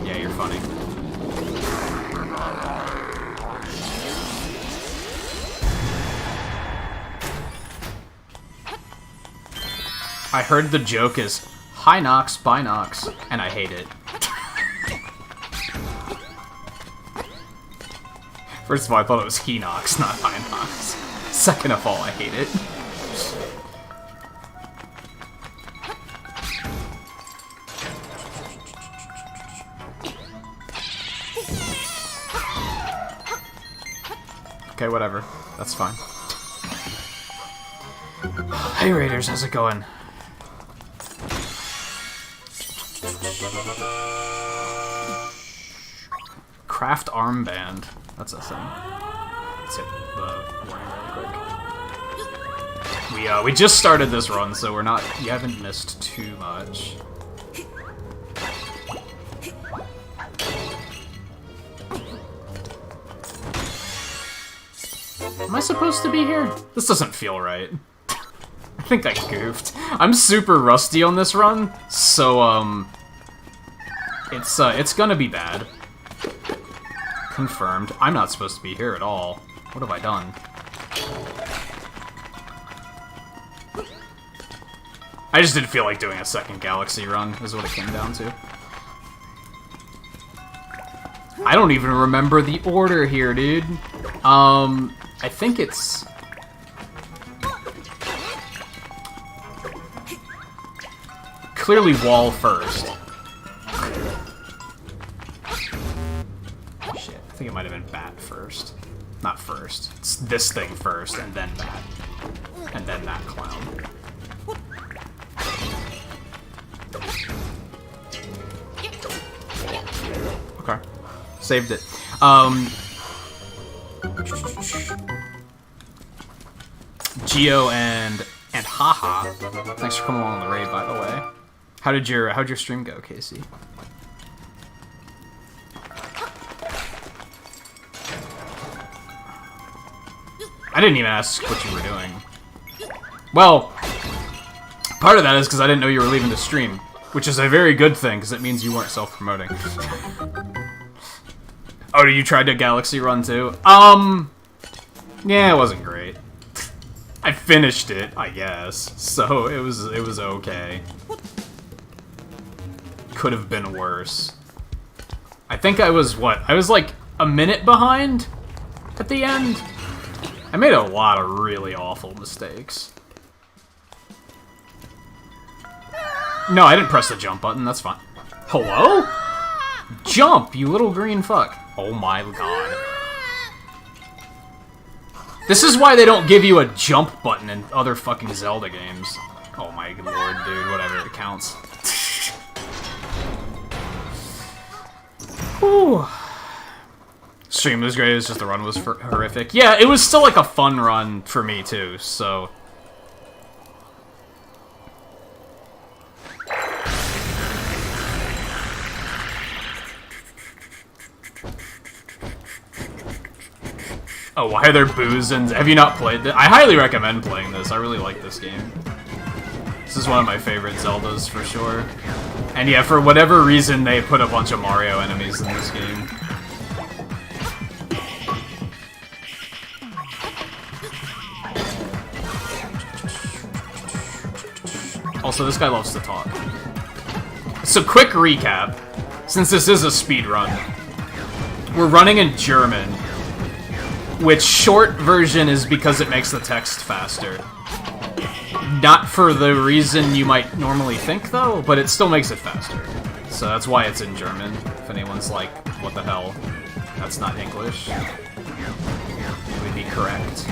Yeah, you're funny. I heard the joke is, hi Nox, bye Nox, and I hate it. First of all, I thought it was he Nox, not hi Nox. Second of all, I hate it. Okay, whatever. That's fine. Hey Raiders, how's it going? Craft armband. That's a thing. Let's hit the warning really quick. We just started this run, so we haven't missed too much. Am I supposed to be here? This doesn't feel right. I think I goofed. I'm super rusty on this run, so it's gonna be bad. Confirmed. I'm not supposed to be here at all. What have I done? I just didn't feel like doing a second Galaxy run, is what it came down to. I don't even remember the order here, dude. I think it's... clearly wall first. Shit, I think it might have been bat first. Not first. It's this thing first, and then bat. And then that clown. Okay. Saved it. Geo and Haha. Thanks for coming along the raid, by the way. How'd your stream go, Casey? I didn't even ask what you were doing. Well, part of that is because I didn't know you were leaving the stream, which is a very good thing, because it means you weren't self-promoting. Oh, you tried to Galaxy run too? Yeah, it wasn't great. I finished it, I guess, so it was okay. Could have been worse. I think I was, I was like a minute behind at the end? I made a lot of really awful mistakes. No, I didn't press the jump button, that's fine. Hello? Jump, you little green fuck. Oh my god. This is why they don't give you a jump button in other fucking Zelda games. Oh my lord, dude, whatever, it counts. Whew. Stream was great, it was just the run was horrific. Yeah, it was still like a fun run for me too, so... Oh, why are there boos and... Have you not played this? I highly recommend playing this. I really like this game. This is one of my favorite Zeldas, for sure. And yeah, for whatever reason, they put a bunch of Mario enemies in this game. Also, this guy loves to talk. So, quick recap. Since this is a speedrun, we're running in German. Which short version is because it makes the text faster. Not for the reason you might normally think, though, but it still makes it faster. So that's why it's in German. If anyone's like, what the hell? That's not English. It would be correct.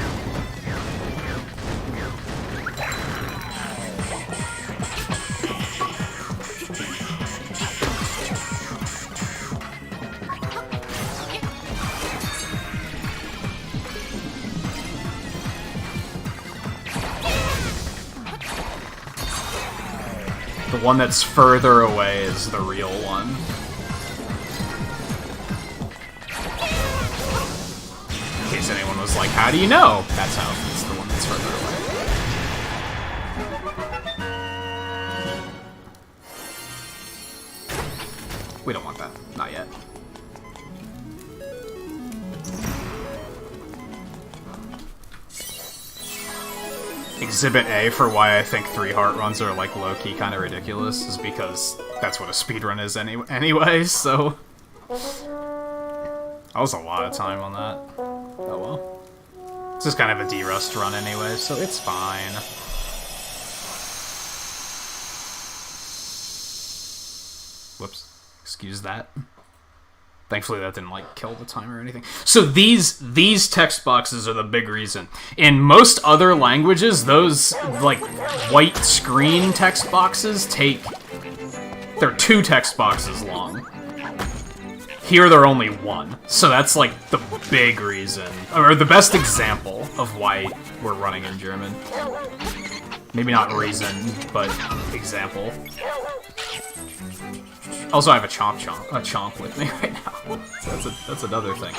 The one that's further away is the real one. In case anyone was like, how do you know? That's how it's the one that's further away. We don't want that. Not yet. Exhibit A for why I think 3 heart runs are like low-key kind of ridiculous is because that's what a speedrun is anyway, so... That was a lot of time on that. Oh well. This is kind of a D-Rust run anyway, so it's fine. Whoops. Excuse that. Thankfully that didn't, like, kill the time or anything. So these text boxes are the big reason. In most other languages, those, like, white screen text boxes take... They're 2 text boxes long. Here they're only 1. So that's, like, the big reason. Or the best example of why we're running in German. Maybe not reason, but example. Also, I have a chomp with me right now. That's another thing.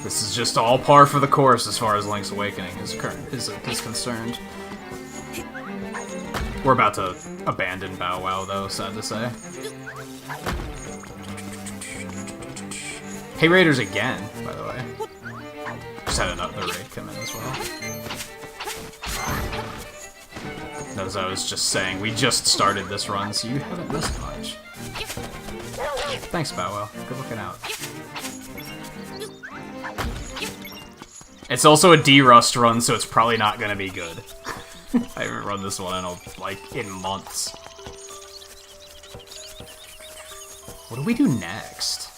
This is just all par for the course as far as Link's Awakening is concerned. We're about to abandon Bow Wow, though, sad to say. Hey Raiders again, by the way. Just had another raid come in as well. As I was just saying, we just started this run, so you haven't missed much. Thanks, Bow Wow. Good looking out. It's also a D-Rust run, so it's probably not gonna be good. I haven't run this one in months. What do we do next?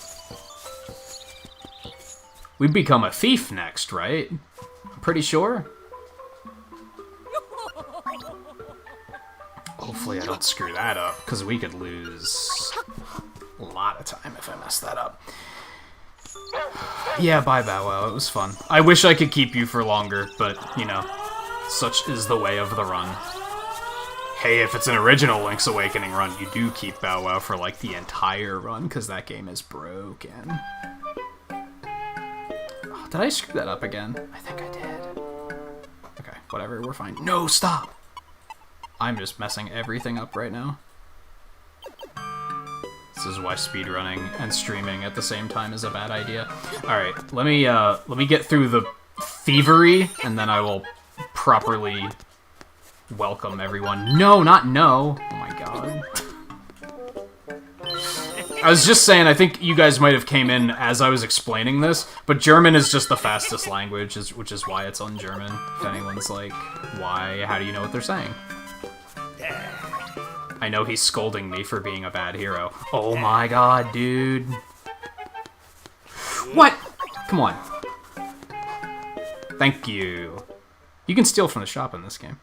We become a thief next, right? I'm pretty sure. Hopefully I don't screw that up, because we could lose a lot of time if I mess that up. Yeah, bye Bow Wow, it was fun. I wish I could keep you for longer, but, you know, such is the way of the run. Hey, if it's an original Link's Awakening run, you do keep Bow Wow for, like, the entire run, because that game is broken. Oh, did I screw that up again? I think I did. Okay, whatever, we're fine. No, stop! I'm just messing everything up right now. This is why speedrunning and streaming at the same time is a bad idea. Alright, let me get through the thievery, and then I will properly welcome everyone. No, not no! Oh my god. I was just saying, I think you guys might have came in as I was explaining this, but German is just the fastest language, which is why it's on German. If anyone's like, why? How do you know what they're saying? I know he's scolding me for being a bad hero. Oh my god, dude. What? Come on. Thank you. You can steal from the shop in this game.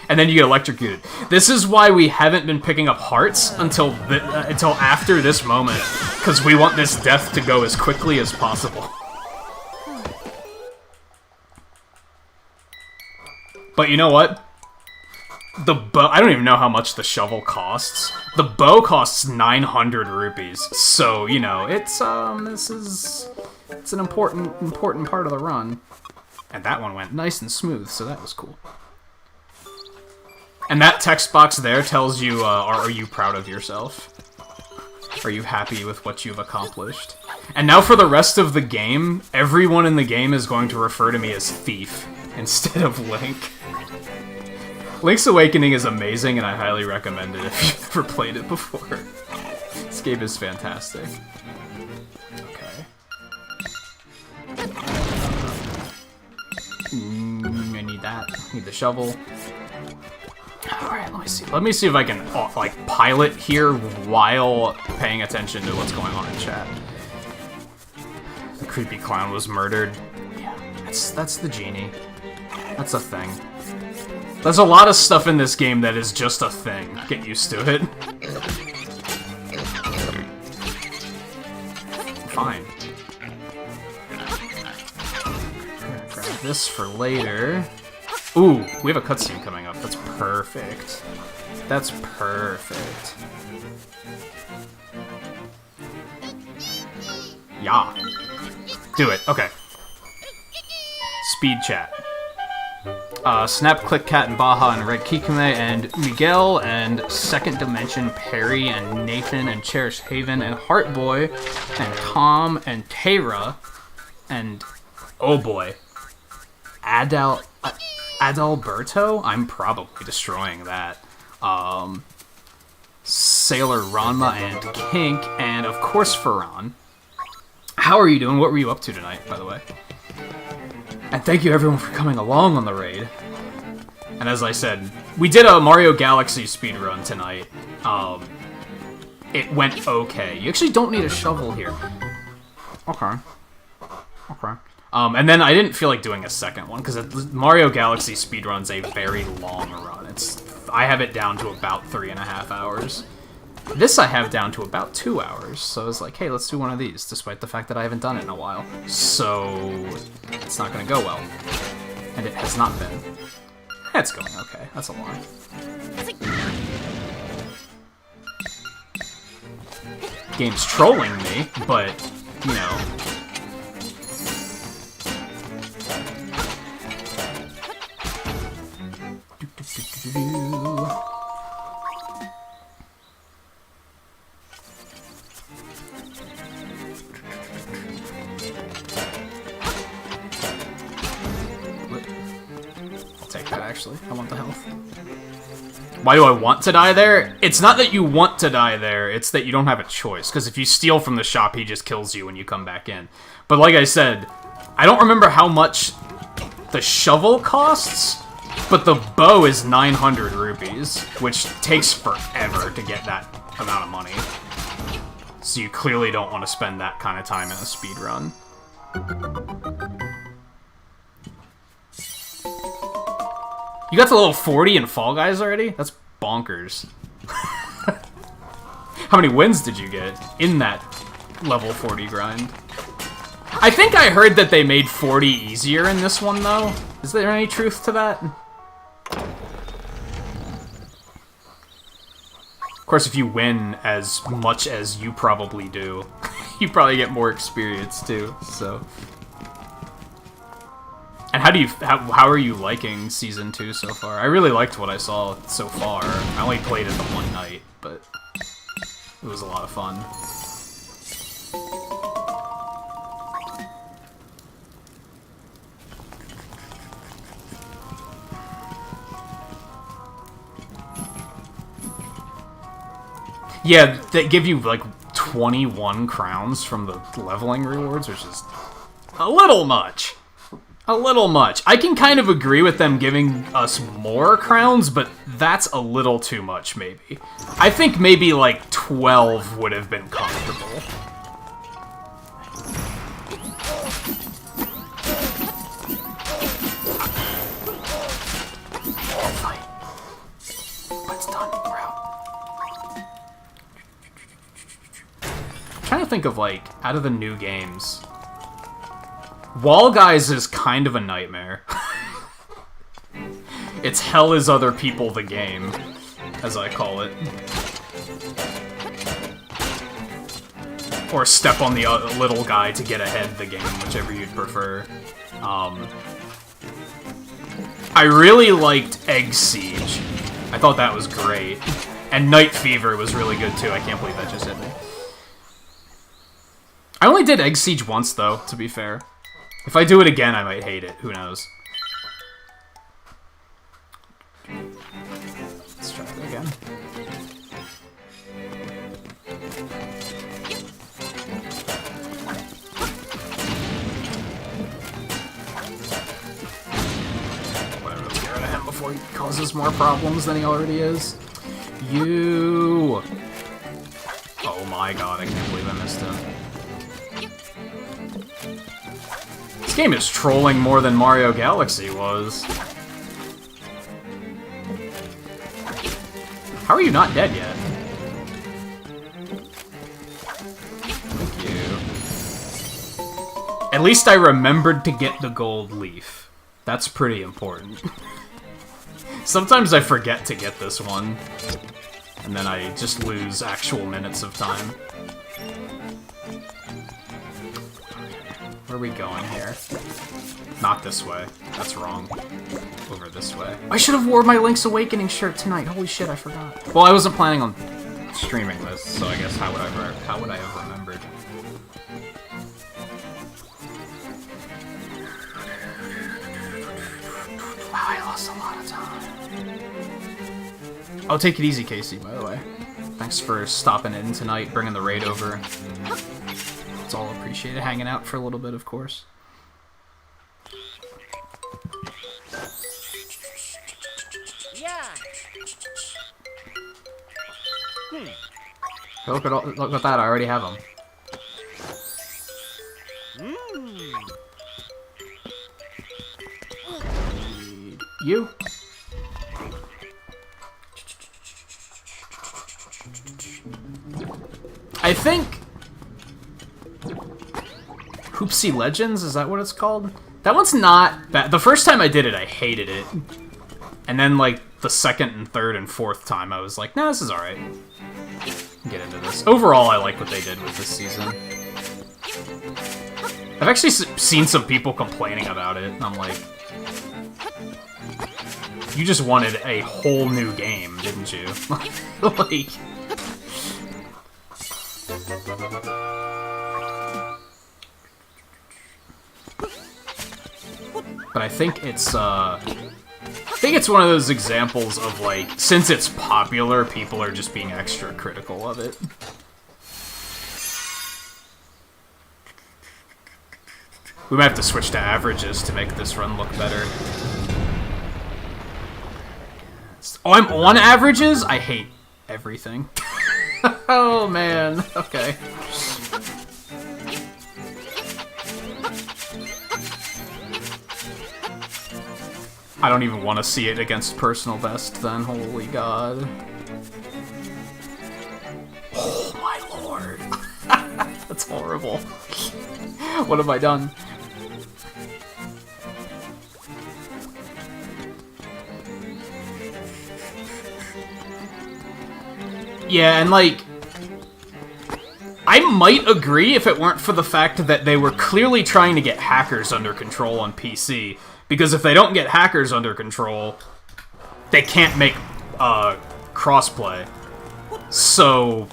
And then you get electrocuted. This is why we haven't been picking up hearts until after this moment, because we want this death to go as quickly as possible. But you know what? The bow, I don't even know how much the shovel costs. The bow costs 900 rupees. So, you know, it's an important part of the run. And that one went nice and smooth, so that was cool. And that text box there tells you, are you proud of yourself? Are you happy with what you've accomplished? And now for the rest of the game, everyone in the game is going to refer to me as Thief instead of Link. Link's Awakening is amazing, and I highly recommend it if you've never played it before. This game is fantastic. Okay. I need that. Need the shovel. Alright, let me see. Let me see if I can, like, pilot here while paying attention to what's going on in chat. The creepy clown was murdered. Yeah, that's the genie. That's a thing. There's a lot of stuff in this game that is just a thing. Get used to it. Fine. Grab this for later. Ooh, we have a cutscene coming up. That's perfect. That's perfect. Yeah. Do it. Okay. Speed chat. Snap, Click, Cat, and Baja, and Red Kikume, and Miguel, and Second Dimension, Perry, and Nathan, and Cherish Haven, and Heartboy, and Tom, and Tara, and oh boy, Adalberto? I'm probably destroying that. Sailor Ranma and Kink, and of course Ferran. How are you doing? What were you up to tonight, by the way? And thank you everyone for coming along on the raid. And as I said, we did a Mario Galaxy speedrun tonight. It went okay. You actually don't need a shovel here. Okay. Okay. And then I didn't feel like doing a second one, because Mario Galaxy speedrun's a very long run. I have it down to about 3.5 hours. This I have down to about 2 hours, so I was like, hey, let's do one of these, despite the fact that I haven't done it in a while. So, it's not going to go well. And it has not been. It's going okay, that's a lie. Game's trolling me, but, you know... I'll take that, actually. I want the health. Why do I want to die there? It's not that you want to die there, it's that you don't have a choice. Because if you steal from the shop, he just kills you when you come back in. But like I said, I don't remember how much the shovel costs, but the bow is 900 rupees, which takes forever to get that amount of money. So you clearly don't want to spend that kind of time in a speedrun. You got to level 40 in Fall Guys already? That's bonkers. How many wins did you get in that level 40 grind? I think I heard that they made 40 easier in this one, though. Is there any truth to that? Of course, if you win as much as you probably do, you probably get more experience, too, so... And how are you liking Season 2 so far? I really liked what I saw so far. I only played it the one night, but it was a lot of fun. Yeah, they give you like 21 crowns from the leveling rewards, which is a little much. A little much. I can kind of agree with them giving us more crowns, but that's a little too much, maybe. I think maybe like 12 would have been comfortable. trying to think of, like, out of the new games. Wall Guys is kind of a nightmare. It's Hell is Other People the game, as I call it. Or Step on the Little Guy to get ahead the game, whichever you'd prefer. I really liked Egg Siege. I thought that was great. And Night Fever was really good too. I can't believe that just hit me. I only did Egg Siege once though, to be fair. If I do it again, I might hate it. Who knows? Let's try it again. Whatever, let's get rid of him before he causes more problems than he already is. You! Oh my god, I can't believe I missed him. This game is trolling more than Mario Galaxy was. How are you not dead yet? Thank you. At least I remembered to get the gold leaf. That's pretty important. Sometimes I forget to get this one, and then I just lose actual minutes of time. Where are we going here? Not this way. That's wrong. Over this way. I should have wore my Link's Awakening shirt tonight. Holy shit, I forgot. Well, I wasn't planning on streaming this, so I guess how would I have remembered? Wow, I lost a lot of time. Oh, take it easy, Casey, by the way. Thanks for stopping in tonight, bringing the raid over. It's all appreciated. Hanging out for a little bit, of course. Yeah. Look at that, I already have them. You? I think Hoopsie Legends, is that what it's called? That one's not bad. The first time I did it, I hated it. And then, like, the second and third and fourth time, I was like, nah, this is alright. Get into this. Overall, I like what they did with this season. I've actually seen some people complaining about it, and I'm like, you just wanted a whole new game, didn't you? Like... But I think it's one of those examples of, like, since it's popular, people are just being extra critical of it. We might have to switch to averages to make this run look better. Oh, I'm on averages? I hate everything. Oh, man. Okay. I don't even want to see it against personal best, then. Holy god. Oh, my lord. That's horrible. What have I done? Yeah, and like... I might agree if it weren't for the fact that they were clearly trying to get hackers under control on PC. Because if they don't get hackers under control, they can't make crossplay. So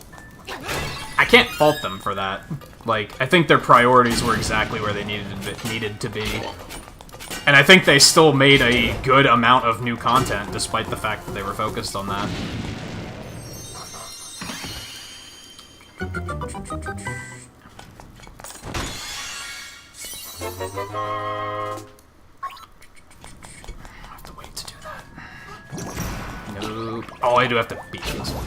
I can't fault them for that. Like, I think their priorities were exactly where they needed to be. And I think they still made a good amount of new content, despite the fact that they were focused on that. Nope. Oh, I do have to beat this one.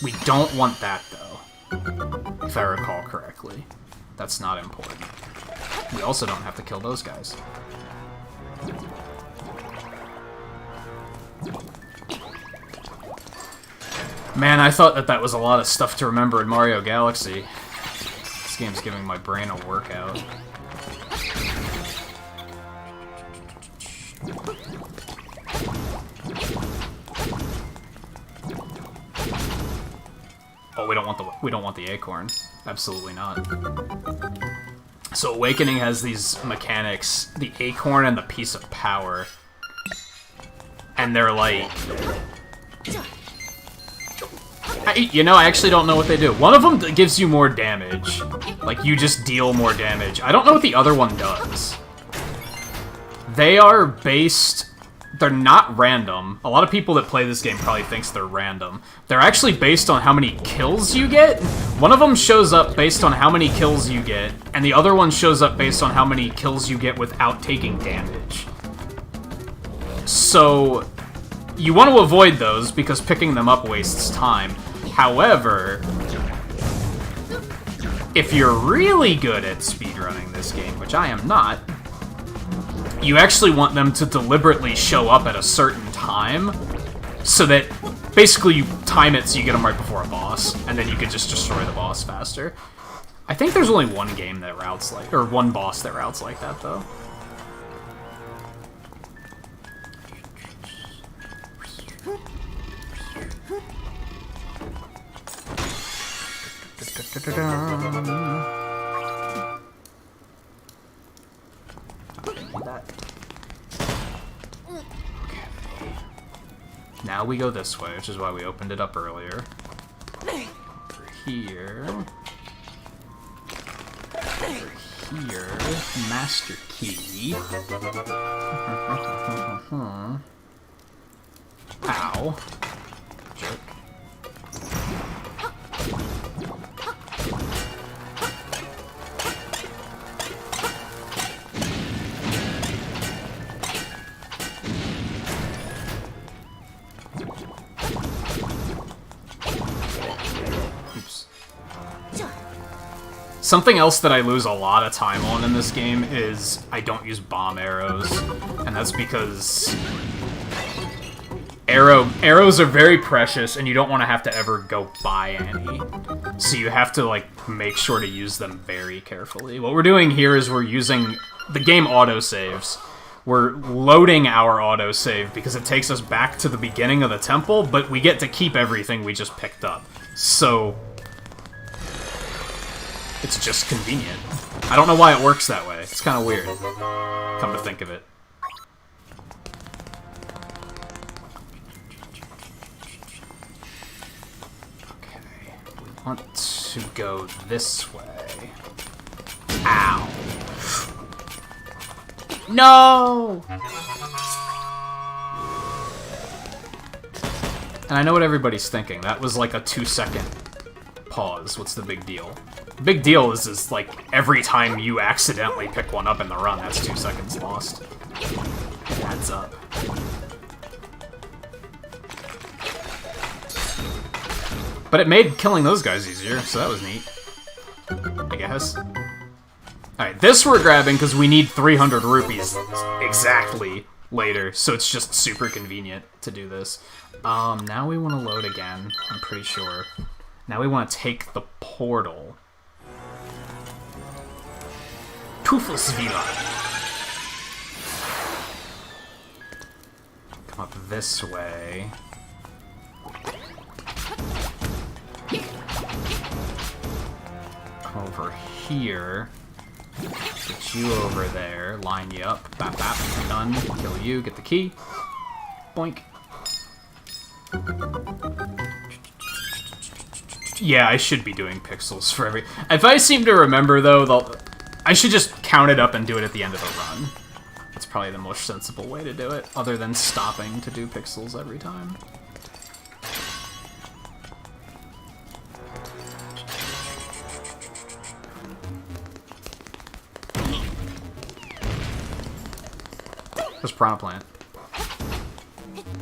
We don't want that, though. If I recall correctly. That's not important. We also don't have to kill those guys. Man, I thought that that was a lot of stuff to remember in Mario Galaxy. This game's giving my brain a workout. Oh, we don't want the acorn. Absolutely not. So Awakening has these mechanics, the acorn and the piece of power. And they're like... I actually don't know what they do. One of them gives you more damage. Like, you just deal more damage. I don't know what the other one does. They are based... They're not random. A lot of people that play this game probably thinks they're random. They're actually based on how many kills you get. One of them shows up based on how many kills you get, and the other one shows up based on how many kills you get without taking damage. So, you want to avoid those because picking them up wastes time. However, if you're really good at speedrunning this game, which I am not, you actually want them to deliberately show up at a certain time, so that basically you time it so you get them right before a boss, and then you can just destroy the boss faster. I think there's only one game that routes like, or one boss that routes like that, though. Now we go this way, which is why we opened it up earlier. Over here. Over here. Master key. Ow. Jerk. Something else that I lose a lot of time on in this game is I don't use bomb arrows, and that's because arrows are very precious, and you don't want to have to ever go buy any. So you have to, like, make sure to use them very carefully. What we're doing here is we're using... The game autosaves. We're loading our autosave because it takes us back to the beginning of the temple, but we get to keep everything we just picked up. So... it's just convenient. I don't know why it works that way. It's kind of weird. Come to think of it. Okay. We want to go this way. Ow. No! And I know what everybody's thinking. That was like a 2-second pause. What's the big deal? The big deal is like, every time you accidentally pick one up in the run, that's 2 seconds lost. It adds up. But it made killing those guys easier, so that was neat. I guess. Alright, this we're grabbing because we need 300 rupees exactly later, so it's just super convenient to do this. Now we want to load again, I'm pretty sure. Now we want to take the portal. Teufelsvilla. Come up this way. Come over here. Get you over there. Line you up. Bap bap. Done. Kill you. Get the key. Boink. Yeah, I should be doing pixels for every... If I seem to remember, though, I should just count it up and do it at the end of the run. That's probably the most sensible way to do it, other than stopping to do pixels every time. There's Piranha Plant.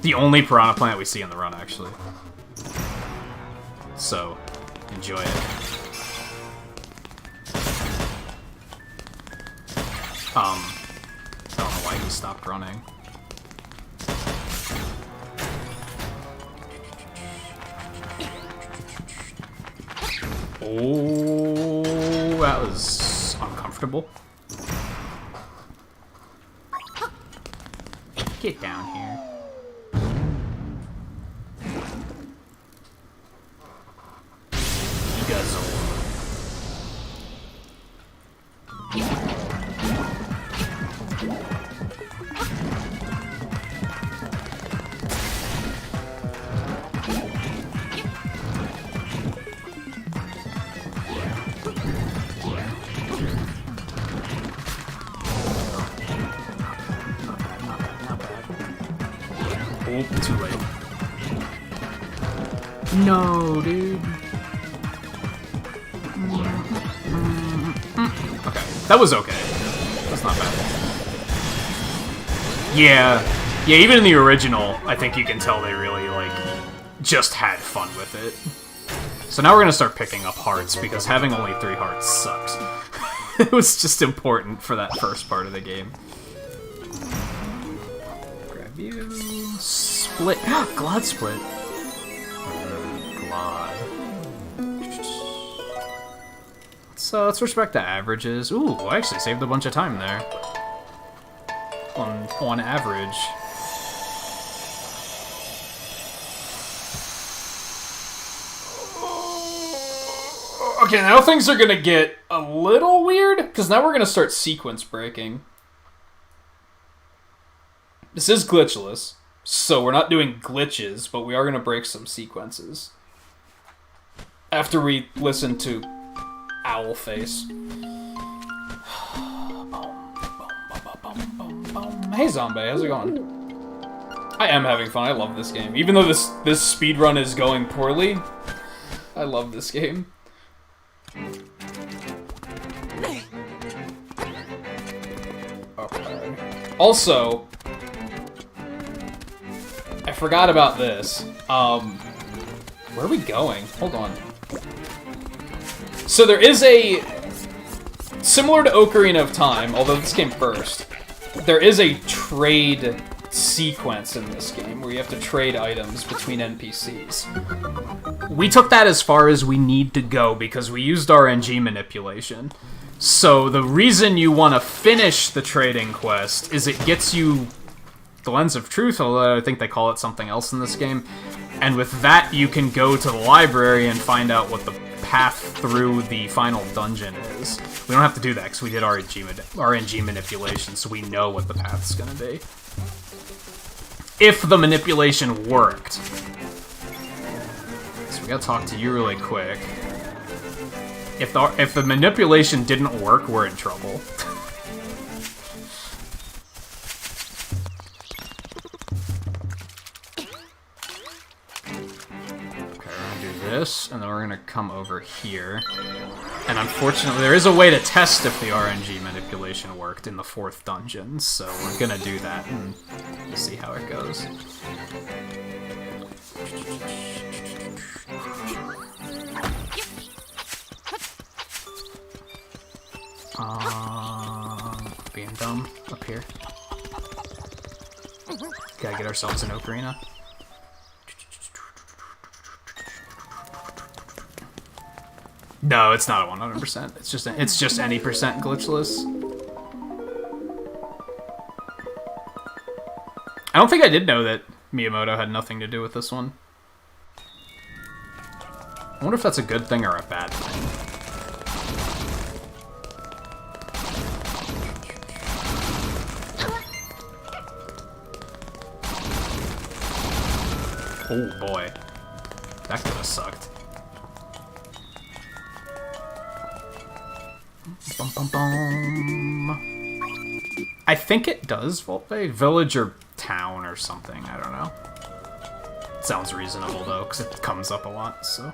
The only Piranha Plant we see in the run, actually. So, enjoy it. I don't know why he stopped running. Oh, that was uncomfortable. Get down here. Guzzle. Oh, too late. No, dude. Okay, that was okay. That's not bad. Yeah, even in the original, I think you can tell they really, like, just had fun with it. So now we're gonna start picking up hearts, because having only 3 hearts sucks. It was just important for that first part of the game. Grab you. Split. Glad split. Glad. So let's respect the averages. Ooh, I actually saved a bunch of time there. On average. Okay, now things are gonna get a little weird, because now we're gonna start sequence breaking. This is glitchless, so we're not doing glitches, but we are gonna break some sequences. After we listen to Owlface. Hey Zombie, how's it going? I am having fun, I love this game. Even though this speedrun is going poorly, I love this game. Okay. Also, I forgot about this. Where are we going? Hold on. So there is a... Similar to Ocarina of Time, although this came first, there is a trade sequence in this game where you have to trade items between NPCs. We took that as far as we need to go because we used RNG manipulation. So the reason you want to finish the trading quest is it gets you the Lens of Truth, although I think they call it something else in this game. And with that, you can go to the library and find out what the path through the final dungeon is. We don't have to do that because we did RNG manipulation, so we know what the path's gonna be. If the manipulation worked. So we gotta talk to you really quick. If the manipulation didn't work, we're in trouble. This, and then we're gonna come over here. And unfortunately, there is a way to test if the RNG manipulation worked in the 4th dungeon, so we're gonna do that and see how it goes. Being dumb up here. Gotta get ourselves an ocarina. No, it's not a 100%. It's just any percent glitchless. I don't think I did know that Miyamoto had nothing to do with this one. I wonder if that's a good thing or a bad thing. Oh boy. That could have sucked. Bum, bum, bum. I think it does Volpe. Village or town or something. I don't know. Sounds reasonable though, because it comes up a lot, so.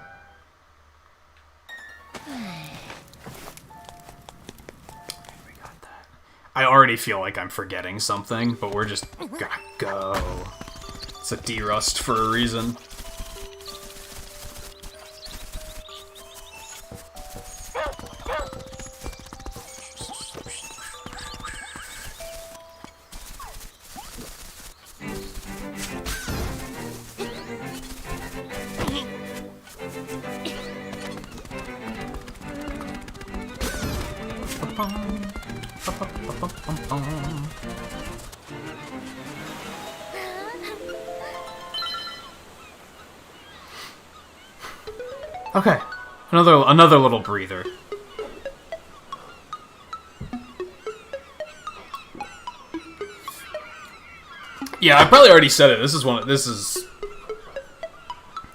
We got that. I already feel like I'm forgetting something, but we're just gotta go. It's a D-Rust for a reason. Okay, another little breather. Yeah, I probably already said it. This is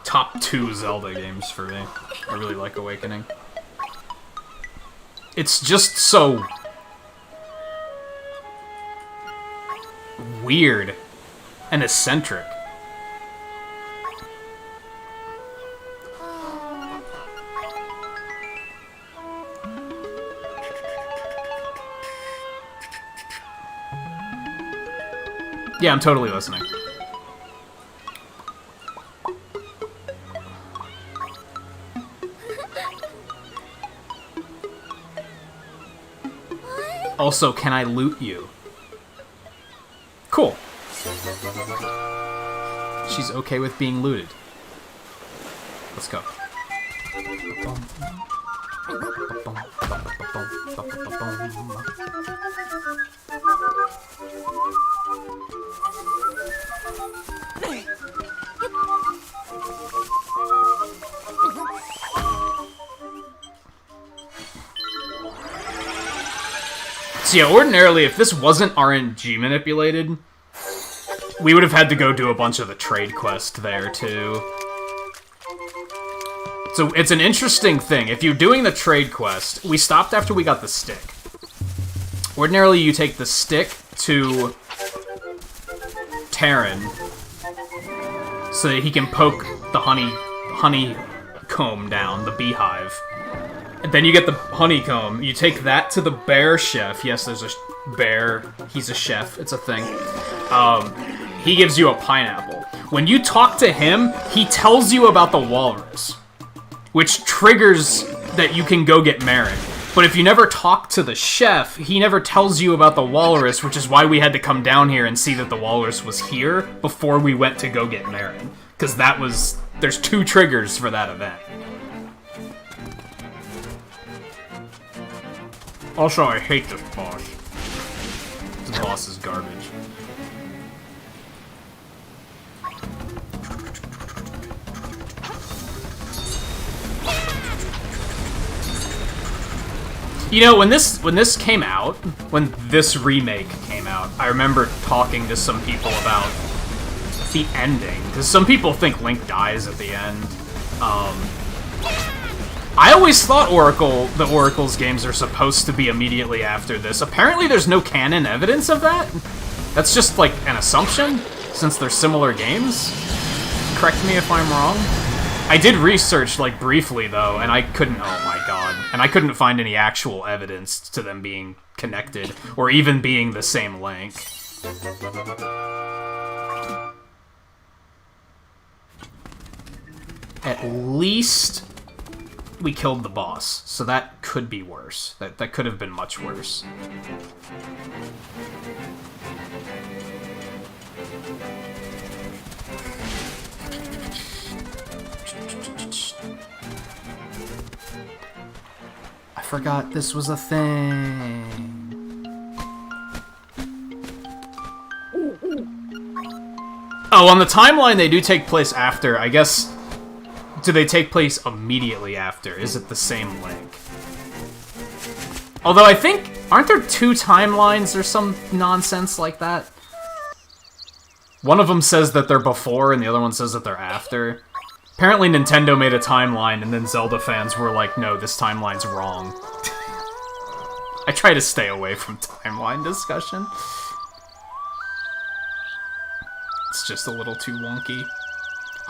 top 2 Zelda games for me. I really like Awakening. It's just so weird and eccentric. Yeah, I'm totally listening. Also, can I loot you? Cool. She's okay with being looted. Let's go. So yeah, ordinarily, if this wasn't RNG manipulated, we would have had to go do a bunch of the trade quest there, too. So it's an interesting thing. If you're doing the trade quest, we stopped after we got the stick. Ordinarily, you take the stick to Terran so that he can poke the honeycomb down, the beehive. And then you get the honeycomb. You take that to the bear chef. Yes, there's a bear. He's a chef. It's a thing. He gives you a pineapple. When you talk to him, he tells you about the walrus, which triggers that you can go get Marin. But if you never talk to the chef, he never tells you about the walrus, which is why we had to come down here and see that the walrus was here before we went to go get Marin. Because there's 2 triggers for that event. Also, I hate this boss. This boss is garbage. You know, when this came out, when this remake came out, I remember talking to some people about the ending, because some people think Link dies at the end. I always thought the Oracle's games are supposed to be immediately after this. Apparently there's no canon evidence of that. That's just, like, an assumption, since they're similar games. Correct me if I'm wrong. I did research, like, briefly, though, and I couldn't... Oh, my God. And I couldn't find any actual evidence to them being connected, or even being the same Link. At least we killed the boss, so that could be worse. That could have been much worse. I forgot this was a thing. Oh, on the timeline they do take place after, I guess. Do they take place immediately after? Is it the same Link? Although I think, aren't there 2 timelines or some nonsense like that? One of them says that they're before and the other one says that they're after. Apparently Nintendo made a timeline and then Zelda fans were like, no, this timeline's wrong. I try to stay away from timeline discussion. It's just a little too wonky.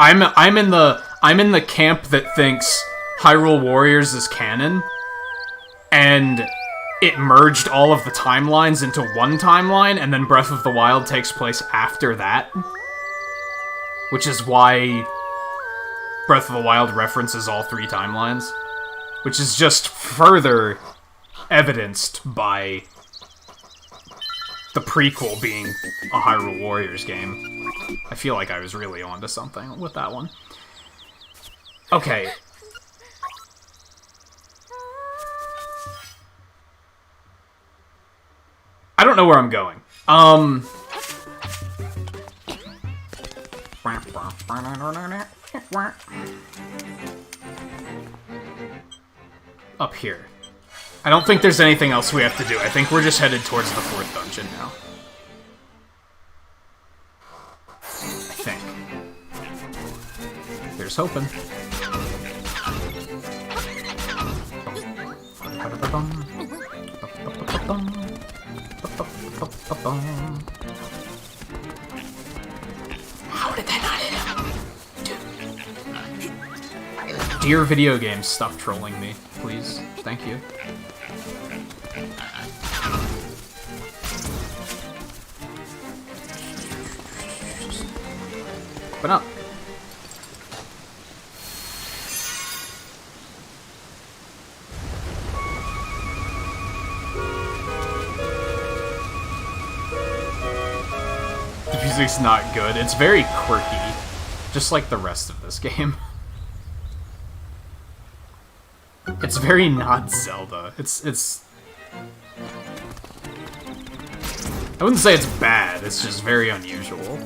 I'm in the camp that thinks Hyrule Warriors is canon, and it merged all of the timelines into one timeline, and then Breath of the Wild takes place after that, which is why Breath of the Wild references all 3 timelines, which is just further evidenced by the prequel being a Hyrule Warriors game. I feel like I was really onto something with that one. Okay. don't know where I'm going. Up here. I don't think there's anything else we have to do. I think we're just headed towards the 4th dungeon now. I think. Here's hoping. How did that not hit him? Dude. Dear video games, stop trolling me, please. Thank you. Open up. The music's not good. It's very quirky, just like the rest of this game. It's very not Zelda. It's... I wouldn't say it's bad, it's just very unusual.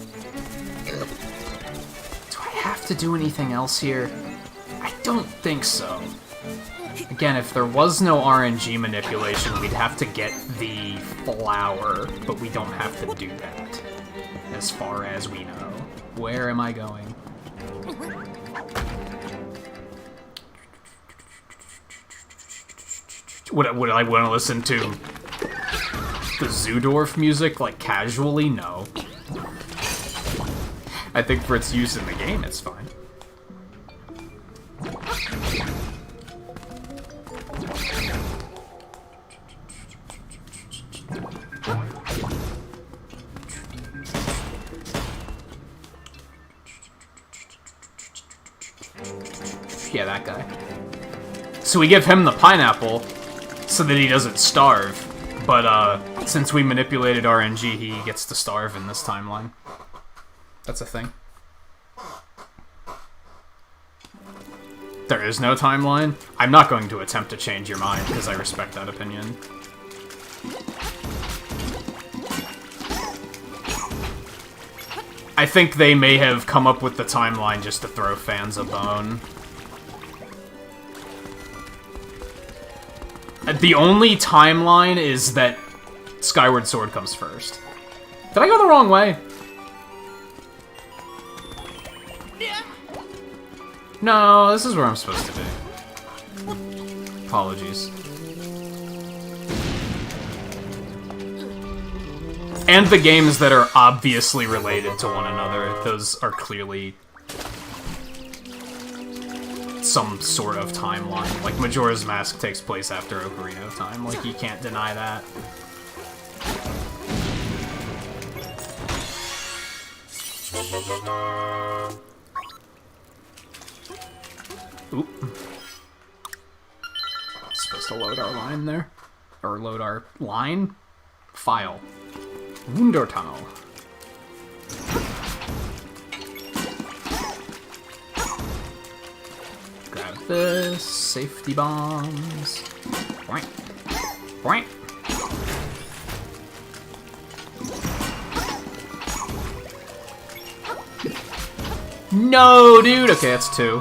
Do I have to do anything else here? I don't think so. Again, if there was no RNG manipulation, we'd have to get the flower, but we don't have to do that, as far as we know. Where am I going? Would I want to listen to the Zoodorf music, like, casually? No. I think for its use in the game, it's fine. Yeah, that guy. So we give him the pineapple so that he doesn't starve, but since we manipulated RNG, he gets to starve in this timeline. That's a thing. There is no timeline? I'm not going to attempt to change your mind, because I respect that opinion. I think they may have come up with the timeline just to throw fans a bone. The only timeline is that Skyward Sword comes first. Did I go the wrong way? No, this is where I'm supposed to be. Apologies. And the games that are obviously related to one another, those are clearly some sort of timeline. Like, Majora's Mask takes place after Ocarina of Time. Like, you can't deny that. Oop. Supposed to load our line there. Or load our line? File. Wundertunnel. Grab this. Safety bombs. Boink. Boink. No, dude! Okay, that's 2.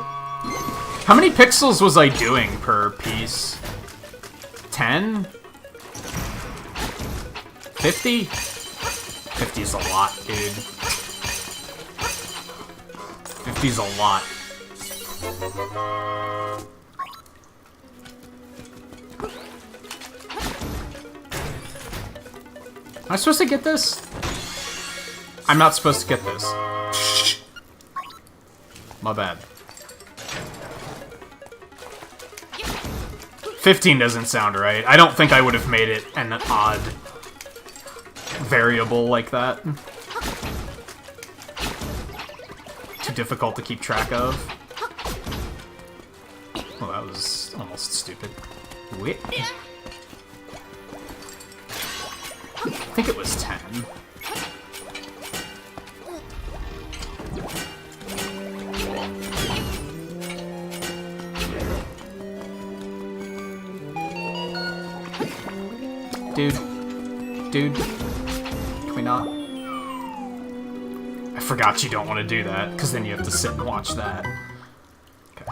How many pixels was I doing per piece? 10? 50? 50's a lot, dude. 50's a lot. Am I supposed to get this? I'm not supposed to get this. My bad. 15 doesn't sound right. I don't think I would have made it an odd variable like that. Too difficult to keep track of. Well, that was almost stupid. Wait. I think it was 10. Dude. dude? Can we not? I forgot you don't want to do that, because then you have to sit and watch that. Okay.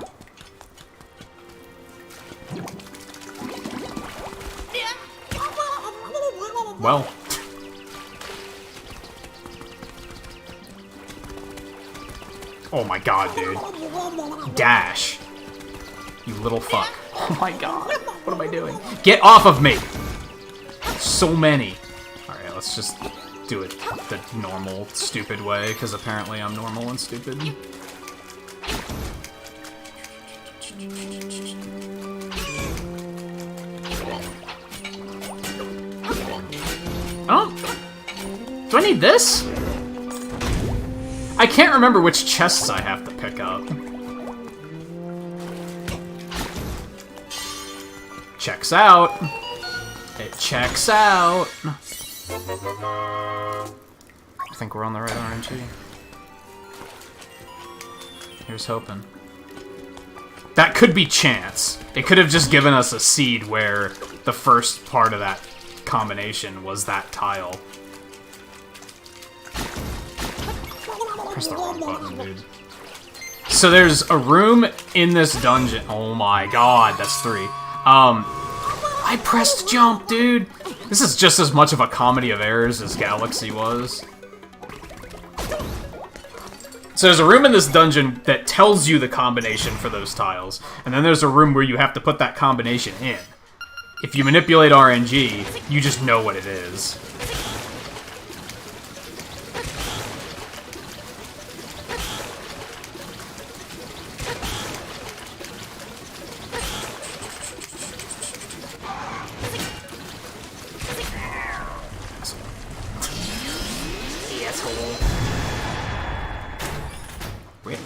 Well. Oh my god, dude. Dash. You little fuck. Oh my god. What am I doing? Get off of me! So many. Alright, let's just do it the normal, stupid way, because apparently I'm normal and stupid. Oh! Do I need this? I can't remember which chests I have to pick up. Checks out. It checks out. I think we're on the right RNG. Here's hoping. That could be chance. It could have just given us a seed where the first part of that combination was that tile. Press the wrong button, dude. So there's a room in this dungeon. Oh my god, that's 3. I pressed jump, dude! This is just as much of a comedy of errors as Galaxy was. So there's a room in this dungeon that tells you the combination for those tiles, and then there's a room where you have to put that combination in. If you manipulate RNG, you just know what it is. Wait.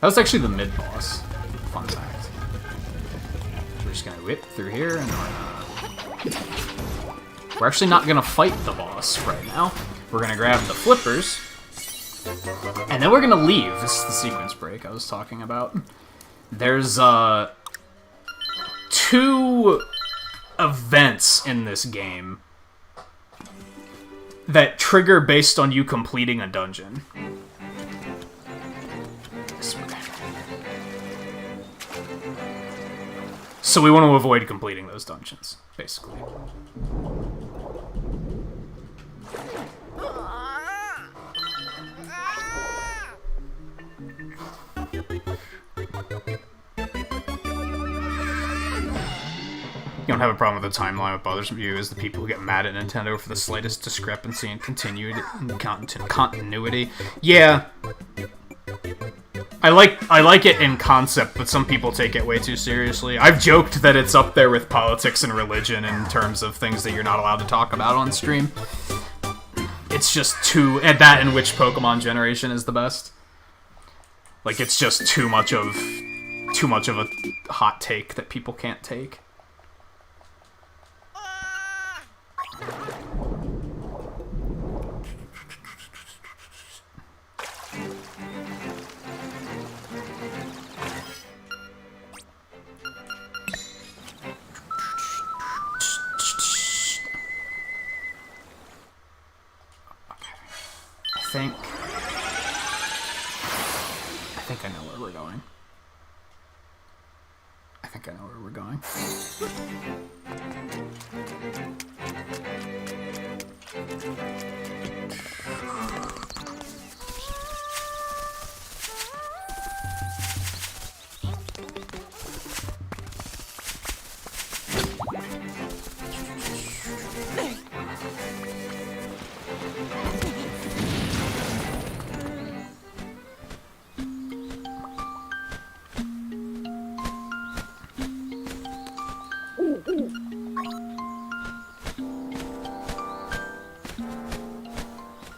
That was actually the mid-boss. Fun fact. We're just gonna whip through here, and we're actually not gonna fight the boss right now. We're gonna grab the flippers, and then we're gonna leave. This is the sequence break I was talking about. There's, 2 events in this game that trigger based on you completing a dungeon. So we want to avoid completing those dungeons, basically. You don't have a problem with the timeline. What bothers you is the people who get mad at Nintendo for the slightest discrepancy in continuity. Yeah. I like it in concept, but some people take it way too seriously. I've joked that it's up there with politics and religion in terms of things that you're not allowed to talk about on stream. It's just too... And that in which Pokemon generation is the best. Like, it's just too much of a hot take that people can't take. I think I know where we're going. I think I know where we're going.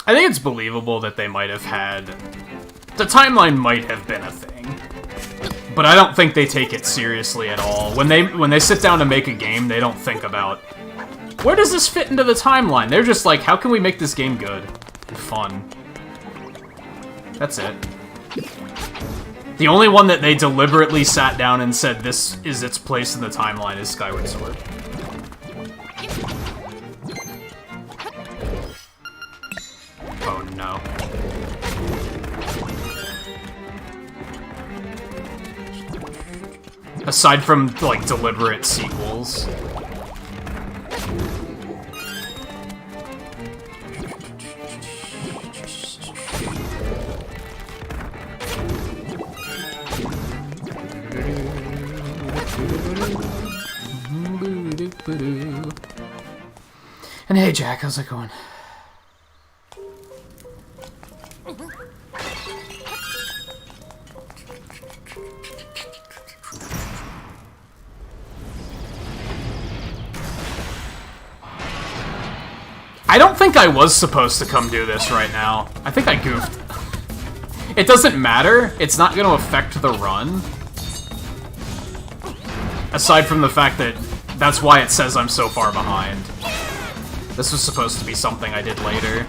I think it's believable that they might have had... The timeline might have been a thing. But I don't think they take it seriously at all. When they sit down to make a game, they don't think about... Where does this fit into the timeline? They're just like, how can we make this game good and fun? That's it. The only one that they deliberately sat down and said this is its place in the timeline is Skyward Sword. Aside from, like, deliberate sequels. And hey, Jack, how's it going? I don't think I was supposed to come do this right now. I think I goofed. It doesn't matter. It's not going to affect the run. Aside from the fact that that's why it says I'm so far behind. This was supposed to be something I did later.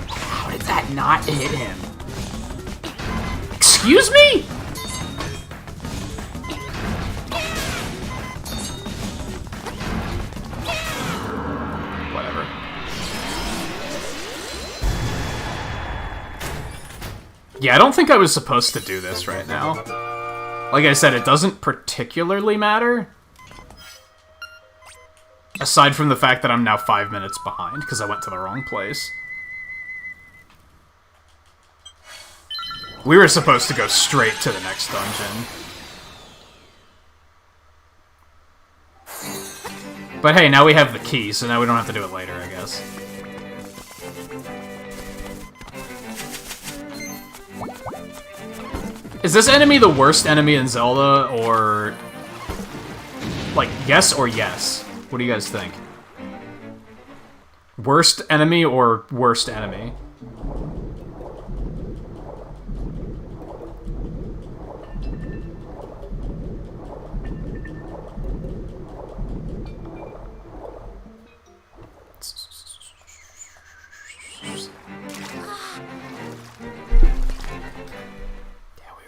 How did that not hit him? Excuse me? Yeah, I don't think I was supposed to do this right now. Like I said, it doesn't particularly matter. Aside from the fact that I'm now 5 minutes behind, because I went to the wrong place. We were supposed to go straight to the next dungeon. But hey, now we have the key, so now we don't have to do it later, I guess. Is this enemy the worst enemy in Zelda, or... like, yes or yes? What do you guys think? Worst enemy or worst enemy?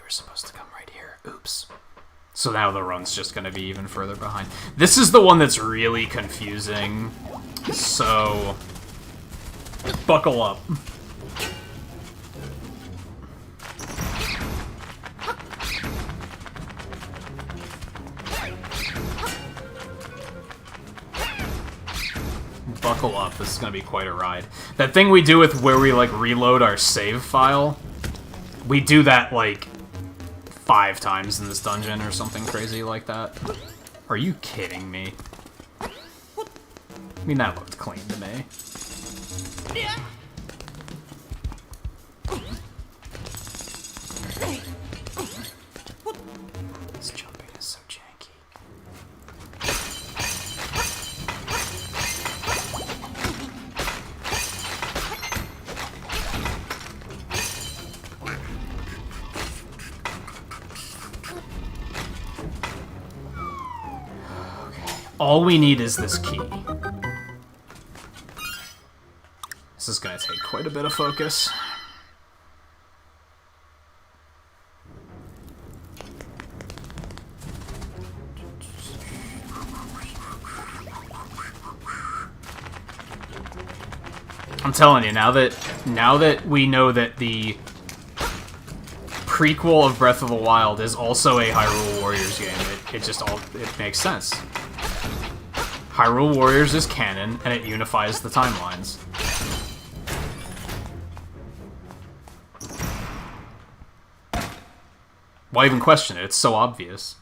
Supposed to come right here. Oops. So now the run's just gonna be even further behind. This is the one that's really confusing. So... buckle up. Buckle up. This is gonna be quite a ride. That thing we do with where we, like, reload our save file, we do that, like, 5 times in this dungeon or something crazy like that. Are you kidding me? I mean, that looked clean to me. This jumping is so janky. All we need is this key. This is gonna take quite a bit of focus. I'm telling you, now that we know that the prequel of Breath of the Wild is also a Hyrule Warriors game, it makes sense. Hyrule Warriors is canon, and it unifies the timelines. Why even question it? It's so obvious.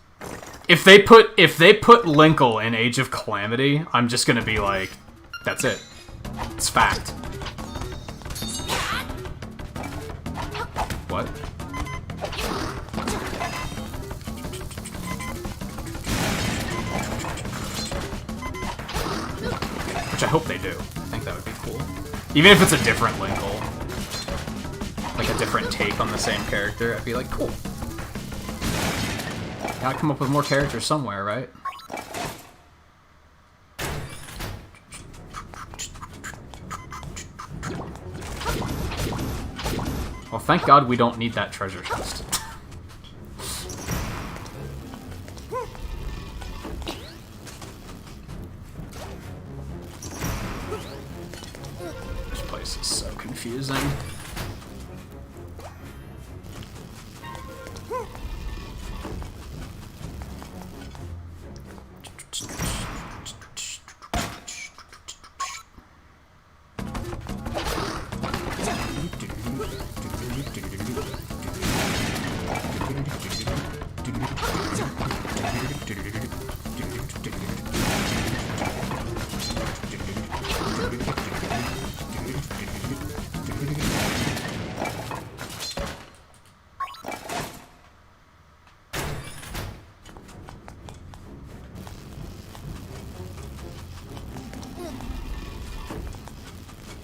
If they put Linkle in Age of Calamity, I'm just gonna be like, that's it. It's fact. What? Which I hope they do. I think that would be cool. Even if it's a different Linkle. Like a different take on the same character, I'd be like, cool. Gotta come up with more characters somewhere, right? Well, thank God we don't need that treasure chest. This place is so confusing.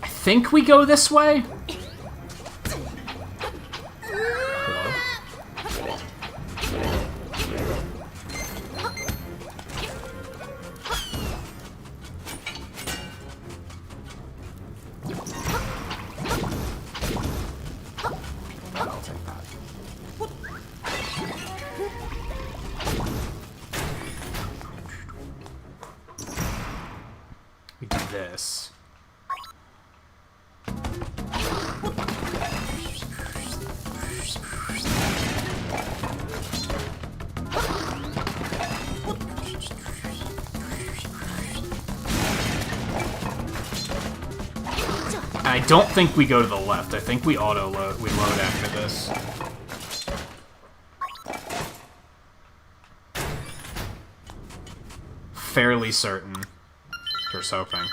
I think we go this way? We do this. I don't think we go to the left. I think we auto-load. We load after this. Fairly certain. Here's hoping.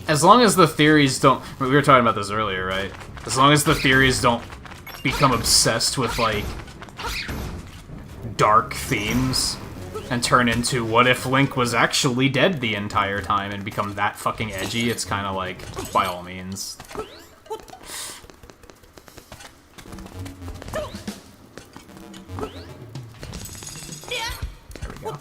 As long as the theories don't... We were talking about this earlier, right? As long as the theories don't become obsessed with, like, dark themes and turn into what if Link was actually dead the entire time and become that fucking edgy, it's kind of like, by all means. There we go.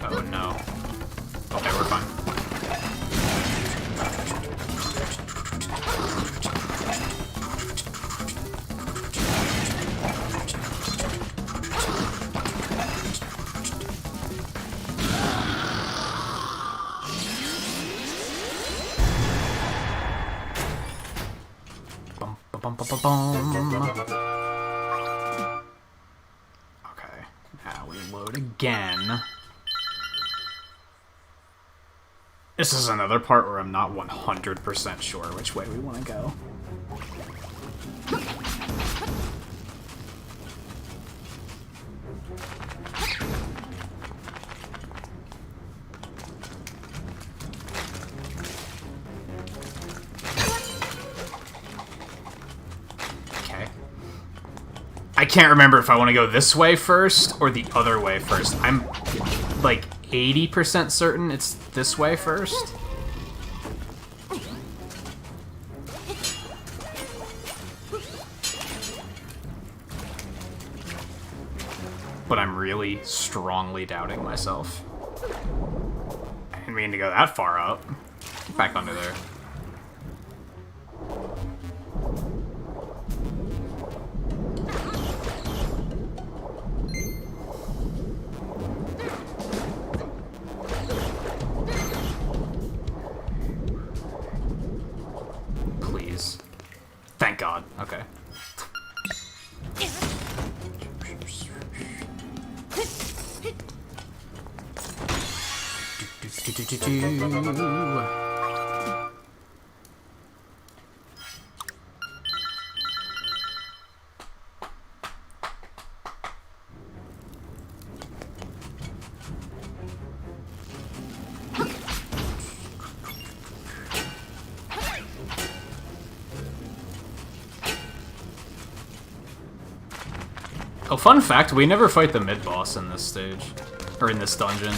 Oh no. Okay, we're fine. Bum, ba-bum, ba-ba-bum. Okay, now we load again. This is another part where I'm not 100% sure which way we want to go. Okay. I can't remember if I want to go this way first or the other way first. I'm, like, 80% certain it's this way first. But I'm really strongly doubting myself. I didn't mean to go that far up. Get back under there. Please. Thank God. Okay. Oh, fun fact, we never fight the mid-boss in this stage. Or in this dungeon.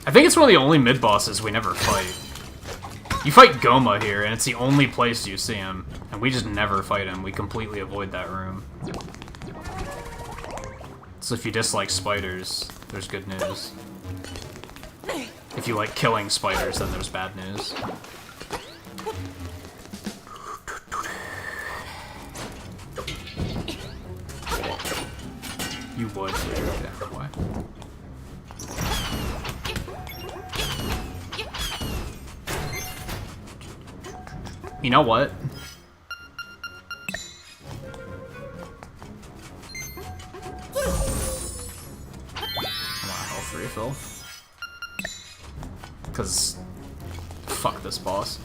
I think it's one of the only mid-bosses we never fight. You fight Goma here, and it's the only place you see him. And we just never fight him. We completely avoid that room. So if you dislike spiders, there's good news. If you like killing spiders, then there's bad news. You would. Yeah, why? You know what? Come on, health refill. Because fuck this boss.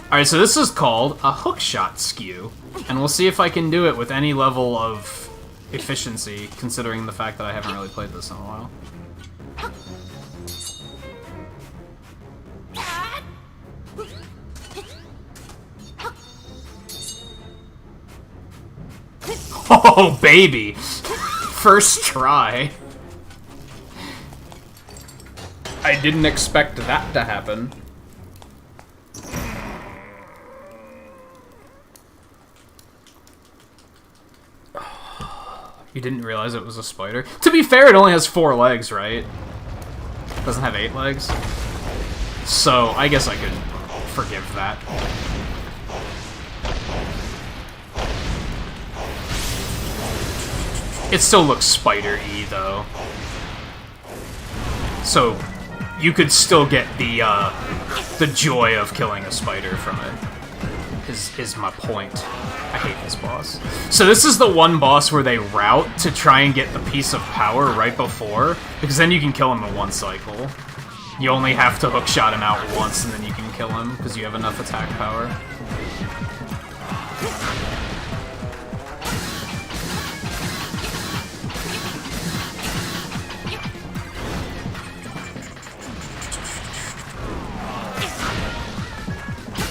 Alright, so this is called a hookshot skew, and we'll see if I can do it with any level of efficiency, considering the fact that I haven't really played this in a while. Oh, baby! First try. I didn't expect that to happen. You didn't realize it was a spider? To be fair, it only has 4 legs, right? It doesn't have 8 legs. So, I guess I could forgive that. It still looks spider-y, though. So, you could still get the joy of killing a spider from it. Is my point. I hate this boss. So this is the one boss where they route to try and get the piece of power right before, because then you can kill him in 1 cycle. You only have to hookshot him out once and then you can kill him, because you have enough attack power.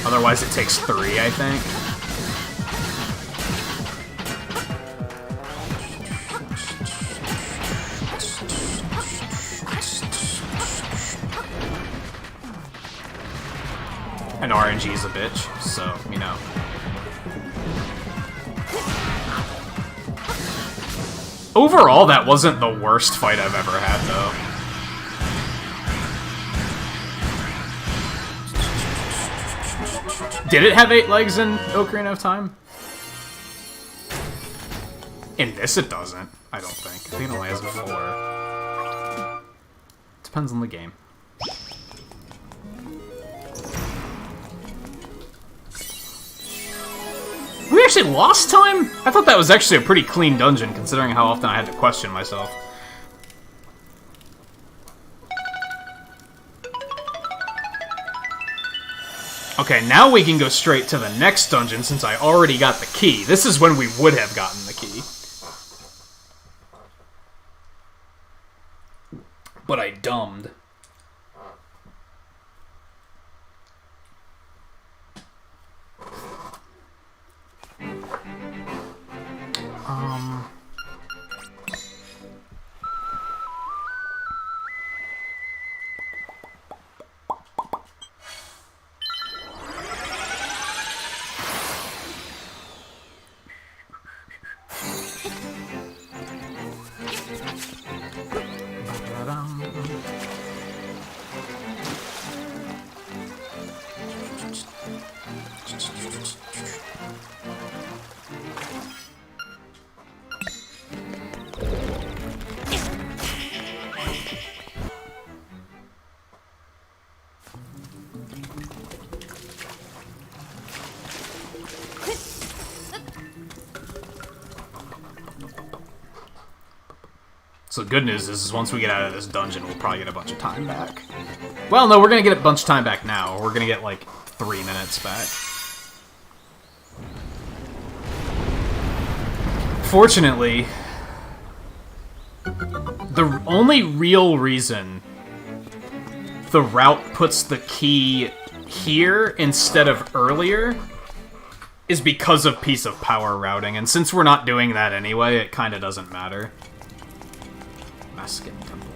Otherwise it takes 3, I think. And RNG is a bitch, so, you know. Overall, that wasn't the worst fight I've ever had, though. Did it have 8 legs in Ocarina of Time? In this it doesn't, I don't think. I think it only has 4. Depends on the game. We actually lost time? I thought that was actually a pretty clean dungeon, considering how often I had to question myself. Okay, now we can go straight to the next dungeon since I already got the key. This is when we would have gotten the key. But I dumbed. So the good news is once we get out of this dungeon, we'll probably get a bunch of time back. Well, no, we're gonna get a bunch of time back now. We're gonna get, like, 3 minutes back. Fortunately, the only real reason the route puts the key here instead of earlier is because of piece of power routing, and since we're not doing that anyway, it kind of doesn't matter. Masking Temple.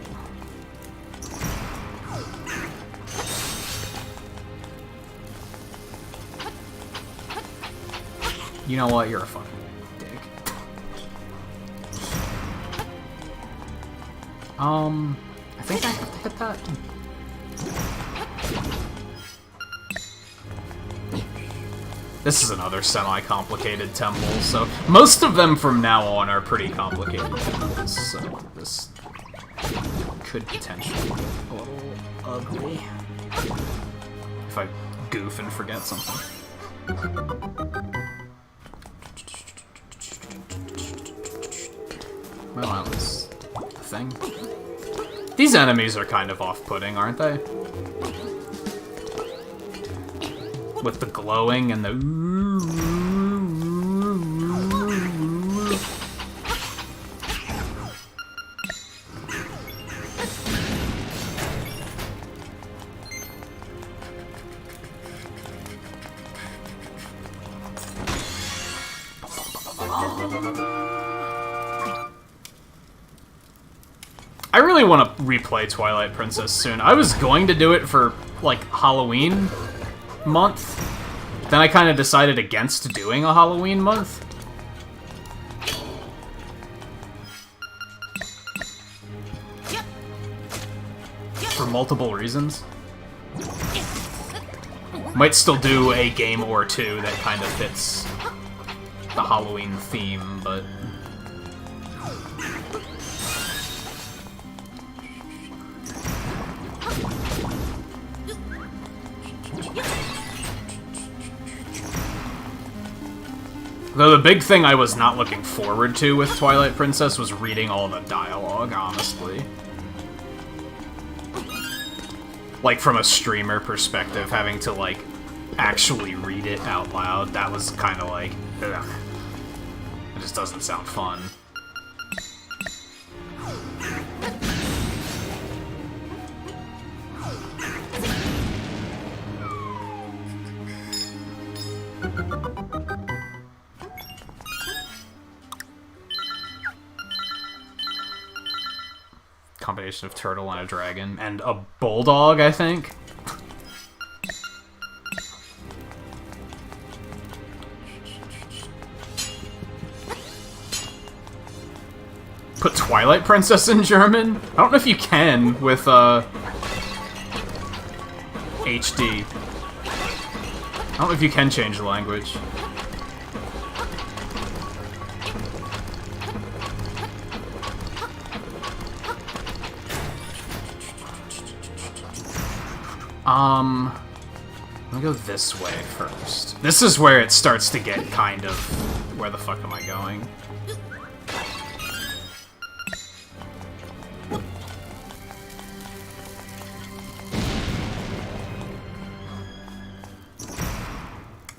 You know what? You're a fucking dick. I think I have to hit that. This is another semi-complicated temple, so most of them from now on are pretty complicated temples, so this could potentially get a little ugly if I goof and forget something. Well, that was a thing. These enemies are kind of off-putting, aren't they? With the glowing and the... I really want to replay Twilight Princess soon. I was going to do it for, like, Halloween month. Then I kind of decided against doing a Halloween month. For multiple reasons. Might still do a game or two that kind of fits the Halloween theme, but... Though the big thing I was not looking forward to with Twilight Princess was reading all the dialogue, honestly. Like, from a streamer perspective, having to, like, actually read it out loud, that was kind of like, ugh. It just doesn't sound fun. Combination of turtle and a dragon. And a bulldog, I think? Put Twilight Princess in German? I don't know if you can with, HD. I don't know if you can change the language. Let me go this way first. This is where it starts to get kind of... Where the fuck am I going?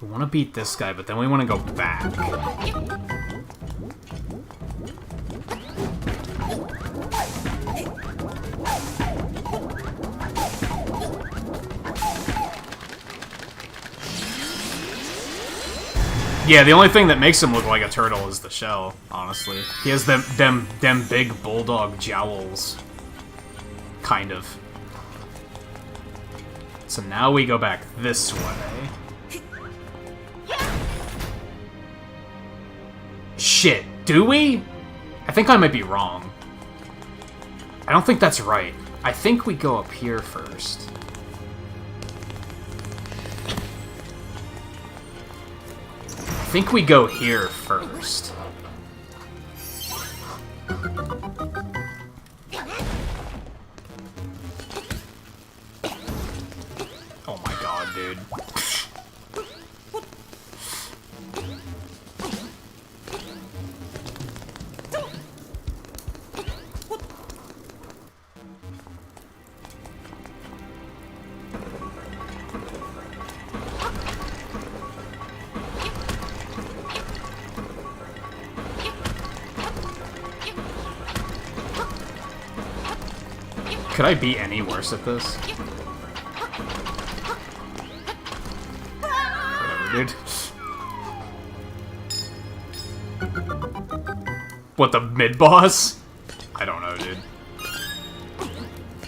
We want to beat this guy, but then we want to go back. Yeah, the only thing that makes him look like a turtle is the shell, honestly. He has them big bulldog jowls. Kind of. So now we go back this way. Shit, do we? I think I might be wrong. I don't think that's right. I think we go up here first. I think we go here first. Oh my god, dude. Could I be any worse at this? Whatever, dude. What, the mid-boss? I don't know, dude.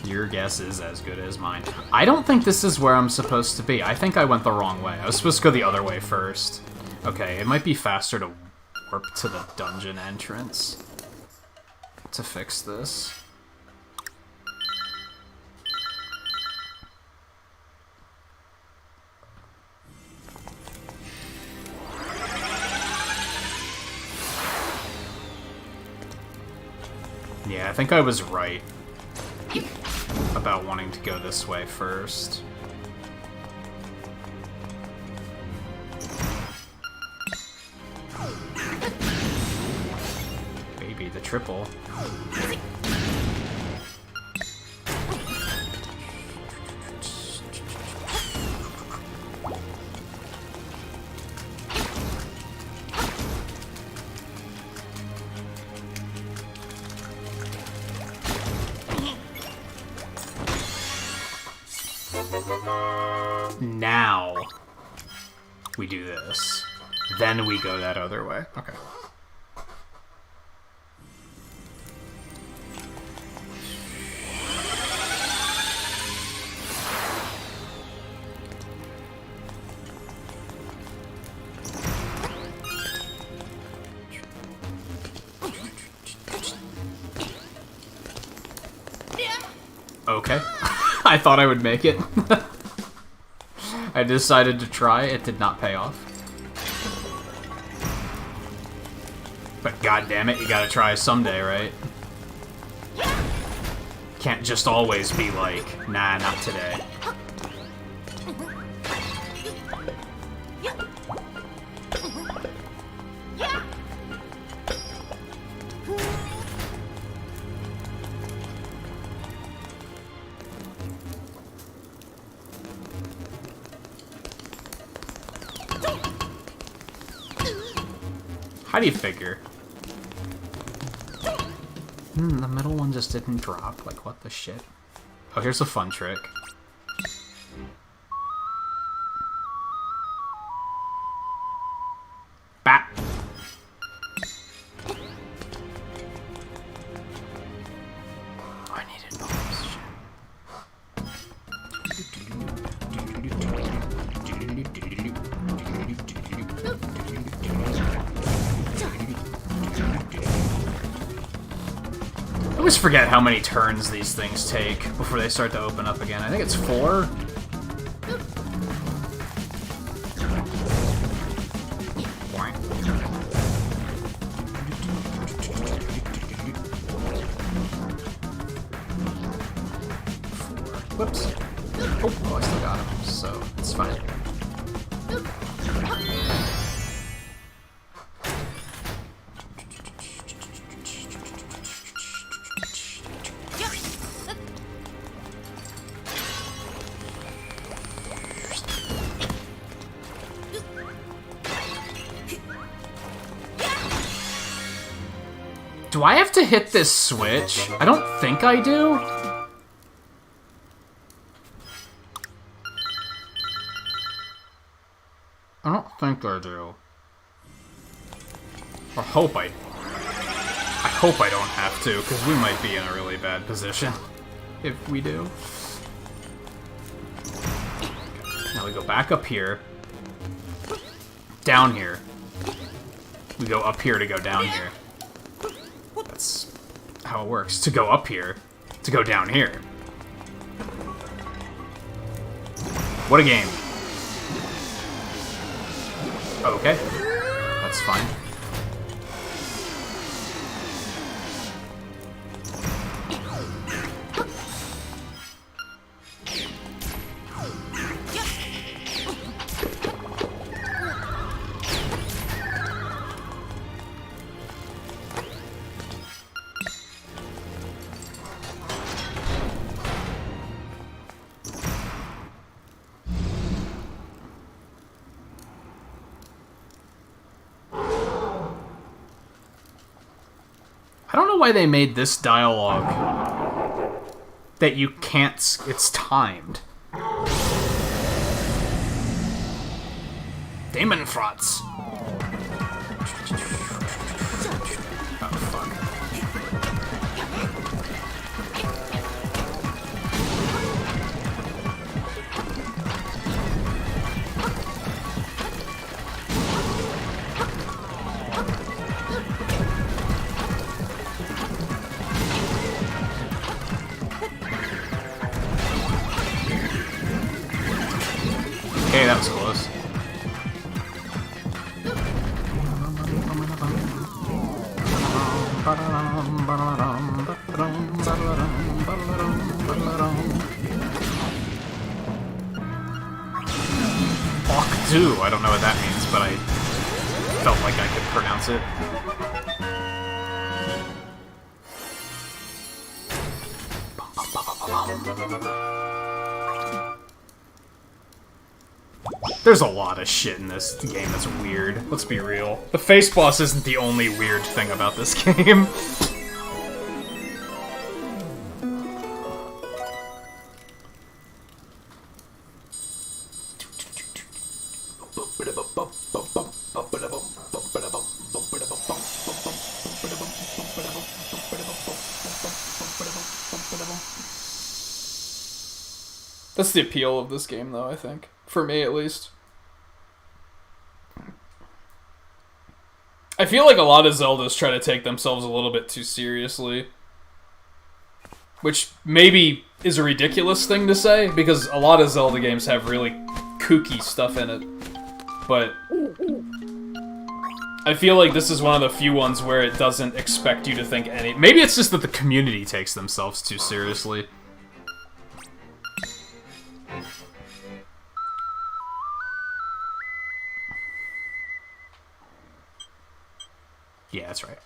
Your guess is as good as mine. I don't think this is where I'm supposed to be. I think I went the wrong way. I was supposed to go the other way first. Okay, it might be faster to warp to the dungeon entrance to fix this. Yeah, I think I was right about wanting to go this way first. the triple. Now we do this. Then we go that other way. Okay. Okay. I thought I would make it. I decided to try. It did not pay off. But goddammit, you gotta try someday, right? Can't just always be like, nah, not today. How do you figure? The middle one just didn't drop. Like, what the shit? Oh, here's a fun trick. Bat! Oh, I needed bombs. I always forget how many turns these things take before they start to open up again. I think it's 4. Whoops. Oh, I still got him, so it's fine. Do I have to hit this switch? I don't think I do. I don't think I do. I hope I don't have to, because we might be in a really bad position if we do. Now we go back up here. Down here. We go up here to go down here. That's how it works. To go up here, to go down here. What a game. Okay. That's fine. I don't know why they made this dialogue that you can't... It's timed. Demon Frotz. Oh, fuck. Okay, that was close. Okdu, I don't know what that means, but I felt like I could pronounce it. There's a lot of shit in this game that's weird. Let's be real. The face boss isn't the only weird thing about this game. That's the appeal of this game, though, I think. For me, at least. I feel like a lot of Zeldas try to take themselves a little bit too seriously. Which maybe is a ridiculous thing to say, because a lot of Zelda games have really kooky stuff in it. But I feel like this is one of the few ones where it doesn't expect you to think any... Maybe it's just that the community takes themselves too seriously. Yeah, that's right.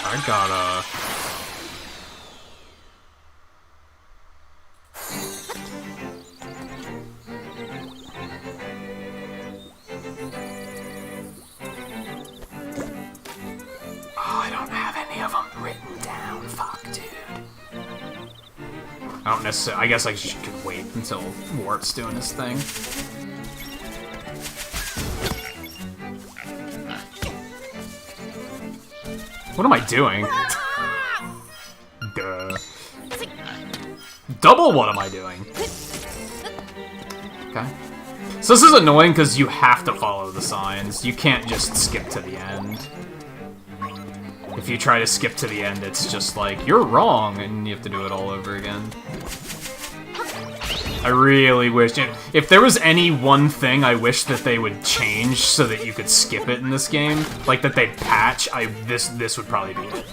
I gotta... Oh, I don't have any of them written down. Fuck, dude. I don't necessarily... I guess I could wait until Wart's doing his thing. What am I doing? Duh. Double what am I doing? Okay. So this is annoying because you have to follow the signs. You can't just skip to the end. If you try to skip to the end, it's just like, you're wrong, and you have to do it all over again. I really wish... If there was any one thing I wish that they would change so that you could skip it in this game, like that they'd patch, this would probably be it.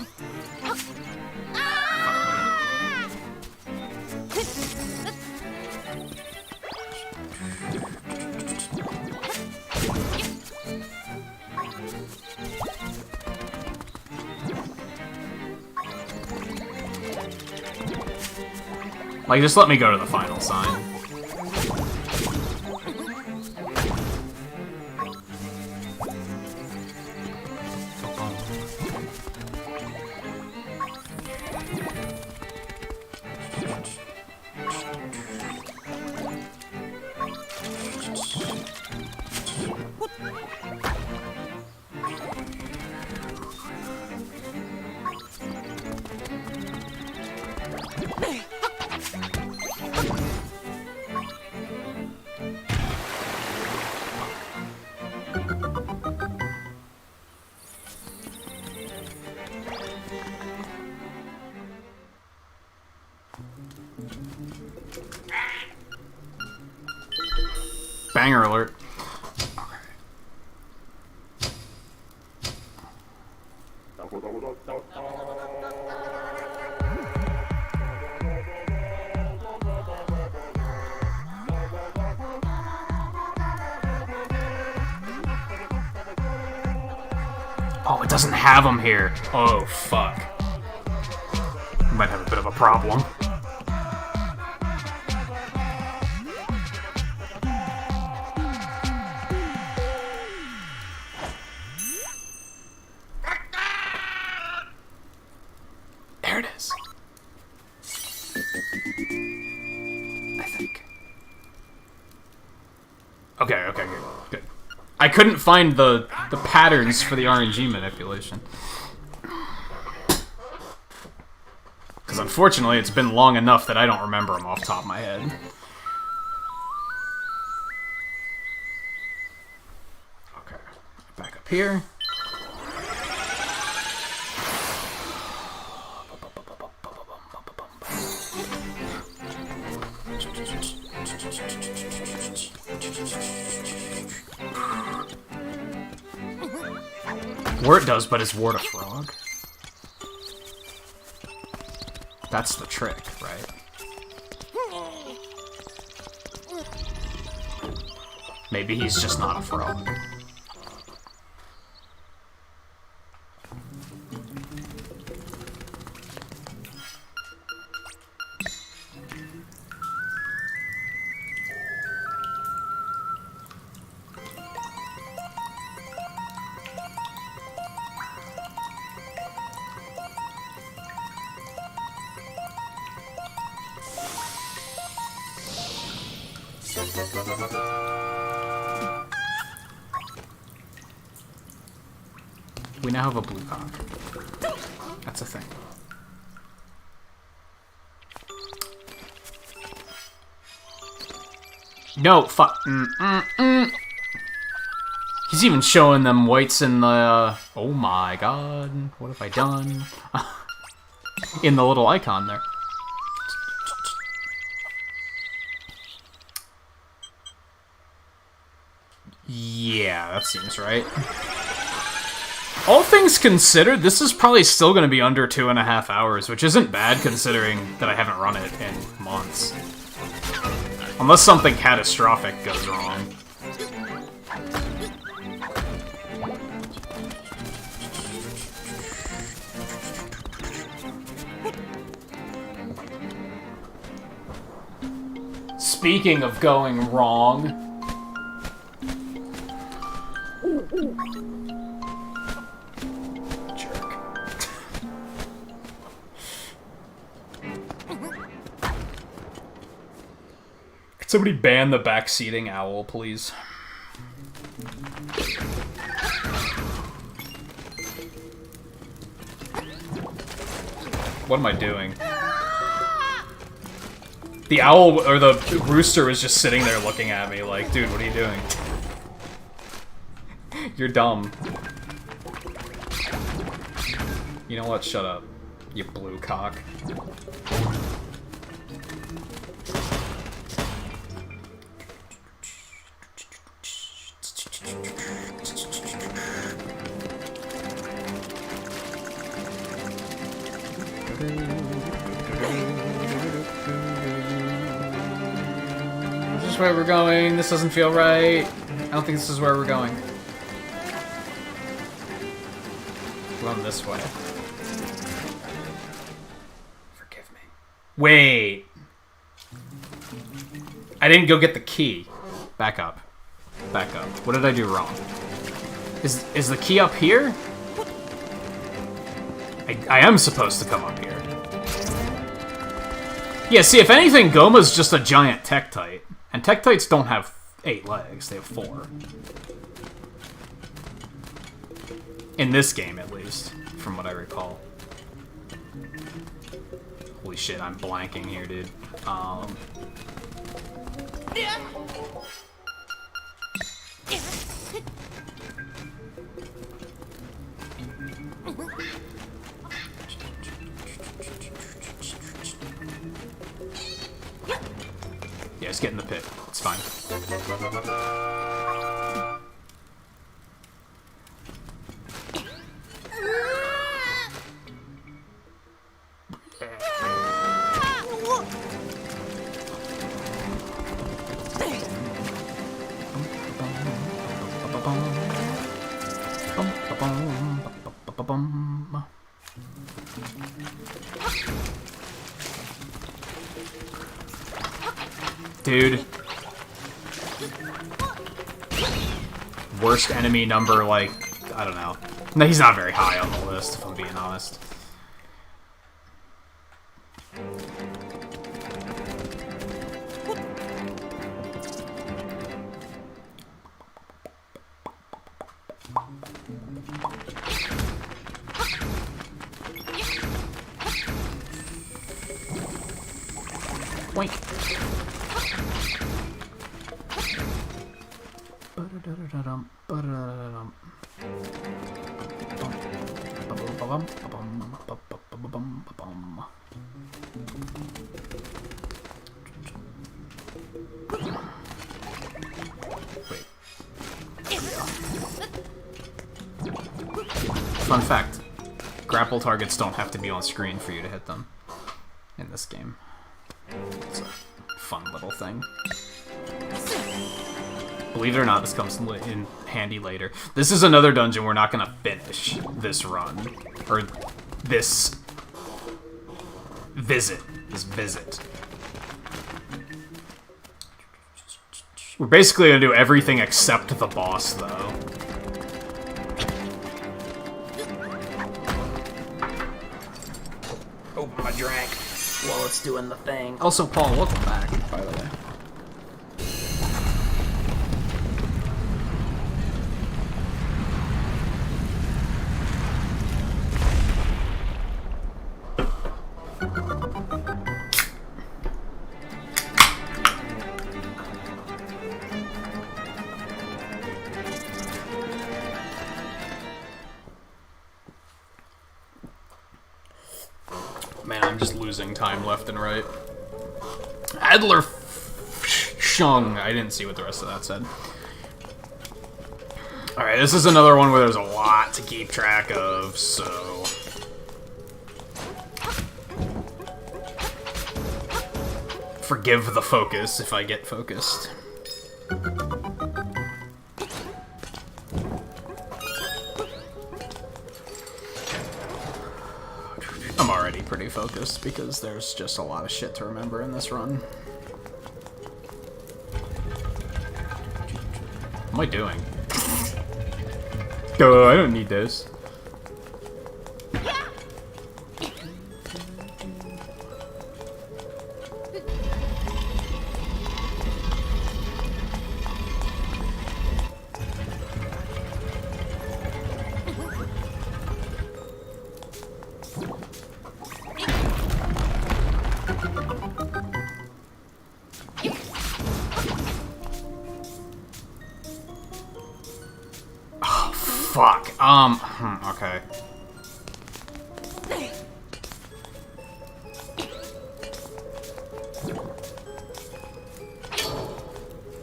Like, just let me go to the final sign. Banger alert. Oh, it doesn't have them here. Oh, fuck. Might have a bit of a problem. There it is. I think. Okay, good. I couldn't find the patterns for the RNG manipulation. Because unfortunately, it's been long enough that I don't remember them off the top of my head. Okay, back up here. Wart does, but is Wart a frog? That's the trick, right? Maybe he's just not a frog. We now have a blue cock. That's a thing. No, fuck. He's even showing them whites in the... oh my god. What have I done? In the little icon there. Yeah, that seems right. All things considered, this is probably still going to be under 2.5 hours, which isn't bad considering that I haven't run it in months. Unless something catastrophic goes wrong. Speaking of going wrong... Could somebody ban the backseating owl, please? What am I doing? The owl, or the rooster, was just sitting there looking at me like, dude, what are you doing? You're dumb. You know what? Shut up, you blue cock. This is where we're going. This doesn't feel right. I don't think this is where we're going. We're going this way. Forgive me. Wait. I didn't go get the key. Back up. Back up. What did I do wrong? Is the key up here? I am supposed to come up here. Yeah, see, if anything, Goma's just a giant Tektite. And Tektites don't have 8 legs, they have 4. In this game, at least, from what I recall. Holy shit, I'm blanking here, dude. Yeah, just get in the pit. It's fine. Dude. Worst enemy number, like, I don't know. No, he's not very high on the list, if I'm being honest. Wait. Fun fact, grapple targets don't have to be on screen for you to hit them in this game. It's a fun little thing. Believe it or not, this comes in handy later. This is another dungeon we're not going to finish this run. Or this visit. This visit. We're basically going to do everything except the boss, though. Oh, I drank while it's doing the thing. Also, Paul, welcome back, by the way. just losing time left and right. Adler Shung. I didn't see what the rest of that said. Alright, this is another one where there's a lot to keep track of, so... Forgive the focus if I get focused. I'm already pretty focused because there's just a lot of shit to remember in this run. What am I doing? I don't need this. Fuck. Okay.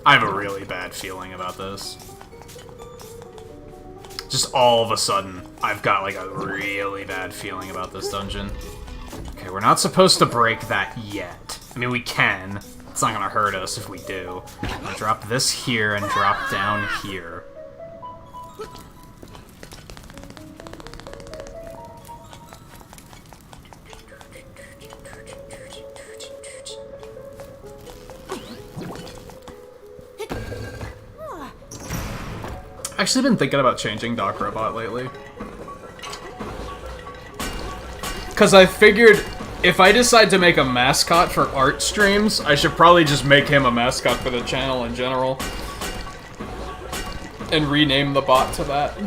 I have a really bad feeling about this. Just all of a sudden, I've got like a really bad feeling about this dungeon. Okay, we're not supposed to break that yet. I mean, we can. It's not gonna hurt us if we do. I'm gonna drop this here and drop down here. I've actually been thinking about changing Doc Robot lately. Because I figured if I decide to make a mascot for art streams, I should probably just make him a mascot for the channel in general. And rename the bot to that.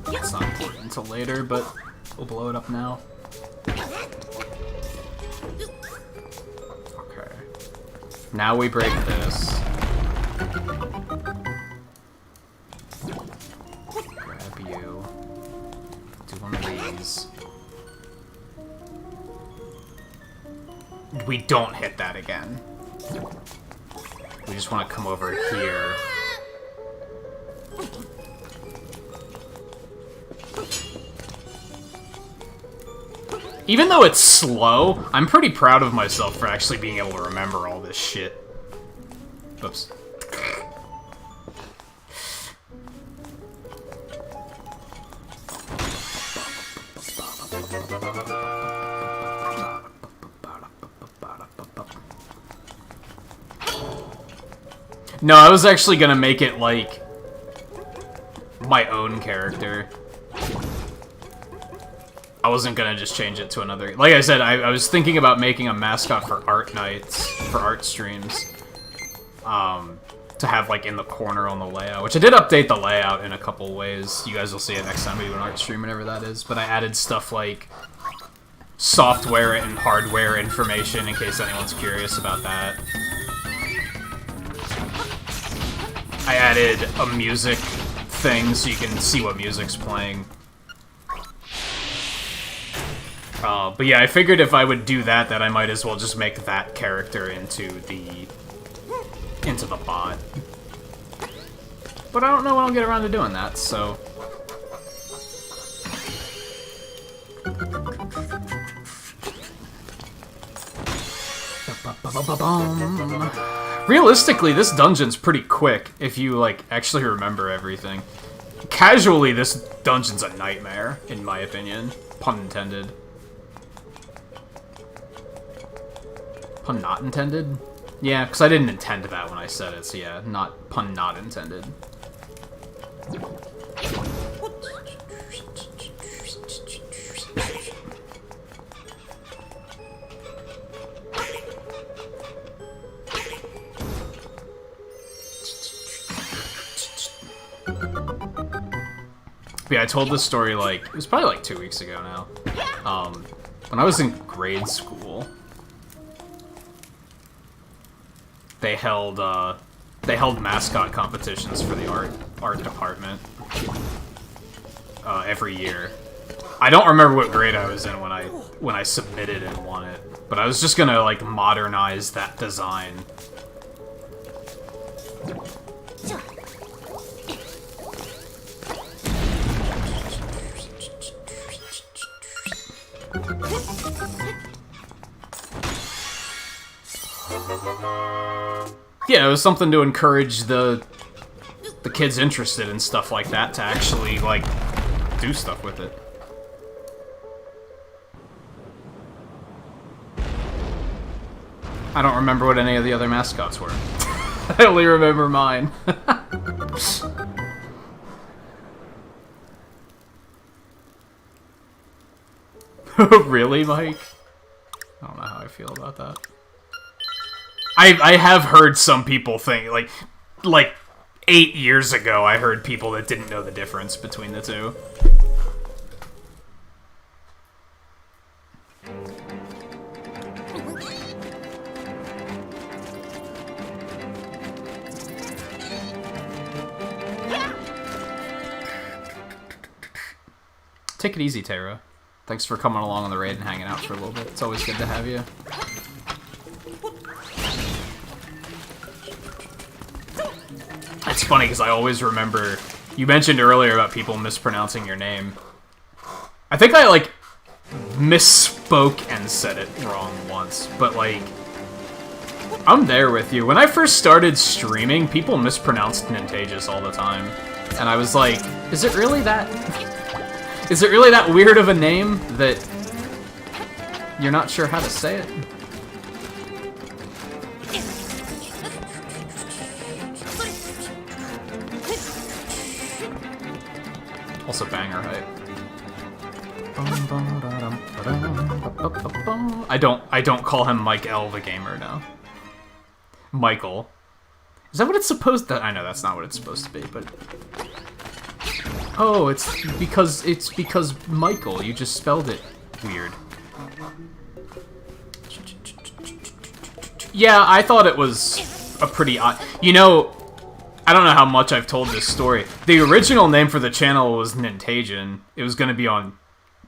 It's not important until later, but we'll blow it up now. Okay. Now we break this. Grab you. Do one of these. We don't hit that again. We just want to come over here. Even though it's slow, I'm pretty proud of myself for actually being able to remember all this shit. Oops. No, I was actually gonna make it, like, my own character. I wasn't gonna just change it to another... Like I said, I was thinking about making a mascot for art nights, for art streams. To have, like, in the corner on the layout. Which I did update the layout in a couple ways. You guys will see it next time we do an art stream, whenever that is. But I added stuff like software and hardware information in case anyone's curious about that. I added a music thing so you can see what music's playing. But yeah, I figured if I would do that, I might as well just make that character into the bot. But I don't know when I'll get around to doing that, so... Realistically, this dungeon's pretty quick if you, like, actually remember everything. Casually, this dungeon's a nightmare, in my opinion. Pun intended. Pun not intended? Yeah, because I didn't intend that when I said it, so yeah, not pun not intended. But yeah, I told this story, like, it was probably like 2 weeks ago now. When I was in grade school, they held mascot competitions for the art department every year. I don't remember what grade I was in when I submitted and won it, but I was just gonna like modernize that design. Yeah, it was something to encourage the kids interested in stuff like that to actually, like, do stuff with it. I don't remember what any of the other mascots were. I only remember mine. Really, Mike? I don't know how I feel about that. I have heard some people think, like 8 years ago, I heard people that didn't know the difference between the two. Take it easy, Tara. Thanks for coming along on the raid and hanging out for a little bit. It's always good to have you. It's funny because I always remember you mentioned earlier about people mispronouncing your name. I think I like misspoke and said it wrong once, but like I'm there with you. When I first started streaming, people mispronounced Nintagious all the time, and I was like, is it really that weird of a name that you're not sure how to say it? Also banger hype. I don't call him Mike L the gamer now. Michael. Is that what it's supposed to? I know that's not what it's supposed to be, but oh, it's because Michael. You just spelled it weird. Yeah, I thought it was a pretty odd. You know, I don't know how much I've told this story. The original name for the channel was Nintagion. It was going to be on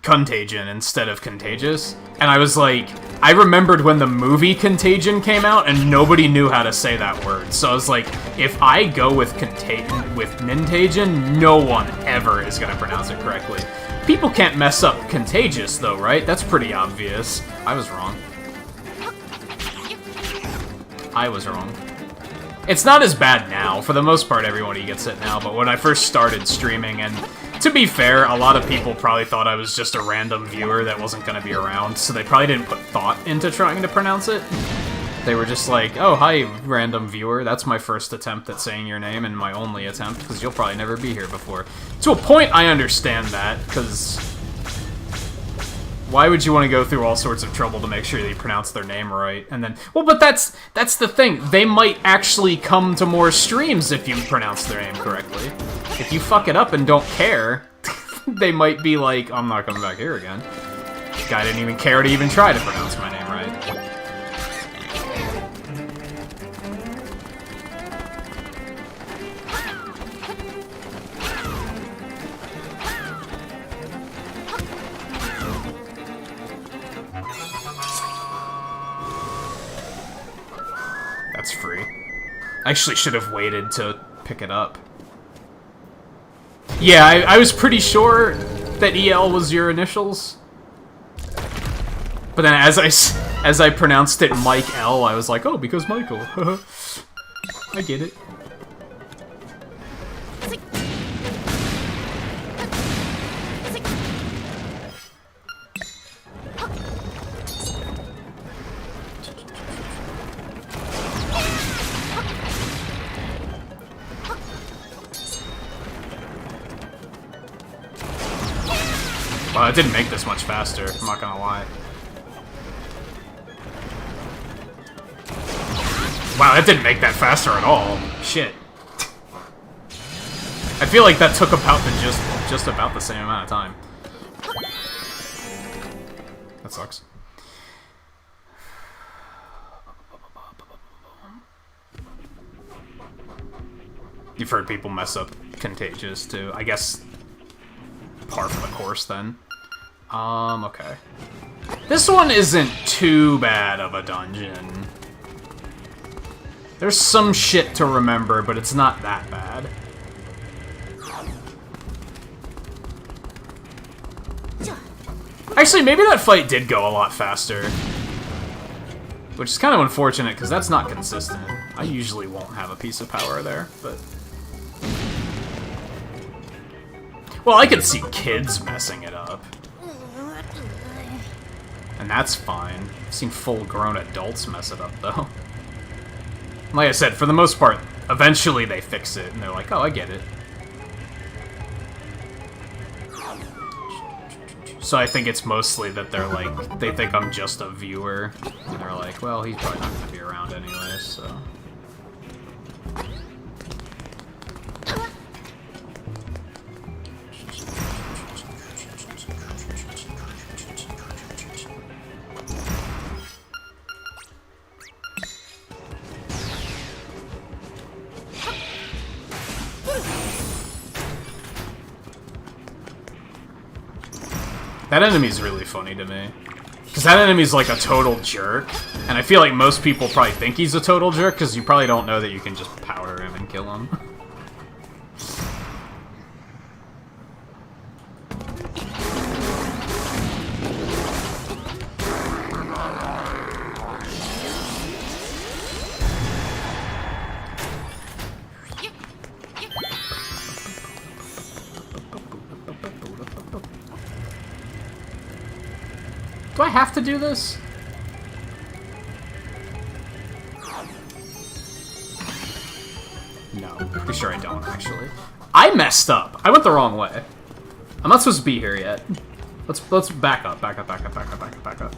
Contagion instead of Contagious. And I was like, I remembered when the movie Contagion came out and nobody knew how to say that word. So I was like, if I go with Nintagion, no one ever is going to pronounce it correctly. People can't mess up Contagious though, right? That's pretty obvious. I was wrong. I was wrong. It's not as bad now. For the most part, everybody gets it now, but when I first started streaming, and to be fair, a lot of people probably thought I was just a random viewer that wasn't going to be around, so they probably didn't put thought into trying to pronounce it. They were just like, oh, hi, random viewer, that's my first attempt at saying your name, and my only attempt, because you'll probably never be here before. To a point, I understand that, because why would you want to go through all sorts of trouble to make sure that you pronounce their name right? And then, well, but that's the thing. They might actually come to more streams if you pronounce their name correctly. If you fuck it up and don't care, they might be like, I'm not coming back here again. This guy didn't even care to even try to pronounce my name right. That's free. I actually should have waited to pick it up. Yeah, I was pretty sure that EL was your initials. But then as I pronounced it Mike L, I was like, oh, because Michael. I get it. Well, it didn't make this much faster, I'm not gonna lie. Wow, that didn't make that faster at all. Shit. I feel like that took about the gist just about the same amount of time. That sucks. You've heard people mess up Contagious, too. I guess par for the course, then. Okay. This one isn't too bad of a dungeon. There's some shit to remember, but it's not that bad. Actually, maybe that fight did go a lot faster. Which is kind of unfortunate, because that's not consistent. I usually won't have a piece of power there, but... Well, I could see kids messing it up. And that's fine. I've seen full-grown adults mess it up, though. Like I said, for the most part, eventually they fix it, and they're like, oh, I get it. So I think it's mostly that they're like, they think I'm just a viewer, and they're like, well, he's probably not going to be around anyway, so... That enemy's really funny to me. Because that enemy's like a total jerk. And I feel like most people probably think he's a total jerk, because you probably don't know that you can just powder him and kill him. Do I have to do this? No, pretty sure I don't, actually. I messed up. I went the wrong way. I'm not supposed to be here yet. Let's back up, back up, back up, back up, back up, back up.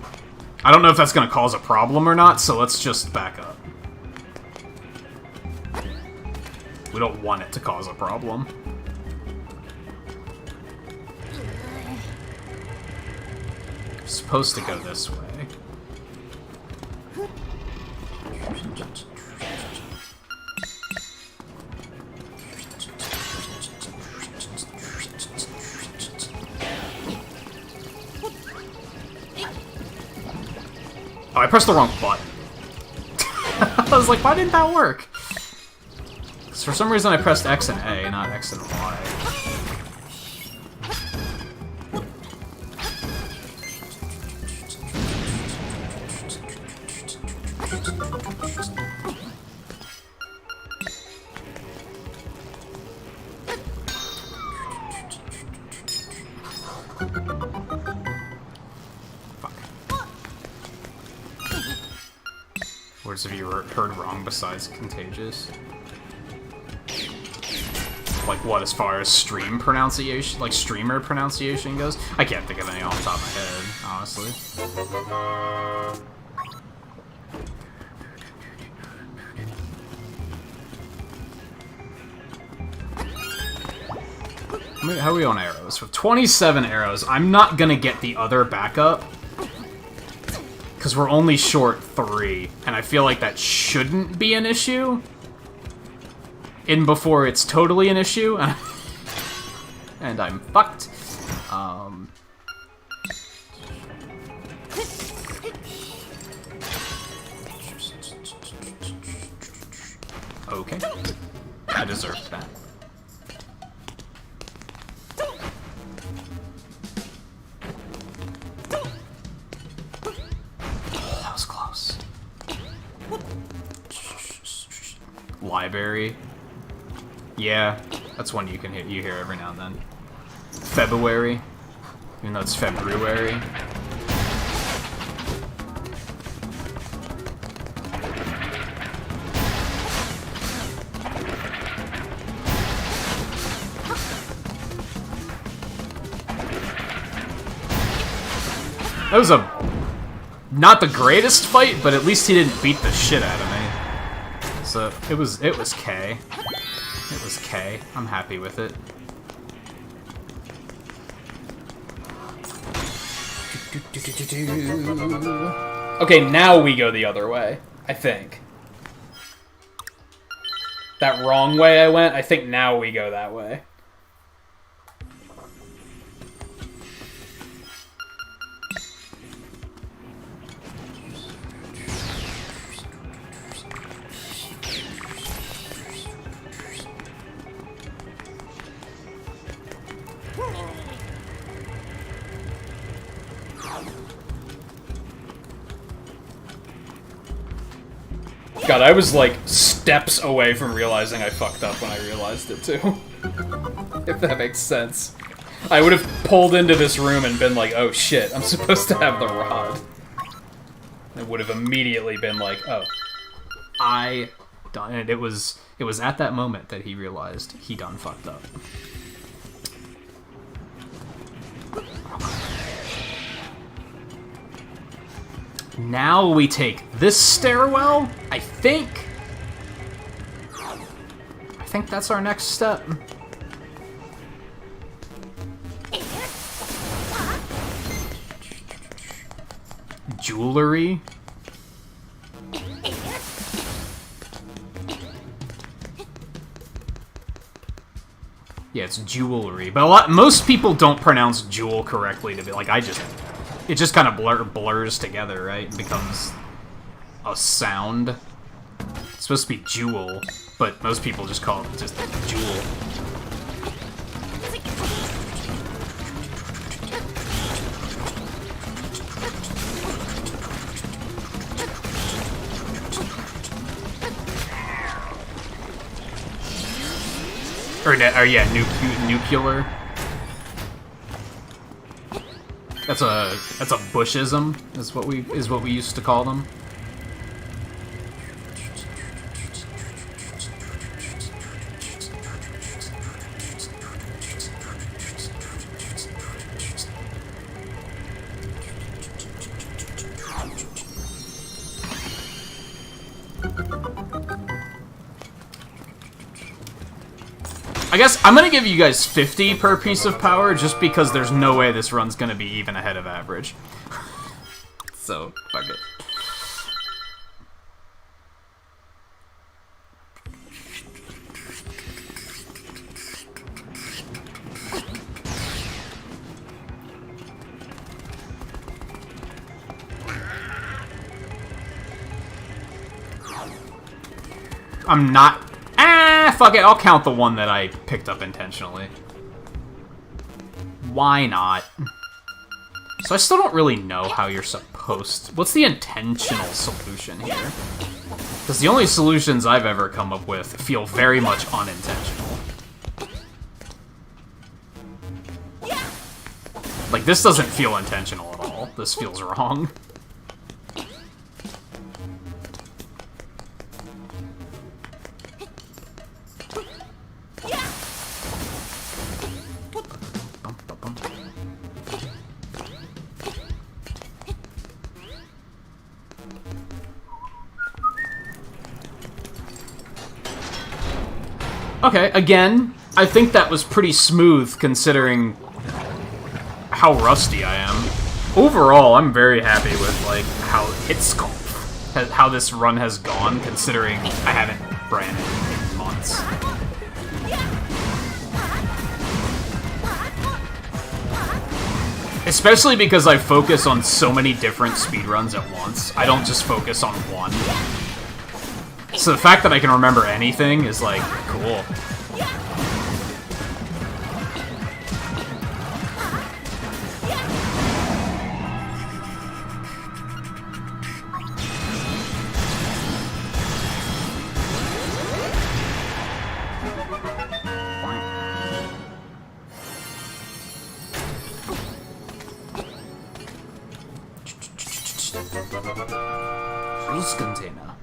I don't know if that's gonna cause a problem or not, so let's just back up. We don't want it to cause a problem. Supposed to go this way. Oh, I pressed the wrong button. I was like, why didn't that work? Because for some reason I pressed X and A, not X and Y. Words have you heard wrong besides Contagious? Like what, as far as stream pronunciation, like streamer pronunciation goes? I can't think of any off the top of my head, honestly. How are we on arrows? With 27 arrows, I'm not gonna get the other backup. Because we're only short 3, and I feel like that shouldn't be an issue. In before it's totally an issue, and I'm fucked. Okay. I deserved that. Library. Yeah, that's one you hear every now and then. February, even though it's February. That was not the greatest fight, but at least he didn't beat the shit out of me. So it was K. It was K. I'm happy with it. Okay, now we go the other way, I think. That wrong way I went, I think now we go that way. God, I was like steps away from realizing I fucked up when I realized it too. If that makes sense. I would have pulled into this room and been like, oh shit, I'm supposed to have the rod. It would have immediately been like, oh. I done it. It was at that moment that he realized he done fucked up. Now we take this stairwell, I think. I think that's our next step. Jewelry. Yeah, it's jewelry, but most people don't pronounce jewel correctly to be like, it just kind of blurs together, right? It becomes a sound. It's supposed to be jewel, but most people just call it just jewel. Or yeah, nuclear. That's a Bushism, is what we used to call them. I guess I'm gonna give you guys 50 per piece of power, just because there's no way this run's gonna be even ahead of average. So, fuck it. I'm not... fuck it, I'll count the one that I picked up intentionally. Why not? So I still don't really know how you're supposed to... What's the intentional solution here? Because the only solutions I've ever come up with feel very much unintentional. Like, this doesn't feel intentional at all. This feels wrong. Okay, again, I think that was pretty smooth considering how rusty I am. Overall, I'm very happy with like how how this run has gone, considering I haven't ran it in months. Especially because I focus on so many different speedruns at once. I don't just focus on one. So the fact that I can remember anything is, like, cool. Juice container.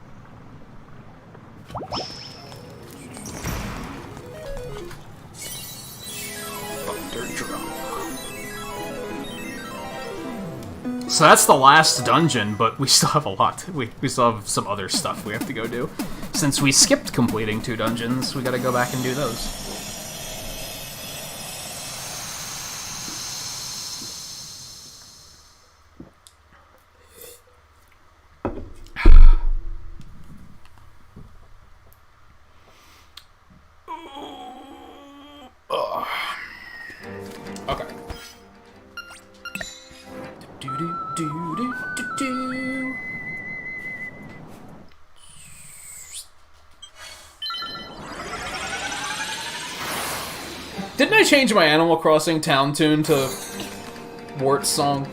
So that's the last dungeon, but we still have a lot. We still have some other stuff we have to go do. Since we skipped completing 2 dungeons, we gotta go back and do those. Okay. Didn't I change my Animal Crossing town tune to Wart's song?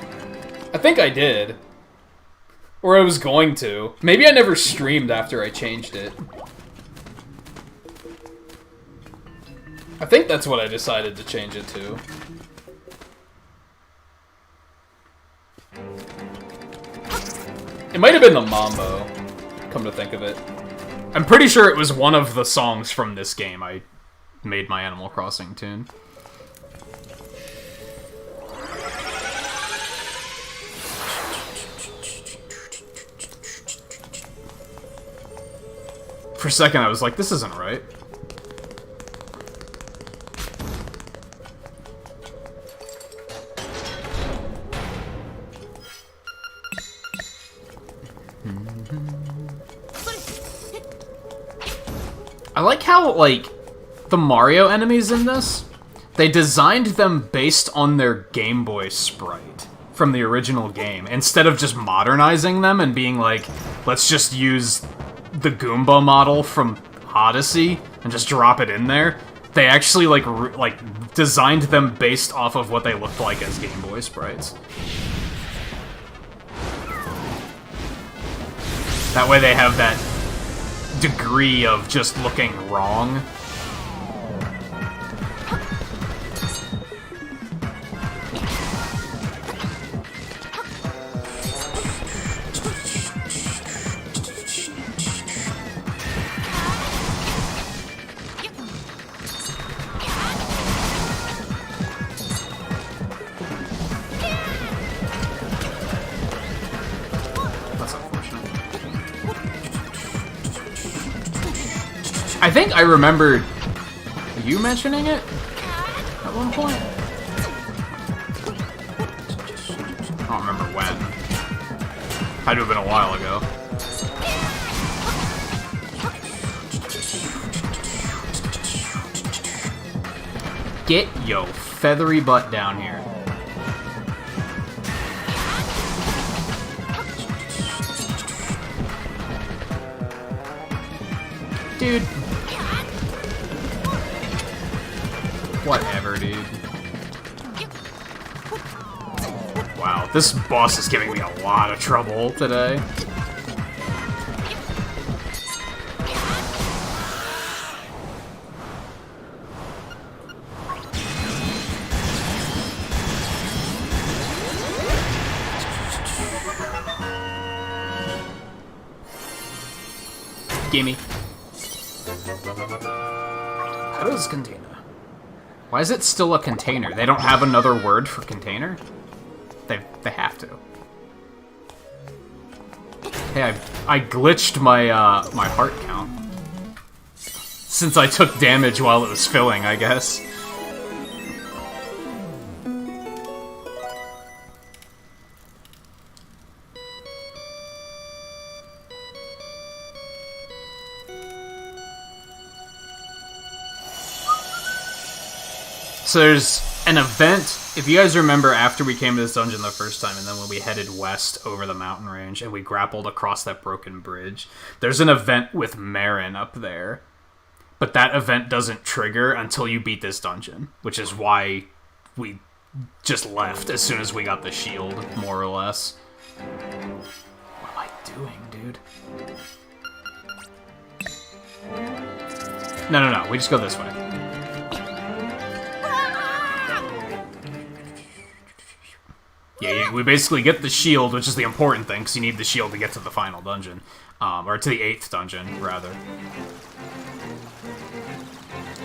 I think I did. Or I was going to. Maybe I never streamed after I changed it. I think that's what I decided to change it to. It might have been the Mambo, come to think of it. I'm pretty sure it was one of the songs from this game I made my Animal Crossing tune. For a second I was like, this isn't right. I like how, like, the Mario enemies in this, they designed them based on their Game Boy sprite from the original game, instead of just modernizing them and being like, let's just use the Goomba model from Odyssey and just drop it in there. They actually, like, designed them based off of what they looked like as Game Boy sprites. That way they have that degree of just looking wrong. I think I remembered you mentioning it at one point. I don't remember when. Had to have been a while ago. Get yo feathery butt down here. Dude. Whatever, dude. Wow, this boss is giving me a lot of trouble today. Gimme. How does container? Why is it still a container? They don't have another word for container? They have to. Hey, I glitched my my heart count. Since I took damage while it was filling, I guess. So there's an event, if you guys remember, after we came to this dungeon the first time, and then when we headed west over the mountain range, and we grappled across that broken bridge, there's an event with Marin up there. But that event doesn't trigger until you beat this dungeon, which is why we just left as soon as we got the shield, more or less. What am I doing, dude? No, we just go this way. Yeah, we basically get the shield, which is the important thing, because you need the shield to get to the final dungeon. Or to the 8th dungeon, rather.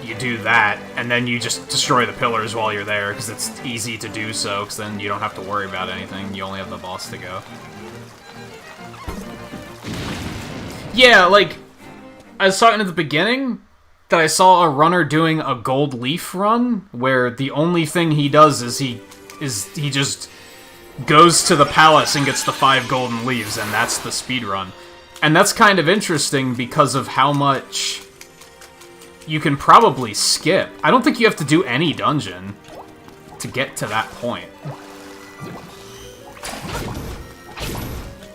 You do that, and then you just destroy the pillars while you're there, because it's easy to do so, because then you don't have to worry about anything. You only have the boss to go. Yeah, like, I was talking at the beginning that I saw a runner doing a gold leaf run, where the only thing he does is he just goes to the palace and gets the 5 golden leaves, and that's the speed run. And that's kind of interesting because of how much you can probably skip. I don't think you have to do any dungeon to get to that point.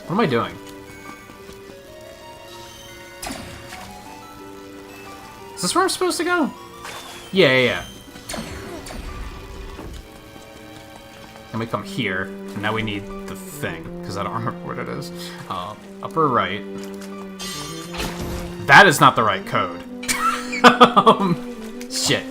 What am I doing? Is this where I'm supposed to go? Yeah. And we come here, and now we need the thing, because I don't remember what it is. Upper right. That is not the right code. Shit.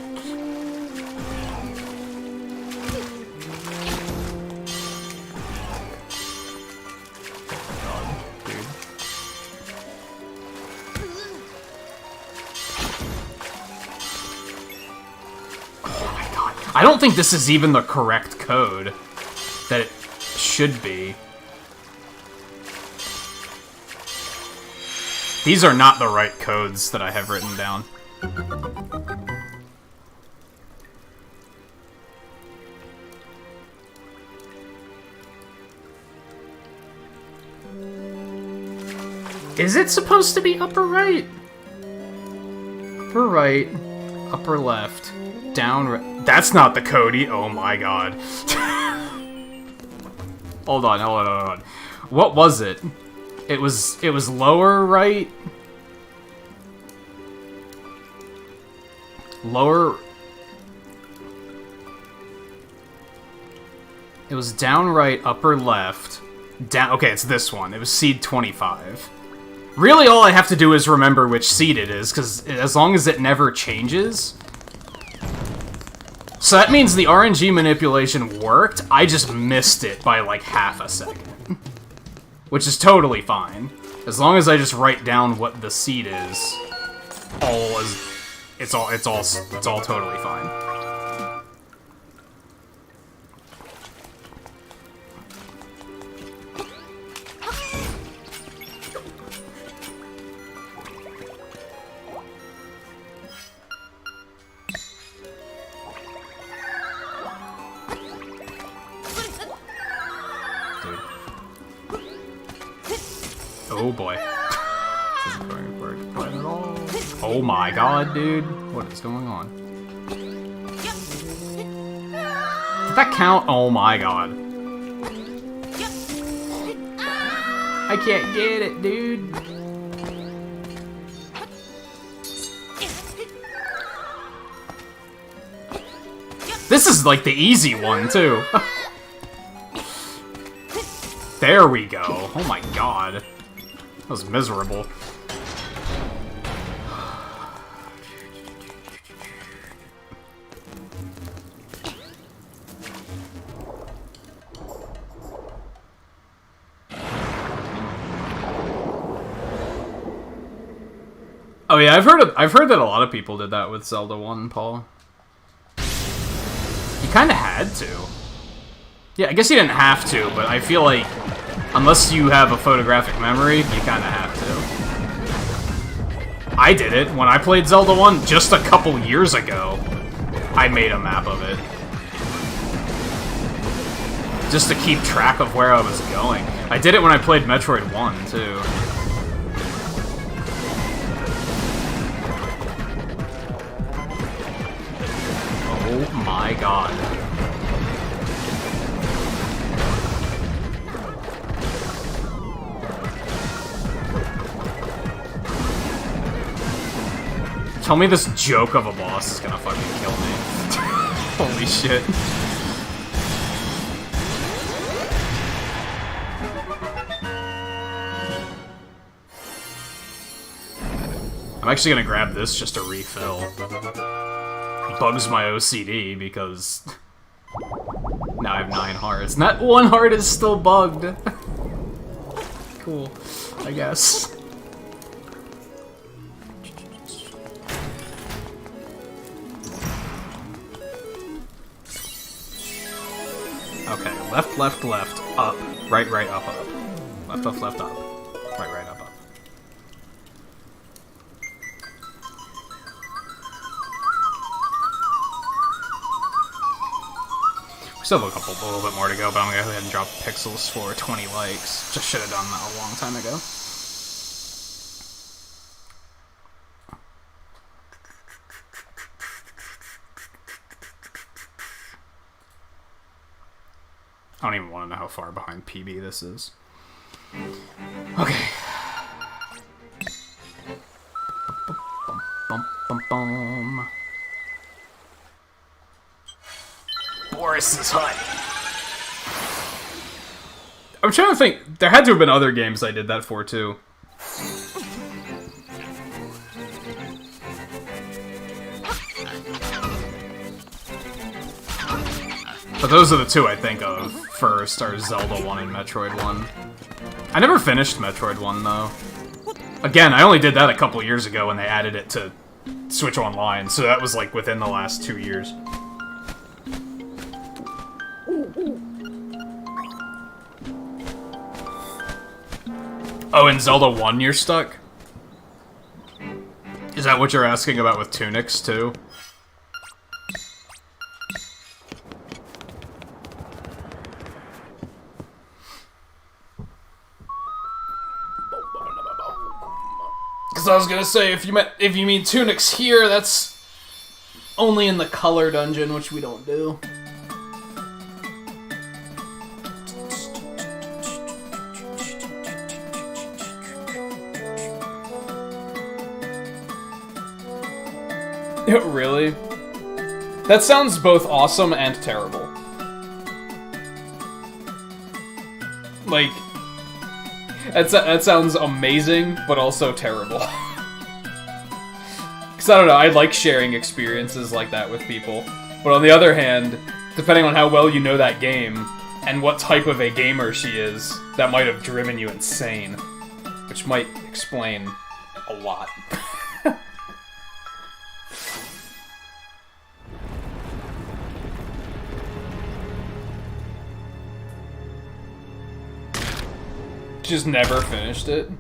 I don't think this is even the correct code that it should be. These are not the right codes that I have written down. Is it supposed to be upper right? Upper right, upper left, down right. That's not the code. Oh my god. Hold on. What was it? It was lower right. Lower. It was down right, upper left. Down. Okay, it's this one. It was seed 25. Really, all I have to do is remember which seed it is, because as long as it never changes. So that means the RNG manipulation worked, I just missed it by like half a second. Which is totally fine. As long as I just write down what the seed is, it's all totally fine. Oh boy. This isn't going to work quite at all. Oh my god, dude. What is going on? Did that count? Oh my god. I can't get it, dude. This is like the easy one, too. There we go. Oh my god. That was miserable. Oh yeah, I've heard that a lot of people did that with Zelda 1, Paul. You kinda had to. Yeah, I guess you didn't have to, but I feel like unless you have a photographic memory, you kinda have to. I did it when I played Zelda 1 just a couple years ago. I made a map of it. Just to keep track of where I was going. I did it when I played Metroid 1, too. Oh my god. Tell me this joke of a boss is gonna fucking kill me. Holy shit. I'm actually gonna grab this just to refill. Bugs my OCD because now I have 9 hearts. And that 1 heart is still bugged. Cool, I guess. Okay, left, left, left, up, right, right, up, up. Left, left, left, up. Right, right, up, up. We still have a little bit more to go, but I'm gonna go ahead and drop pixels for 20 likes. Just should have done that a long time ago. I don't even want to know how far behind PB this is. Okay. Bum, bum, bum. Boris's hut. I'm trying to think. There had to have been other games I did that for, too. But those are the two I think of first, are Zelda 1 and Metroid 1. I never finished Metroid 1, though. Again, I only did that a couple years ago when they added it to Switch Online, so that was, like, within the last 2 years. Oh, in Zelda 1 you're stuck? Is that what you're asking about with Tunics, too? Because I was gonna say, if you mean Tunics here, that's only in the color dungeon, which we don't do. Really? That sounds both awesome and terrible. Like, that sounds amazing, but also terrible. Because, I don't know, I like sharing experiences like that with people. But on the other hand, depending on how well you know that game, and what type of a gamer she is, that might have driven you insane. Which might explain a lot. Just never finished it.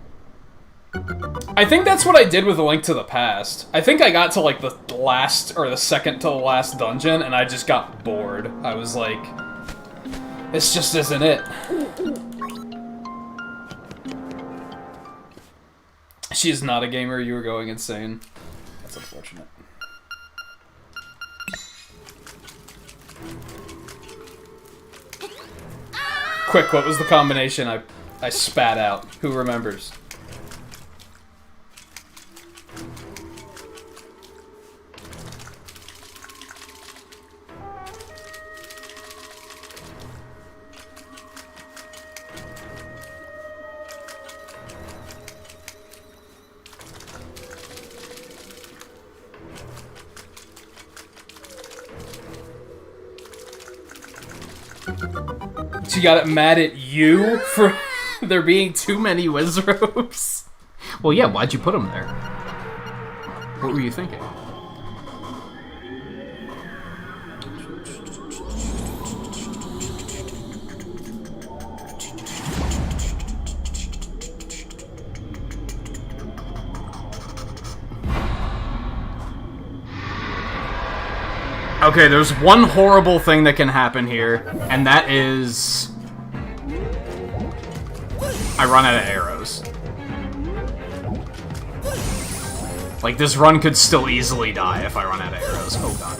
I think that's what I did with A Link to the Past. I think I got to like the last, or the second to the last dungeon, and I just got bored. I was like, this just isn't it. She's not a gamer, you were going insane. That's unfortunate. Quick, what was the combination I spat out? Who remembers? She got mad at you for there being too many Wizrobes? Well, yeah, why'd you put them there? What were you thinking? Okay, there's one horrible thing that can happen here, and that is I run out of arrows. Like, this run could still easily die if I run out of arrows. Oh god.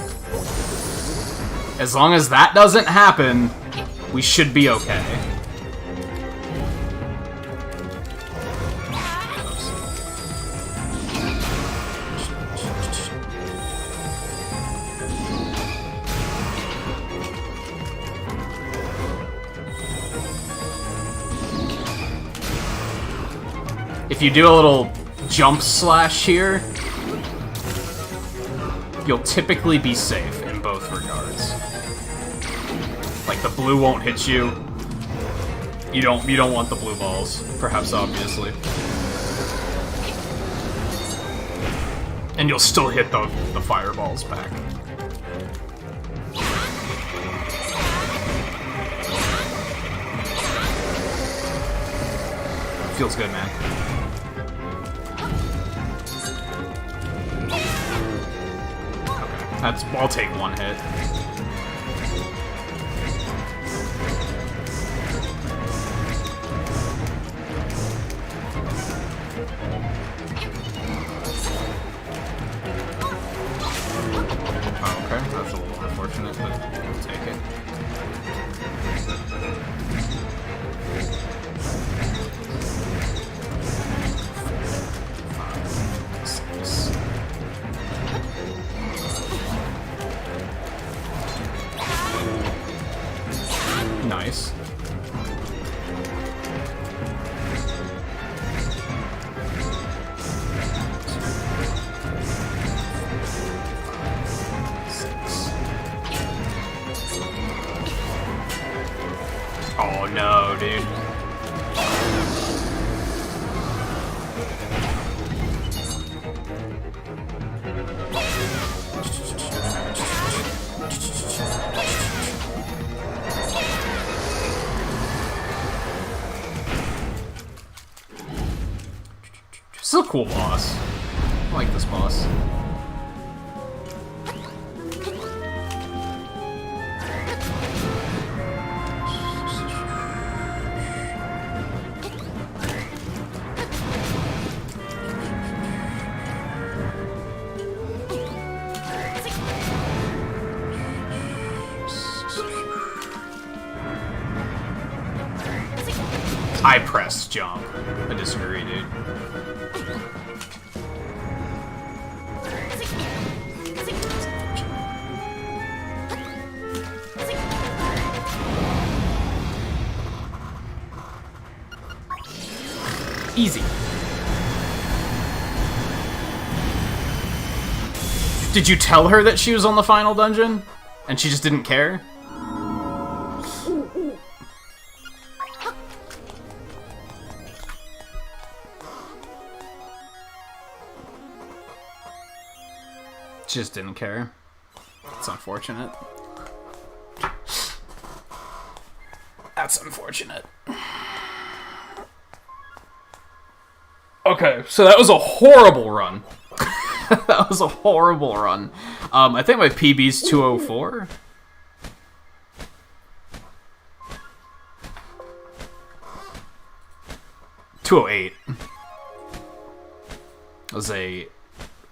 As long as that doesn't happen, we should be okay. If you do a little jump slash here, you'll typically be safe in both regards. Like, the blue won't hit you. You don't want the blue balls, perhaps obviously. And you'll still hit the fireballs back. Feels good, man. I'll take one hit. Oh, okay, that's a little unfortunate, but we'll take it. Oh no, dude. This is a cool boss. I like this boss. I press jump. I disagree, dude. Easy. Did you tell her that she was on the final dungeon? And she just didn't care? Just didn't care. It's unfortunate. That's unfortunate. Okay, so that was a horrible run. That was a horrible run. I think my PB's 204. .208. It was a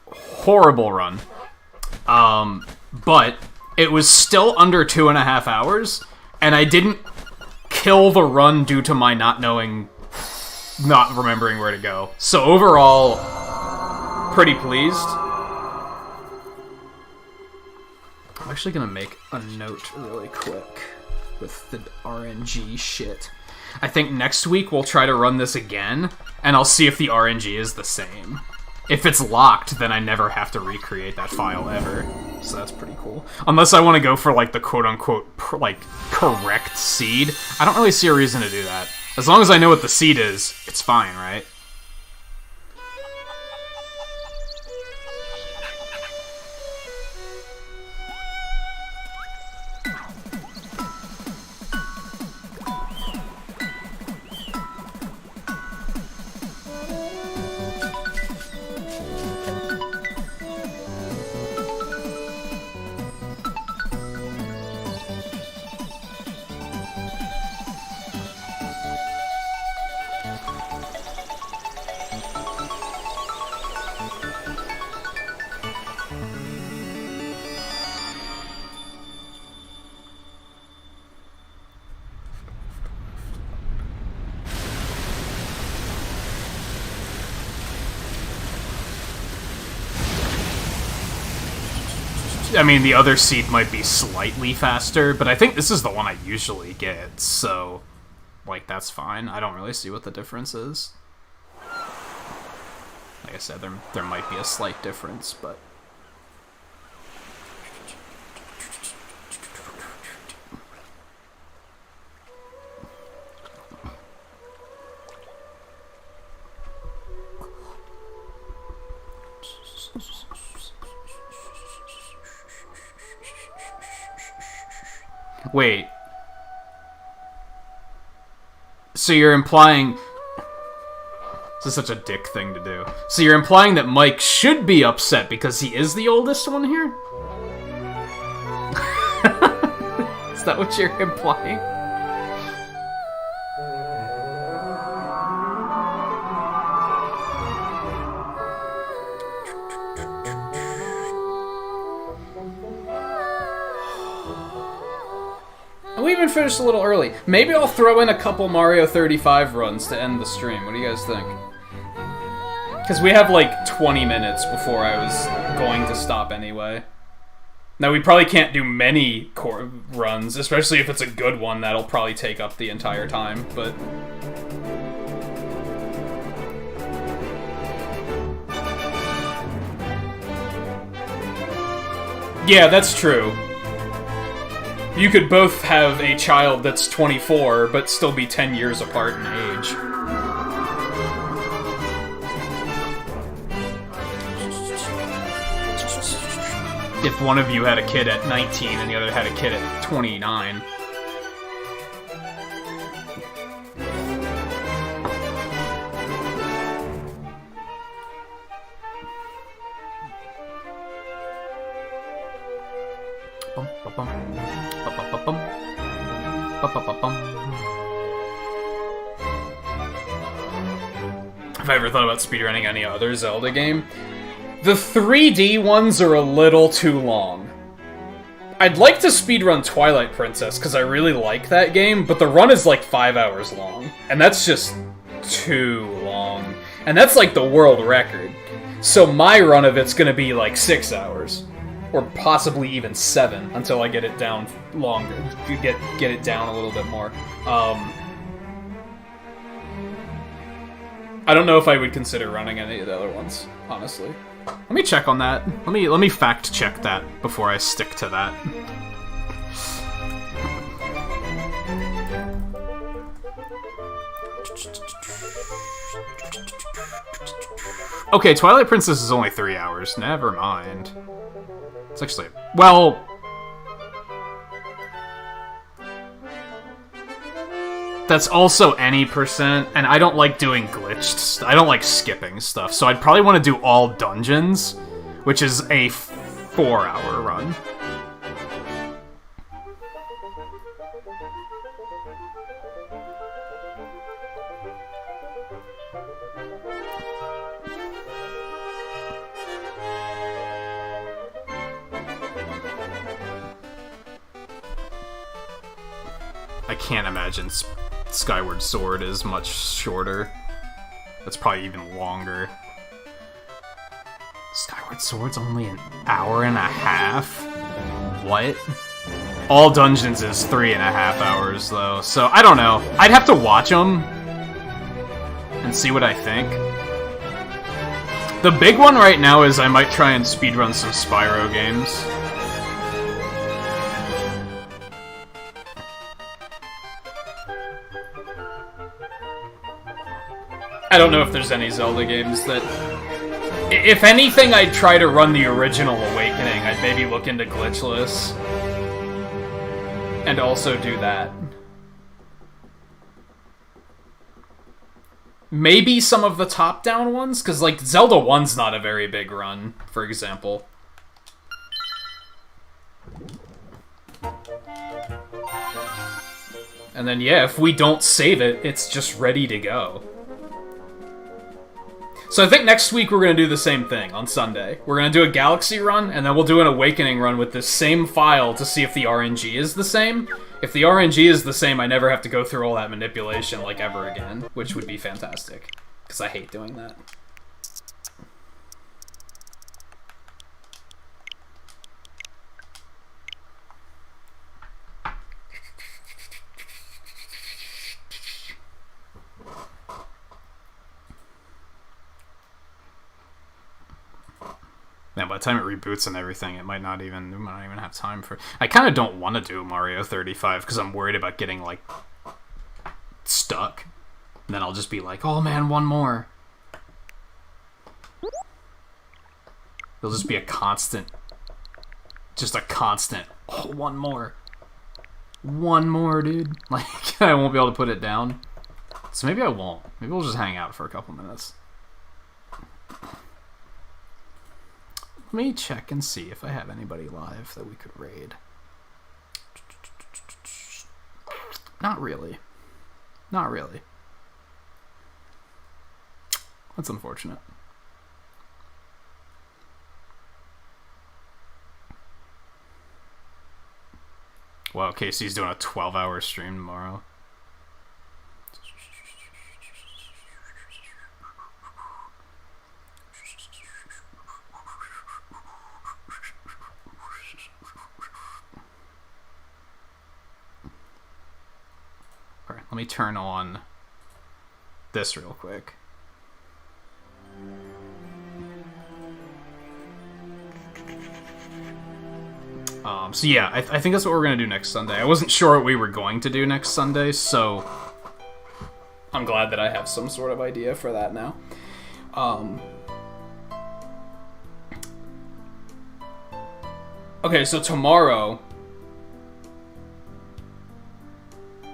horrible run. But it was still under 2.5 hours, and I didn't kill the run due to my not remembering where to go. So overall, pretty pleased. I'm actually gonna make a note really quick with the RNG shit. I think next week we'll try to run this again, and I'll see if the RNG is the same. If it's locked, then I never have to recreate that file ever. So that's pretty cool. Unless I want to go for, like, the quote-unquote, like, correct seed. I don't really see a reason to do that. As long as I know what the seed is, it's fine, right? I mean, the other seed might be slightly faster, but I think this is the one I usually get, so, like, that's fine. I don't really see what the difference is. Like I said, there might be a slight difference, but... Wait. So you're implying... This is such a dick thing to do. So you're implying that Mike should be upset because he is the oldest one here? Is that what you're implying? We even finished a little early. Maybe I'll throw in a couple Mario 35 runs to end the stream. What do you guys think? Because we have like 20 minutes before I was going to stop anyway. Now we probably can't do many runs, especially if it's a good one. That'll probably take up the entire time, but... Yeah, that's true. You could both have a child that's 24, but still be 10 years apart in age. If one of you had a kid at 19 and the other had a kid at 29. If I ever thought about speedrunning any other Zelda game, the 3D ones are a little too long. I'd like to speedrun Twilight Princess because I really like that game, but the run is like 5 hours long, and that's just too long. And that's like the world record. So my run of it's gonna be like 6 hours. Or possibly even 7 until I get it down longer. Get it down a little bit more. I don't know if I would consider running any of the other ones, honestly. Let me check on that. Let me fact check that before I stick to that. Okay, Twilight Princess is only 3 hours. Never mind. It's actually... Well... That's also any percent, and I don't like doing glitched... I don't like skipping stuff, so I'd probably want to do all dungeons, which is a 4-hour run. I can't imagine Skyward Sword is much shorter. That's probably even longer. Skyward Sword's only an hour and a half? What? All dungeons is 3.5 hours, though, so I don't know. I'd have to watch them and see what I think. The big one right now is I might try and speedrun some Spyro games. I don't know if there's any Zelda games that... If anything, I'd try to run the original Awakening. I'd maybe look into glitchless. And also do that. Maybe some of the top-down ones? Because, like, Zelda 1's not a very big run, for example. And then, yeah, if we don't save it, it's just ready to go. So I think next week we're going to do the same thing on Sunday. We're going to do a Galaxy run, and then we'll do an Awakening run with this same file to see if the RNG is the same. If the RNG is the same, I never have to go through all that manipulation, like, ever again, which would be fantastic. Because I hate doing that. Yeah, by the time it reboots and everything, we might not even have time for... I kind of don't want to do Mario 35, because I'm worried about getting, like, stuck. And then I'll just be like, oh man, one more. It'll just be a constant... Just a constant, oh, one more. One more, dude. Like, I won't be able to put it down. So maybe I won't. Maybe we'll just hang out for a couple minutes. Let me check and see if I have anybody live that we could raid. Not really. Not really. That's unfortunate. Wow, Casey's doing a 12-hour stream tomorrow. Alright, let me turn on this real quick. So yeah, I think that's what we're gonna do next Sunday. I wasn't sure what we were going to do next Sunday, so I'm glad that I have some sort of idea for that now. Okay, so tomorrow,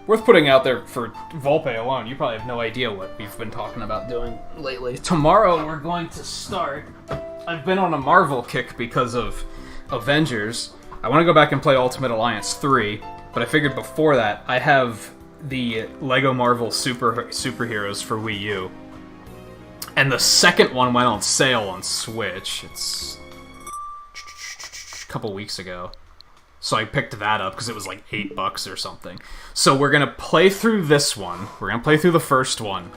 worth putting out there for Volpe alone, you probably have no idea what we've been talking about doing lately. Tomorrow we're going to start, I've been on a Marvel kick because of Avengers. I want to go back and play Ultimate Alliance 3, but I figured before that, I have the Lego Marvel Superheroes for Wii U. And the second one went on sale on Switch. It's a couple weeks ago. So I picked that up because it was like $8 or something. So we're going to play through this one. We're going to play through the first one.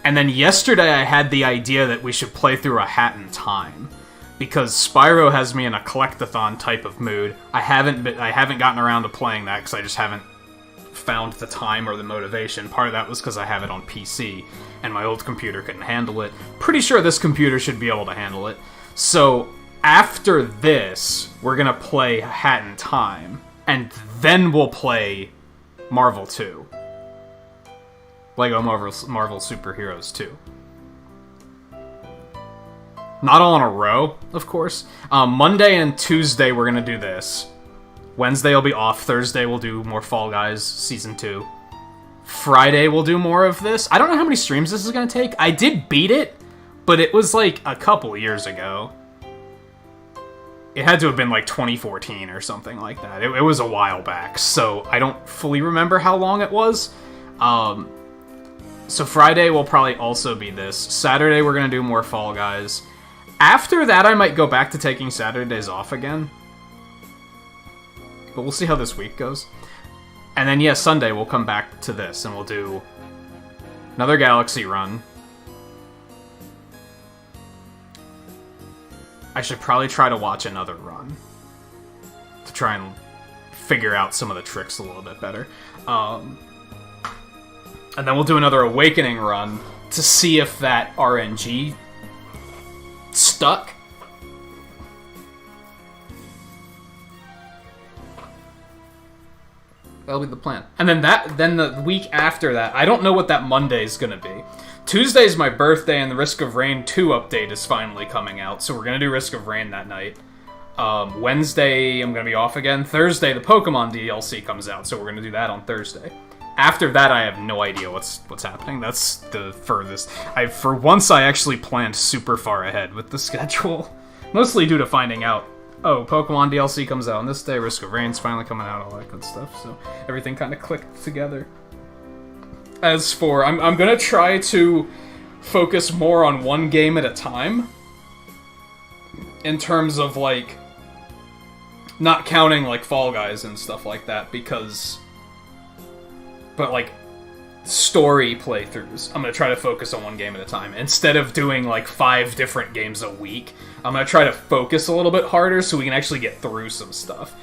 And then yesterday I had the idea that we should play through A Hat in Time. Because Spyro has me in a collectathon type of mood. I haven't gotten around to playing that because I just haven't found the time or the motivation. Part of that was because I have it on PC, and my old computer couldn't handle it. Pretty sure this computer should be able to handle it. So after this, we're gonna play A Hat in Time, and then we'll play Marvel 2. Lego Marvel Superheroes 2. Not all in a row, of course. Monday and Tuesday we're gonna do this. Wednesday will be off. Thursday we'll do more Fall Guys Season 2. Friday we'll do more of this. I don't know how many streams this is gonna take. I did beat it, but it was like a couple years ago. It had to have been like 2014 or something like that. It was a while back, so I don't fully remember how long it was. So Friday will probably also be this. Saturday we're gonna do more Fall Guys. After that, I might go back to taking Saturdays off again. But we'll see how this week goes. And then, yeah, Sunday we'll come back to this, and we'll do another Galaxy run. I should probably try to watch another run to try and figure out some of the tricks a little bit better. And then we'll do another Awakening run to see if that RNG stuck. That'll be the plan. And then the week after that, I don't know what that Monday is gonna be. Tuesday's my birthday, and the Risk of Rain 2 update is finally coming out, so we're gonna do Risk of Rain that night. Wednesday, I'm gonna be off again. Thursday, the Pokemon DLC comes out, so we're gonna do that on Thursday. After that, I have no idea what's happening. That's the furthest. For once, I actually planned super far ahead with the schedule. Mostly due to finding out, oh, Pokemon DLC comes out on this day, Risk of Rain's finally coming out, all that good stuff. So everything kind of clicked together. As for, I'm gonna try to focus more on one game at a time. In terms of, like, not counting, like, Fall Guys and stuff like that, because... But, like, story playthroughs, I'm gonna try to focus on one game at a time. Instead of doing, like, 5 different games a week, I'm gonna try to focus a little bit harder so we can actually get through some stuff.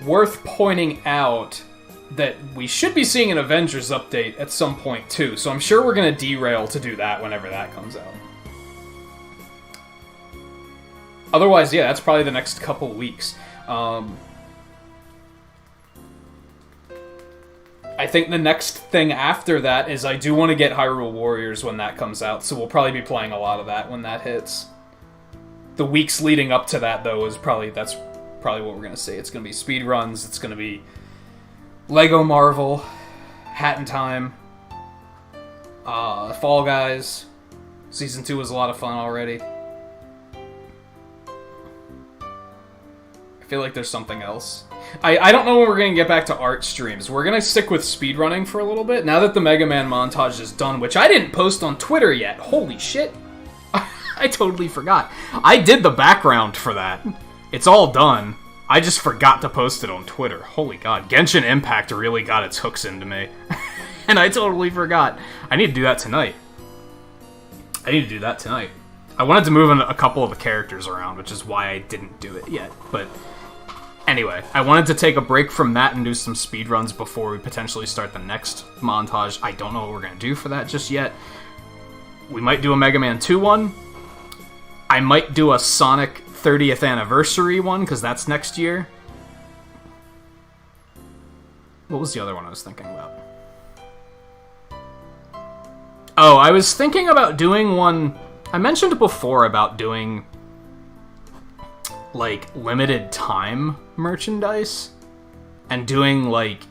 Worth pointing out that we should be seeing an Avengers update at some point, too, so I'm sure we're gonna derail to do that whenever that comes out. Otherwise, yeah, that's probably the next couple weeks. I think the next thing after that is I do want to get Hyrule Warriors when that comes out, so we'll probably be playing a lot of that when that hits. The weeks leading up to that, though, that's probably what we're going to see. It's going to be speedruns, it's going to be Lego Marvel, Hat in Time, Fall Guys. Season 2 was a lot of fun already. I feel like there's something else. I don't know when we're going to get back to art streams. We're going to stick with speedrunning for a little bit. Now that the Mega Man montage is done, which I didn't post on Twitter yet. Holy shit. I totally forgot. I did the background for that. It's all done. I just forgot to post it on Twitter. Holy god. Genshin Impact really got its hooks into me. And I totally forgot. I need to do that tonight. I wanted to move a couple of the characters around, which is why I didn't do it yet. But anyway, I wanted to take a break from that and do some speedruns before we potentially start the next montage. I don't know what we're going to do for that just yet. We might do a Mega Man 2 one. I might do a Sonic 30th anniversary one, because that's next year. What was the other one I was thinking about? Oh, I was thinking about doing one... I mentioned before about doing, like, limited time merchandise. And doing, like,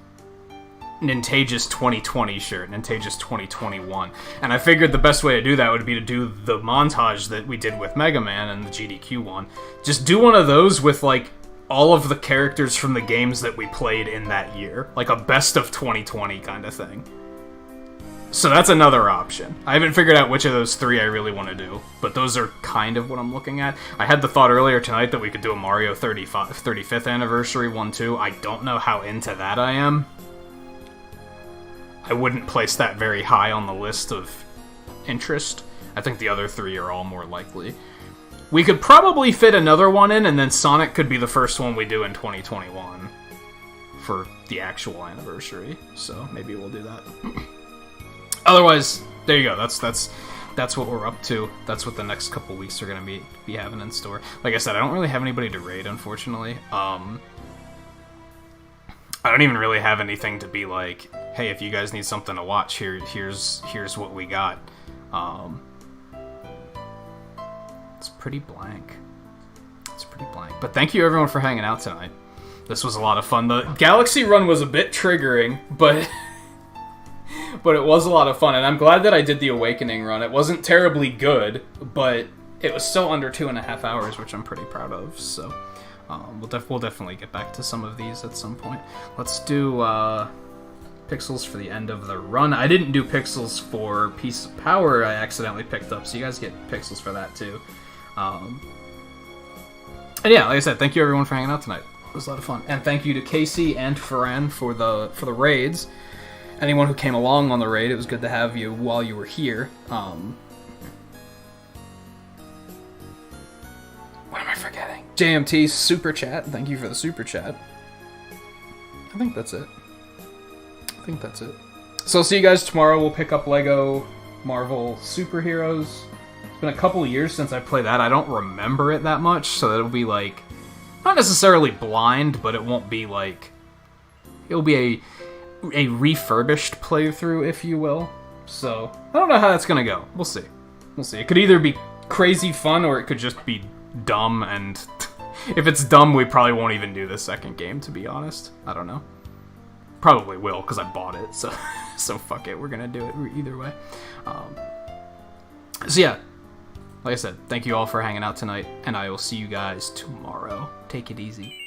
Nintagious 2020 shirt, Nintagious 2021. And I figured the best way to do that would be to do the montage that we did with Mega Man and the GDQ one. Just do one of those with, like, all of the characters from the games that we played in that year. Like a best of 2020 kind of thing. So that's another option. I haven't figured out which of those three I really want to do, but those are kind of what I'm looking at. I had the thought earlier tonight that we could do a Mario 35th anniversary one too. I don't know how into that I am. I wouldn't place that very high on the list of interest. I think the other three are all more likely. We could probably fit another one in, and then Sonic could be the first one we do in 2021 for the actual anniversary. So maybe we'll do that. Otherwise, there you go. That's what we're up to. That's what the next couple weeks are gonna be having in store. Like I said, I don't really have anybody to raid, unfortunately. I don't even really have anything to be like, hey, if you guys need something to watch, here's what we got. It's pretty blank. It's pretty blank. But thank you everyone for hanging out tonight. This was a lot of fun. The Galaxy run was a bit triggering, but but it was a lot of fun, and I'm glad that I did the Awakening run. It wasn't terribly good, but it was still under 2.5 hours, which I'm pretty proud of, so we'll definitely get back to some of these at some point. Let's do pixels for the end of the run. I didn't do pixels for Piece of Power I accidentally picked up, so you guys get pixels for that too. And yeah, like I said, thank you everyone for hanging out tonight. It was a lot of fun. And thank you to Casey and Ferran for the raids. Anyone who came along on the raid, it was good to have you while you were here. What am I forgetting? JMT super chat. Thank you for the super chat. I think that's it. So I'll see you guys tomorrow. We'll pick up Lego Marvel Superheroes. It's been a couple of years since I played that. I don't remember it that much, so it'll be like, not necessarily blind, but it won't be like, it'll be a refurbished playthrough, if you will. So I don't know how that's gonna go. We'll see. It could either be crazy fun or it could just be dumb, and if it's dumb, we probably won't even do the second game, to be honest. I don't know. Probably will, because I bought it, so so fuck it, we're gonna do it either way. So yeah, like I said, thank you all for hanging out tonight, and I will see you guys tomorrow. Take it easy.